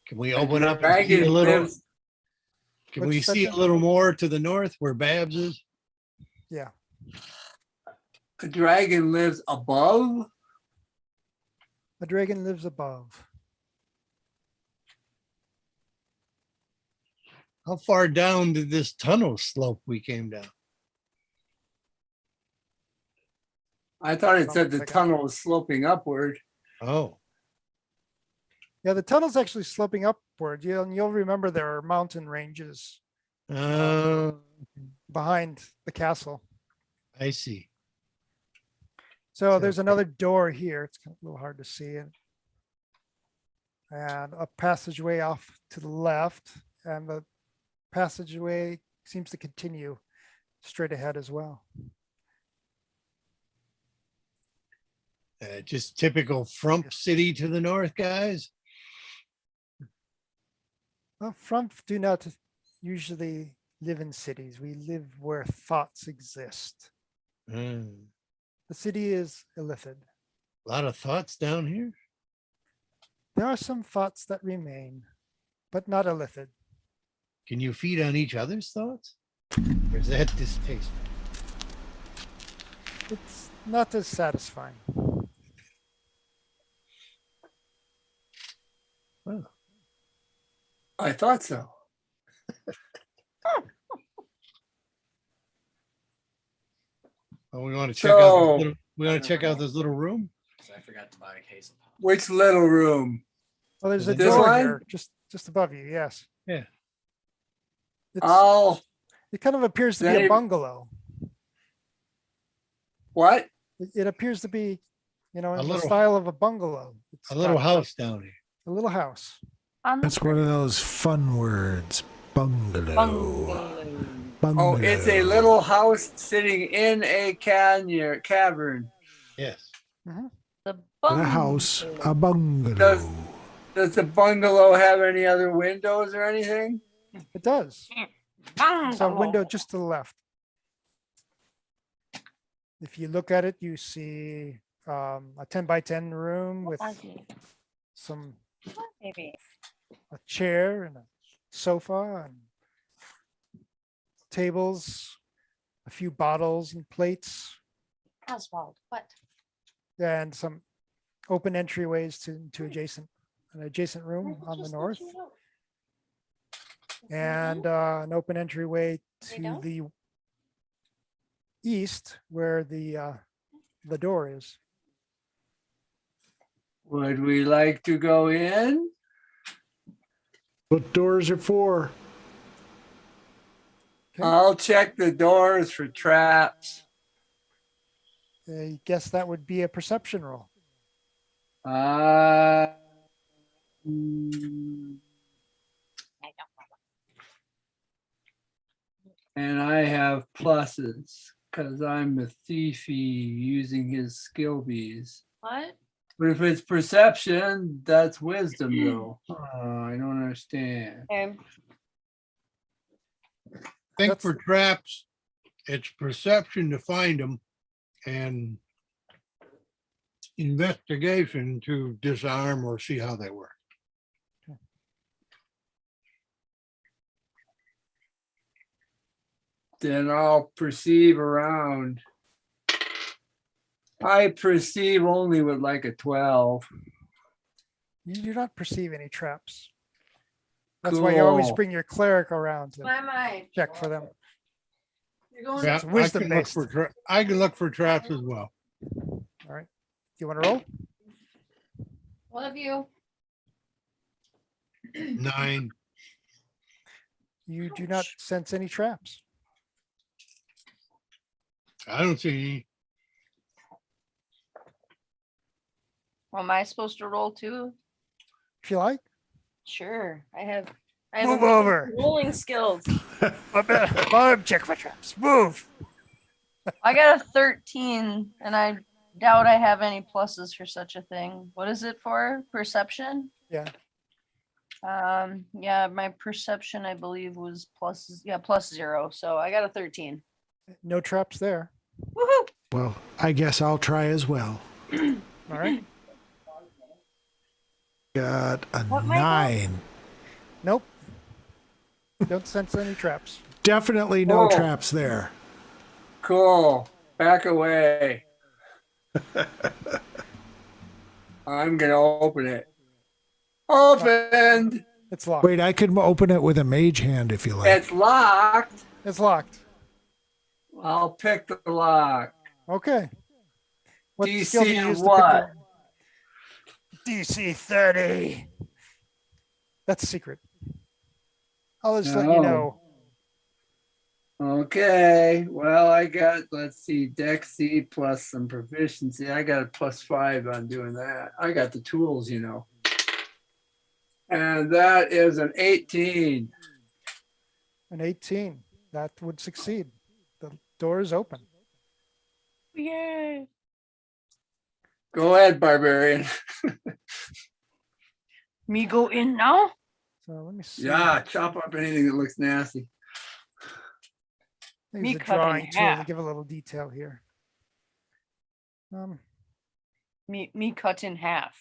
can we open up and see
Dragon
a little?
lives-
Can
What's
we
that
see a
then?
little more to the north where Babs is?
Yeah.
A dragon lives above?
The dragon lives above.
How far down did this tunnel slope we came down?
I thought it said the
Like a-
tunnel was sloping upward.
Oh,
Yeah, the tunnel's actually sloping upward. You'll remember there are mountain ranges
uh,
behind the castle.
I see.
So there's another door here. It's a little hard to see it. And a passageway off to the left, and the passageway seems to continue straight ahead as well.
Just typical frump city to the north, guys.
Well, Frump do not usually live in cities. We live where thoughts exist.
Hmm.
The city is illithid.
A lot of thoughts down here.
There are some thoughts that remain, but not illithid.
Can you feed on each other's thoughts? Or is that distasteful?
It's not as satisfying.
Well,
I thought so.
well, we want to check out.
So-
We want to check out this little room.
I forgot to buy a case of pop.
Which little room?
Well, there's a
This
door
one?
here, just above you. Yes.
Yeah.
Oh,
It kind of appears to be
Dave-
a bungalow.
what?
It appears to be, in
A
the
little-
style of a bungalow.
A little
spot.
house down here.
A little house.
On the
That's one of those fun words. Bungalow.
bungalow.
Oh, it's a
Bungalow.
little house sitting in a cavern.
Yes.
The
A
bungalow.
house, a bungalow.
Does the bungalow have any other windows or anything?
It does. It's a window
Bungalow.
just to the left. If you look at it, you see a 10 by 10 room with some
Maybe.
a chair and a sofa and tables, a few bottles and plates,
Oswald, what?
and some open entryways to an adjacent room on the north, and an open entryway to
don't?
the east where the door is.
Would we like to go in?
What doors are for?
Okay.
I'll check the doors for traps.
I guess that would be a perception roll.
Uh, and I have pluses because I'm a thiefy using his skill bees.
What?
But if it's perception, that's wisdom though. I don't understand.
Okay.
Think
That's-
for traps, it's perception to find them and investigation to disarm or see how they work.
Then I'll perceive around. I perceive only with like a 12.
You do not perceive any traps. That's why you always
Cool.
bring your cleric around to
Why am I?
check for them.
You're going.
Yeah,
It's wisdom
I can look
based.
for I can look for traps as well.
All right. Do you want to roll?
What have you?
9.
You do not sense any traps.
I don't see any.
Well, am I supposed to roll too?
If you like,
Sure, I have
move
amazing
over.
rolling skills.
Bob, check for traps. Move.
I got a 13 and I doubt I have any pluses for such a thing. What is it for? Perception?
Yeah.
Yeah, my perception, I believe, was +0. So I got a 13.
No traps there.
Woohoo!
Well, I guess I'll try as well.
All right.
Got a
What, Michael?
9.
Nope. Don't sense any traps.
Definitely no
Oh.
traps there.
Cool. Back away. I'm gonna open it. Opened.
It's locked.
Wait, I could open it with a mage hand if you like.
It's locked.
It's locked.
I'll pick the lock.
Okay. What skill do you
DC
use to pick
what?
the- DC 30. That's a secret. I'll just let you
No.
know.
Okay. Well, I got, let's see, Dex C plus some proficiency. I got a +5 on doing that. I got the tools, you know. And that is an 18.
An 18. That would succeed. The door is open.
Yay!
Go ahead, barbarian.
Me go in now?
So let me see.
Yeah, chop up anything that looks nasty.
Use
Me
the
cut in
drawing tool to
half.
give a little detail here.
Me cut in half.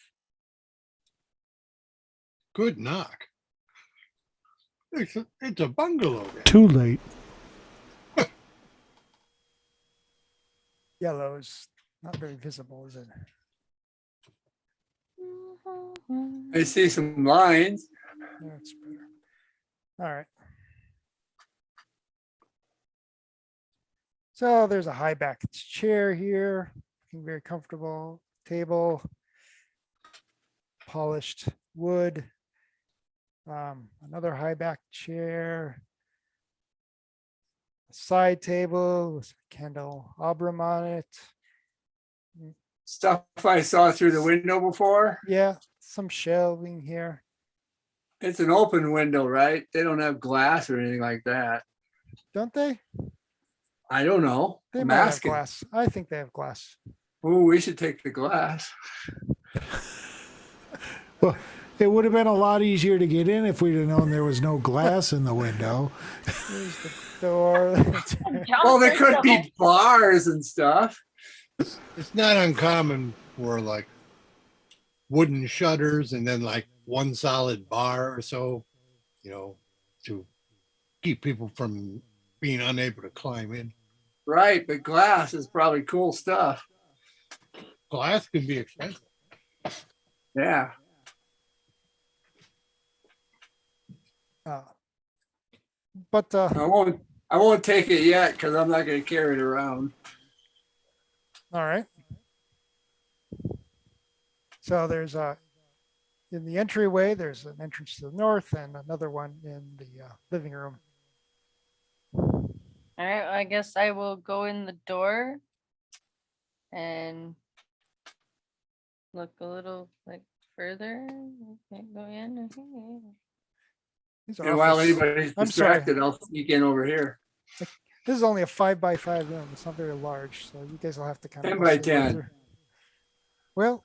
Good knock. It's a bungalow.
Too late.
Yellow is not very visible, is it?
I see some lines.
That's better. All right. So there's a high back chair here, looking very comfortable. Table, polished wood. Another high back chair. A side table with a candelabrum on it.
stuff I saw through the window before.
Yeah, some shelving here.
It's an open window, right? They don't have glass or anything like that.
Don't they?
I don't know.
They
I'm
might have
asking.
glass. I think they have glass.
Ooh, we should take the glass.
Well, it would have been a lot easier to get in if we'd have known there was no glass in the window.
Here's the door.
Well, there could be bars and stuff.
It's not uncommon for like wooden shutters and then like one solid bar or so, you know, to keep people from being unable to climb in.
Right, but glass is probably cool stuff.
Glass can be expensive.
Yeah.
But
I won't take it yet because I'm not going to carry it around.
all right. So there's in the entryway, there's an entrance to the north and another one in the living room.
All right, I guess I will go in the door and look a little like further. Okay, go in.
These are
And while
office-
anybody's
I'm sorry.
distracted, I'll sneak in over here.
This is only a 5x5 room. It's not very large, so you guys will have to kind of
10 by 10.
Well,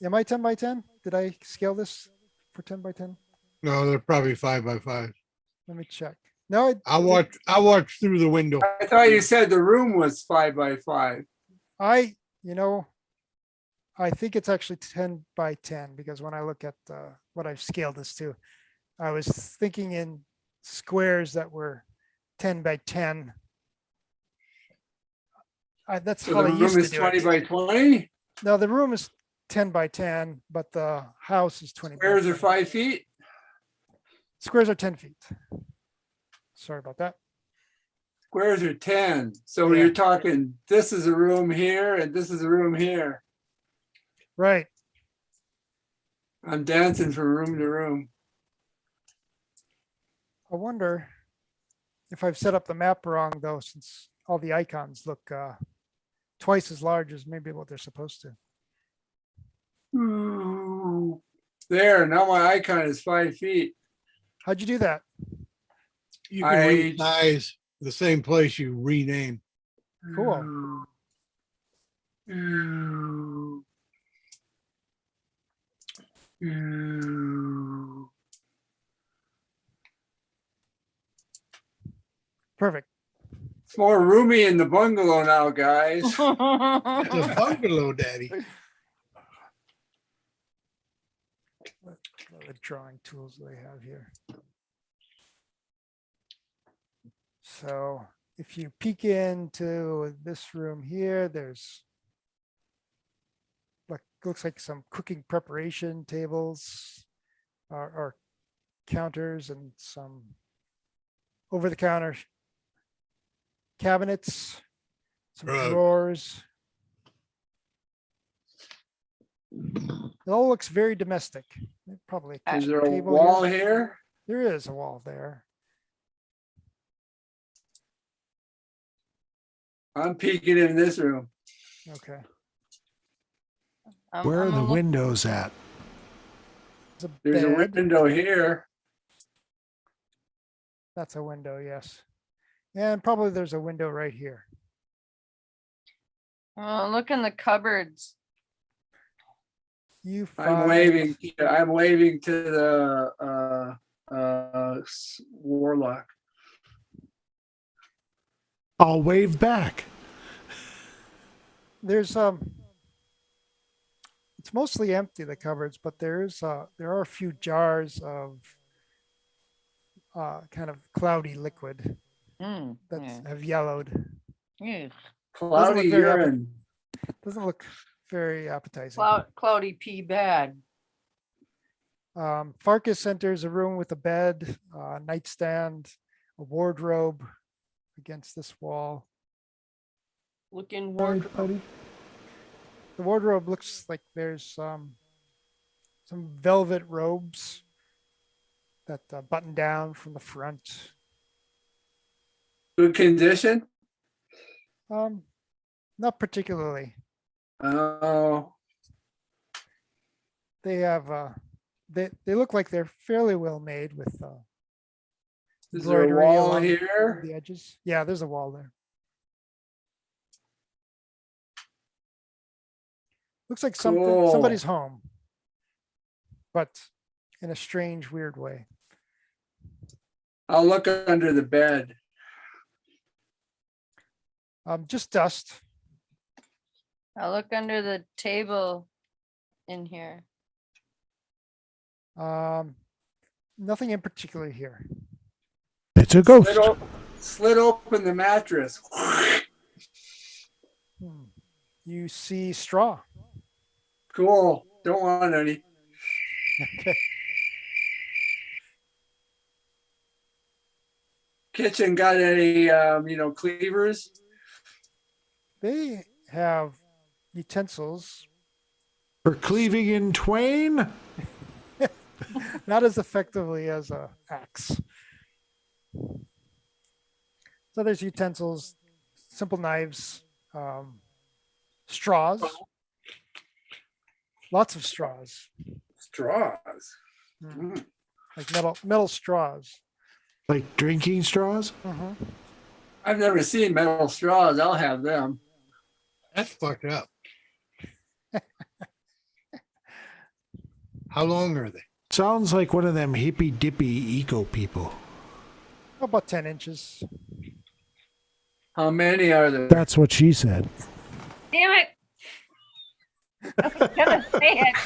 am I 10 by 10? Did I scale this for 10 by 10?
No, they're probably 5x5.
Let me check. No,
I watched through the window.
I thought you said the room was 5 by 5.
I think it's actually 10 by 10 because when I look at what I've scaled this to, I was thinking in squares that were 10 by 10. That's
So
how
the
they
room
used to
is
do
20
it.
by 20.
No, the room is 10 by 10, but the house is 20. by
Squares are
10.
5 feet.
Squares are 10 feet. Sorry about that.
Squares are 10. So
Yeah.
you're talking, this is a room here and this is a room here.
Right.
I'm dancing from room to room.
I wonder if I've set up the map wrong though, since all the icons look twice as large as maybe what they're supposed to.
Ooh. There, now my icon is 5 feet.
How'd you do that?
You can resize the same place you rename.
Cool.
Ooh. Ooh.
Perfect.
It's more roomy in the bungalow now, guys.
It's a bungalow, Daddy.
What other drawing tools do they have here? So if you peek into this room here, there's looks like some cooking preparation tables or counters and some over-the-counter cabinets, some
Right.
drawers. It all looks very domestic. Probably a
Is
kitchen
there a
table
wall
here.
here?
There is a wall there.
I'm peeking in this room.
Okay.
Where are
I'm
the
look-
windows at?
There's a
There's a
bed.
window here.
That's a window, yes. And probably there's a window right here.
Look in the cupboards.
You
I'm
find
waving to the warlock.
I'll wave back.
there's it's mostly empty, the cupboards, but there are a few jars of kind of cloudy liquid
Mm,
that
yeah.
have yellowed.
Ugh.
Cloudy
very
urine.
Doesn't look very appetizing.
Cloudy pea bad.
Farkas enters a room with a bed, nightstand, a wardrobe against this wall.
Looking
Sorry,
wardrobe.
buddy.
The wardrobe looks like there's some velvet robes that button down from the front.
Good condition.
Not particularly.
Oh,
They have they look like they're fairly well made with
is there a
embroidery
wall
along
here?
the edges. Yeah, there's a wall there. Looks like
Cool.
somebody's home, but in a strange, weird way.
I'll look under the bed.
Just dust.
I'll look under the table in here.
Nothing in particular here.
It's a ghost.
Slid open the mattress.
You see straw.
Cool. Don't want any.
Okay.
Kitchen got any, cleavers?
They have utensils,
For cleaving in twain?
not as effectively as a axe. So there's utensils, simple knives, straws, lots of straws,
Straws.
like metal straws.
Like drinking straws?
I've never seen metal straws. I'll have them.
That's fucked up. How long are they?
Sounds like one of them hippy dippy eco people.
About 10 inches.
How many are there?
That's what she said.
Damn it! I was gonna say it.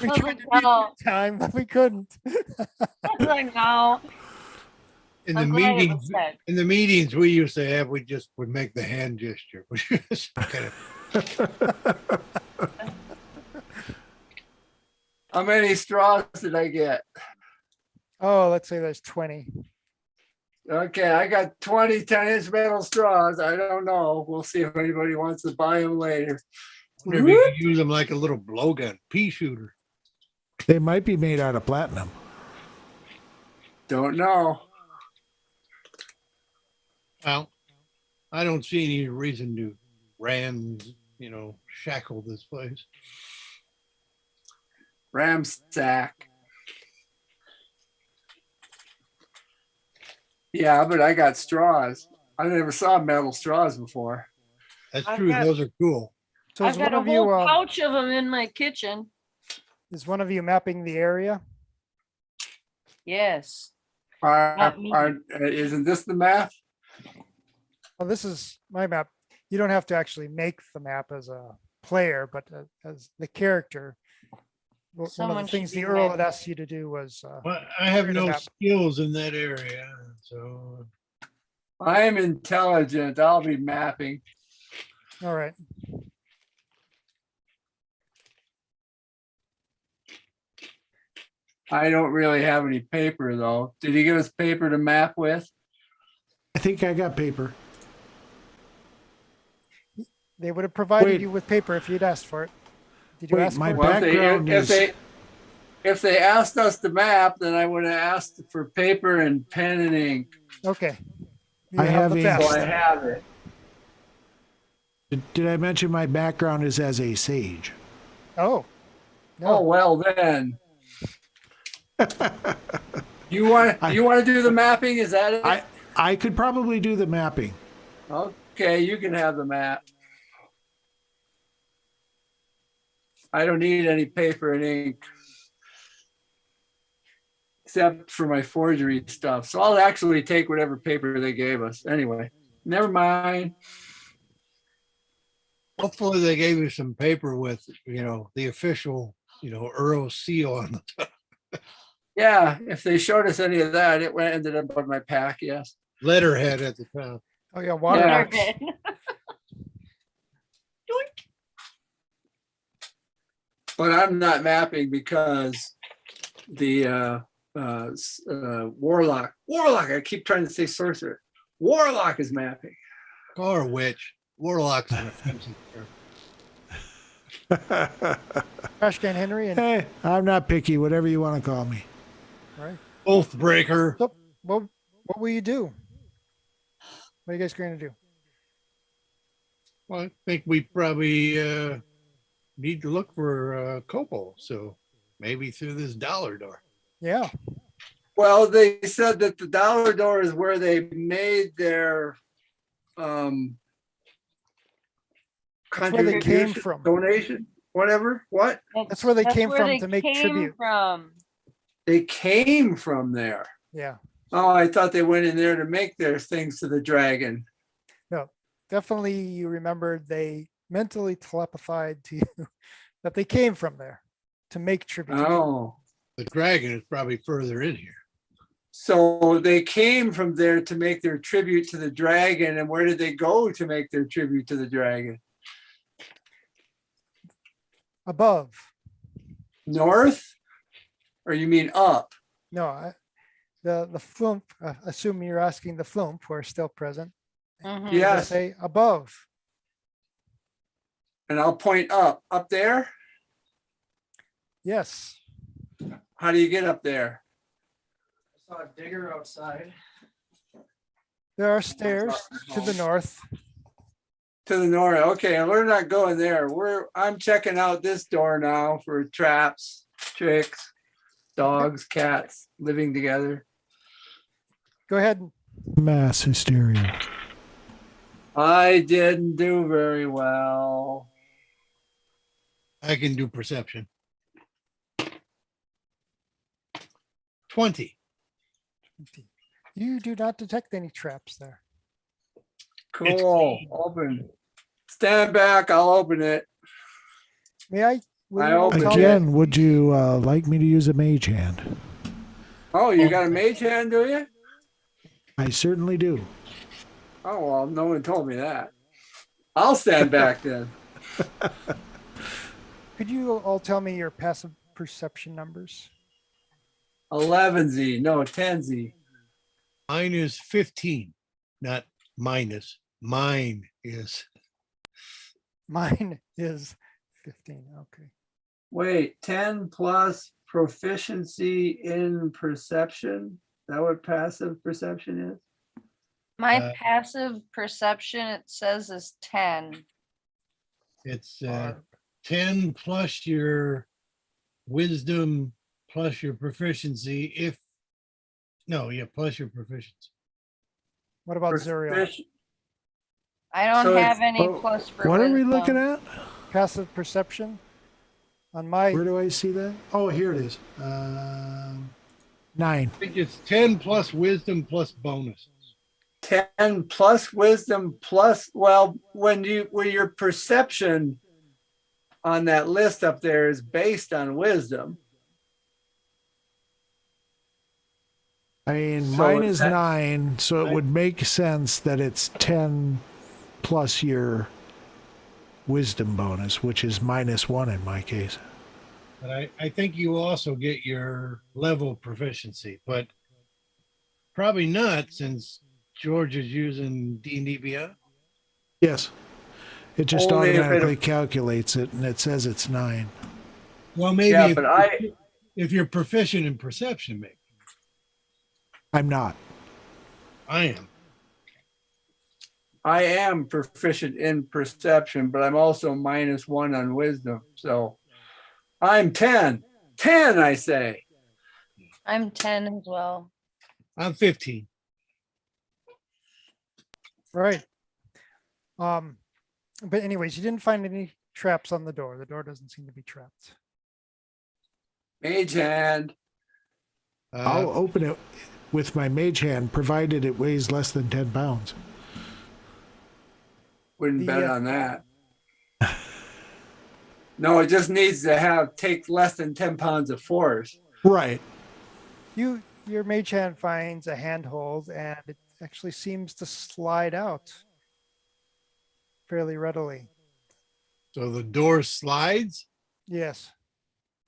We
I was
tried
like,
to beat
no.
the time, but we couldn't.
I was like, no.
In
I'm
the
glad it
meetings,
was said.
in the meetings we used to have, we just would make the hand gesture. We just kind of,
How many straws did I get?
Oh, let's say there's 20.
Okay, I got 20 10-inch metal straws. I don't know. We'll see if anybody wants to buy them later.
maybe you could use them like a little blowgun, pea shooter.
They might be made out of platinum.
Don't know.
Well, I don't see any reason to shackle this place.
Ramsack. Yeah, but I got straws. I never saw metal straws before.
That's
I've
true.
got-
Those are cool.
So
I've got a whole pouch of them in my kitchen.
is one of you mapping the area?
Yes. Not me.
Isn't this the map?
Well, this is my map. You don't have to actually make the map as a player, but as the character. One of
Someone
the
should
things
be
the Earl had
mapping.
asked you to do was,
Well, I have
Create a
no
map.
skills in that area, so
I am intelligent. I'll be mapping.
all right.
I don't really have any paper though. Did he give us paper to map with?
I think I got paper.
They would have provided
Wait.
you with paper if you'd asked for it. Did you
Wait,
ask
my
for it?
Well,
background is
if they asked us to map, then I would have asked for paper and pen and ink.
Okay. You
I have
the
ink.
So
best.
I have it.
Did I mention my background is as a sage?
Oh.
Oh,
No.
well then. You want to do the mapping? Is that it?
I could probably do the mapping.
Okay, you can have the map. I don't need any paper and ink. Except for my forgery stuff. So I'll actually take whatever paper they gave us. Anyway, never mind.
hopefully they gave you some paper with, the official, Earl seal on the top.
Yeah, if they showed us any of that, it ended up on my pack, yes.
Letterhead at the top.
Oh, yeah. Water.
Yeah.
Doink.
But I'm not mapping because the warlock, I keep trying to say sorcerer. Warlock is mapping.
Or witch. Warlock's an offensive term.
Trash can Henry and
Hey, I'm not picky, whatever you want to call me.
all right.
Oath breaker.
So what will you do? What are you guys going to do?
Well, I think we probably need to look for Copo. So maybe through this dollar door.
Yeah.
Well, they said that the dollar door is where they made their
That's where they came
contribution,
from.
donation, whatever. What?
That's where they came
where
from
they
to make
came
tribute.
From.
They came from there.
Yeah.
Oh, I thought they went in there to make their things to the dragon.
No, definitely you remembered they mentally telepathied to you that they came from there to make tribute.
Oh,
The dragon is probably further in here.
so they came from there to make their tribute to the dragon. And where did they go to make their tribute to the dragon?
Above.
North? Or you mean up?
No, the flump, assuming you're asking the flump, who are still present.
Mhm.
They
Yes.
say above.
And I'll point up. Up there?
Yes.
How do you get up there?
I saw a digger outside.
There are stairs to the north.
To the north. Okay, we're not going there. I'm checking out this door now for traps, tricks, dogs, cats living together.
Go ahead.
Mass hysteria.
I didn't do very well.
I can do perception. 20.
You do not detect any traps there.
Cool. Open. Stand back. I'll open it.
May I? will
I
you all
open
tell me-
Again, would you like me to use a mage hand?
Oh, you got a mage hand, do you?
I certainly do.
Oh, well, no one told me that. I'll stand back then.
Could you all tell me your passive perception numbers?
11Z. No, 10Z.
Mine is 15, not minus. Mine is.
Mine is 15. Okay.
Wait, 10 plus proficiency in perception? Is that what passive perception is?
My passive perception, it says, is 10.
It's
Barb.
10 plus your wisdom plus your proficiency. Plus your proficiency.
What about Zuriel?
Profici-
I don't
So
have
it's-
any
Oh,
plus for
what are we
wisdom.
looking at?
Passive perception? On my,
Where do I see that? Oh, here it is. 9.
I think it's 10 plus wisdom plus bonuses.
10 plus wisdom plus, well, when your perception on that list up there is based on wisdom.
I mean,
So
mine is
that-
9, so it would make sense that it's 10 plus your wisdom bonus, which is -1 in my case.
But I think you also get your level proficiency, but probably not since George is using D&D Beyond.
Yes. It just
Only if it-
automatically calculates it, and it says it's 9.
Well, maybe
Yeah, but
if you're proficient in perception, maybe.
I'm not.
I am.
proficient in perception, but I'm also -1 on wisdom. So I'm 10. 10, I say.
I'm 10 as well.
I'm 15.
right. But anyways, you didn't find any traps on the door. The door doesn't seem to be trapped.
Mage hand.
I'll open it with my mage hand, provided it weighs less than 10 pounds.
Wouldn't
The,
bet on that. No, it just needs to take less than 10 pounds of force.
Right.
Your mage hand finds a handhold and it actually seems to slide out fairly readily.
So the door slides
Yes,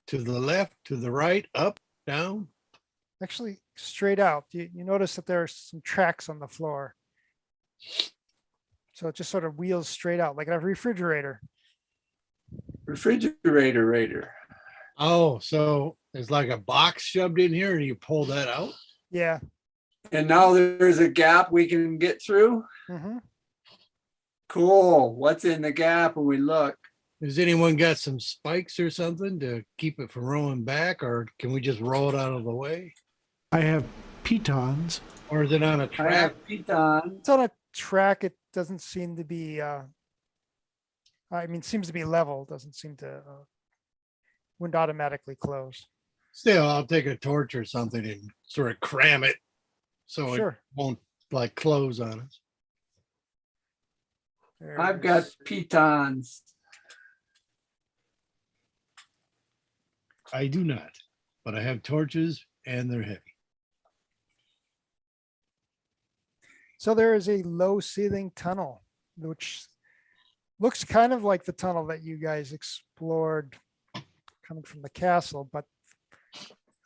to the left, to the right, up, down.
actually straight out. You notice that there are some tracks on the floor. So it just sort of wheels straight out like a refrigerator.
Refrigerator raider.
Oh, so there's like a box shoved in here and you pull that out?
Yeah.
And now there's a gap we can get through.
Hmm.
Cool. What's in the gap when we look?
Has anyone got some spikes or something to keep it from rolling back, or can we just roll it out of the way?
I have pitons.
Or is it on a
I
track?
have piton.
It's on a track. It doesn't seem to be, seems to be level. Doesn't seem to, wouldn't automatically close.
Still, I'll take a torch or something and sort of cram it so it
Sure.
won't like close on us.
There
I've
it
got
is.
pitons.
I do not, but I have torches and they're heavy.
So there is a low ceiling tunnel, which looks kind of like the tunnel that you guys explored coming from the castle, but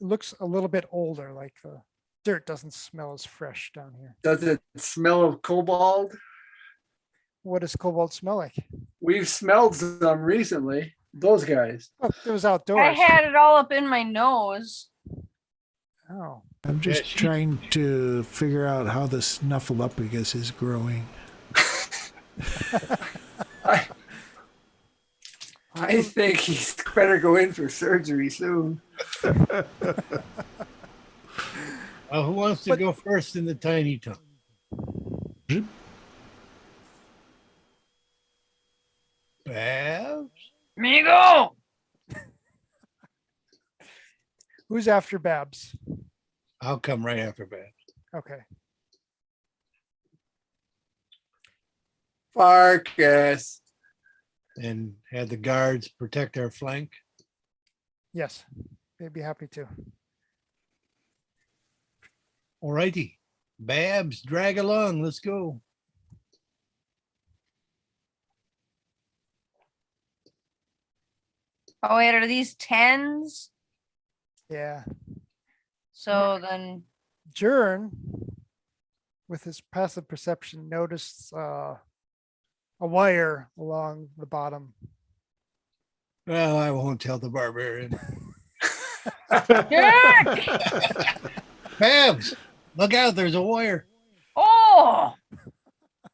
looks a little bit older, like the dirt doesn't smell as fresh down here.
Does it smell of cobalt?
What does cobalt smell like?
We've smelled some recently. Those guys.
Oh, it was
I
outdoors.
had it all up in my nose.
Oh,
I'm just
she-
trying to figure out how the snuffleupagus is growing.
I think he's better go in for surgery soon.
Who wants to go first in the tiny tunnel? Babs?
Me go.
who's after Babs?
I'll come right after Babs.
Okay.
Farkas.
And have the guards protect our flank.
Yes, they'd be happy to.
All righty. Babs, drag along. Let's go.
Oh wait, are these tens?
Yeah.
So then,
Jern, with his passive perception, noticed a wire along the bottom.
Well, I won't tell the barbarian. Babs, look out. There's a wire.
oh,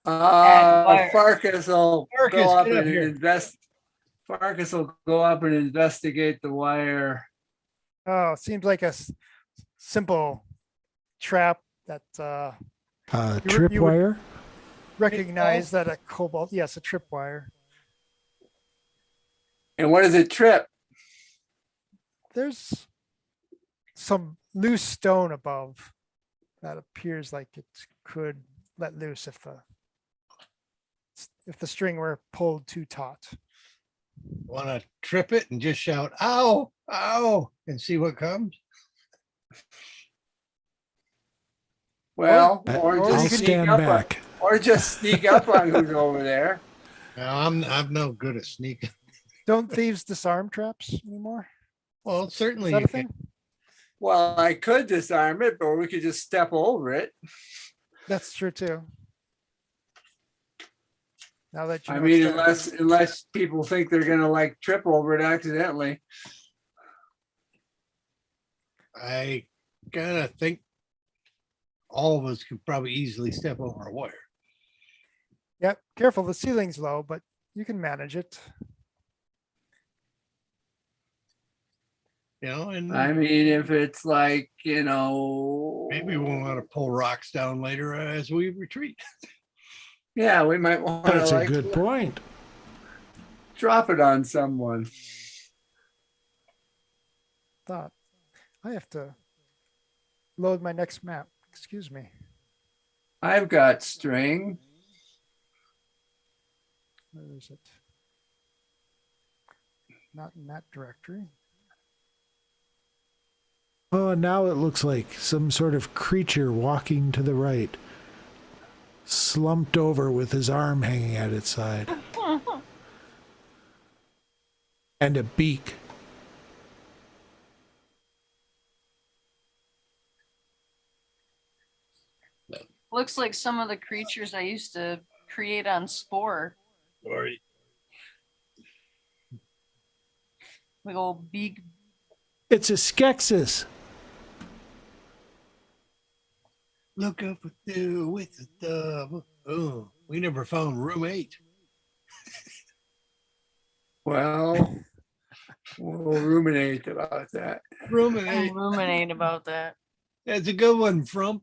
wire.
Farkas will
Farkas,
go up
get up
and
here.
invest. Farkas will go up and investigate the wire.
Oh, it seems like a simple trap that you would
Tripwire.
recognize that a cobalt, yes, a tripwire.
And what does it trip?
There's some loose stone above that appears like it could let loose if the string were pulled too taut.
Want to trip it and just shout, ow, ow, and see what comes?
Well,
I-
or
or
I'll
you
just
could
sneak
stand
up
back.
or just sneak up on who's over there.
No, I'm no good at sneaking.
Don't thieves disarm traps anymore?
Well,
Is
certainly
that
you
a
can.
thing?
Well, I could disarm it, but we could just step over it.
That's true too. Now that you
I
know
mean,
it's there.
unless people think they're gonna like trip over it accidentally.
I kind of think all of us could probably easily step over a wire.
Yep, careful, the ceiling's low, but you can manage it.
You know, and
I mean, if it's like,
maybe we'll want to pull rocks down later as we retreat.
yeah, we might want to
That's a
like
good point.
drop it on someone.
Thought I have to load my next map. Excuse me.
I've got string.
Where is it? Not in that directory.
Oh, now it looks like some sort of creature walking to the right, slumped over with his arm hanging at its side. And a beak.
looks like some of the creatures I used to create on Spore.
Sorry.
Like old big.
It's a Skeksis.
Look up with the dove. Oh, we never found room 8.
Well, we'll ruminate about that.
Room
I'll
8.
ruminate about that.
That's a good one, Frump.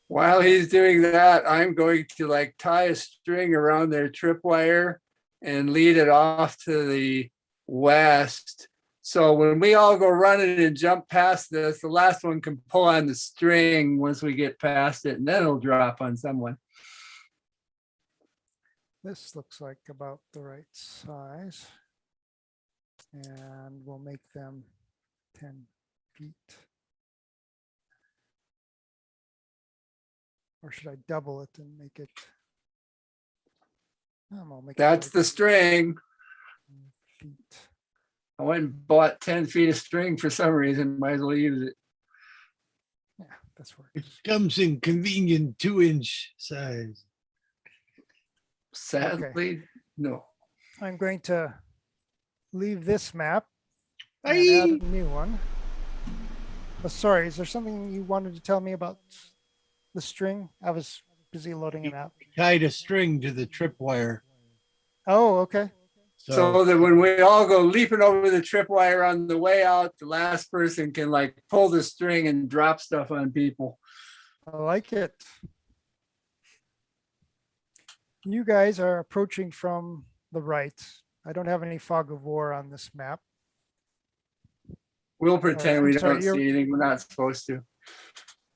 While he's doing that, I'm going to like tie a string around their tripwire and lead it off to the west. So when we all go running and jump past this, the last one can pull on the string once we get past it, and then it'll drop on someone.
This looks like about the right size. And we'll make them 10 feet. Or should I double it and make it? I'll make it
That's
like
the string.
10 feet.
I went and bought 10 feet of string for some reason. Might as well use it.
Yeah, that's where
It comes in convenient 2-inch size.
Sadly, no.
I'm going to leave this map and add a new one. Oh, sorry, is there something you wanted to tell me about the string? I was busy loading it out.
Tied a string to the tripwire.
Oh, okay.
So that when we all go leaping over the tripwire on the way out, the last person can like pull the string and drop stuff on people.
I like it. You guys are approaching from the right. I don't have any fog of war on this map.
We'll pretend
I'm
we
sorry,
don't
you're-
see anything we're not supposed to.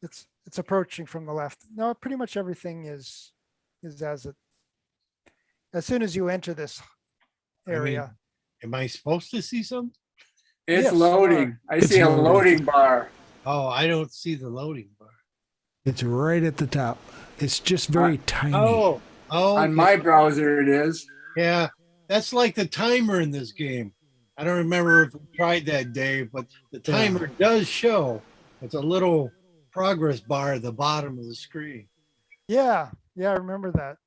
It's approaching from the left. No, pretty much everything is as soon as you enter this area.
Am I supposed to see something?
It's
Yes, you
loading. I
It's
see a
loading.
loading bar.
Oh, I don't see the loading bar.
It's right at the top. It's just very tiny.
Oh,
On my browser it is.
yeah. That's like the timer in this game. I don't remember if we tried that, Dave, but the timer does show. It's a little progress bar at the bottom of the screen.
Yeah, I remember that.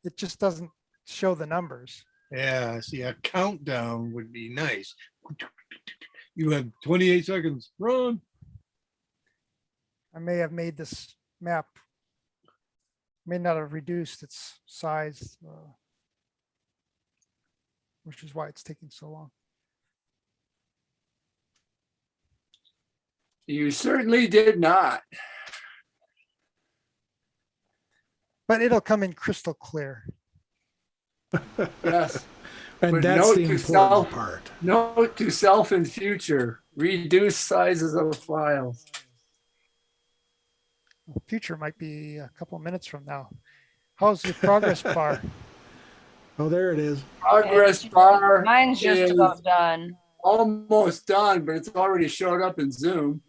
It just doesn't show the numbers.
Yeah, see, a countdown would be nice. You have 28 seconds. Run.
I may have made this map, may not have reduced its size, which is why it's taking so long.
You certainly did not.
But it'll come in crystal clear.
Yes.
And
But
that's
note
the
to
important
self-
part.
Note to self in future, reduce sizes of files.
Future might be a couple of minutes from now. How's your progress bar?
Oh, there it is.
Progress bar
Mine's just
is
about done.
almost done, but it's already showed up in Zoom.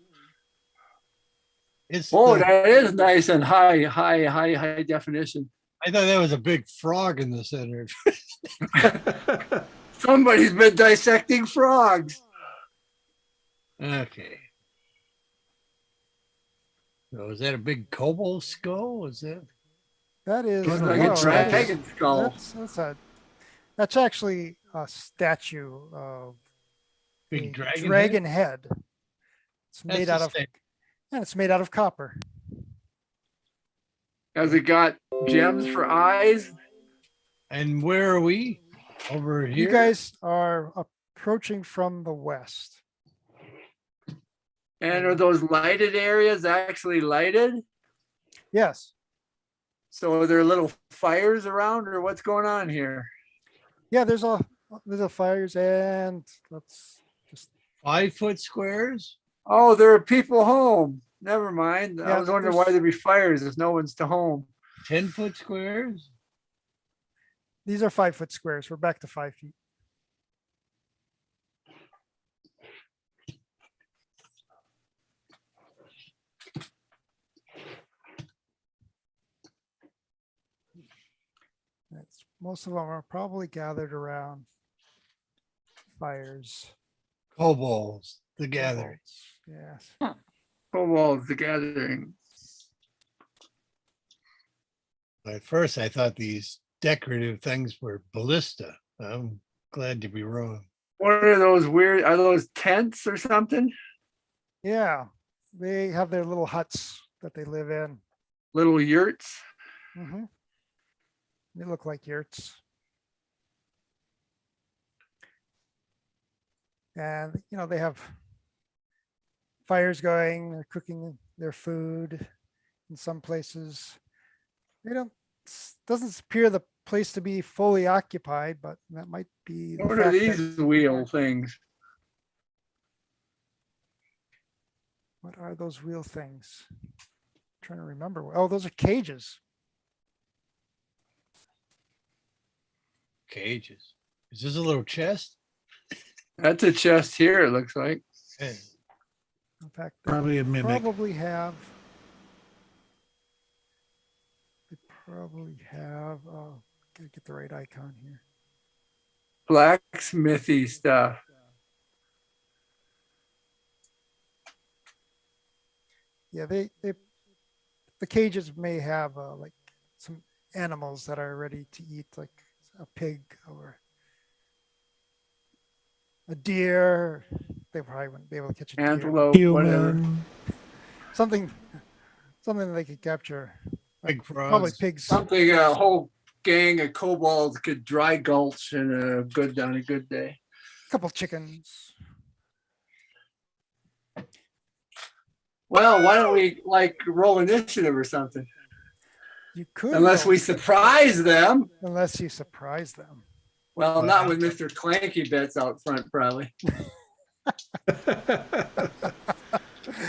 It's
Oh,
the-
that is nice and high definition.
I thought that was a big frog in the center.
Somebody's been dissecting frogs.
Okay. So is that a big kobold skull? Is that?
That is
Looks like
wow,
a dragon skull.
That's actually a statue of
Big
a
dragon
dragon head. It's
That's
made
the
out of
same.
and it's made out of copper.
Has it got gems for eyes?
And where are we? Over here?
You guys are approaching from the west.
And are those lighted areas actually lighted?
Yes.
So are there little fires around or what's going on here?
Yeah, there's a fires and let's just
5-foot squares?
Oh, there are people home. Never mind. I
Yeah,
was wondering why
there's-
there'd be fires if no one's to home.
10-foot squares?
these are 5-foot squares. We're back to 5 feet. Most of them are probably gathered around fires.
Kobolds, the gathering.
Yes.
Kobolds, the gathering.
At first, I thought these decorative things were ballista. I'm glad to be wrong.
What are those weird? Are those tents or something?
Yeah, they have their little huts that they live in.
Little yurts.
Mhm. They look like yurts. And, they have fires going, they're cooking their food in some places. They don't, doesn't appear the place to be fully occupied, but that might be the
What are
fact that,
these wheel things?
what are those real things? Trying to remember. Oh, those are cages.
Cages. Is this a little chest?
That's a chest here, it looks like.
Yeah.
In fact, they
Probably a mimic.
probably have. They probably have. Oh, gotta get the right icon here.
Blacksmithy stuff.
Yeah, the cages may have like some animals that are ready to eat, like a pig or a deer. They probably wouldn't be able to catch a deer.
Antelope, whatever.
Human.
Something that they could capture.
Big
Probably
frogs.
pigs.
Something a whole gang of kobolds could dry gulch on a good day.
Couple chickens.
Well, why don't we roll initiative or something?
You could.
Unless
roll
we
it,
surprise them.
Unless you surprise them.
Well, not with Mr. Clanky Bits out front, probably.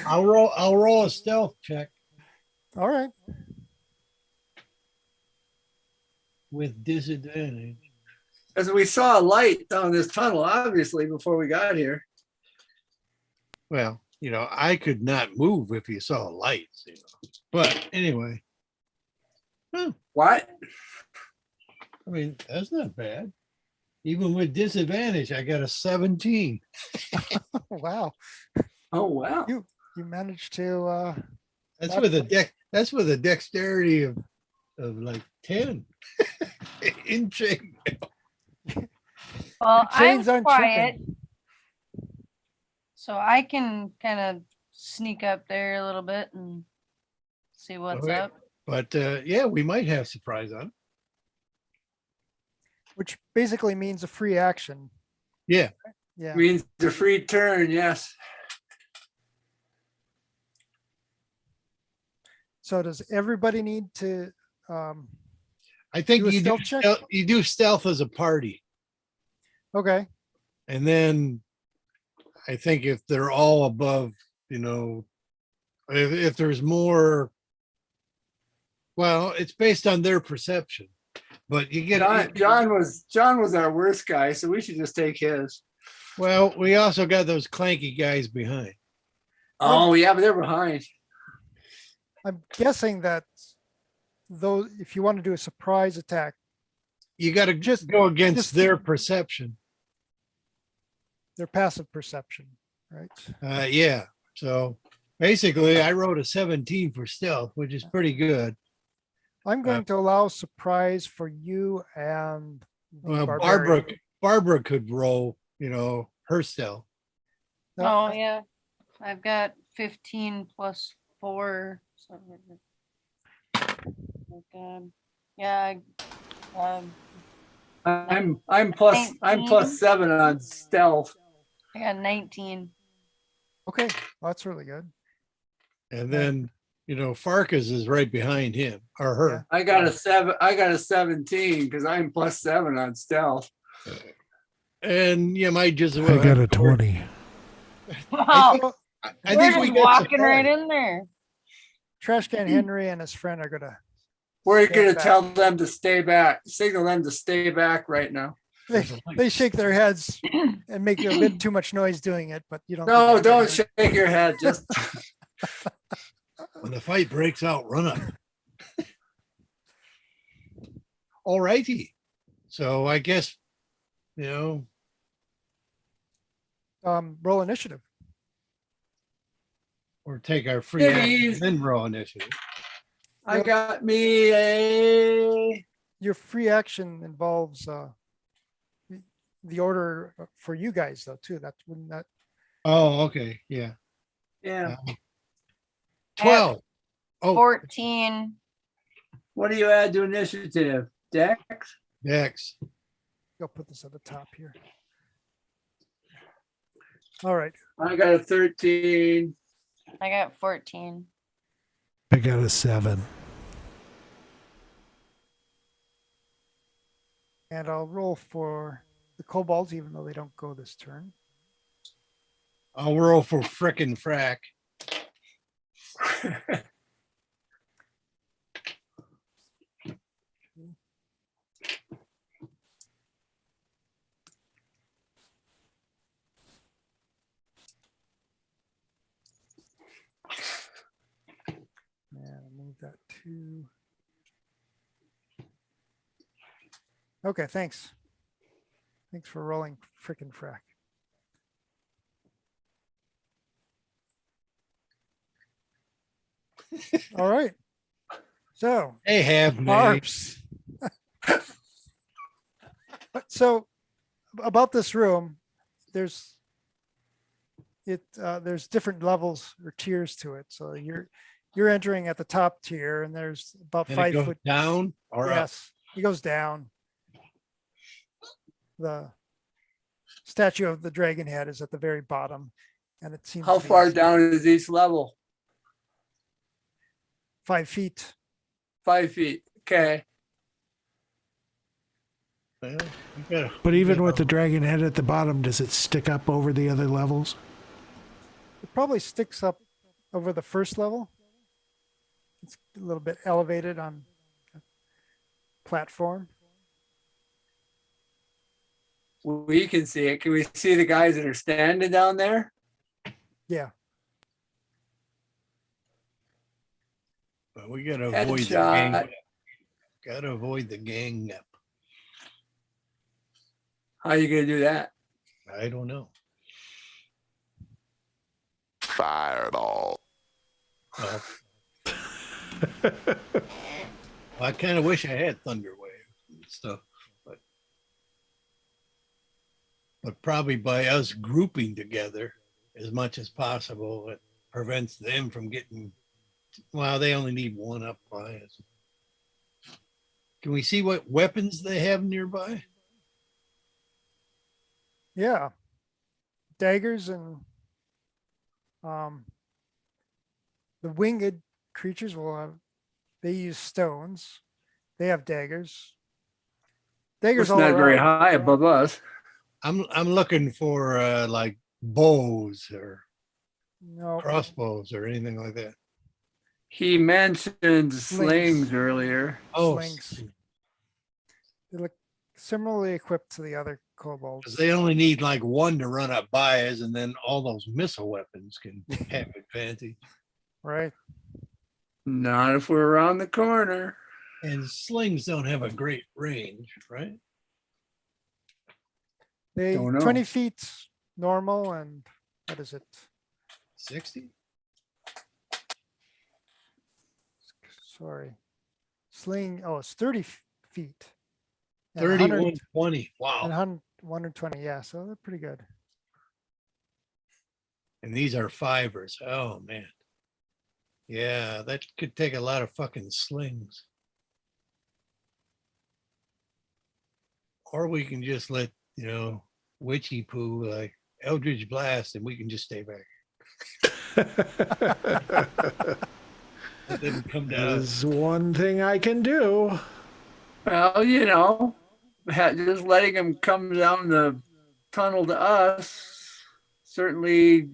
I'll roll a stealth check
All right.
with disadvantage.
As we saw a light down this tunnel, obviously, before we got here.
Well, I could not move if you saw lights, But anyway.
What?
I mean, that's not bad. Even with disadvantage, I got a 17.
Wow.
Oh, wow.
You managed to.
That's with a dexterity of like 10 in chain.
Well, I'm
chains aren't
quiet,
chicken.
so I can kind of sneak up there a little bit and see what's
Okay.
up.
But yeah, we might have surprise on.
Which basically means a free action.
Yeah.
Yeah.
Means a free turn, yes.
So does everybody need to?
I think
Do a
you
stealth check?
you do stealth as a party.
Okay.
And then I think if they're all above, if there's more, well, it's based on their perception. But you get
John was our worst guy, so we should just take his.
well, we also got those clanky guys behind.
Oh, yeah, but they're behind.
I'm guessing that though, if you want to do a surprise attack,
You got to just go against their perception.
their passive perception, right?
Yeah. So basically, I wrote a 17 for stealth, which is pretty good.
I'm going to allow surprise for you and the
Well,
barbarian.
Barbara could roll, her stealth.
No,
Oh yeah, I've got 15 plus 4. So, yeah.
I'm plus 7 on stealth.
I got 19.
Okay, well, that's really good.
And then, Farkas is right behind him or her.
I got a 17 because I'm plus 7 on stealth.
And you might just.
I got a 20.
Wow,
I
we're
think
just
we got
walking
surprised.
right in there.
Trash Can Henry and his friend are gonna.
We're
stand
gonna
back.
tell them to stay back, signal them to stay back right now.
They shake their heads and make a bit too much noise doing it, but you don't.
No,
think they're
don't
gonna-
shake your head. Just
When the fight breaks out, run up. All righty. So I guess,
roll initiative.
or take our free action,
Please.
then roll initiative.
I got me a.
Your free action involves the order for you guys though too. That wouldn't that.
Oh, okay. Yeah.
Yeah.
12. Oh,
14.
What do you add to initiative? Dex?
Dex.
I'll put this at the top here. All right.
I got a 13.
I got 14.
I got a 7.
And I'll roll for the kobolds, even though they don't go this turn.
I'll roll for frickin' frack.
And I'll move that to. Okay, thanks. Thanks for rolling frickin' frack. All right. So,
They have me.
harps. So about this room, there's different levels or tiers to it. So you're entering at the top tier, and there's about
And it
5
goes
foot.
down or up?
Yes, it goes down. The statue of the dragon head is at the very bottom, and it seems
How
to be
far down is each level?
5 feet.
5 feet. Okay.
Well, you gotta-
But
you
even
gotta-
with the dragon head at the bottom, does it stick up over the other levels?
It probably sticks up over the first level. It's a little bit elevated on a platform.
We can see it. Can we see the guys that are standing down there?
Yeah.
But we gotta avoid the gang.
Headshot.
Gotta avoid the gang up.
How you gonna do that?
I don't know.
Fireball.
Well, I kind of wish I had Thunder Wave and stuff, but probably by us grouping together as much as possible, it prevents them from getting. Well, they only need one up by us. Can we see what weapons they have nearby?
Yeah. Daggers and the winged creatures will have, they use stones. They have daggers. Daggers
It's
all
not very
around.
high above us.
I'm looking for like bows or
No,
crossbows or anything like that.
He mentioned
Slings.
slings earlier.
Oh,
slings. They look similarly equipped to the other kobolds.
because they only need like one to run up by us, and then all those missile weapons can have advantage.
Right.
Not if we're around the corner.
And slings don't have a great range, right?
They
Don't know.
20 feet normal, and what is it?
60?
Sorry. Sling, oh, it's 30 feet. And
30,
100
120.
and
Wow.
120, yeah, so they're pretty good.
And these are fivers. Oh, man. Yeah, that could take a lot of fucking slings. Or we can just let, witchy poo like Eldridge Blast, and we can just stay back. Let them come
That
down.
is one thing I can do.
Well, just letting them come down the tunnel to us certainly,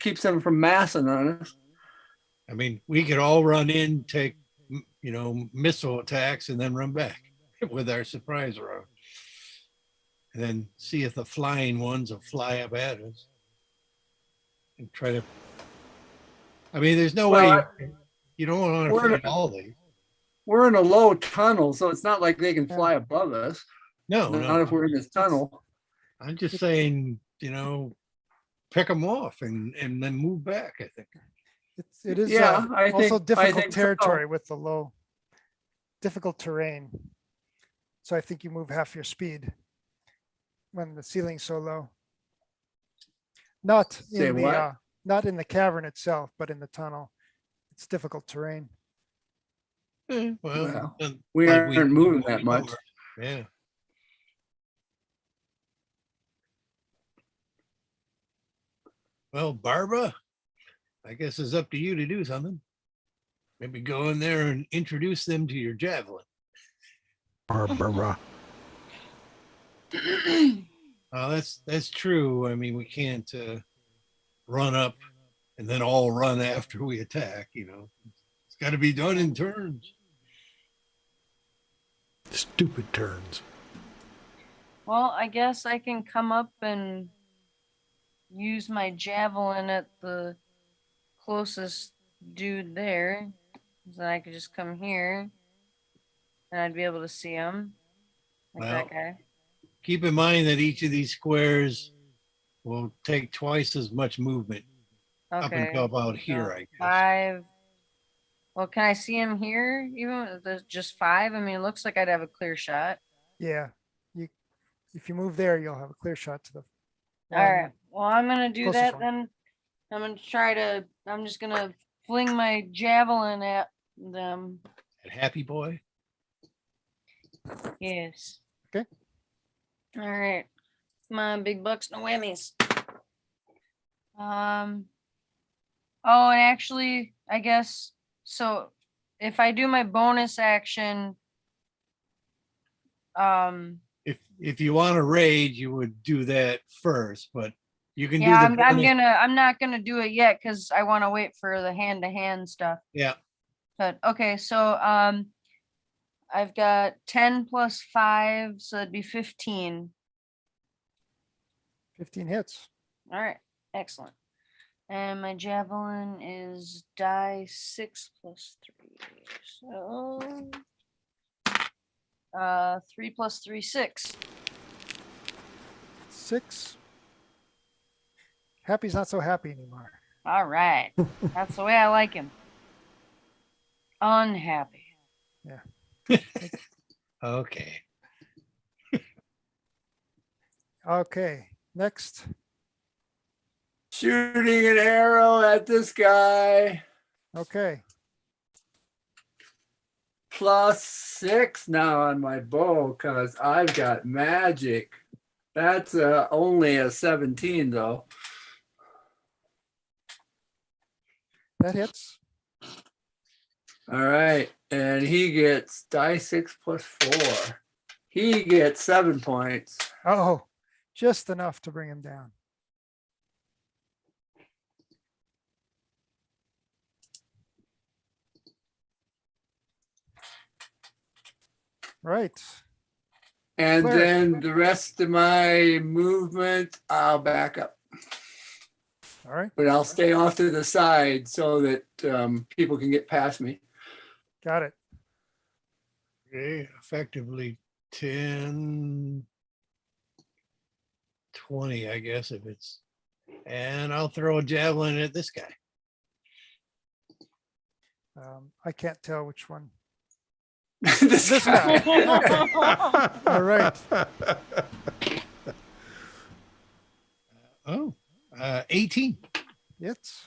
keeps them from massing on us.
I mean, we could all run in, take, missile attacks, and then run back with our surprise round. And then see if the flying ones will fly up at us. And try to. I mean, there's no way you don't want to fight all these.
We're in a low tunnel, so it's not like they can fly above us.
No,
Not
no.
if we're in this tunnel.
I'm just saying, pick them off and then move back, I think.
It is
Yeah, I
also
think
difficult
so.
territory with the low, difficult terrain. So I think you move half your speed when the ceiling's so low. Not
Say
in the
what?
not in the cavern itself, but in the tunnel. It's difficult terrain.
Well,
Well,
uh,
we
like
aren't moving
did
that much.
before. Yeah. Well, Barbara, I guess it's up to you to do something. Maybe go in there and introduce them to your javelin.
Barbara.
That's true. I mean, we can't run up and then all run after we attack. It's got to be done in turns.
Stupid turns.
Well, I guess I can come up and use my javelin at the closest dude there. Then I could just come here and I'd be able to see him. Like that guy.
Keep in mind that each of these squares will take twice as much movement up
Okay.
until about here,
So
I guess.
5. Well, can I see him here? Even with just 5? I mean, it looks like I'd have a clear shot.
Yeah, if you move there, you'll have a clear shot to the.
All right. Well, I'm gonna do
closest
that
one.
then. I'm just gonna fling my javelin at them.
That happy boy.
Yes.
Okay.
All right. Come on, big bucks, no whammies. Oh, and actually, I guess so. If I do my bonus action,
If you want to raid, you would do that first, but you can
yeah,
do the
I'm not gonna do it yet because I want to wait for the hand-to-hand stuff.
Yeah.
But okay, so I've got 10 plus 5, so it'd be 15.
15 hits.
All right, excellent. And my javelin is die 6 plus 3. So 3 plus 3, 6.
6. Happy's not so happy anymore.
All right. That's the way I like him. Unhappy.
Okay.
Okay, next.
Shooting an arrow at this guy.
Okay,
+6 now on my bow because I've got magic. That's only a 17 though.
that hits.
All right, and he gets die 6 plus 4. He gets 7 points.
Oh, just enough to bring him down. Right.
And
Cleric.
then the rest of my movement, I'll back up.
All right,
But I'll stay off to the side so that people can get past me.
got it.
Okay, effectively 10, 20, I guess, if it's, and I'll throw a javelin at this guy.
I can't tell which one.
This
This
guy.
guy. All right.
Oh, 18.
It's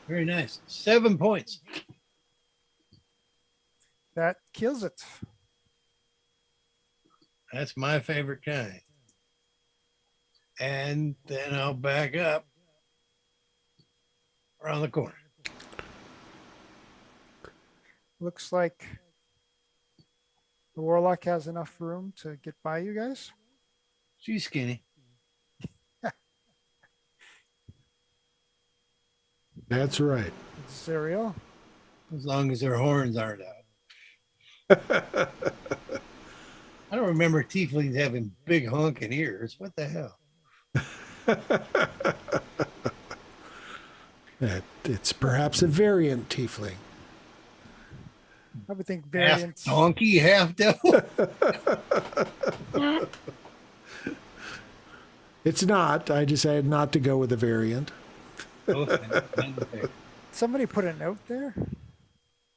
Very nice. 7 points.
that kills it.
That's my favorite kind. And then I'll back up around the corner.
Looks like the warlock has enough room to get by you guys.
She's skinny.
That's right.
Zerial.
As long as her horns aren't out. I don't remember tieflings having big honking ears. What the hell?
It's perhaps a variant tiefling.
I would think
Half
variants.
donkey, half devil.
It's not. I decided not to go with a variant.
Somebody put a note there.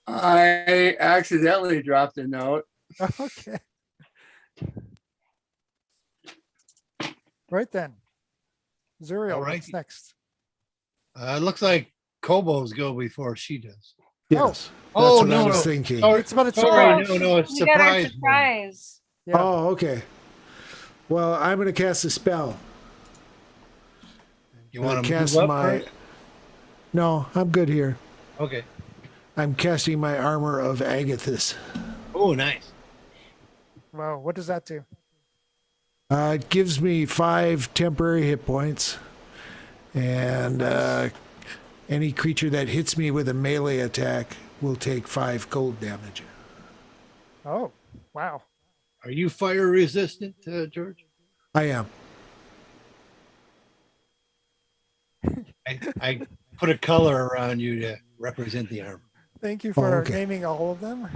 I accidentally dropped a note.
Okay. Right then. Zuriel,
All right.
what's next?
It looks like Kobo's go before she does.
Yes.
Oh,
That's what I
no,
was
no.
thinking.
Sorry,
It's about a
sorry,
surprise.
no, it's
We got our
surprise. one.
surprise.
Yeah.
Oh, okay. Well, I'm going to cast a spell.
You want to
cast
move up
my?
first?
No, I'm good here.
Okay.
I'm casting my armor of Agathis.
Oh, nice.
Wow, what does that do?
It gives me 5 temporary hit points, and any creature that hits me with a melee attack will take 5 cold damage.
Oh, wow.
Are you fire resistant, George?
I am.
I put a color around you to represent the armor.
Thank you for
okay.
naming all of them.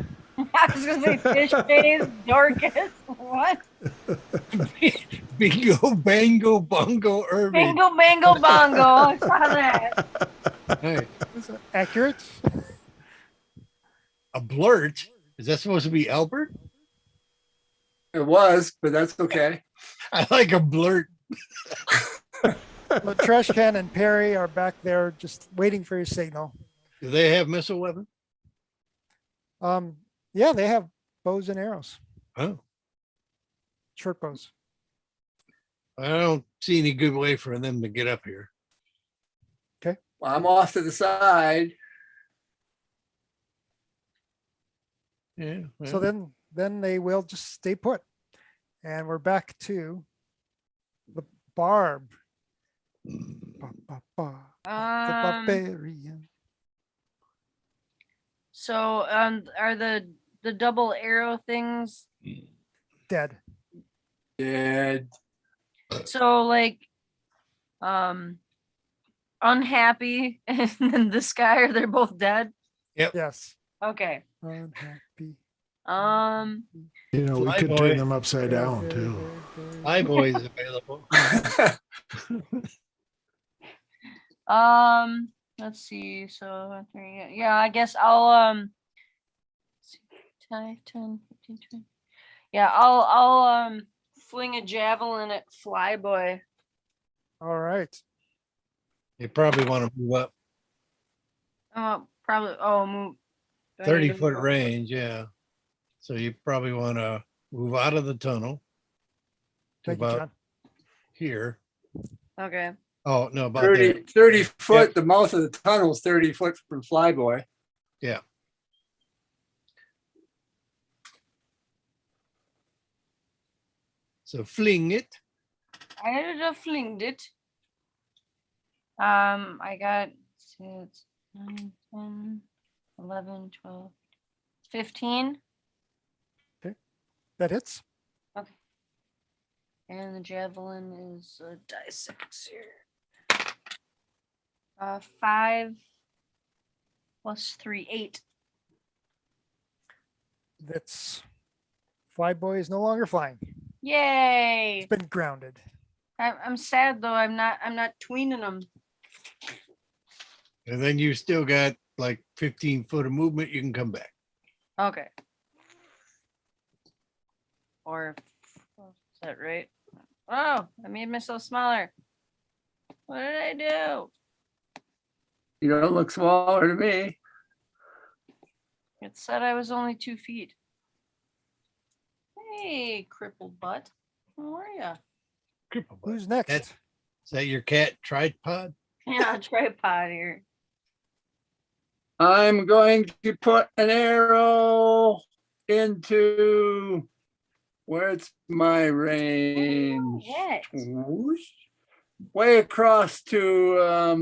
I was gonna say fish face, Dorcas. What?
Bingo, bango, bongo, Irving.
Bingo, bango, bongo. I saw that.
Hey,
Is that accurate?
a blurt? Is that supposed to be Albert?
It was, but that's okay.
I like a blurt.
Well, Trash Can and Perry are back there just waiting for your signal.
Do they have missile weapon?
Yeah, they have bows and arrows,
Oh,
short bows.
I don't see any good way for them to get up here.
Well, I'm off to the side.
Yeah.
So then they will just stay put. And we're back to the barb. Ba, ba, ba. The barbarian.
So are the double arrow things
Dead.
Dead.
so like unhappy and then this guy, are they both dead?
Yes.
Okay.
Unhappy.
You know, we
Fly
could
boy.
turn them upside down too.
My boy's available.
Let's see. So yeah, I guess I'll 5, 10, 15, 20. Yeah, I'll fling a javelin at Flyboy.
All right.
You probably want to move up
Probably move. do I need
30
to
foot
move?
range. Yeah. So you probably want to move out of the tunnel to
Thank you,
about
John.
here.
Okay.
Oh, no, about there.
30 foot. The mouth of the tunnel is 30 foot from Flyboy.
Yeah. So fling it.
I had flinged it. I got 6, 9, 10, 11, 12, 15.
That hits.
Okay. And the javelin is a die 6 here. 5 plus 3, 8.
That's Flyboy is no longer flying.
Yay!
It's been grounded.
I'm sad though. I'm not tweening them.
And then you still got like 15 foot of movement. You can come back.
Okay. Or is that right? Oh, I made myself smaller. What did I do?
You don't look smaller to me.
It said I was only 2 feet. Hey, crippled butt. How are ya?
Who's next?
That's- Is that your cat tripod?
Yeah, tripod here.
I'm going to put an arrow into where's my range?
Yes.
Whoosh. Way across to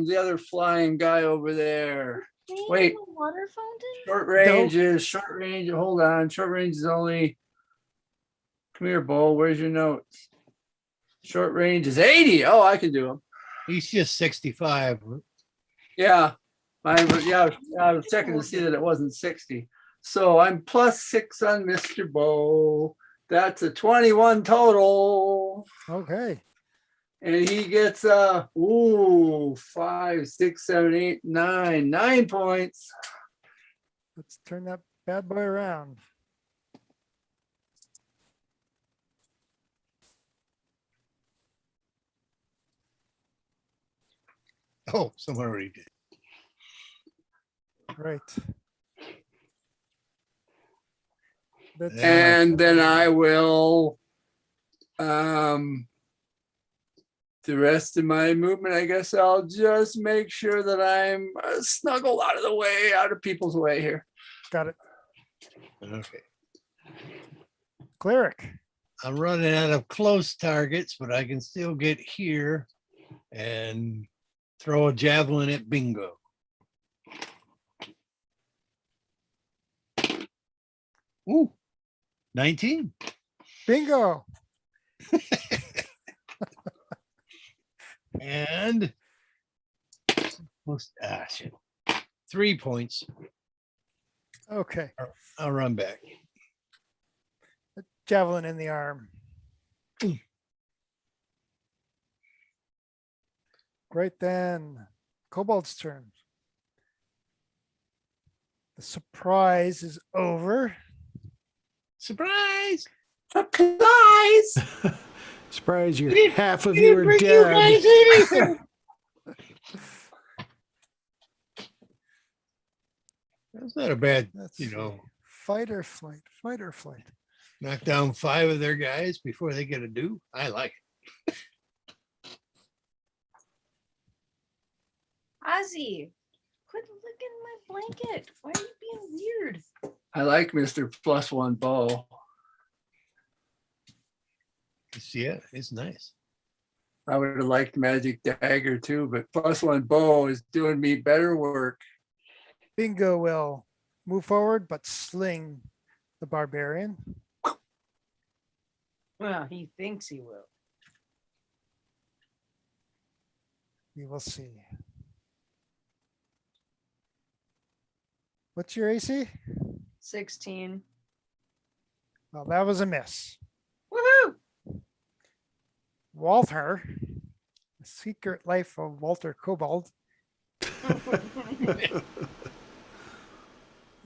the other flying guy over there. Wait.
Water fountain?
Short range is short range. Hold on. Short range is only. Come here, Bull. Where's your notes? Short range is 80. Oh, I can do them.
He's just 65.
Yeah. I was checking to see that it wasn't 60. So I'm +6 on Mr. Bow. That's a 21 total.
Okay.
And he gets 5, 6, 7, 8, 9. 9 points.
Let's turn that bad boy around.
Oh, someone already did.
Right. That's
And then I will, the rest of my movement, I guess I'll just make sure that I'm snuggled out of the way, out of people's way here.
got it.
Okay.
Cleric.
I'm running out of close targets, but I can still get here and throw a javelin at Bingo. Ooh, 19.
Bingo.
And shit. 3 points.
Okay.
I'll run back.
Javelin in the arm. Right then, Kobold's turn. The surprise is over.
Surprise!
Surprise!
Surprise you,
didn't-
half of
You
you
didn't
are
bring you
dead.
guys anything. That's not a bad,
Let's
you
see.
know,
Fight or flight, fight or flight.
knock down 5 of their guys before they get a do. I like it.
Ozzy, quit licking my blanket. Why are you being weird?
I like Mr. +1 bow.
You see it? It's nice.
I would have liked Magic Dagger too, but +1 bow is doing me better work.
Bingo will move forward, but sling the barbarian.
Well, he thinks he will.
We will see. What's your AC?
16.
Well, that was a miss.
Woohoo!
Walter, the secret life of Walter Kobold.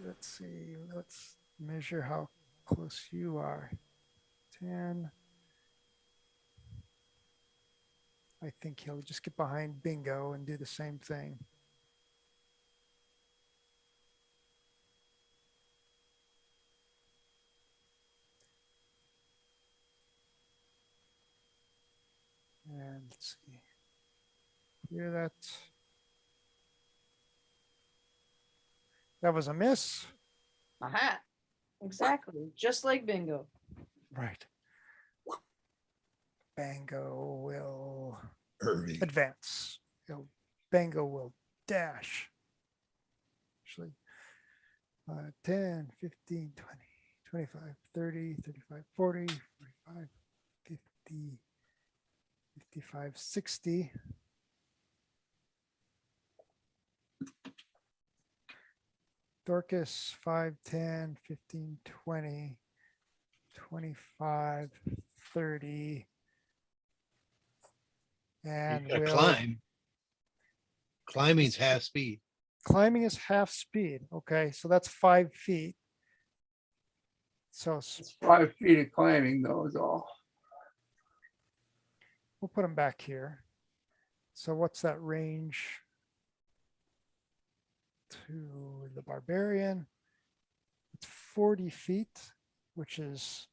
Let's see. Let's measure how close you are. 10. I think he'll just get behind Bingo and do the same thing. And let's see. Hear that? That was a miss.
Aha. Exactly. Just like bingo.
Right. Bango will
Irving.
advance. Bango will dash. Actually, 10, 15, 20, 25, 30, 35, 40, 45, 50, 55, 60. Dorcas, 5, 10, 15, 20, 25, 30. And
You gotta
will
climb. Climbing's half speed.
climbing is half speed. Okay, so that's 5 feet. So
It's 5 feet of climbing though is all.
we'll put them back here. So what's that range to the barbarian? It's 40 feet, which is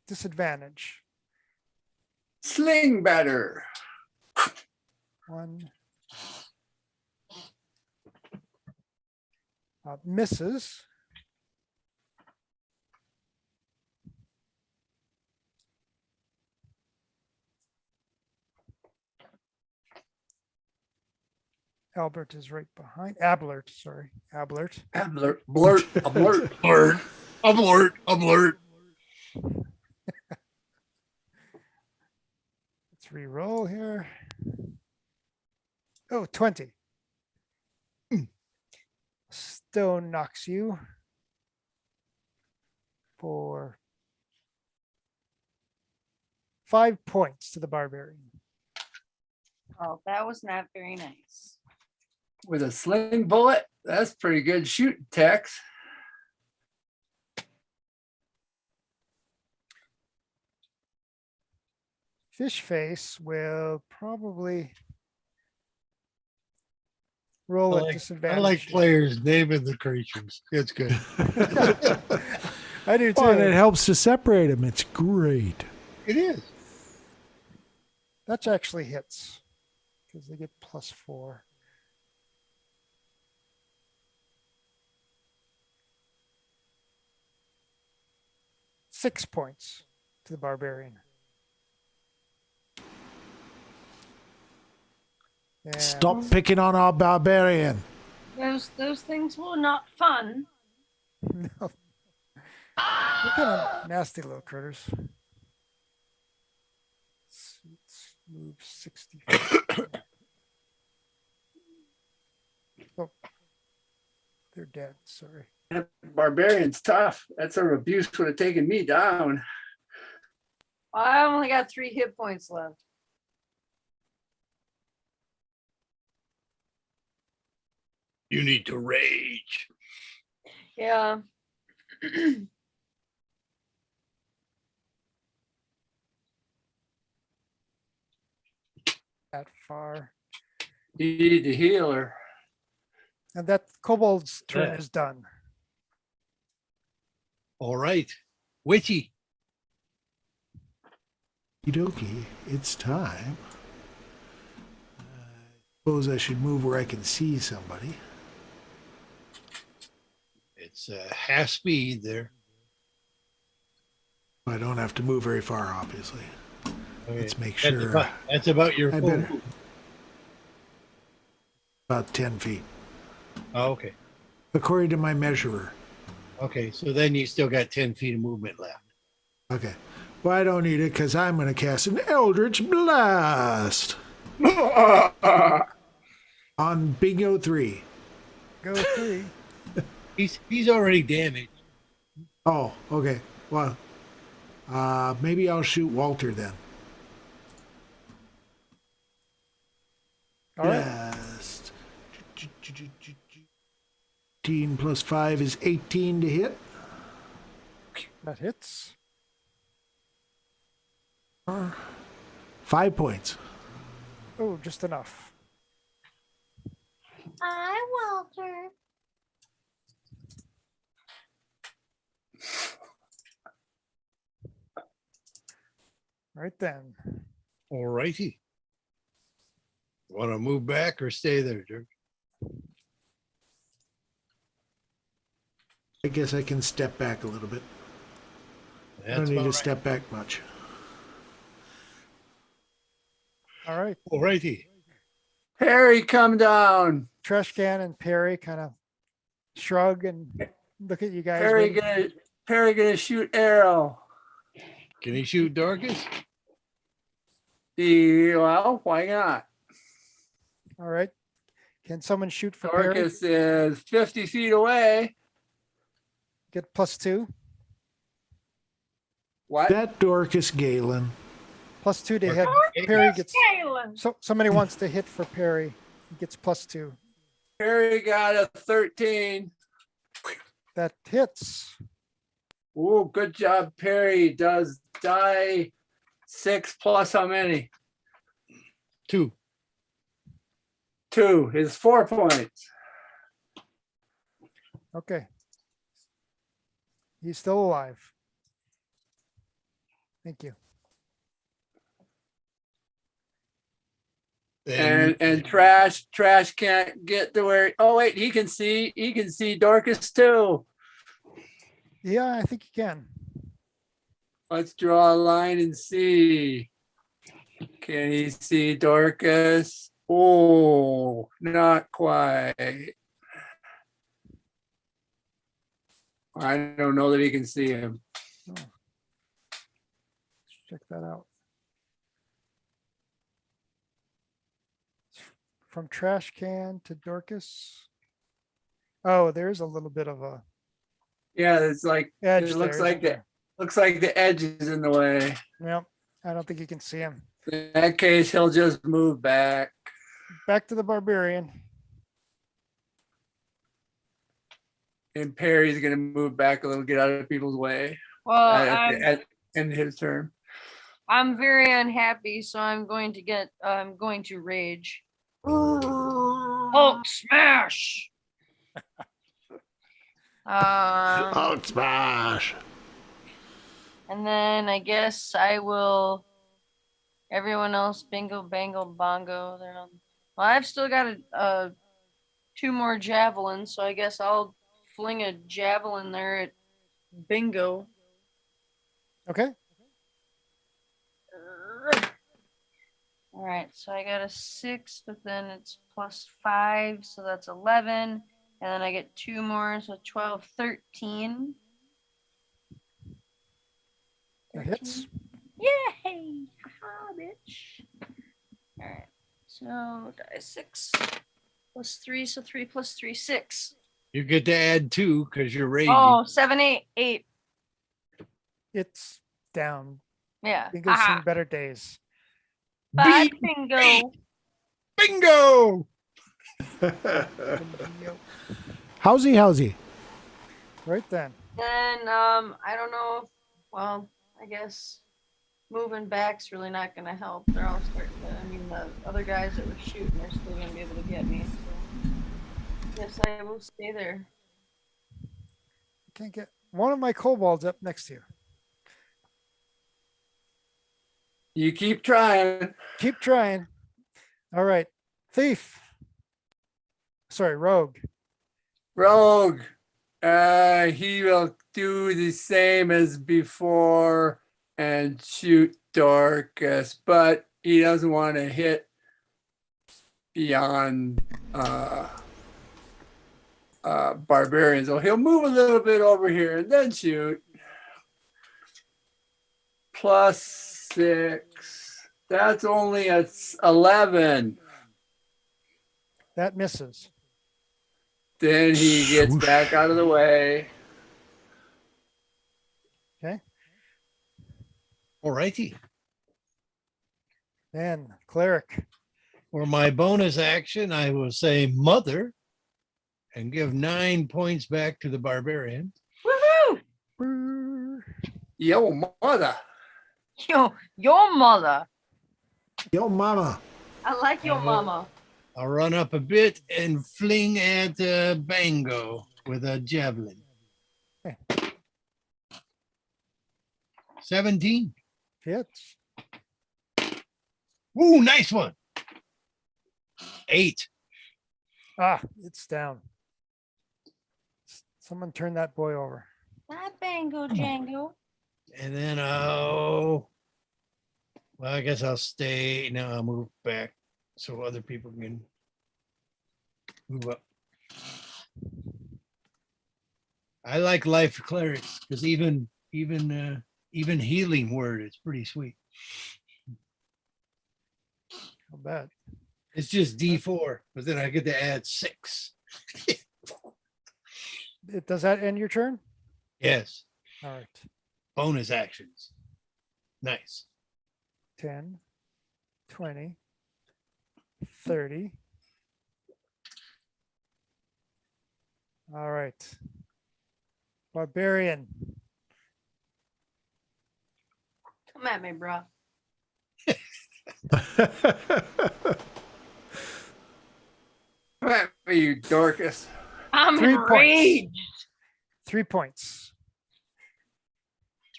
disadvantage.
Sling better.
1. Misses. Albert is right behind. Ablert, sorry. Ablert.
Blurt, blurt, a blurt.
Alert, alert, alert.
Let's re-roll here. Oh, 20. Stone knocks you for 5 points to the barbarian.
Oh, that was not very nice.
With a sling bullet, that's pretty good shooting, Tex.
Fish face will probably Roll with
I like
disadvantage.
players naming the creatures. It's good.
I do
Oh, and it
too.
helps to separate them. It's great.
It is.
That actually hits because they get +4. Six points to the barbarian. And
Stop picking on our barbarian.
Those things were not fun.
No. What kind of nasty little critters? Let's move 60. Oh, they're dead. Sorry.
That barbarian's tough. That sort of abuse would have taken me down.
I only got 3 hit points left.
You need to rage.
Yeah.
That far.
You need to heal her.
And that kobold's turn
Yeah.
is done.
All right. Witchy.
Okie, it's time. I suppose I should move where I can see somebody.
It's half speed there.
I don't have to move very far, obviously.
Okay.
Let's make
That's
sure.
about your
I
full
better-
move.
About 10 feet,
Oh, okay.
according to my measurer.
Okay. So then you still got 10 feet of movement left.
Okay. Well, I don't need it because I'm going to cast an Eldritch Blast on Bingo 3.
Go 3.
He's already damaged.
Oh, okay. Well, maybe I'll shoot Walter then.
All right.
Blast. 18 plus 5 is 18 to hit.
That hits.
5 points.
Oh, just enough.
Hi, Walter.
Right then.
All righty. Want to move back or stay there, Dirk?
I guess I can step back a little bit. I
That's
don't need
about
to
right.
step back much.
All right.
All righty.
Harry, come down.
Trash can and Perry kind of shrug and look at you guys.
Harry
waiting.
gonna shoot arrow.
Can he shoot Dorcas?
Well, why not?
All right. Can someone shoot for Perry?
Dorcas is 50 feet away.
Get +2.
What?
That Dorcas Galen.
+2 to hit. Perry gets.
Galen.
So somebody wants to hit for Perry. He gets +2.
Harry got a 13.
That hits.
Oh, good job, Perry. Does die 6 plus how many?
2.
2 is 4 points.
Okay. He's still alive. Thank you.
And trash can't get to where. Oh wait, he can see Dorcas too.
Yeah, I think you can.
Let's draw a line and see. Can he see Dorcas? Oh, not quite. I don't know that he can see him.
Oh. Let's check that out. From trash can to Dorcas. Oh, there's a little bit of a
Yeah, it's like
edge
it looks
there,
like
isn't there?
looks like the edge is in the way.
Yep. I don't think you can see him.
In that case, he'll just move back.
Back to the barbarian.
And Perry's gonna move back a little, get out of people's way
Well,
at end his turn.
I'm very unhappy, so I'm going to rage. Hulk smash.
Hulk smash.
And then I guess I will. Everyone else, bingo, bango, bongo. They're on. Well, I've still got two more javelins, so I guess I'll fling a javelin there at bingo.
Okay.
All right, so I got a 6, but then it's +5, so that's 11. And then I get 2 more, so 12, 13.
That hits.
Yay! Haha, bitch. All right, so die 6 +3, so 3 + 3, 6.
You get to add 2 because you're raging.
Oh, 7, 8, 8.
It's down.
Yeah.
Bingo's
Haha.
seen better days.
Bye,
Beep.
bingo.
Bingo!
Howsy.
Right then.
Then I don't know. Well, I guess moving back's really not gonna help. They're all starting to. I mean, the other guys that were shooting are still gonna be able to get me. So guess I will stay there.
Can't get one of my kobolds up next to you.
You keep trying.
Keep trying. All right. Thief. Sorry, rogue.
Rogue. He will do the same as before and shoot Dorcas, but he doesn't want to hit beyond barbarians. So he'll move a little bit over here and then shoot. +6. That's only a 11.
That misses.
Then he gets back out of the way.
Okay.
All righty.
Then cleric.
For my bonus action, I will say mother and give 9 points back to the barbarian.
Woohoo!
Brrr.
Yo, mother.
Yo, your mother.
Yo, mama.
I like your mama.
I'll run up a bit and fling at Bango with a javelin.
Okay.
17.
Hits.
Ooh, nice one. 8.
Ah, it's down. Someone turn that boy over.
Not Bango Django.
And then well, I guess I'll stay. Now I'll move back so other people can move up. I like life clerics because even healing word is pretty sweet.
How bad?
It's just D4, but then I get to add 6.
Does that end your turn?
Yes,
All right.
bonus actions. Nice.
10, 20, 30. All right. Barbarian.
Come at me, bro.
Come at me, you Dorcas.
I'm
3 points.
enraged.
3 points.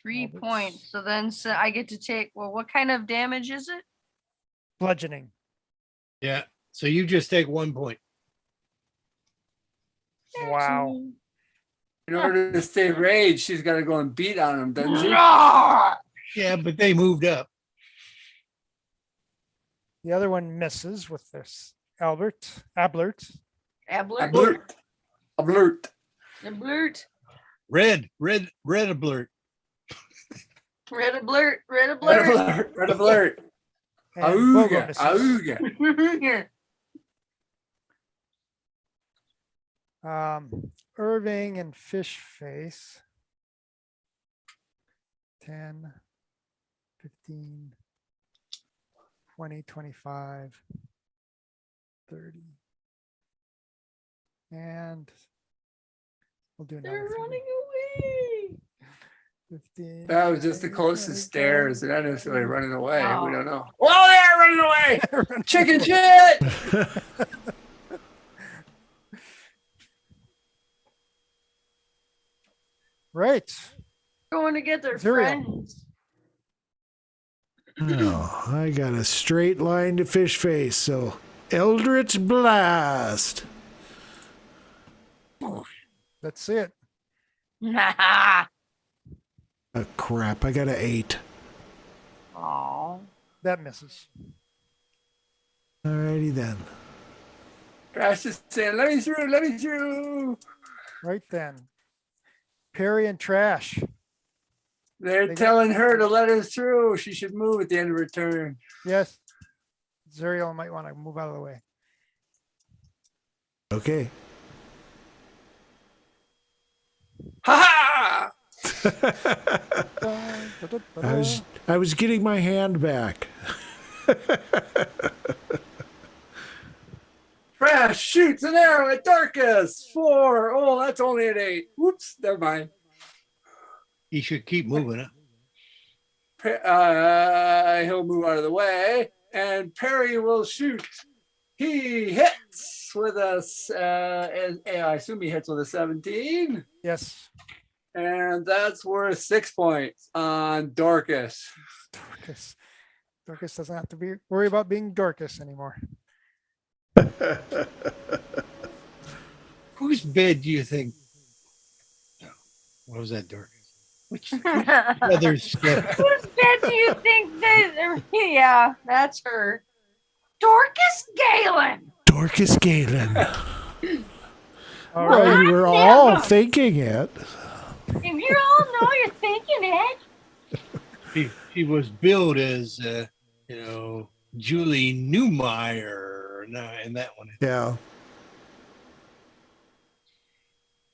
3
Oh, that's-
points. So then I get to take, well, what kind of damage is it?
Bludgeoning.
Yeah. So you just take 1 point.
Wow.
In order to stay raged, she's got to go and beat on him, doesn't she?
Yeah, but they moved up.
The other one misses with this. Ablert.
Ablert.
Alert. Alert.
Ablert.
Red alert.
Red alert. Red
Red
alert.
alert. Red alert.
And Bogo
Auga.
misses.
Auga.
Irving and Fish Face. 10, 15, 20, 25, 30. And we'll do another
They're
30.
running away.
15.
That was just the
20,
closest stairs. They're not necessarily running away.
Oh.
We don't know. Oh, they're running away.
25.
Chicken shit.
Right.
Going to get their
Zuriel.
friends.
Oh, I got a straight line to Fish Face, so Eldritch Blast.
Let's see it.
Oh, crap. I got an 8.
Aw.
That misses.
Alrighty then.
Crash is saying, let me through, let me through.
Right then. Perry and Trash.
They're
They got-
telling her to let us through. She should move at the end of her turn.
Yes. Zuriel might want to move out of the way.
Okay.
Ha
I was getting my hand back.
Crash shoots an arrow at Dorcas. 4. Oh, that's only an 8. Whoops, never mind.
He should keep moving it.
He'll move out of the way, and Perry will shoot. He hits with I assume he hits with a 17,
Yes.
and that's worth 6 points on Dorcas.
Dorcas. Dorcas doesn't have to worry about being Dorcas anymore.
Whose bed do you think? What was that, Dorcas? Which other step?
Whose bed do you think they? Yeah, that's her. Dorcas Galen.
Dorcas Galen.
All
Well,
right.
you were all thinking it.
If you all know you're thinking it.
She was billed as, Julie Newmeyer. No, and that one.
Yeah.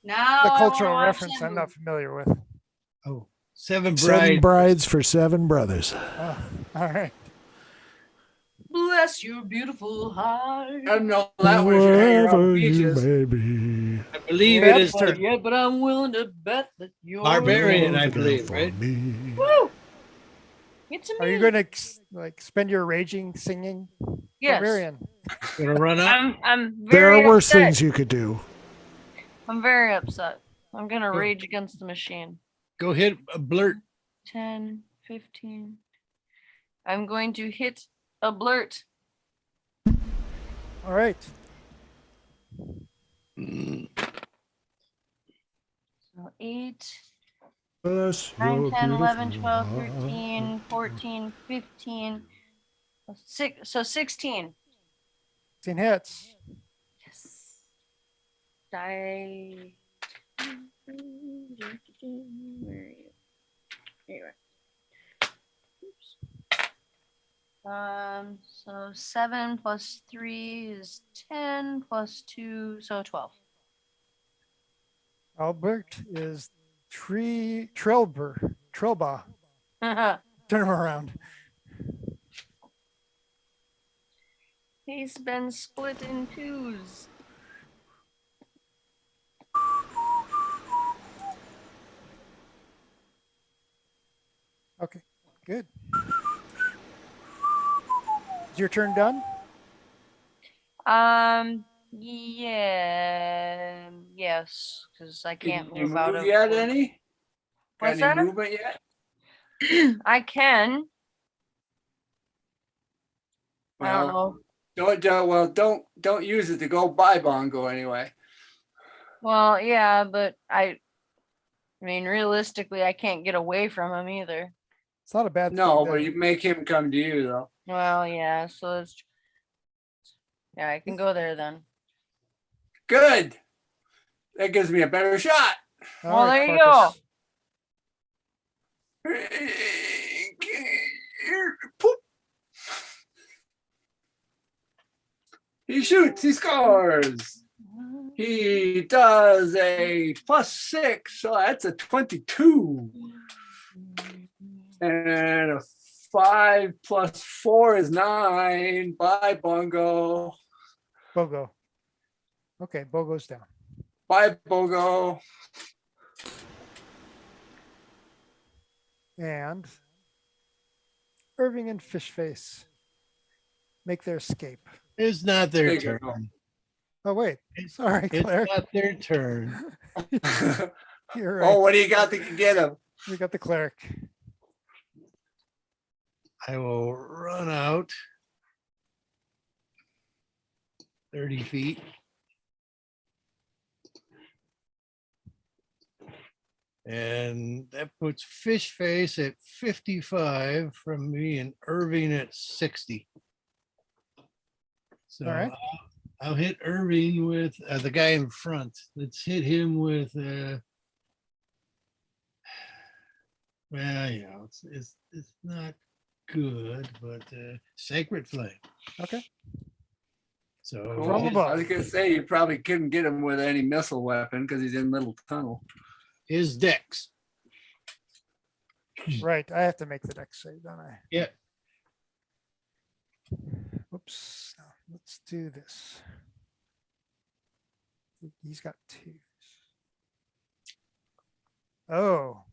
Now
The
I wanna
cultural
watch
reference
them
I'm not familiar with.
Oh, Seven
7
Brides.
brides for 7 brothers.
Oh, all right.
Bless your beautiful heart.
I don't know that one should hang around
Wherever you
beaches.
may be.
I believe
Yep.
it is
Turn.
Yeah, but I'm willing to bet that you're
Barbarian, I
Look out
believe,
for
right?
me.
Woo! It's a
Are you
me.
going to spend your raging singing?
Yes.
Barbarian.
Gonna run up.
I'm
There
very
are worse
upset.
things you could do.
I'm very upset. I'm gonna
Go.
rage against the machine.
Go hit a blurt.
10, 15. I'm going to hit a blurt.
All right.
So 8,
Bless
9,
your
10, 11,
beautiful
12,
heart.
13, 14, 15, 6, so 16.
16 hits.
Yes. Die. Where are you? There you are. Oops. So 7 plus 3 is 10 plus 2, so 12.
Albert is Trelba. Turn him around.
He's been split in twos.
Okay, good. Is your turn done?
Yeah, yes, because I can't
Can you
move out
move
of.
yet, any?
What's
Got any
that?
movement yet?
I can. I don't know.
Don't use it to go buy Bongo anyway.
Well, yeah, but I mean, realistically, I can't get away from him either.
It's not a bad
No,
thing.
but you make him come to you though.
Well, yeah, so it's. Yeah, I can go there then.
Good. That gives me a better shot.
All
Well,
right,
there you
Farkas.
Poop. He shoots, he scores. He does a +6, so that's a 22. And a 5 plus 4 is 9. Bye, Bongo.
Bogo. Okay, Bogo's down.
Bye, Bogo.
And Irving and Fishface make their escape.
It's not their
There you
turn.
go.
Oh, wait.
It's-
Sorry,
It's
Claire.
not their turn.
You're
Oh,
right.
what do you got that can get him?
We got the cleric.
I will run out 30 feet. And that puts Fish Face at 55 from me and Irving at 60. So
All right.
I'll hit Irving with the guy in front. Let's hit him with, well, yeah, it's not good, but Sacred Flame.
Okay.
So
From
I
above.
was gonna say you probably couldn't get him with any missile weapon because he's in little tunnel.
his dex.
Right. I have to make the dex save, don't I?
Yeah.
Oops. No, let's do this. He's got 2s. Oh.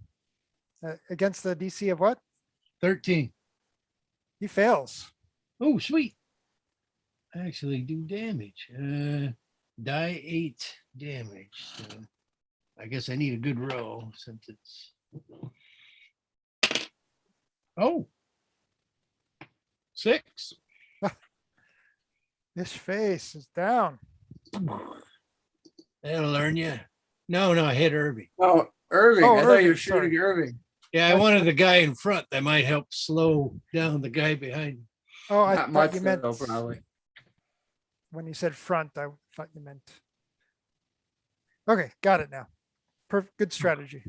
Against the DC of what?
13.
He fails.
Oh, sweet. I actually do damage. Die 8 damage. So I guess I need a good roll since it's. Oh. 6.
This face is down.
That'll learn you. No, I hit Irving.
Oh, Irving.
Oh,
I thought you
Irving,
were shooting
sorry.
Irving.
Yeah, I wanted the guy in front that might help slow down the guy behind me.
Oh, I
Not
thought
much
you meant
though, probably.
when you said front, I thought you meant. Okay, got it now. Perfect. Good strategy.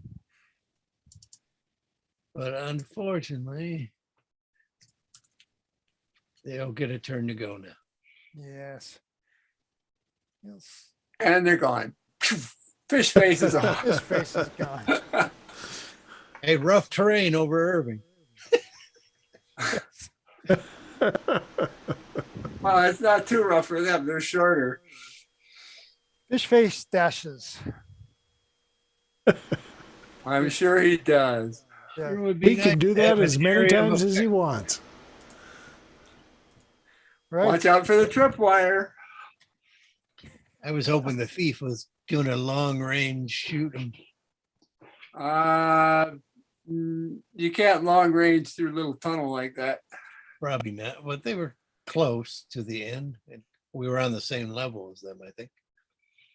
But unfortunately, they don't get a turn to go now.
Yes. Yes.
And they're gone. Fish face is
His
off.
face is gone.
Hey, rough terrain over Irving.
Well, it's not too rough for them. They're shorter.
Fish face dashes.
I'm sure he does.
Yeah.
It would be
He can
nice
do
to have
that
an
as many
area of
times as he
effect.
wants.
Right.
Watch out for the tripwire.
I was hoping the thief was doing a long range shooting.
You can't long range through a little tunnel like that.
Probably not, but they were close to the end. And we were on the same level as them, I think.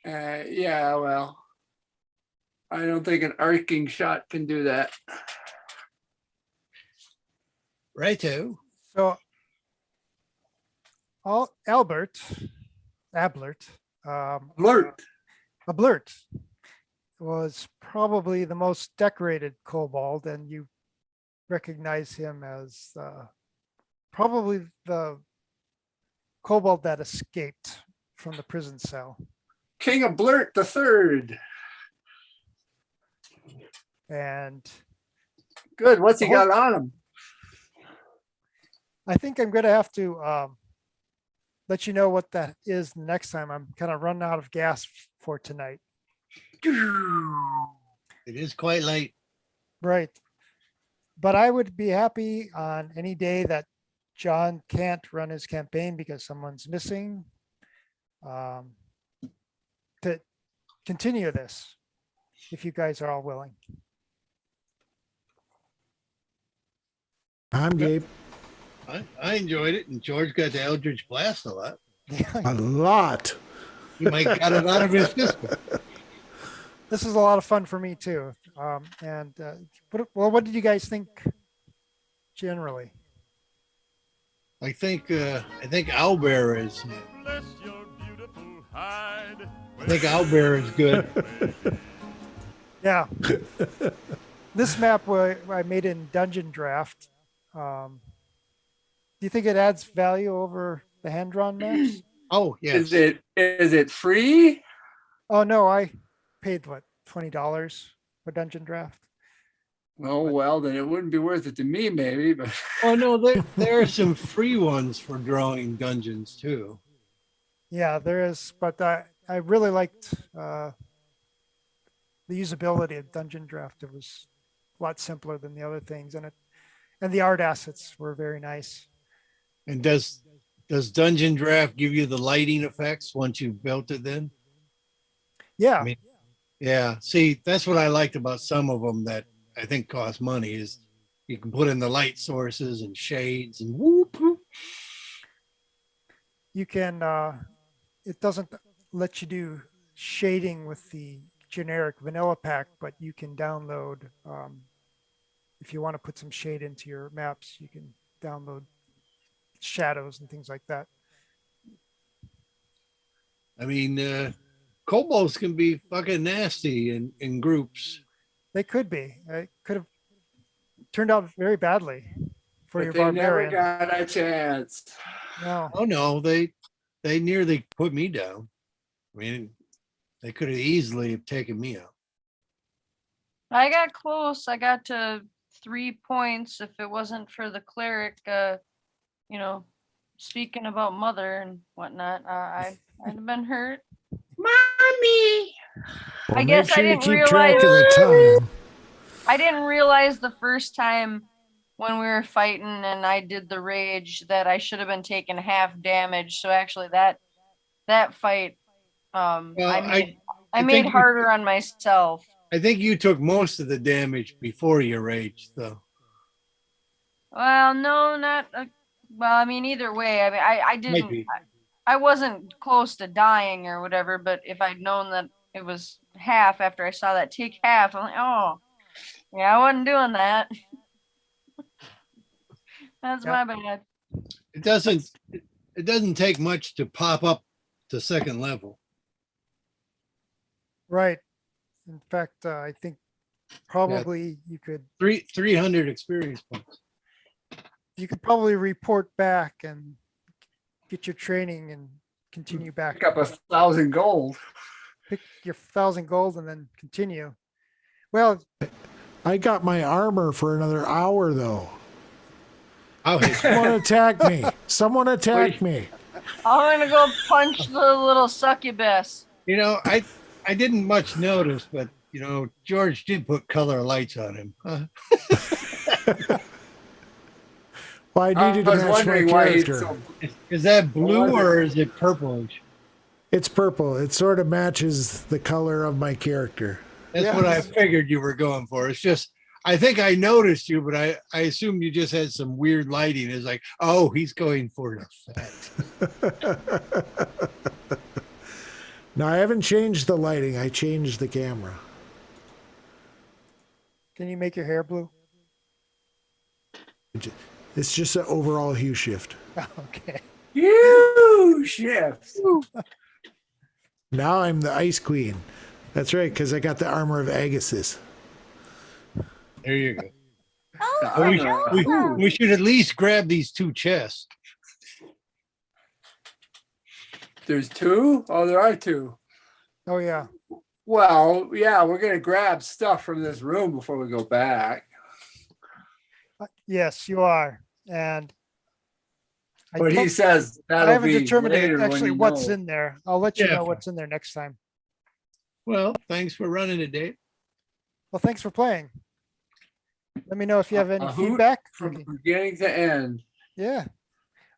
Yeah, well, I don't think an arcing shot can do that.
Righto.
So Ablert,
Alert.
Ablert was probably the most decorated kobold, and you recognize him as probably the kobold that escaped from the prison cell.
King of Blurt the Third.
And
Good. What's he got on him?
I think I'm going to have to let you know what that is next time. I'm kind of running out of gas for tonight.
It is quite late.
Right. But I would be happy on any day that John can't run his campaign because someone's missing, to continue this, if you guys are all willing.
I'm Gabe.
I enjoyed it, and George got the Eldritch Blast a lot.
A lot.
He might got it out of his system.
This is a lot of fun for me too. What did you guys think generally?
I think Owlbear is. I think Owlbear is good.
Yeah. This map I made in Dungeon Draft. Do you think it adds value over the hand-drawn maps?
Oh, yes.
Is it free?
Oh no, I paid what, $20 for Dungeon Draft.
Oh well, then it wouldn't be worth it to me, maybe. But
Oh no, there are some free ones for drawing dungeons too.
Yeah, there is, but I really liked the usability of Dungeon Draft. It was a lot simpler than the other things, and the art assets were very nice.
And does Dungeon Draft give you the lighting effects once you've built it then?
Yeah,
I mean, Yeah. See, that's what I liked about some of them that I think cost money is you can put in the light sources and shades and whoop. Whoop.
You can, it doesn't let you do shading with the generic vanilla pack, but you can download, if you want to put some shade into your maps, you can download shadows and things like that.
I mean, kobolds can be fucking nasty in groups.
They could be. It could have turned out very badly for
But
your
they never
barbarian.
got a chance.
No,
Oh no, they nearly put me down. I mean, they could have easily have taken me out.
I got close. I got to 3 points. If it wasn't for the cleric, you know, speaking about mother and whatnot, I'd have been hurt.
Mommy.
Well,
I
make
guess I
sure you
didn't
keep track of
realize-
the time.
I didn't realize the first time when we were fighting and I did the rage that I should have been taking half damage. So actually that fight,
Well,
I
I
made
think you-
harder on myself.
I think you took most of the damage before you raged, though.
Well, no, not, well, I mean, either way, I mean, I didn't,
be.
I wasn't close to dying or whatever, but if I'd known that it was half after I saw that take half, I'm like, oh, yeah, I wasn't doing that. That's
Yeah.
my bad.
It doesn't take much to pop up to second level.
right. In fact, I think probably you could
300 experience points.
probably report back and get your training and continue back.
Pick up 1,000 gold.
Pick your 1,000 gold and then continue. Well,
I got my armor for another hour though.
I'll hit you.
Someone attack me. Someone attack me.
I'm gonna go punch the little succubus.
You know, I didn't much notice, but you know, George did put color lights on him.
Well, I
I
needed to
was
match my
wondering why he's
character.
so.
Is that blue or is it purplish?
It's purple. It sort of matches the color of my character.
That's
Yeah.
what I figured you were going for. It's just, I think I noticed you, but I assumed you just had some weird lighting. It's like, oh, he's going for the effect.
No, I haven't changed the lighting. I changed the camera.
can you make your hair blue?
It's just an overall hue shift.
Okay.
Huge shifts.
Now I'm the Ice Queen. That's right, because I got the armor of Agassiz.
There you go.
Oh,
We should at least grab these two chests.
There's two? Oh, there are two.
Oh, yeah.
Well, yeah, we're gonna grab stuff from this room before we go back.
Yes, you are. And
But he
don't-
says
I
that'll
haven't
be
determined
later when
actually
you
what's
know.
in there. I'll let you
Yeah.
know what's in there next time.
Well, thanks for running it, Dave.
Well, thanks for playing. Let me know if you have any
A hoot
feedback. We
from
can-
beginning to end.
Yeah,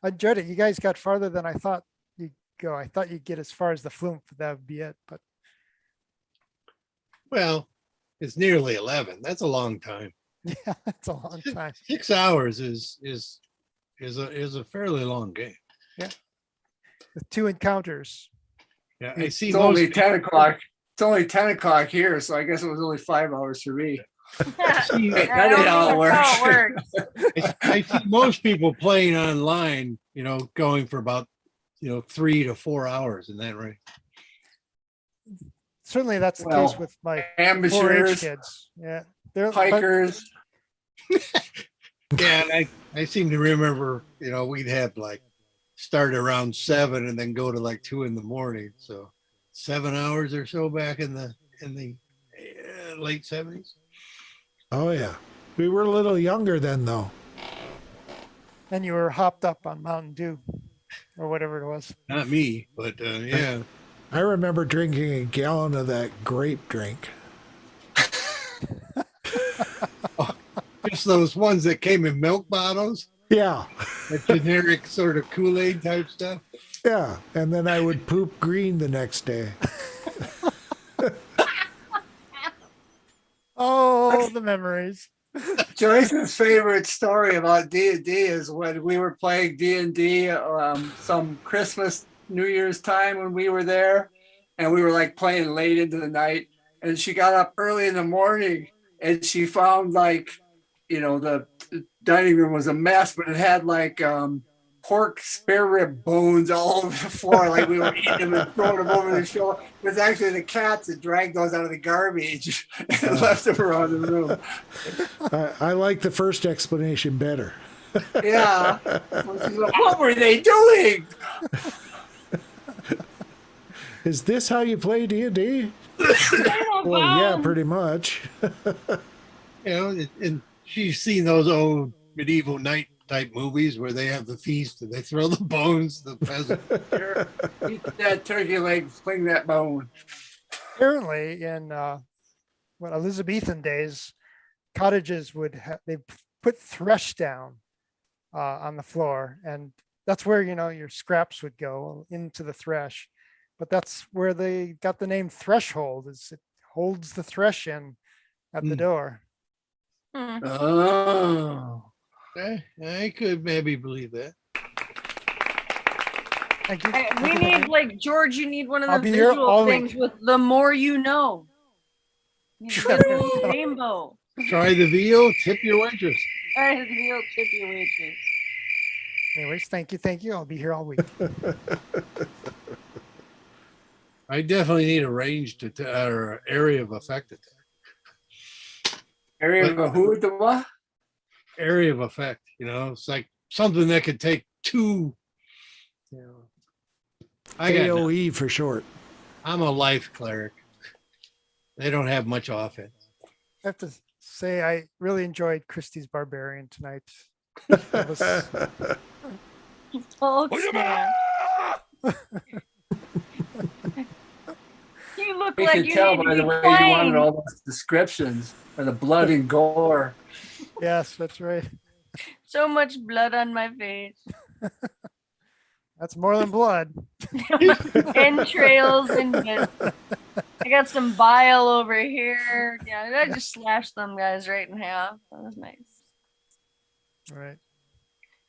I enjoyed it. You guys got farther than I thought you'd go. I thought you'd get as far as the flume. That would be it. But
Well, it's nearly 11. That's a long time.
yeah, that's a long time.
6 hours is a fairly long game.
With 2 encounters.
Yeah, I see
It's only
most
10 o'clock. It's only 10 o'clock here, so I guess it was only 5 hours for me.
I
That ain't
don't
how it
know how it
works.
works.
I see most people playing online, you know, going for about 3 to 4 hours in that range.
Certainly, that's the
Well,
case with my 4-H
Amateurs,
kids. Yeah, they're but
hikers.
Yeah, and I seem to remember, we'd have like start around 7 and then go to like 2 in the morning. So 7 hours or so back in the late 70s.
Oh, yeah. We were a little younger then, though.
and you were hopped up on Mountain Dew or whatever it was.
Not me, but yeah.
I remember drinking a gallon of that grape drink.
Just those ones that came in milk bottles,
Yeah.
the generic sort of Kool-Aid type stuff.
Yeah. And then I would poop green the next day.
all of the memories.
Joyce's favorite story about D&D is when we were playing D&D some Christmas, New Year's time when we were there, and we were like playing late into the night, and she got up early in the morning and she found like, the dining room was a mess, but it had like pork spare rib bones all over the floor, like we were eating them and throwing them over the shoulder. It was actually the cats that dragged those out of the garbage and left them around the room.
I like the first explanation better.
Yeah. What were they doing?
Is this how you play D&D? Well, yeah, pretty much.
And she's seen those old medieval night type movies where they have the feast and they throw the bones to the peasant.
Sure. Eat that turkey leg, fling that bone.
Apparently, in Elizabethan days, cottages they put thresh down on the floor, and that's where your scraps would go into the thresh. But that's where they got the name threshold, is it holds the thresh in at the door.
Oh.
I could maybe believe that.
Thank you.
We need, like, George, you need one of
I'll
the
be here all
visual things
week.
with the more you know. You need to get the rainbow.
Try the veal, tip your waitress.
I feel chippy waitress.
Anyways, thank you. I'll be here all week.
I definitely need a range or area of effect attack.
Area of a who, the what?
Area of effect, it's like something that could take two. I got
AOE for short.
I'm a life cleric. They don't have much offense.
I have to say, I really enjoyed Christie's Barbarian tonight. That was,
Oh, snap. You look
We
like
can
you
tell
need
by
to
the
be
way you
playing.
wanted all those descriptions and the blood and gore.
yes, that's right.
So much blood on my face.
That's more than blood.
Entrails and I got some bile over here. Yeah, I just slashed them guys right in half. That was nice.
All right.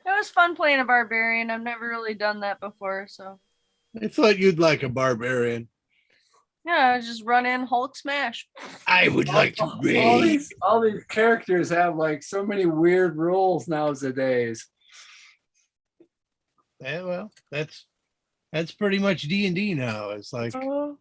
It was fun playing a barbarian. I've never really done that before, so
I thought you'd like a barbarian.
yeah, I just run in Hulk smash.
I would like to
All
raid.
these characters have like so many weird rules nowadays.
Yeah, well, that's pretty much D&D now. It's like
Call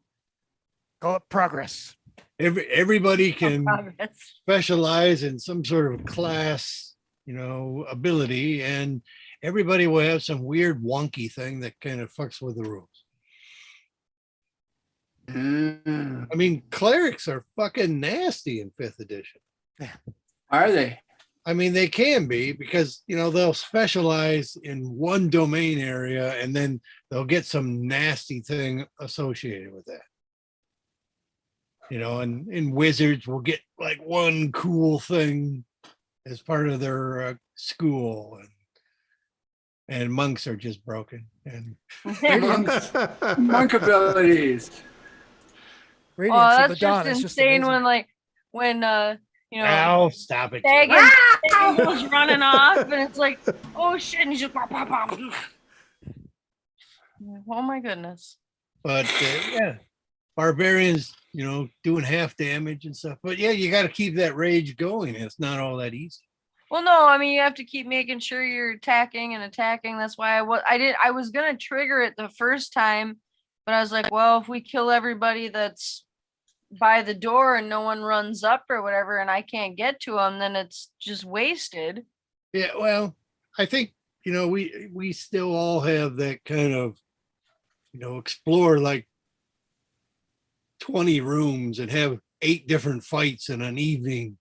it progress.
everybody can
Progress.
specialize in some sort of class, ability, and everybody will have some weird wonky thing that kind of fucks with the rules. I mean, clerics are fucking nasty in 5th edition.
Are they?
I mean, they can be because, they'll specialize in one domain area and then they'll get some nasty thing associated with that. And in wizards will get like one cool thing as part of their school, and monks are just broken. And
Monk abilities.
Radiance
Oh,
of
that's
the Dawn
just
is just
insane
amazing.
when
now stop it.
Dagon goes running off and it's like, oh shit, and he's just pop, pop, pop. Oh my goodness.
But yeah, barbarians, doing half damage and stuff. But yeah, you got to keep that rage going. It's not all that easy.
Well, no, I mean you have to keep making sure you're attacking and attacking. That's why I was gonna trigger it the first time, but I was like, well, if we kill everybody that's by the door and no one runs up or whatever, and I can't get to them, then it's just wasted.
Yeah, well, I think we still all have that kind of explore like 20 rooms and have 8 different fights in an evening,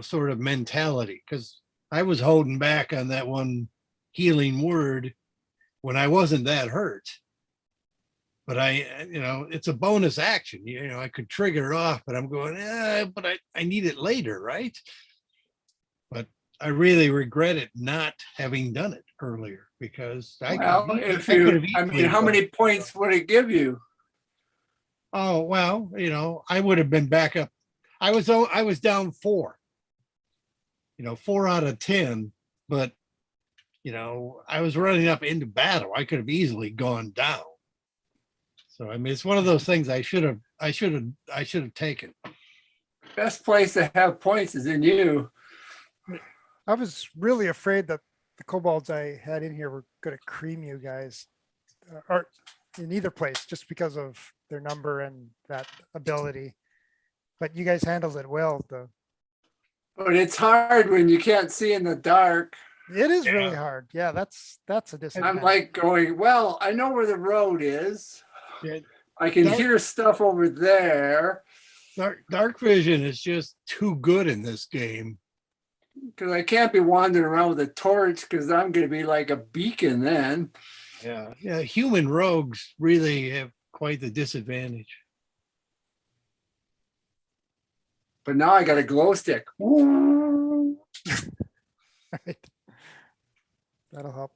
sort of mentality. Because I was holding back on that one healing word when I wasn't that hurt. But it's a bonus action. I could trigger it off, but I'm going, but I need it later, right? But I really regret it not having done it earlier because
How many points would it give you?
Oh, well, I would have been back up I was down 4. 4 out of 10, but I was running up into battle. I could have easily gone down. So I mean, it's one of those things I should have taken.
Best place to have points is in you.
I was really afraid that the kobolds I had in here were going to cream you guys, or in either place, just because of their number and that ability. But you guys handled it well, though.
But it's hard when you can't see in the dark.
It is really hard. Yeah, that's a disadvantage.
I'm like going, well, I know where the road is.
Yeah.
I can
Dark-
hear stuff over there
Dark vision is just too good in this game.
because I can't be wandering around with a torch because I'm going to be like a beacon then.
Yeah. Human rogues really have quite the disadvantage.
But now I got a glow stick. Woo!
Right. That'll help.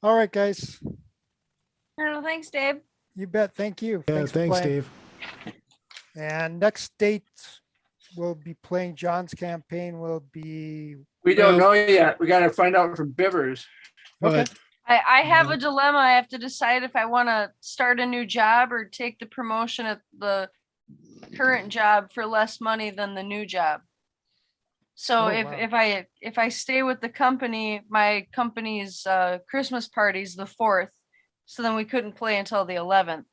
All right, guys.
Oh, thanks, Dave.
You bet. Thank you.
Yeah,
for
thanks,
playing.
Dave.
And next date, we'll be playing John's campaign will be,
We don't know yet. We got to find out from Bivers.
okay.
But
I have a dilemma. I have to decide if I want to start a new job or take the promotion at the current job for less money than the new job. So
Oh,
if
wow.
if I stay with the company, my company's Christmas party's the 4th, so then we couldn't play until the 11th.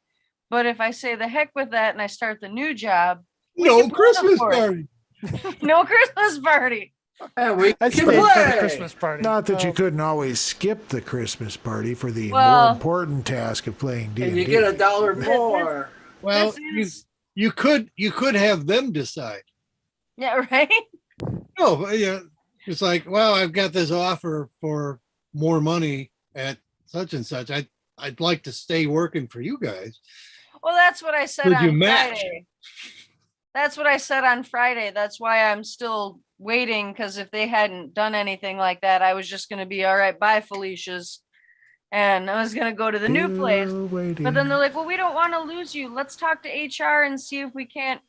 But if I say the heck with that and I start the new job, we
no
can play the
Christmas
4th.
party.
No Christmas party.
And we
I
can
stayed for the
play.
Christmas party.
Not that you
so-
couldn't always skip the Christmas party for the
Well-
more important task of playing D&D.
And you get $1 more.
Well,
This is-
you could have them decide.
Yeah, right.
No, but yeah, it's like, well, I've got this offer for more money at such and such. I'd like to stay working for you guys.
Well, that's what I said
Could you
on
match?
Friday. That's what I said on Friday. That's why I'm still waiting, because if they hadn't done anything like that, I was just going to be all right. Bye, Felicia's, and I was going to go to the new place.
Still waiting.
But then they're like, "Well, we don't want to lose you. Let's talk to HR and see if we can't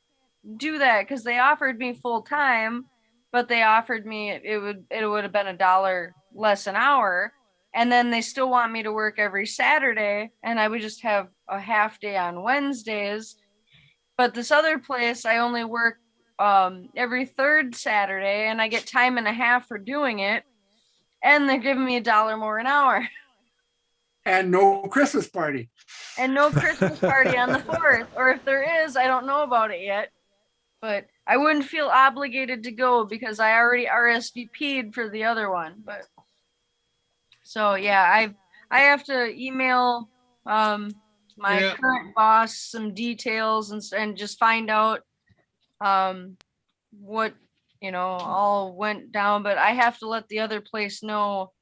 do that," because they offered me full time, but they offered me it would have been $1 less an hour, and then they still want me to work every Saturday, and I would just have a half day on Wednesdays. But this other place, I only work every 3rd Saturday, and I get time and a half for doing it, and they're giving me $1 more an hour.
And no Christmas party.
And no Christmas party on the 4th, or if there is, I don't know about it yet. But I wouldn't feel obligated to go because I already RSVP'd for the other one. But so yeah, I have to email my
Yeah.
current boss some details and just find out what all went down. But I have to let the other place know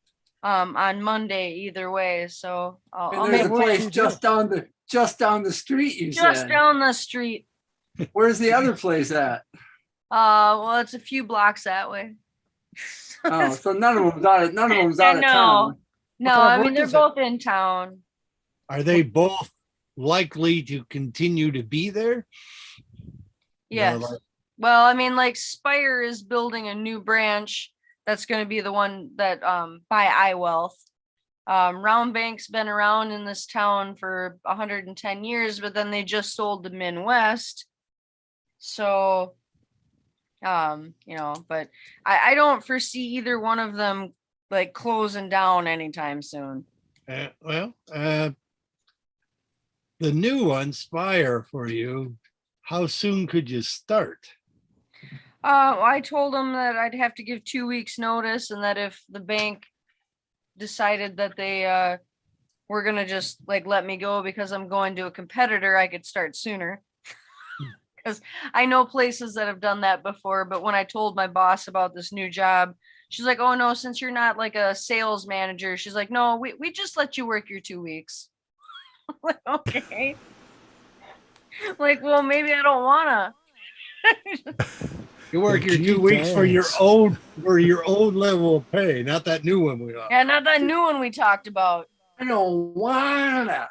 on Monday either way. So I'll
And there's
make
a
what
place
you do.
just down the street, you
just
said.
down the street.
Where's the other place at?
Well, it's a few blocks that way.
Oh, so none of them's out of
No.
town.
No,
kind of
I mean
work
they're
is it?
both in town.
Are they both likely to continue to be there?
Yes.
like-
Well, I mean, like Spire is building a new branch that's going to be the one that by iWealth. Round Bank's been around in this town for 110 years, but then they just sold to Midwest. So, but I don't foresee either one of them like closing down anytime soon.
The new one, Spire, for you, how soon could you start?
I told them that I'd have to give 2 weeks notice, and that if the bank decided that they were gonna just like let me go because I'm going to a competitor, I could start sooner. Because I know places that have done that before, but when I told my boss about this new job, she's like, "Oh no, since you're not like a sales manager," she's like, "No, we just let you work your 2 weeks." Like, okay. Like, well, maybe I don't wanna.
You work your
Gee,
2 weeks for your
thanks.
old level of pay, not that new one we got.
Yeah, not that new one we talked about.
I don't wanna.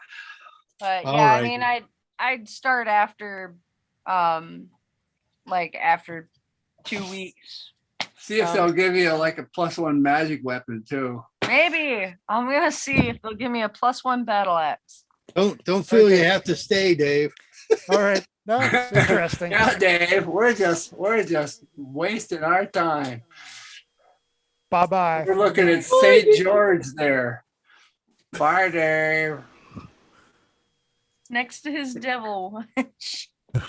But yeah,
All
I
right.
mean, I'd start after like after 2 weeks.
See if they'll give you like a +1 magic weapon too.
Maybe I'm gonna see if they'll give me a +1 battle axe.
Don't feel you have to stay, Dave.
All right. No, it's interesting.
Yeah, Dave, we're just wasting our time.
Bye-bye.
We're looking at St. George there. Bye, Dave.
Next to his devil.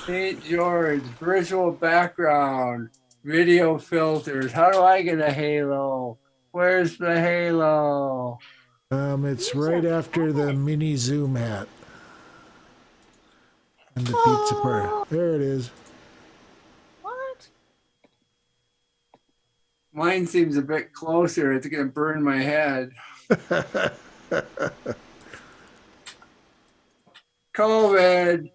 St. George, virtual background, video filters. How do I get a halo? Where's the halo?
It's right after the mini zoom hat. And the pizza part. There it is.
What?
Mine seems a bit closer. It's gonna burn my head. COVID.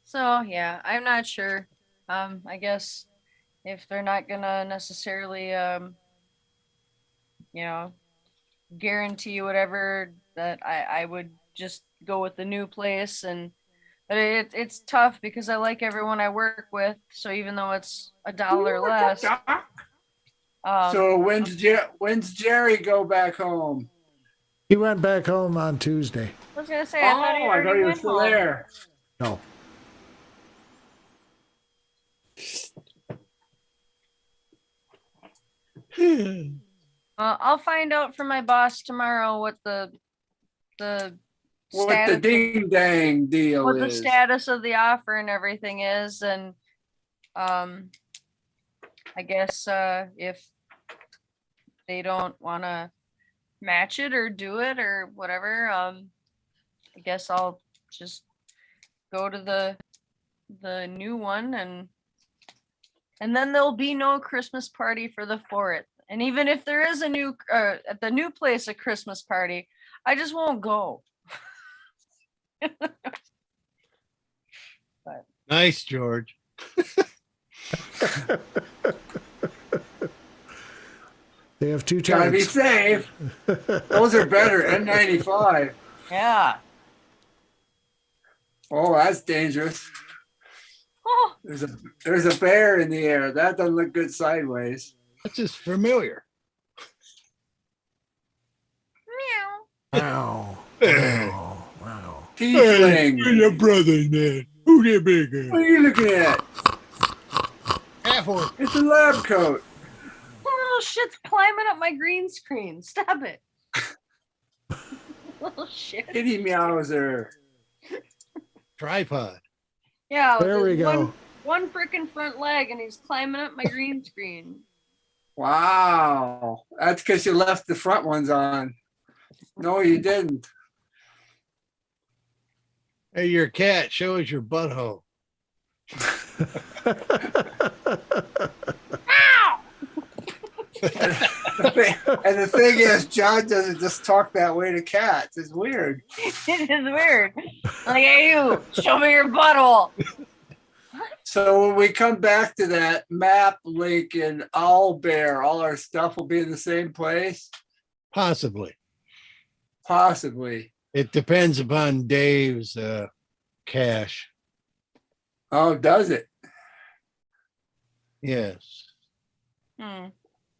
So yeah, I'm not sure. I guess if they're not gonna necessarily you know, guarantee whatever, that I would just go with the new place. And but it's tough because I like everyone I work with, so even though it's $1 less.
So when's Jerry go back home?
He went back home on Tuesday.
I was gonna say, I thought he
I
already
thought he was
went
still
home.
there.
No.
I'll find out from my boss tomorrow what the
What the
status,
ding dang deal
what the
is.
status of the offer and everything is. And I guess if they don't want to match it or do it or whatever, I guess I'll just go to the new one, and then there'll be no Christmas party for the 4th. And even if there is a new at the new place a Christmas party, I just won't go.
Nice, George.
They have two
Gotta be
types.
safe. Those are better. N95.
Yeah.
Oh, that's dangerous.
Oh,
There's a bear in the air. That doesn't look good sideways.
That's just familiar.
meow.
Wow.
Hey,
Wow. Wow.
Tiefling.
where's your brother, man? Who's that big guy?
What are you looking at?
Half orc.
It's a lab coat.
Little shit's climbing up my green screen. Stop it. Little shit.
Kitty Meowser.
Tripod.
Yeah. with
There we
his
go.
One freaking front leg, and he's climbing up my green screen.
Wow. That's because you left the front ones on. No, you didn't.
Hey, you're a cat. Show us your butthole.
Ow!
And the thing is, John doesn't just talk that way to cats. It's weird.
It is weird. Like, hey, you, show me your butthole.
So when we come back to that map link in Owlbear, all our stuff will be in the same place?
Possibly.
Possibly.
It depends upon Dave's cache.
Oh, does it?
Yes.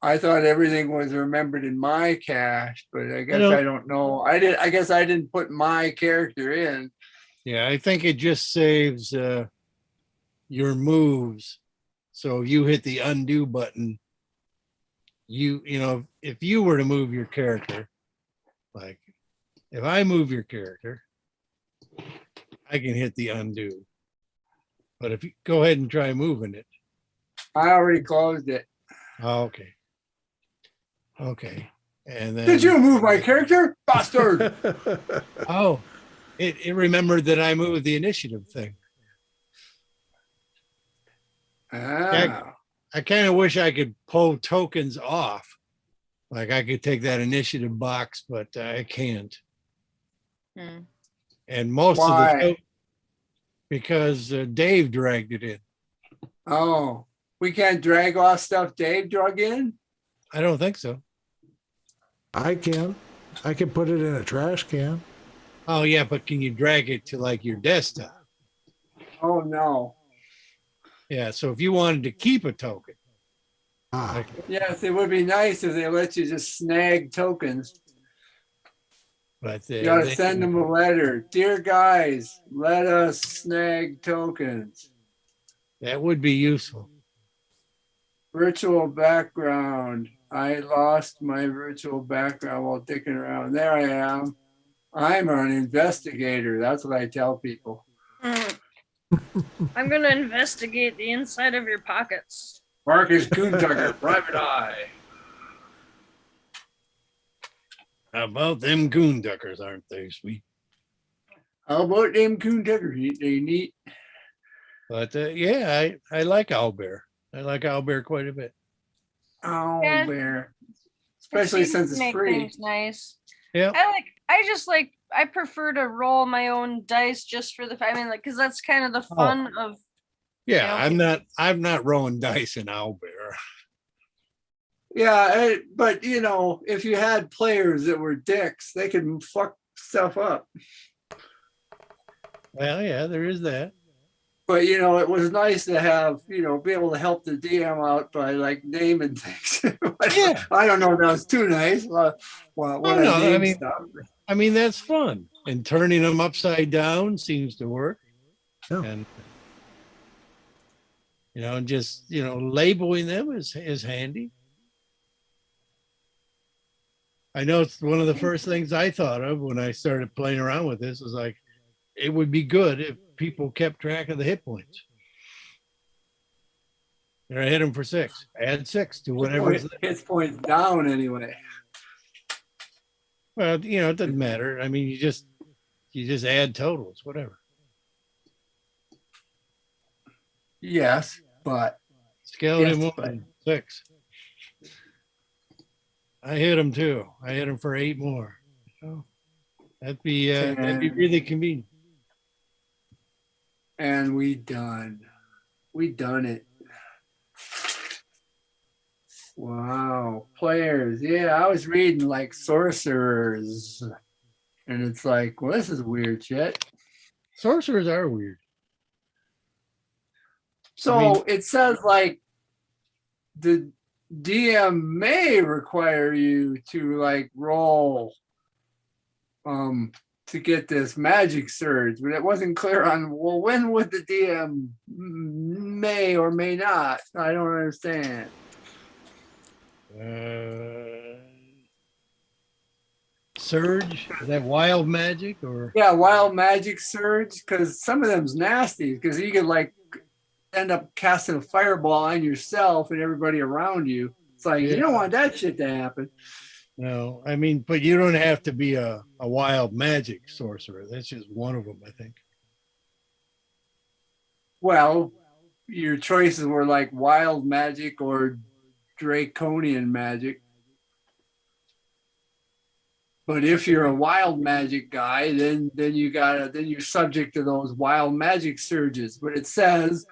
I thought everything was remembered in my cache, but I guess
don't-
I don't know. I guess I didn't put my character in.
Yeah, I think it just saves your moves. So if you hit the undo button, you know, if you were to move your character, like if I move your character, I can hit the undo. But if you go ahead and try moving it.
I already closed it.
Oh, okay. Okay. And then
Did you move my character? Bastard.
oh, it remembered that I moved the initiative thing.
Ah.
I kind of wish I could pull tokens off. Like I could take that initiative box, but I can't. And most of
Why?
because Dave dragged it in.
Oh, we can't drag off stuff Dave drug in?
I don't think so.
I can. I can put it in a trash can.
Oh yeah, but can you drag it to like your desktop?
Oh, no.
Yeah, so if you wanted to keep a token,
Ah,
like,
Yes, it would be nice if they let you just snag tokens.
but
You ought to send them a letter. Dear guys, let us snag tokens.
that would be useful.
Virtual background. I lost my virtual background while dicking around. There I am. I'm an investigator. That's what I tell people.
I'm gonna investigate the inside of your pockets.
Marcus Coontucker, private eye.
How about them coon duckers, aren't they sweet?
How about them Coontuckers? Ain't they neat?
But yeah, I like owlbear. I like owlbear quite a bit.
Oh,
Yeah.
bear.
It
Especially
seems
since
to
it's
make
free.
things nice.
Yeah.
I prefer to roll my own dice just for the, I mean, like, cause that's kind of the fun of,
Yeah,
Yeah.
I'm not rolling dice in owlbear.
Yeah, but you know, if you had players that were dicks, they could fuck stuff up.
Well, yeah, there is that.
But you know, it was nice to have, you know, be able to help the DM out by like naming things.
Yeah.
I don't know if that was too nice. When
Oh,
I
no,
named
I mean,
stuff.
I mean, that's fun. And turning them upside down seems to work.
Yeah.
And you know, just labeling them is handy. I know it's one of the first things I thought of when I started playing around with this was like, it would be good if people kept track of the hit points. And I hit them for 6. Add 6 to whatever.
Hits points down anyway.
Well, it doesn't matter. I mean, you just add totals, whatever.
Yes, but
Skeleton
Yes,
woman, 6. I hit him too. I hit him for 8 more. Oh, that'd be really convenient.
and we done it. Wow, players. Yeah, I was reading like sorcerers, and it's like, well, this is weird shit.
Sorcerers are weird.
So it says like the DM may require you to like roll to get this magic surge, but it wasn't clear on, well, when would the DM may or may not? I don't understand.
Surge? Is that wild magic or?
Yeah, wild magic surge, because some of them's nasty, because you could like end up casting a fireball on yourself and everybody around you. It's like, you don't want that shit to happen.
No, I mean, but you don't have to be a wild magic sorcerer. That's just one of them, I think.
Well, your choices were like wild magic or draconian magic. But if you're a wild magic guy, then you're subject to those wild magic surges. But it says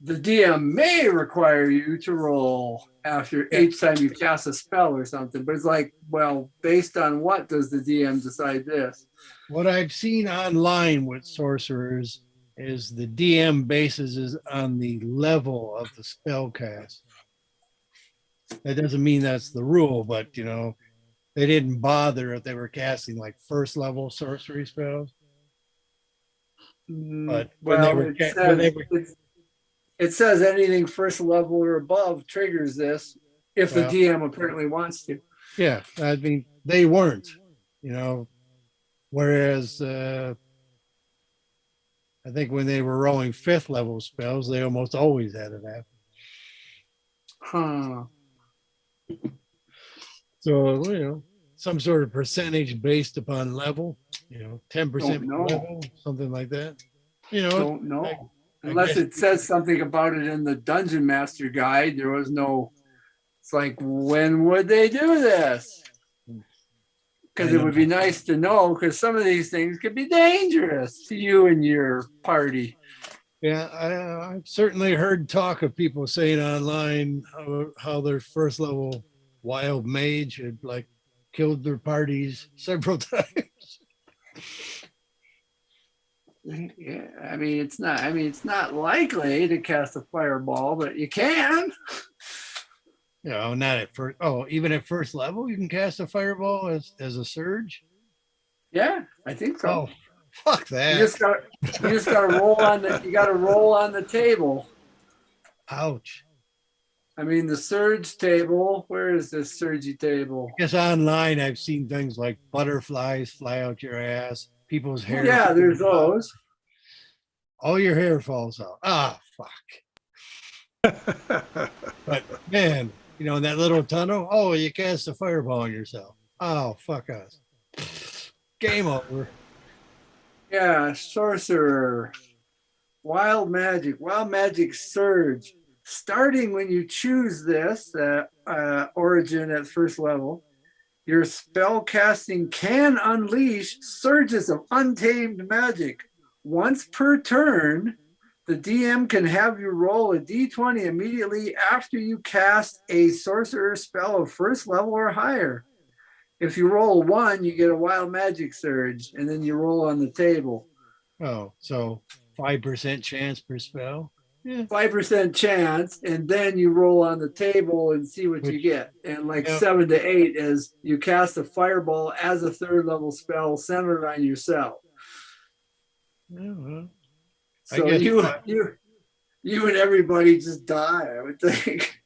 the DM may require you to roll after each time you cast a spell or something. But it's like, well, based on what does the DM decide this?
What I've seen online with sorcerers is the DM bases is on the level of the spell cast. That doesn't mean that's the rule, but they didn't bother if they were casting like first level sorcery spells. But
it says anything first level or above triggers this if the DM apparently wants to.
Yeah, I mean, they weren't, whereas I think when they were rolling 5th level spells, they almost always had it happen.
Huh.
So, some sort of percentage based upon level, 10% level, something like that.
Don't know. Unless it says something about it in the Dungeon Master Guide, there was no, it's like, when would they do this? Because it would be nice to know, because some of these things could be dangerous to you and your party.
Yeah, I've certainly heard talk of people saying online how their first level wild mage had like killed their parties several times.
Yeah, I mean, it's not. I mean, it's not likely to cast a fireball, but you can.
Not at first. Oh, even at first level, you can cast a fireball as a surge.
Yeah, I think so.
Oh, fuck
You
that!
just got. You just got to roll on the. You got to roll on the table.
Ouch!
I mean, the surge table. Where is this surgy table?
Because online, I've seen things like butterflies fly out your ass, people's hair.
Yeah, there's those.
All your hair falls out. Ah, fuck. But man, in that little tunnel, oh, you cast a fireball on yourself. Oh, fuck us. Game over.
Yeah, sorcerer. Wild magic surge. Starting when you choose this origin at first level, your spell casting can unleash surges of untamed magic. Once per turn, the DM can have you roll a d20 immediately after you cast a sorcerer spell of first level or higher. If you roll 1, you get a wild magic surge, and then you roll on the table.
Oh, so 5% chance per spell?
5% chance, and then you roll on the table and see what you get. And like 7 to 8 is you cast a fireball as a third level spell centered on yourself.
Well,
so you and everybody just die, I would think.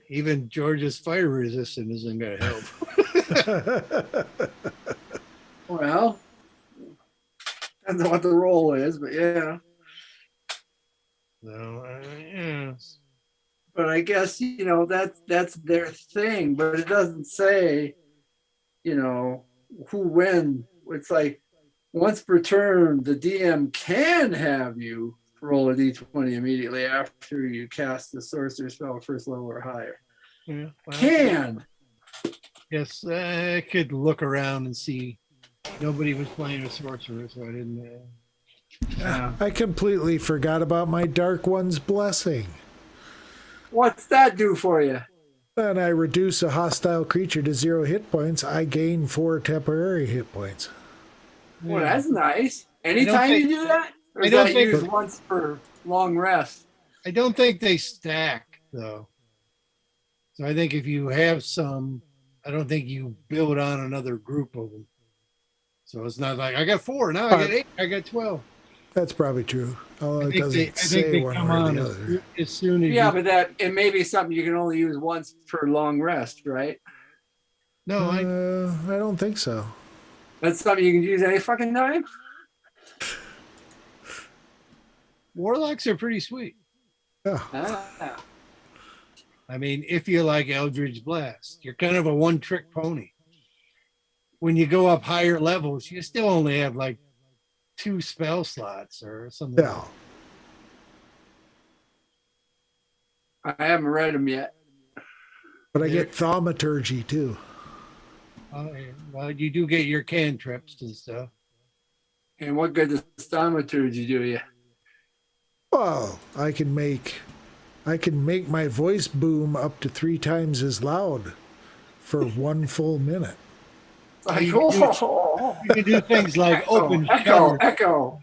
Even George's fire resistant isn't going to help.
Well, I don't know what the role is, but yeah.
No, yeah.
But I guess that's their thing, but it doesn't say, who when. It's like once per turn, the DM can have you roll a d20 immediately after you cast the sorcerer spell first level or higher.
Yeah, well,
can.
Yes, I could look around and see. Nobody was playing a sorcerer, so I didn't.
I completely forgot about my Dark One's Blessing.
What's that do for you?
When I reduce a hostile creature to 0 hit points, I gain 4 temporary hit points.
Well, that's nice. Anytime you do that? Or is that used once per long rest?
I don't think they stack, though. So I think if you have some, I don't think you build on another group of them. So it's not like I got 4, now I got 8, I got 12.
That's probably true. Although it doesn't
say
one way or the other.
As soon as
but it may be something you can only use once per long rest, right?
No,
I don't think so.
That's something you can use any fucking time?
Warlocks are pretty sweet.
Yeah.
I mean, if you like Eldritch Blast, you're kind of a one-trick pony. When you go up higher levels, you still only have like 2 spell slots or something.
Yeah.
I haven't read them yet.
But I get thaumaturgy too.
Well, you do get your cantrips and stuff.
And what good does thaumaturgy do you?
Well, I can make my voice boom up to 3 times as loud for 1 full minute.
Like,
you can do things like open
echo.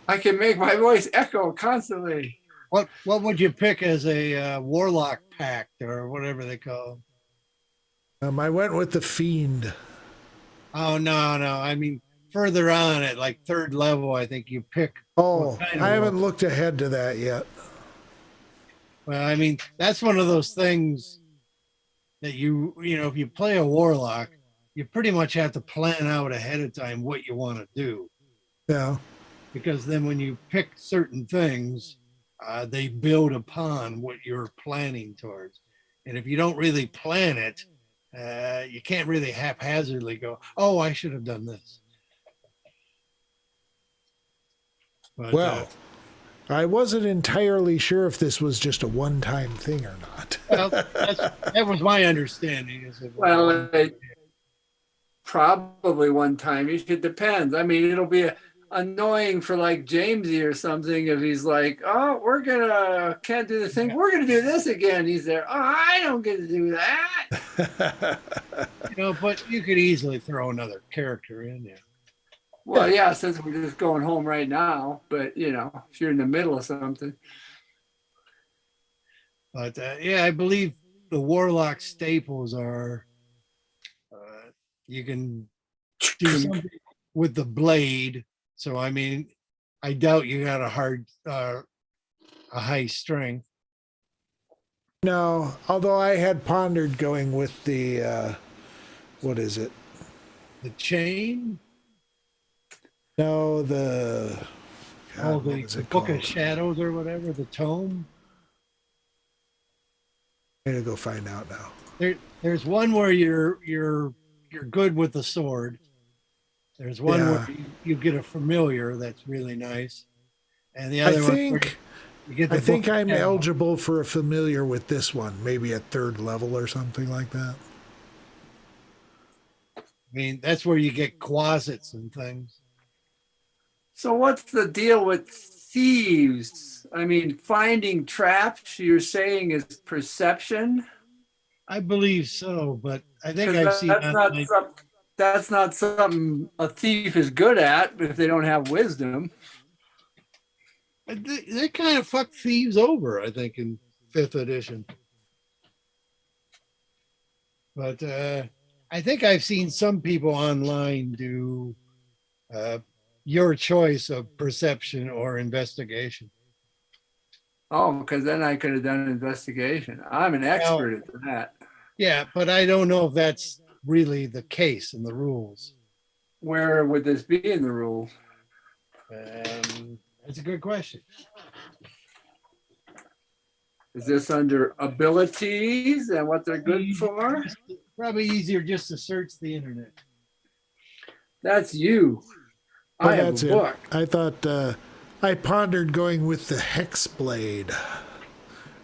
I can make my voice echo constantly.
What would you pick as a warlock pact or whatever they call them?
I went with the fiend.
Oh no! I mean, further on at like 3rd level, I think you pick.
Oh, I haven't looked ahead to that yet.
Well, I mean, that's one of those things that if you play a warlock, you pretty much have to plan out ahead of time what you want to do.
Yeah.
Because then when you pick certain things, they build upon what you're planning towards. And if you don't really plan it, you can't really haphazardly go, oh, I should have done this. But,
well, I wasn't entirely sure if this was just a one-time thing or not.
Well, that was my understanding.
Well, probably one time. It depends. I mean, it'll be annoying for like Jamesy or something if he's like, oh, can't do the thing. We're gonna do this again. He's there. Oh, I don't get to do that.
But you could easily throw another character in there.
Well, yeah, since we're just going home right now, but you know, if you're in the middle of something.
But yeah, I believe the warlock staples are you can do something with the blade. So I mean, I doubt you got a high strength.
No, although I had pondered going with the what is it?
The chain,
No, the God, what
the
was it
Book
called?
of Shadows or whatever, the tome.
I'm gonna go find out now.
There's one where you're good with the sword. There's one where
Yeah.
you get a familiar that's really nice, and the
I
other one where
think
you get the
I
Book
think
of
I'm
Shadows.
eligible for a familiar with this one, maybe at 3rd level or something like that.
I mean, that's where you get closets and things.
So what's the deal with thieves? I mean, finding traps, you're saying is perception?
I believe so, but I think
Because
I've seen online.
that's not something a thief is good at if they don't have wisdom.
They kind of fuck thieves over, I think, in 5th edition. But I think I've seen some people online do uh, your choice of perception or investigation.
Oh, because then I could have done an investigation. I'm an
Well,
expert at that.
yeah, but I don't know if that's really the case in the rules.
Where would this be in the rules?
That's a good question.
Is this under abilities and what they're good for?
Probably easier just to search the internet.
That's you.
Oh,
I have
that's
a
it.
book.
I thought I pondered going with the hex blade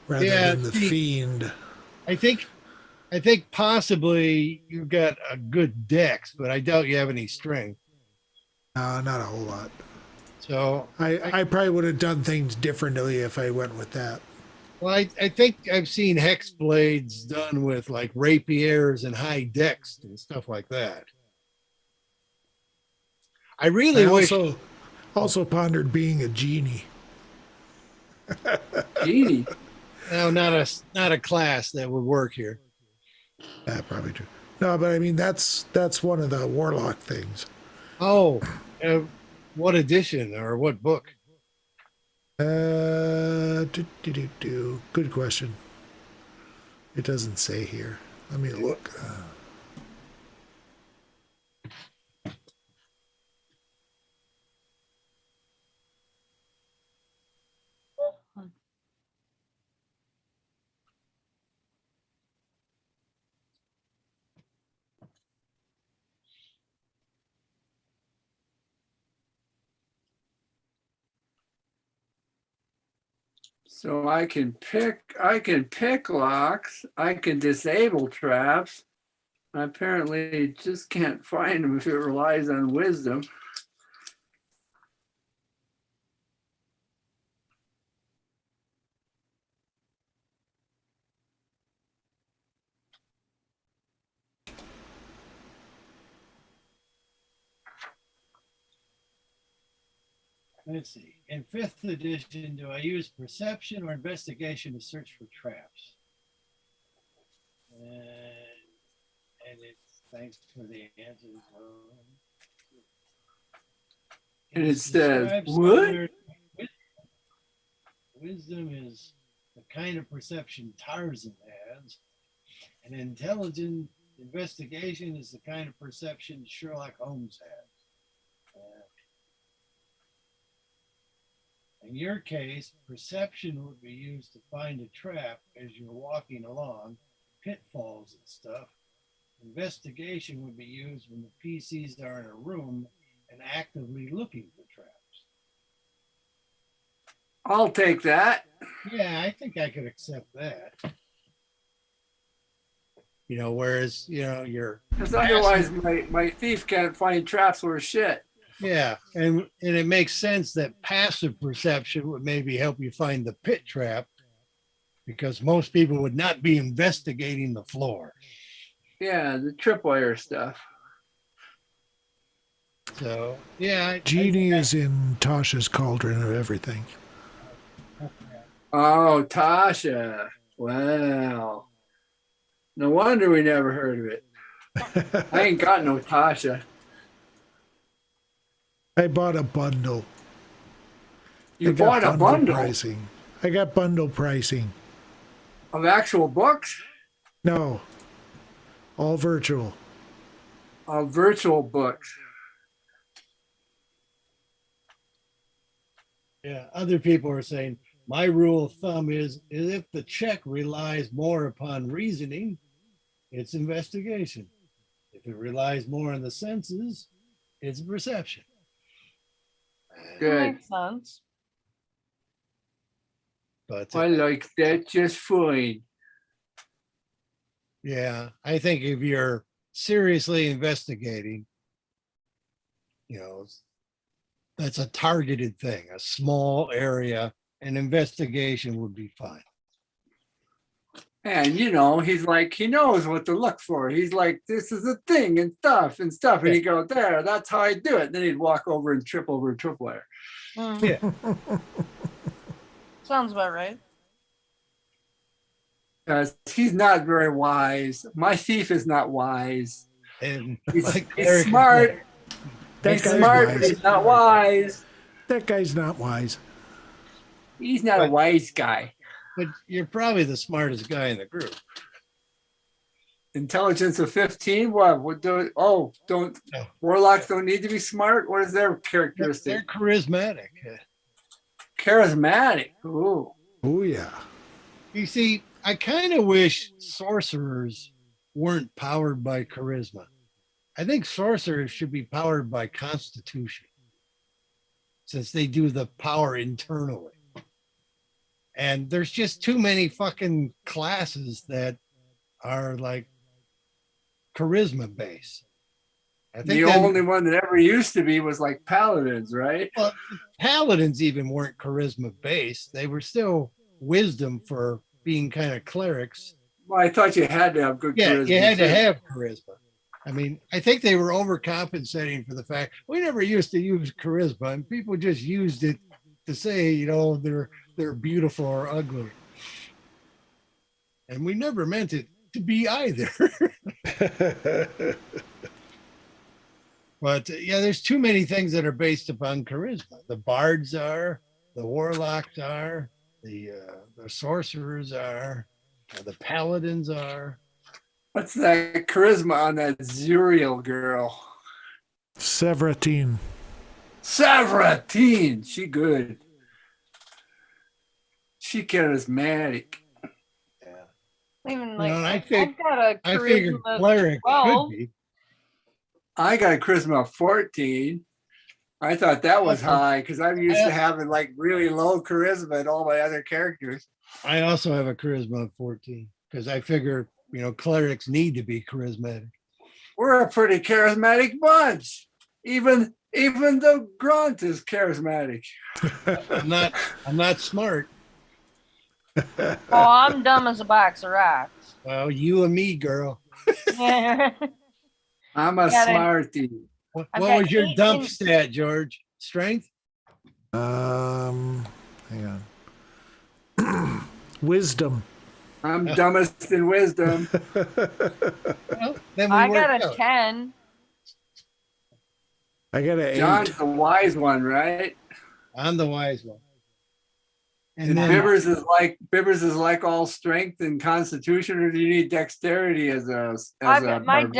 rather than the fiend.
I think possibly you've got a good dex, but I doubt you have any strength.
Not a whole lot.
So
I probably would have done things differently if I went with that.
well, I think I've seen hex blades done with like rapiers and high dex and stuff like that. I really wish.
Also pondered being a genie.
Genie.
No, not a class that would work here.
Yeah, probably true. No, but I mean that's one of the warlock things.
Oh, what edition or what book?
Good question. It doesn't say here. Let me look.
So I can pick locks. I can disable traps. I apparently just can't find them if it relies on wisdom.
Let's see. In 5th edition, do I use perception or investigation to search for traps? And it's thanks for the answers.
And it says, what?
Wisdom is the kind of perception Tarzan has, and intelligent investigation is the kind of perception Sherlock Holmes has. In your case, perception would be used to find a trap as you're walking along, pitfalls and stuff. Investigation would be used when the PCs are in a room and actively looking for traps.
I'll take that.
Yeah, I think I could accept that. You know, whereas, you know, you're
Because otherwise my thief can't find traps worth shit.
yeah, and it makes sense that passive perception would maybe help you find the pit trap because most people would not be investigating the floor.
Yeah, the tripwire stuff.
So yeah,
Genie is in Tasha's cauldron of everything.
Oh, Tasha. Wow. No wonder we never heard of it. I ain't got no Tasha.
I bought a bundle.
You
I got
bought a bundle
pricing. I got bundle pricing.
of actual books?
No, all virtual.
Of virtual books.
yeah. Other people are saying my rule of thumb is if the check relies more upon reasoning, it's investigation. If it relies more on the senses, it's perception.
Good.
Makes sense.
But
I like that just fine.
yeah, I think if you're seriously investigating, that's a targeted thing, a small area, an investigation would be fine.
And he's like, he knows what to look for. He's like, this is a thing and stuff. And
Yeah.
you go, there, that's how I do it. Then he'd walk over and trip over a tripwire.
Mm,
Yeah.
sounds about right.
He's not very wise. My thief is not wise.
And
He's,
like
he's
Eric-
smart.
That
He's
guy's
smart, but
wise.
he's not wise.
That guy's not wise.
He's not a wise guy.
But you're probably the smartest guy in the group.
Intelligence of 15? What do don't
No.
warlocks don't need to be smart? What is their
They're
characteristic?
charismatic.
Charismatic. Ooh.
Oh yeah.
You see, I kind of wish sorcerers weren't powered by charisma. I think sorcerers should be powered by constitution, since they do the power internally. And there's just too many fucking classes that are like charisma based. I think
The
that-
only one that ever used to be was like paladins, right?
well, paladins even weren't charisma based. They were still wisdom for being kind of clerics.
Well, I thought you had to have good
Yeah,
charisma.
you had to
too.
have charisma. I mean, I think they were overcompensating for the fact we never used to use charisma, and people just used it to say, they're beautiful or ugly, and we never meant it to be either. But yeah, there's too many things that are based upon charisma. The bards are, the warlocks are, the sorcerers are, the paladins are.
What's that charisma on that Zuriel girl?
Severatine.
Savratine. She good. She charismatic.
Even
You
like
know, and
I've got a
I figured
charisma
cleric
12.
could be.
I got a charisma of 14. I thought that was
Okay.
high because I'm used to having like really low charisma in all my other characters.
I also have a charisma of 14 because I figure, clerics need to be charismatic.
We're a pretty charismatic bunch. Even the grunt is charismatic.
I'm not smart.
Oh, I'm dumb as a box of rocks.
Well, you and me, girl.
I'm a
Got it.
smarty.
What
I've
what
got
was your
8
dump
in-
stat, George? Strength?
Hang on. Wisdom.
I'm dumbest in wisdom.
Well, then we
I
worked
got a
out.
10.
I got an 8.
John's the wise one, right?
I'm the wise one.
And
And then
Bibbers is like all strength and constitution, or do you need dexterity as a
My
barbarian?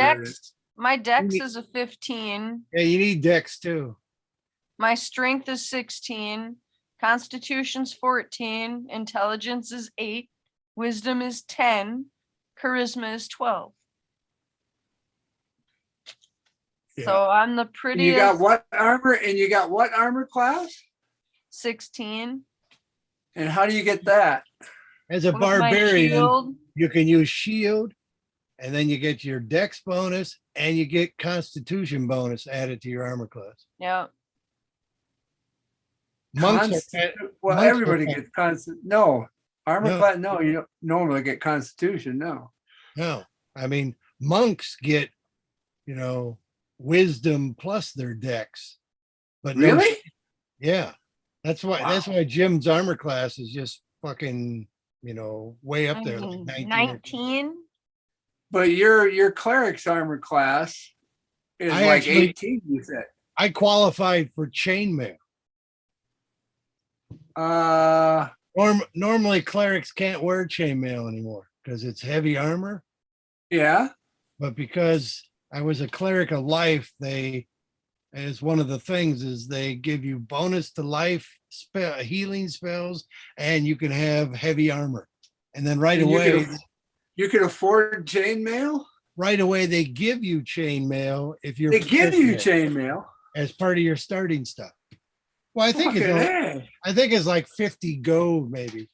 dex is a 15.
yeah, you need dex too.
My strength is 16. Constitution's 14. Intelligence is 8. Wisdom is 10. Charisma is 12.
Yeah.
So I'm the
And
prettiest.
you got what armor? And you got what armor class?
16.
And how do you get that?
As a
With my
barbarian,
shield.
you can use shield, and then you get your dex bonus, and you get constitution bonus added to your armor class.
Yeah.
Monks are,
Well,
monks are
everybody
fine.
gets constant. No, armor
No.
class. No, you don't normally get constitution. No.
no, I mean monks get, wisdom plus their dex. But no,
Really?
yeah. That's why Jim's armor class is just fucking, way up there, like 19 or
19.
But your cleric's armor class is
I
like
actually-
18, you said.
I qualified for chainmail. Normally clerics can't wear chainmail anymore because it's heavy armor.
Yeah.
But because I was a cleric of life, as one of the things is they give you bonus to life healing spells, and you can have heavy armor. And then right
And
away,
you can afford chainmail?
right away they give you chainmail if you're
They give you
proficient
chainmail.
as part of your starting stuff. Well, I think
Fucking A.
it's like 50 gold maybe.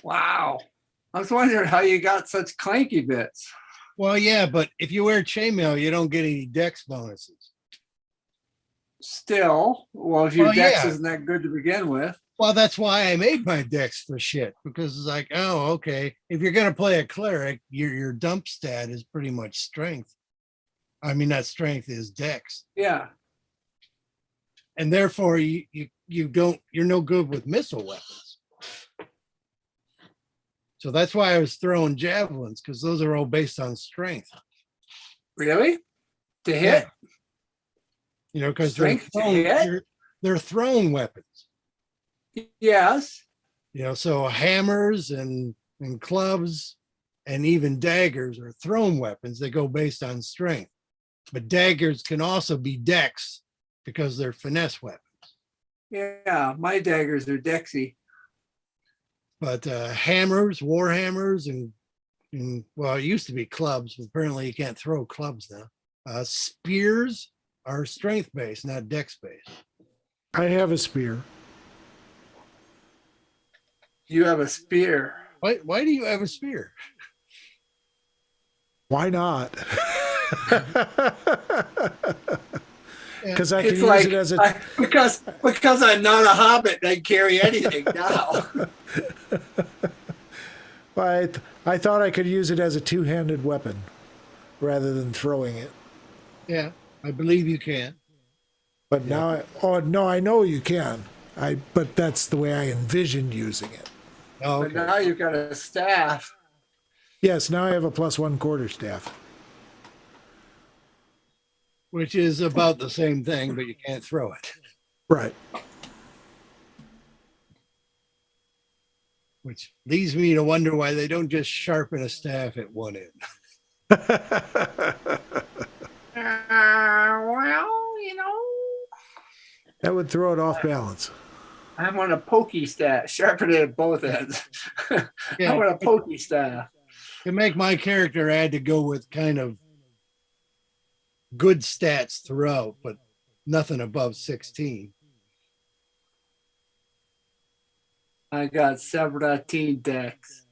Wow. I was wondering how you got such clanky bits.
Well, yeah, but if you wear chainmail, you don't get any dex bonuses.
Still, well, if your
Well,
dex
yeah.
isn't that good to begin with.
Well, that's why I made my dex for shit, because it's like, oh, okay. If you're gonna play a cleric, your dump stat is pretty much strength. I mean, not strength, is dex,
Yeah.
and therefore you're no good with missile weapons. So that's why I was throwing javelins, because those are all based on strength.
Really? To hit?
Because
Strength to hit?
they're thrown weapons.
Yes.
So hammers and clubs and even daggers are thrown weapons. They go based on strength. But daggers can also be dex because they're finesse weapons.
Yeah. My daggers are dexy.
But hammers, war hammers, and well, it used to be clubs, but apparently you can't throw clubs now. Spears are strength based, not dex based.
I have a spear.
You have a spear.
Why do you have a spear?
Why not? Because I can
It's
use
like
it as a.
because I'm not a hobbit, I carry anything now.
I thought I could use it as a two-handed weapon rather than throwing it.
Yeah, I believe you can.
But now, I know you can. But that's the way I envisioned using it.
Oh,
But
okay.
now you've got a staff.
Yes, now I have a +1 quarterstaff.
Which is about the same thing, but you can't throw it.
Right.
Which leads me to wonder why they don't just sharpen a staff at one end.
Well,
That would throw it off balance.
I'm on a pokey staff, sharpen it at both ends.
Yeah.
I'm on a pokey staff.
To make my character, I had to go with kind of good stats throughout, but nothing above 16.
I got 17 decks.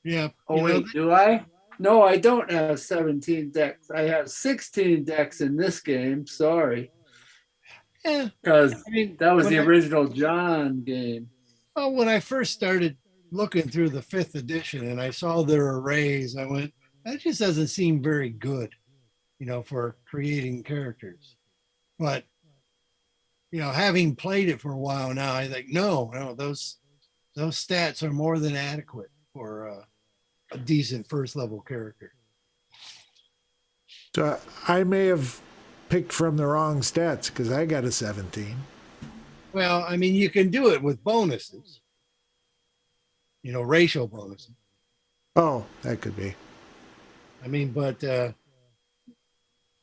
Yeah.
Oh, wait, do I? No, I don't have 17 decks. I have 16 decks in this game. Sorry.
Yeah.
Because
I mean,
that was
when
the
I-
original John game.
Well, when I first started looking through the 5th edition and I saw their arrays, I went, that just doesn't seem very good, for creating characters. But, having played it for a while now, I think, no, those stats are more than adequate for a decent first level character.
So I may have picked from the wrong stats because I got a 17.
Well, I mean, you can do it with bonuses, racial bonuses.
Oh, that could be.
I mean, but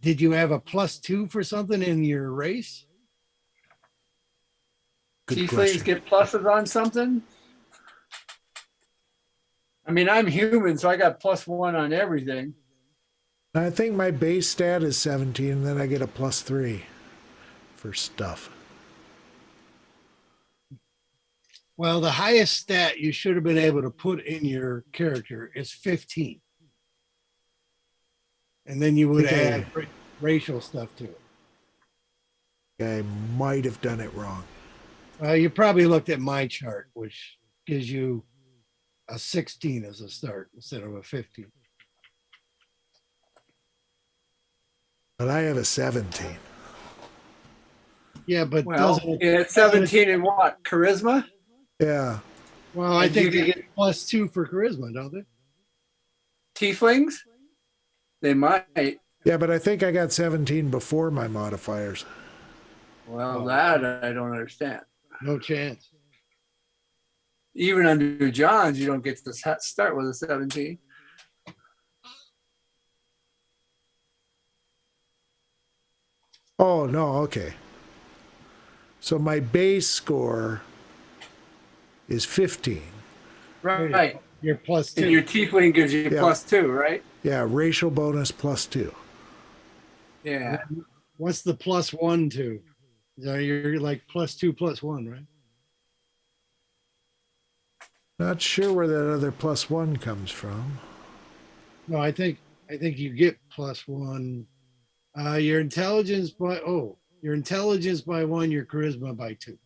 did you have a +2 for something in your race?
Good
Tieflings
question.
get pluses on something? I mean, I'm human, so I got +1 on everything.
I think my base stat is 17, and then I get a +3 for stuff.
Well, the highest stat you should have been able to put in your character is 15. And then you would
Okay.
add racial stuff to it.
I might have done it wrong.
You probably looked at my chart, which gives you a 16 as a start instead of a 15.
But I have a 17.
Yeah, but
Well,
doesn't
it's 17 in what? Charisma?
Yeah.
well, I
And
think
you
they get +2 for charisma, don't they?
Tieflings? They might.
Yeah, but I think I got 17 before my modifiers.
Well,
Oh.
that I don't understand.
No chance.
Even under John's, you don't get to start with a 17.
Oh, no, okay. So my base score is 15.
Right.
You're +2.
And your Tiefling gives you
Yeah.
+2, right?
Yeah, racial bonus +2.
Yeah.
What's the +1 to? So you're like +2 +1, right?
Not sure where that other +1 comes from.
No, I think you get +1. Your intelligence by your intelligence by 1, your charisma by 2.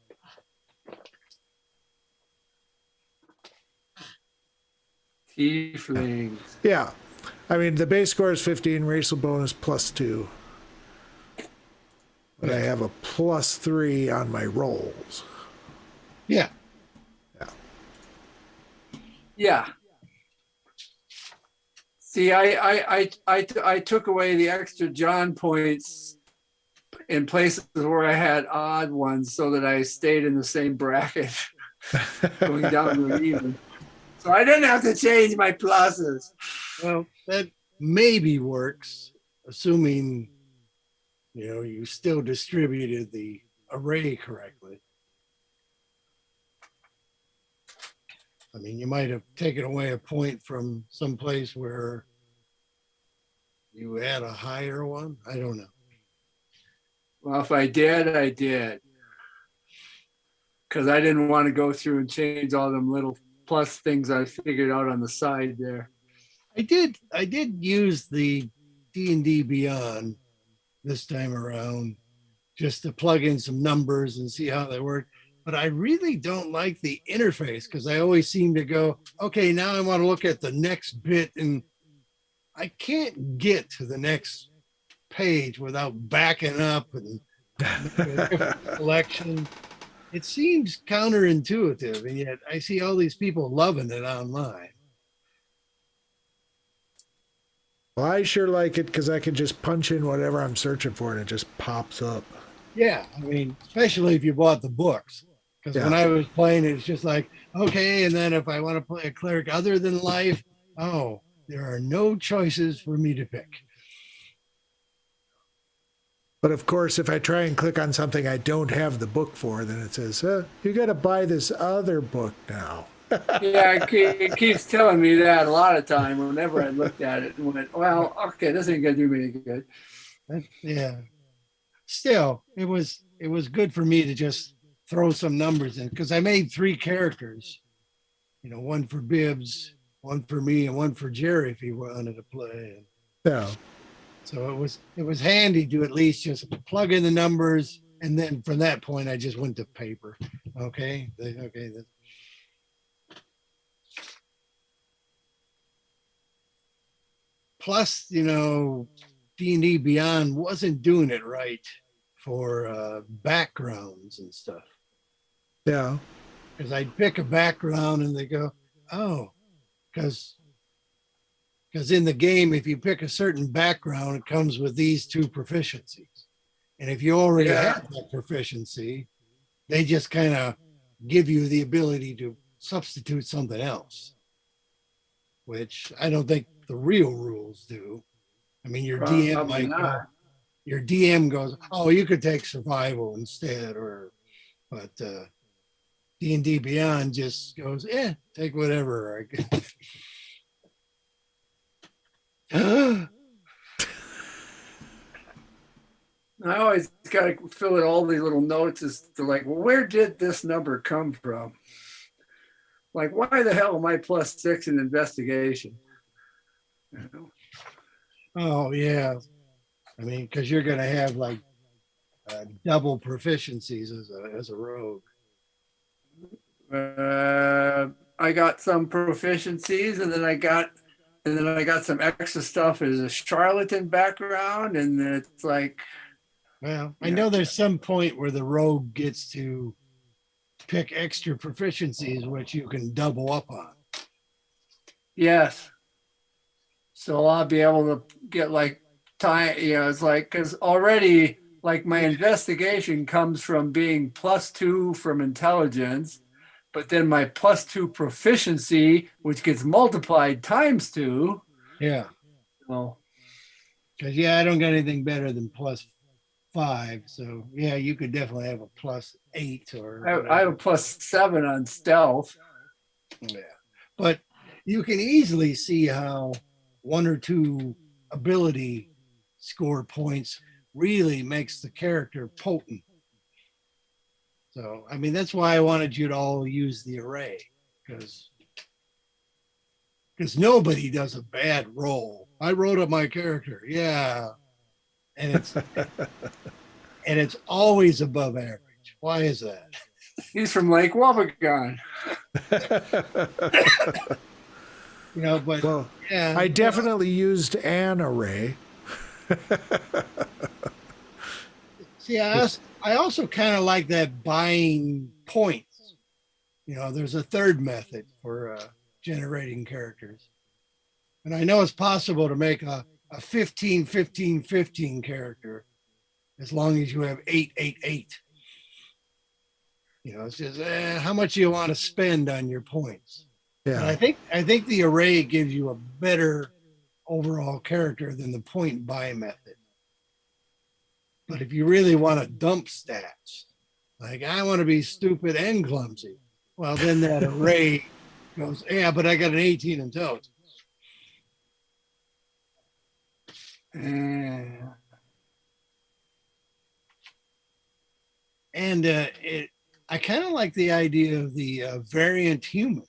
Tieflings.
Yeah. I mean, the base score is 15, racial bonus +2. But I have a +3 on my rolls.
Yeah.
Yeah. See, I took away the extra John points in places where I had odd ones so that I stayed in the same bracket going down to an even. So I didn't have to change my pluses.
Well, that maybe works, assuming you still distributed the array correctly. I mean, you might have taken away a point from someplace where you had a higher one. I don't know.
Well, if I did, I did. Because I didn't want to go through and change all them little plus things I figured out on the side there.
I did use the D&D Beyond this time around just to plug in some numbers and see how they work. But I really don't like the interface because I always seem to go, okay, now I want to look at the next bit and I can't get to the next page without backing up and making a different selection. It seems counterintuitive, and yet I see all these people loving it online.
Well, I sure like it because I can just punch in whatever I'm searching for and it just pops up.
Yeah, I mean, especially if you bought the books. Because when I was playing, it's just like, okay, and then if I want to play a cleric other than life, there are no choices for me to pick.
But of course, if I try and click on something I don't have the book for, then it says, you got to buy this other book now.
Yeah, it keeps telling me that a lot of time whenever I looked at it and went, well, okay, this ain't going to do me any good.
Yeah. Still, it was good for me to just throw some numbers in because I made 3 characters, one for Bibbs, one for me, and one for Jerry if he wanted to play.
Yeah.
So it was handy to at least just plug in the numbers, and then from that point I just went to paper. Okay. Plus, D&D Beyond wasn't doing it right for backgrounds and stuff.
Yeah.
Because I'd pick a background and they go, because in the game, if you pick a certain background, it comes with these 2 proficiencies. And if you already have that proficiency, they just kind of give you the ability to substitute something else, which I don't think the real rules do. I mean, your DM might go, your DM goes, you could take survival instead, but D&D Beyond just goes, take whatever.
I always got to fill in all these little notes as to well, where did this number come from? Why the hell am I +6 in investigation?
Oh, yeah. I mean, because you're going to have double proficiencies as a rogue.
I got some proficiencies, and then I got some extra stuff as a charlatan background, and it's like,
Well, I
Yeah.
know there's some point where the rogue gets to pick extra proficiencies, which you can double up on.
yes. So I'll be able to get like time, it's like, because already like my investigation comes from being +2 from intelligence, but then my +2 proficiency, which gets multiplied ×2.
Yeah.
Well,
Because, yeah, I don't got anything better than +5. So, yeah, you could definitely have a +8 or.
I have a +7 on stealth.
Yeah. But you can easily see how one or two ability score points really makes the character potent. So, I mean, that's why I wanted you to all use the array, because nobody does a bad roll. I wrote up my character. Yeah. And it's always above average. Why is that?
He's from Lake Wabagon.
But
Well,
yeah.
I definitely used an array.
See, I also kind of like that buying points. There's a third method for generating characters. And I know it's possible to make a 15, 15, 15 character as long as you have 8, 8, 8. It's just how much you want to spend on your points. And
Yeah.
I think the array gives you a better overall character than the point buy method. But if you really want to dump stats, like I want to be stupid and clumsy, well, then that array goes, yeah, but I got an 18 intelligence. And I kind of like the idea of the variant humans.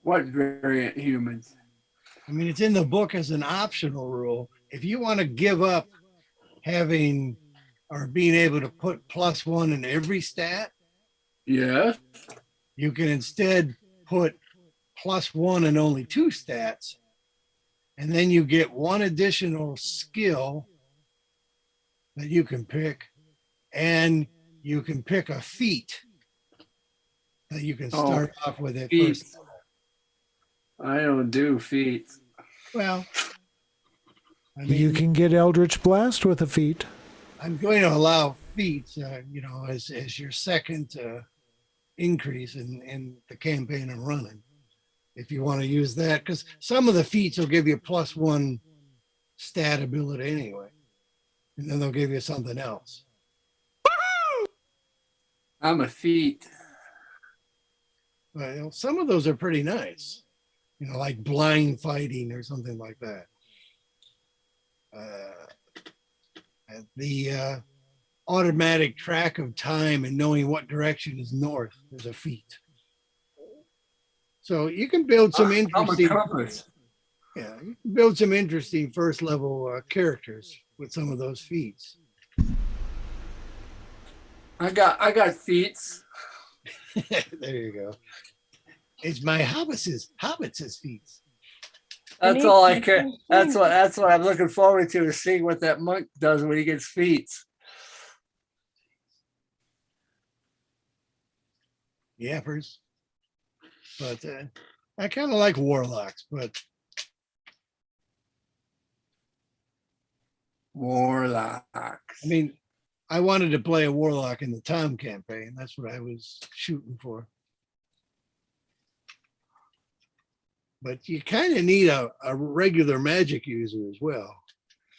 What variant humans?
I mean, it's in the book as an optional rule. If you want to give up having or being able to put +1 in every stat,
Yes.
you can instead put +1 in only 2 stats. And then you get one additional skill that you can pick. And you can pick a feat that you can start off with at
feats.
first.
I don't do feats.
Well, I
You
mean,
can get Eldritch Blast with a feat.
I'm going to allow feats, as your second increase in the campaign I'm running. If you want to use that, because some of the feats will give you +1 stat ability anyway. And then they'll give you something else.
I'm a feat.
But some of those are pretty nice. Like blind fighting or something like that. The automatic track of time and knowing what direction is north is a feat. So you can build some interesting.
I'm a compass.
Yeah, you can build some interesting first level characters with some of those feats.
I got feats.
There you go. It's my hobbits' feats.
That's all I care. That's what I'm looking forward to, is seeing what that monk does when he gets feats.
Yappers. But I kind of like warlocks, but
Warlocks.
I mean, I wanted to play a warlock in the Tom campaign. That's what I was shooting for. But you kind of need a regular magic user as well.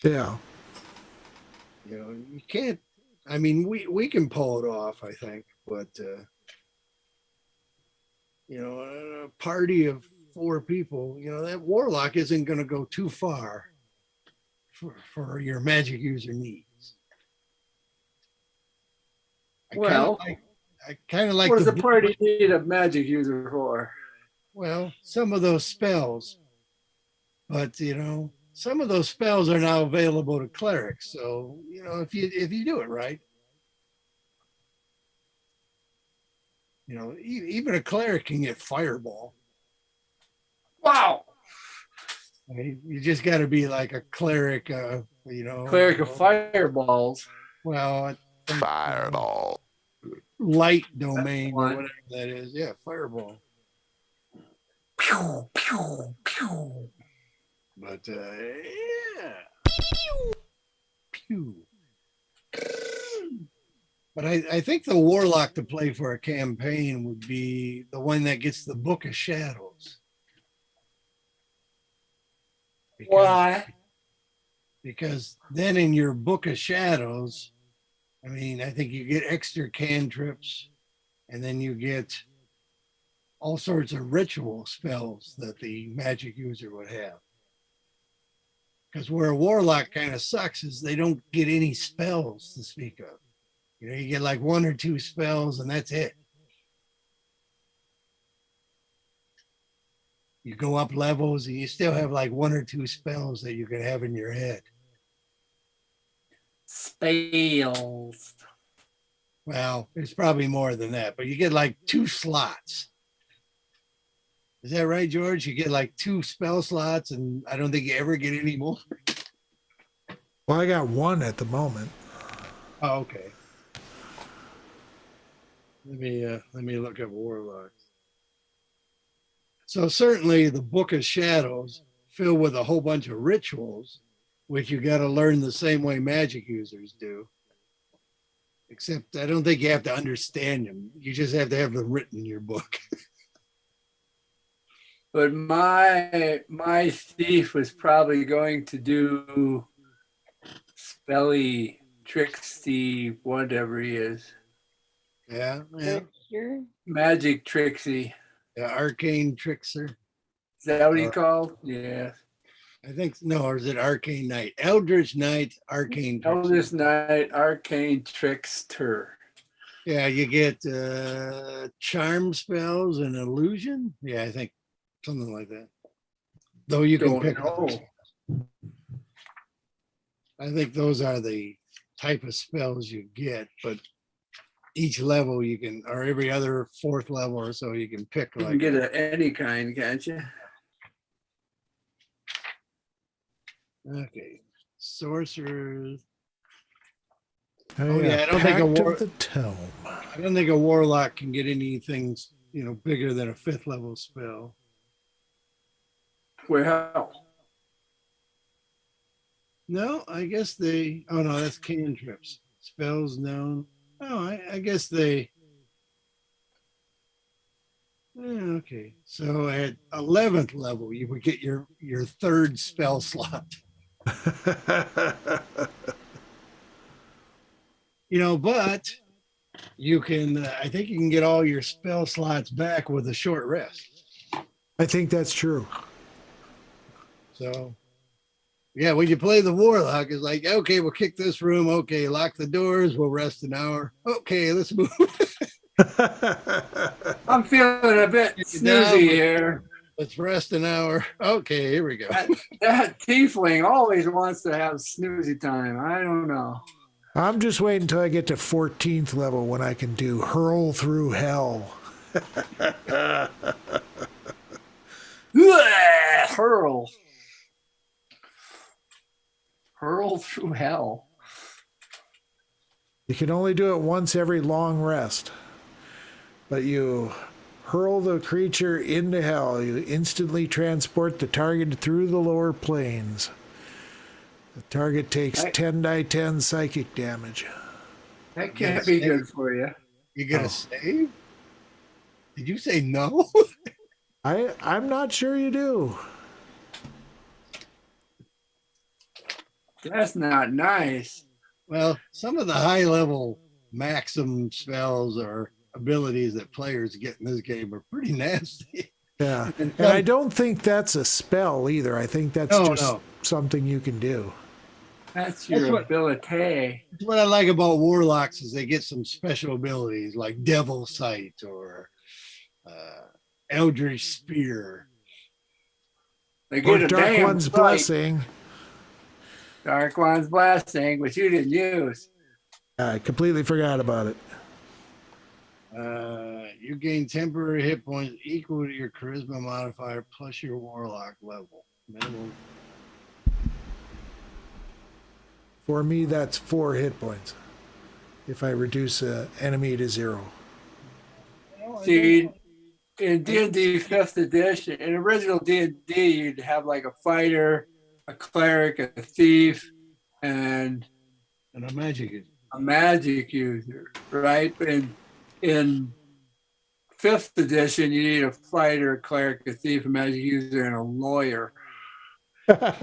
Yeah.
You can't, I mean, we can pull it off, I think, but, a party of 4 people, that warlock isn't going to go too far for your magic user needs. I kind of like
what does the party need a magic user for?
Well, some of those spells, but some of those spells are now available to clerics. So if you do it right. even a cleric can get fireball.
Wow.
I mean, you just got to be like a cleric,
Cleric of fireballs.
Well, I think,
Fireball.
light domain or
one.
whatever that is. Yeah, fireball.
Pew, pew, pew.
But yeah. Pew. But I think the warlock to play for a campaign would be the one that gets the Book of Shadows.
Why?
Because then in your Book of Shadows, I mean, I think you get extra cantrips, and then you get all sorts of ritual spells that the magic user would have. Because where a warlock kind of sucks is they don't get any spells to speak of. You get like 1 or 2 spells, and that's it. You go up levels, and you still have like 1 or 2 spells that you can have in your head.
Spells.
Well, there's probably more than that, but you get like 2 slots. Is that right, George? You get like 2 spell slots, and I don't think you ever get any more.
Well, I got 1 at the moment.
Oh, okay. Let me look at warlocks. So certainly the Book of Shadows filled with a whole bunch of rituals, which you got to learn the same way magic users do. Except I don't think you have to understand them. You just have to have them written in your book.
But my thief was probably going to do spelly, tricksy, whatever he is.
Yeah.
Sure.
Magic tricksy.
The arcane trickster.
Is that what he called? Yeah.
I think no, or is it arcane knight? Eldritch knight, arcane trickster.
Eldritch knight, arcane trickster.
Yeah, you get charm spells and illusion. Yeah, I think something like that. Though you can
Don't
pick
know.
I think those are the type of spells you get, but each level you can, or every other 4th level or so, you can pick
You
like
can get any kind, can't you?
okay, sorcerers.
Oh,
yeah, I don't think a
Pact of the Tome.
I don't think a warlock can get anything, bigger than a 5th level spell.
Well,
No, I guess they. Oh no, that's cantrips. Spells known. Oh, I guess they. Yeah, okay, so at 11th level, you would get your 3rd spell slot. But you can. I think you can get all your spell slots back with a short rest.
I think that's true.
So. Yeah, when you play the warlock, it's like, okay, we'll kick this room. Okay, lock the doors. We'll rest an hour. Okay, let's move.
I'm feeling a bit snoozy here.
Let's rest an hour. Okay, here we go.
That tiefling always wants to have snoozy time. I don't know.
I'm just waiting until I get to 14th level when I can do hurl through hell.
Hurl. Hurl through hell.
You can only do it once every long rest. But you hurl the creature into hell. You instantly transport the target through the lower planes. The target takes 10 die 10 psychic damage.
That can't be good for you.
You gonna save? Did you say no?
I'm not sure you do.
That's not nice.
Well, some of the high level maxim spells or abilities that players get in this game are pretty nasty.
Yeah. And I don't think that's a spell either. I think that's something you can do.
That's your ability.
What I like about warlocks is they get some special abilities like Devil Sight or Eldritch Spear.
They get a
Dark
damn
One's
sight.
Blessing.
Dark One's Blessing, which you didn't use.
I completely forgot about it.
You gain temporary hit points equal to your charisma modifier plus your warlock level. Minimum.
For me, that's 4 hit points. If I reduce an enemy to 0.
See, in D&D 5th edition, in original D&D, you'd have like a fighter, a cleric, a thief, and
a magic
user, right? But in 5th edition, you need a fighter, a cleric, a thief, a magic user, and a lawyer.
Well,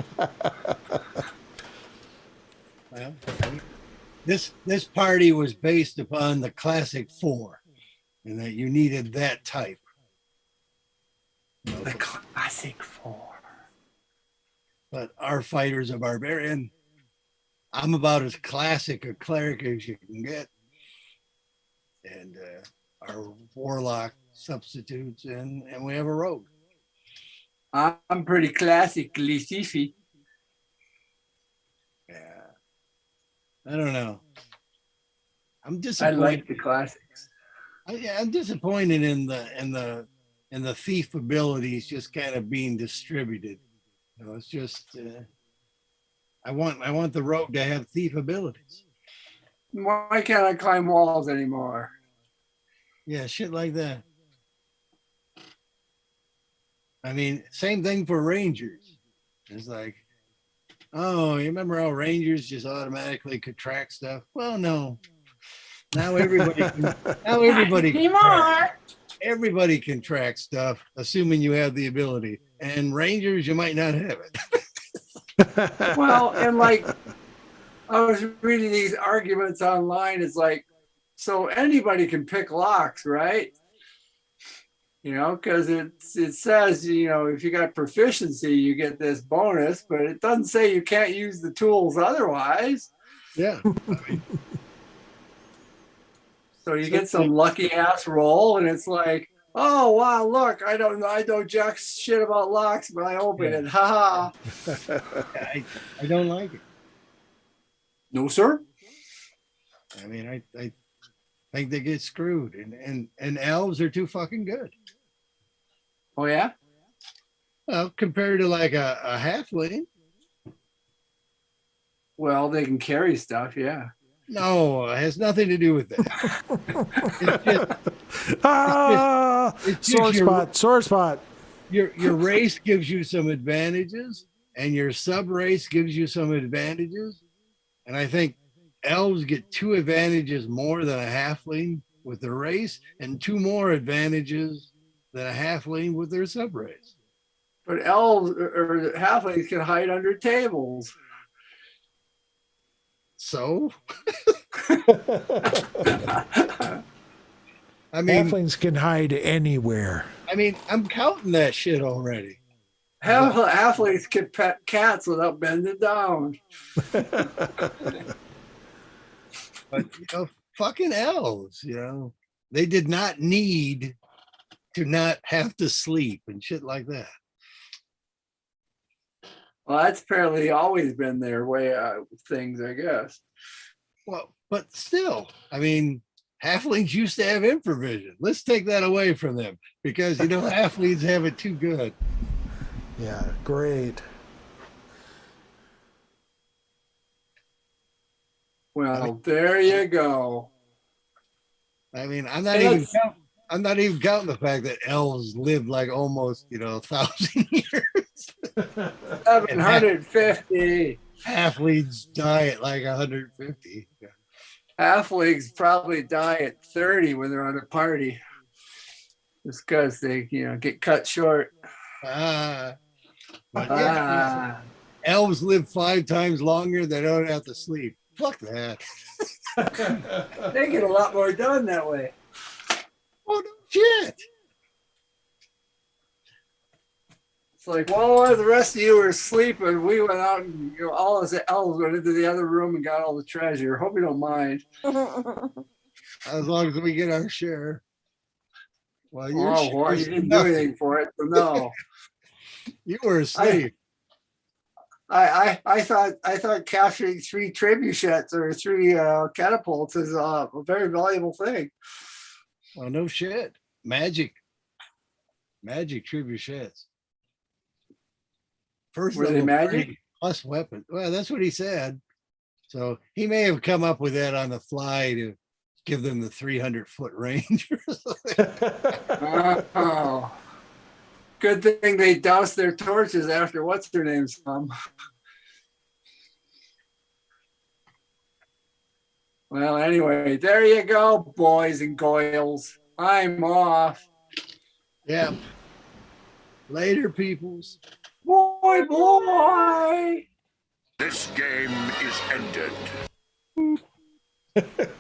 this party was based upon the classic 4, and that you needed that type.
The classic 4.
But our fighter's a barbarian. I'm about as classic a cleric as you can get, and our warlock substitutes, and we have a rogue.
I'm pretty classically thiefy.
Yeah, I don't know. I'm
I
disappointed.
like the classics.
I'm disappointed in the thief abilities just kind of being distributed. You know, it's just I want the rogue to have thief abilities.
Why can't I climb walls anymore?
Yeah, shit like that. I mean, same thing for rangers. It's like, oh, you remember how rangers just automatically could track stuff? Well, no. Now everybody can track stuff, assuming you have the ability. And rangers, you might not have it.
Well, and like I was reading these arguments online, it's like, so anybody can pick locks, right? You know, because it says, you know, if you got proficiency, you get this bonus, but it doesn't say you can't use the tools otherwise.
Yeah.
So you get some lucky ass roll, and it's like, oh wow, look, I don't know jack shit about locks, but I open it. Ha ha.
I don't like it.
No, sir.
I mean, I think they get screwed, and elves are too fucking good.
Oh yeah.
Well, compared to like a halfling.
Well, they can carry stuff, yeah.
No, it has nothing to do with that.
Sore spot.
Your race gives you some advantages, and your sub race gives you some advantages. And I think elves get 2 advantages more than a halfling with their race, and 2 more advantages than a halfling with their sub race.
But elves or halflings can hide under tables.
So, I mean,
halflings can hide anywhere.
I mean, I'm counting that shit already.
Halflings can pet cats without bending down.
But you know, fucking elves, you know, they did not need to not have to sleep and shit like that.
Well, that's apparently always been their way of things, I guess.
Well, but still, I mean, halflings used to have infravision. Let's take that away from them because, you know, halflings have it too good.
Yeah, great.
Well, there you go.
I mean, I'm not even counting the fact that elves live like almost, you know, 1,000 years.
750.
Halflings die at like 150.
Halflings probably die at 30 when they're on a party. Just because they, you know, get cut short.
But yeah, elves live 5 times longer. They don't have to sleep. Fuck that.
They get a lot more done that way.
Oh, no shit.
It's like, well, while the rest of you were sleeping, we went out and, you know, all us elves went into the other room and got all the treasure. Hope you don't mind.
As long as we get our share. Well,
you didn't do anything for it, so no.
You were asleep.
I thought capturing 3 trebuchets or 3 catapults is a very valuable thing.
Oh, no shit. Magic trebuchets. First
Were they
level
magic?
party plus weapon. Well, that's what he said. So he may have come up with that on the fly to give them the 300-foot range.
Oh, good thing they doused their torches after what's their name's come. Well, anyway, there you go, boys and girls. I'm off.
Yeah. Later, peoples.
Boy, boy.
This game is ended.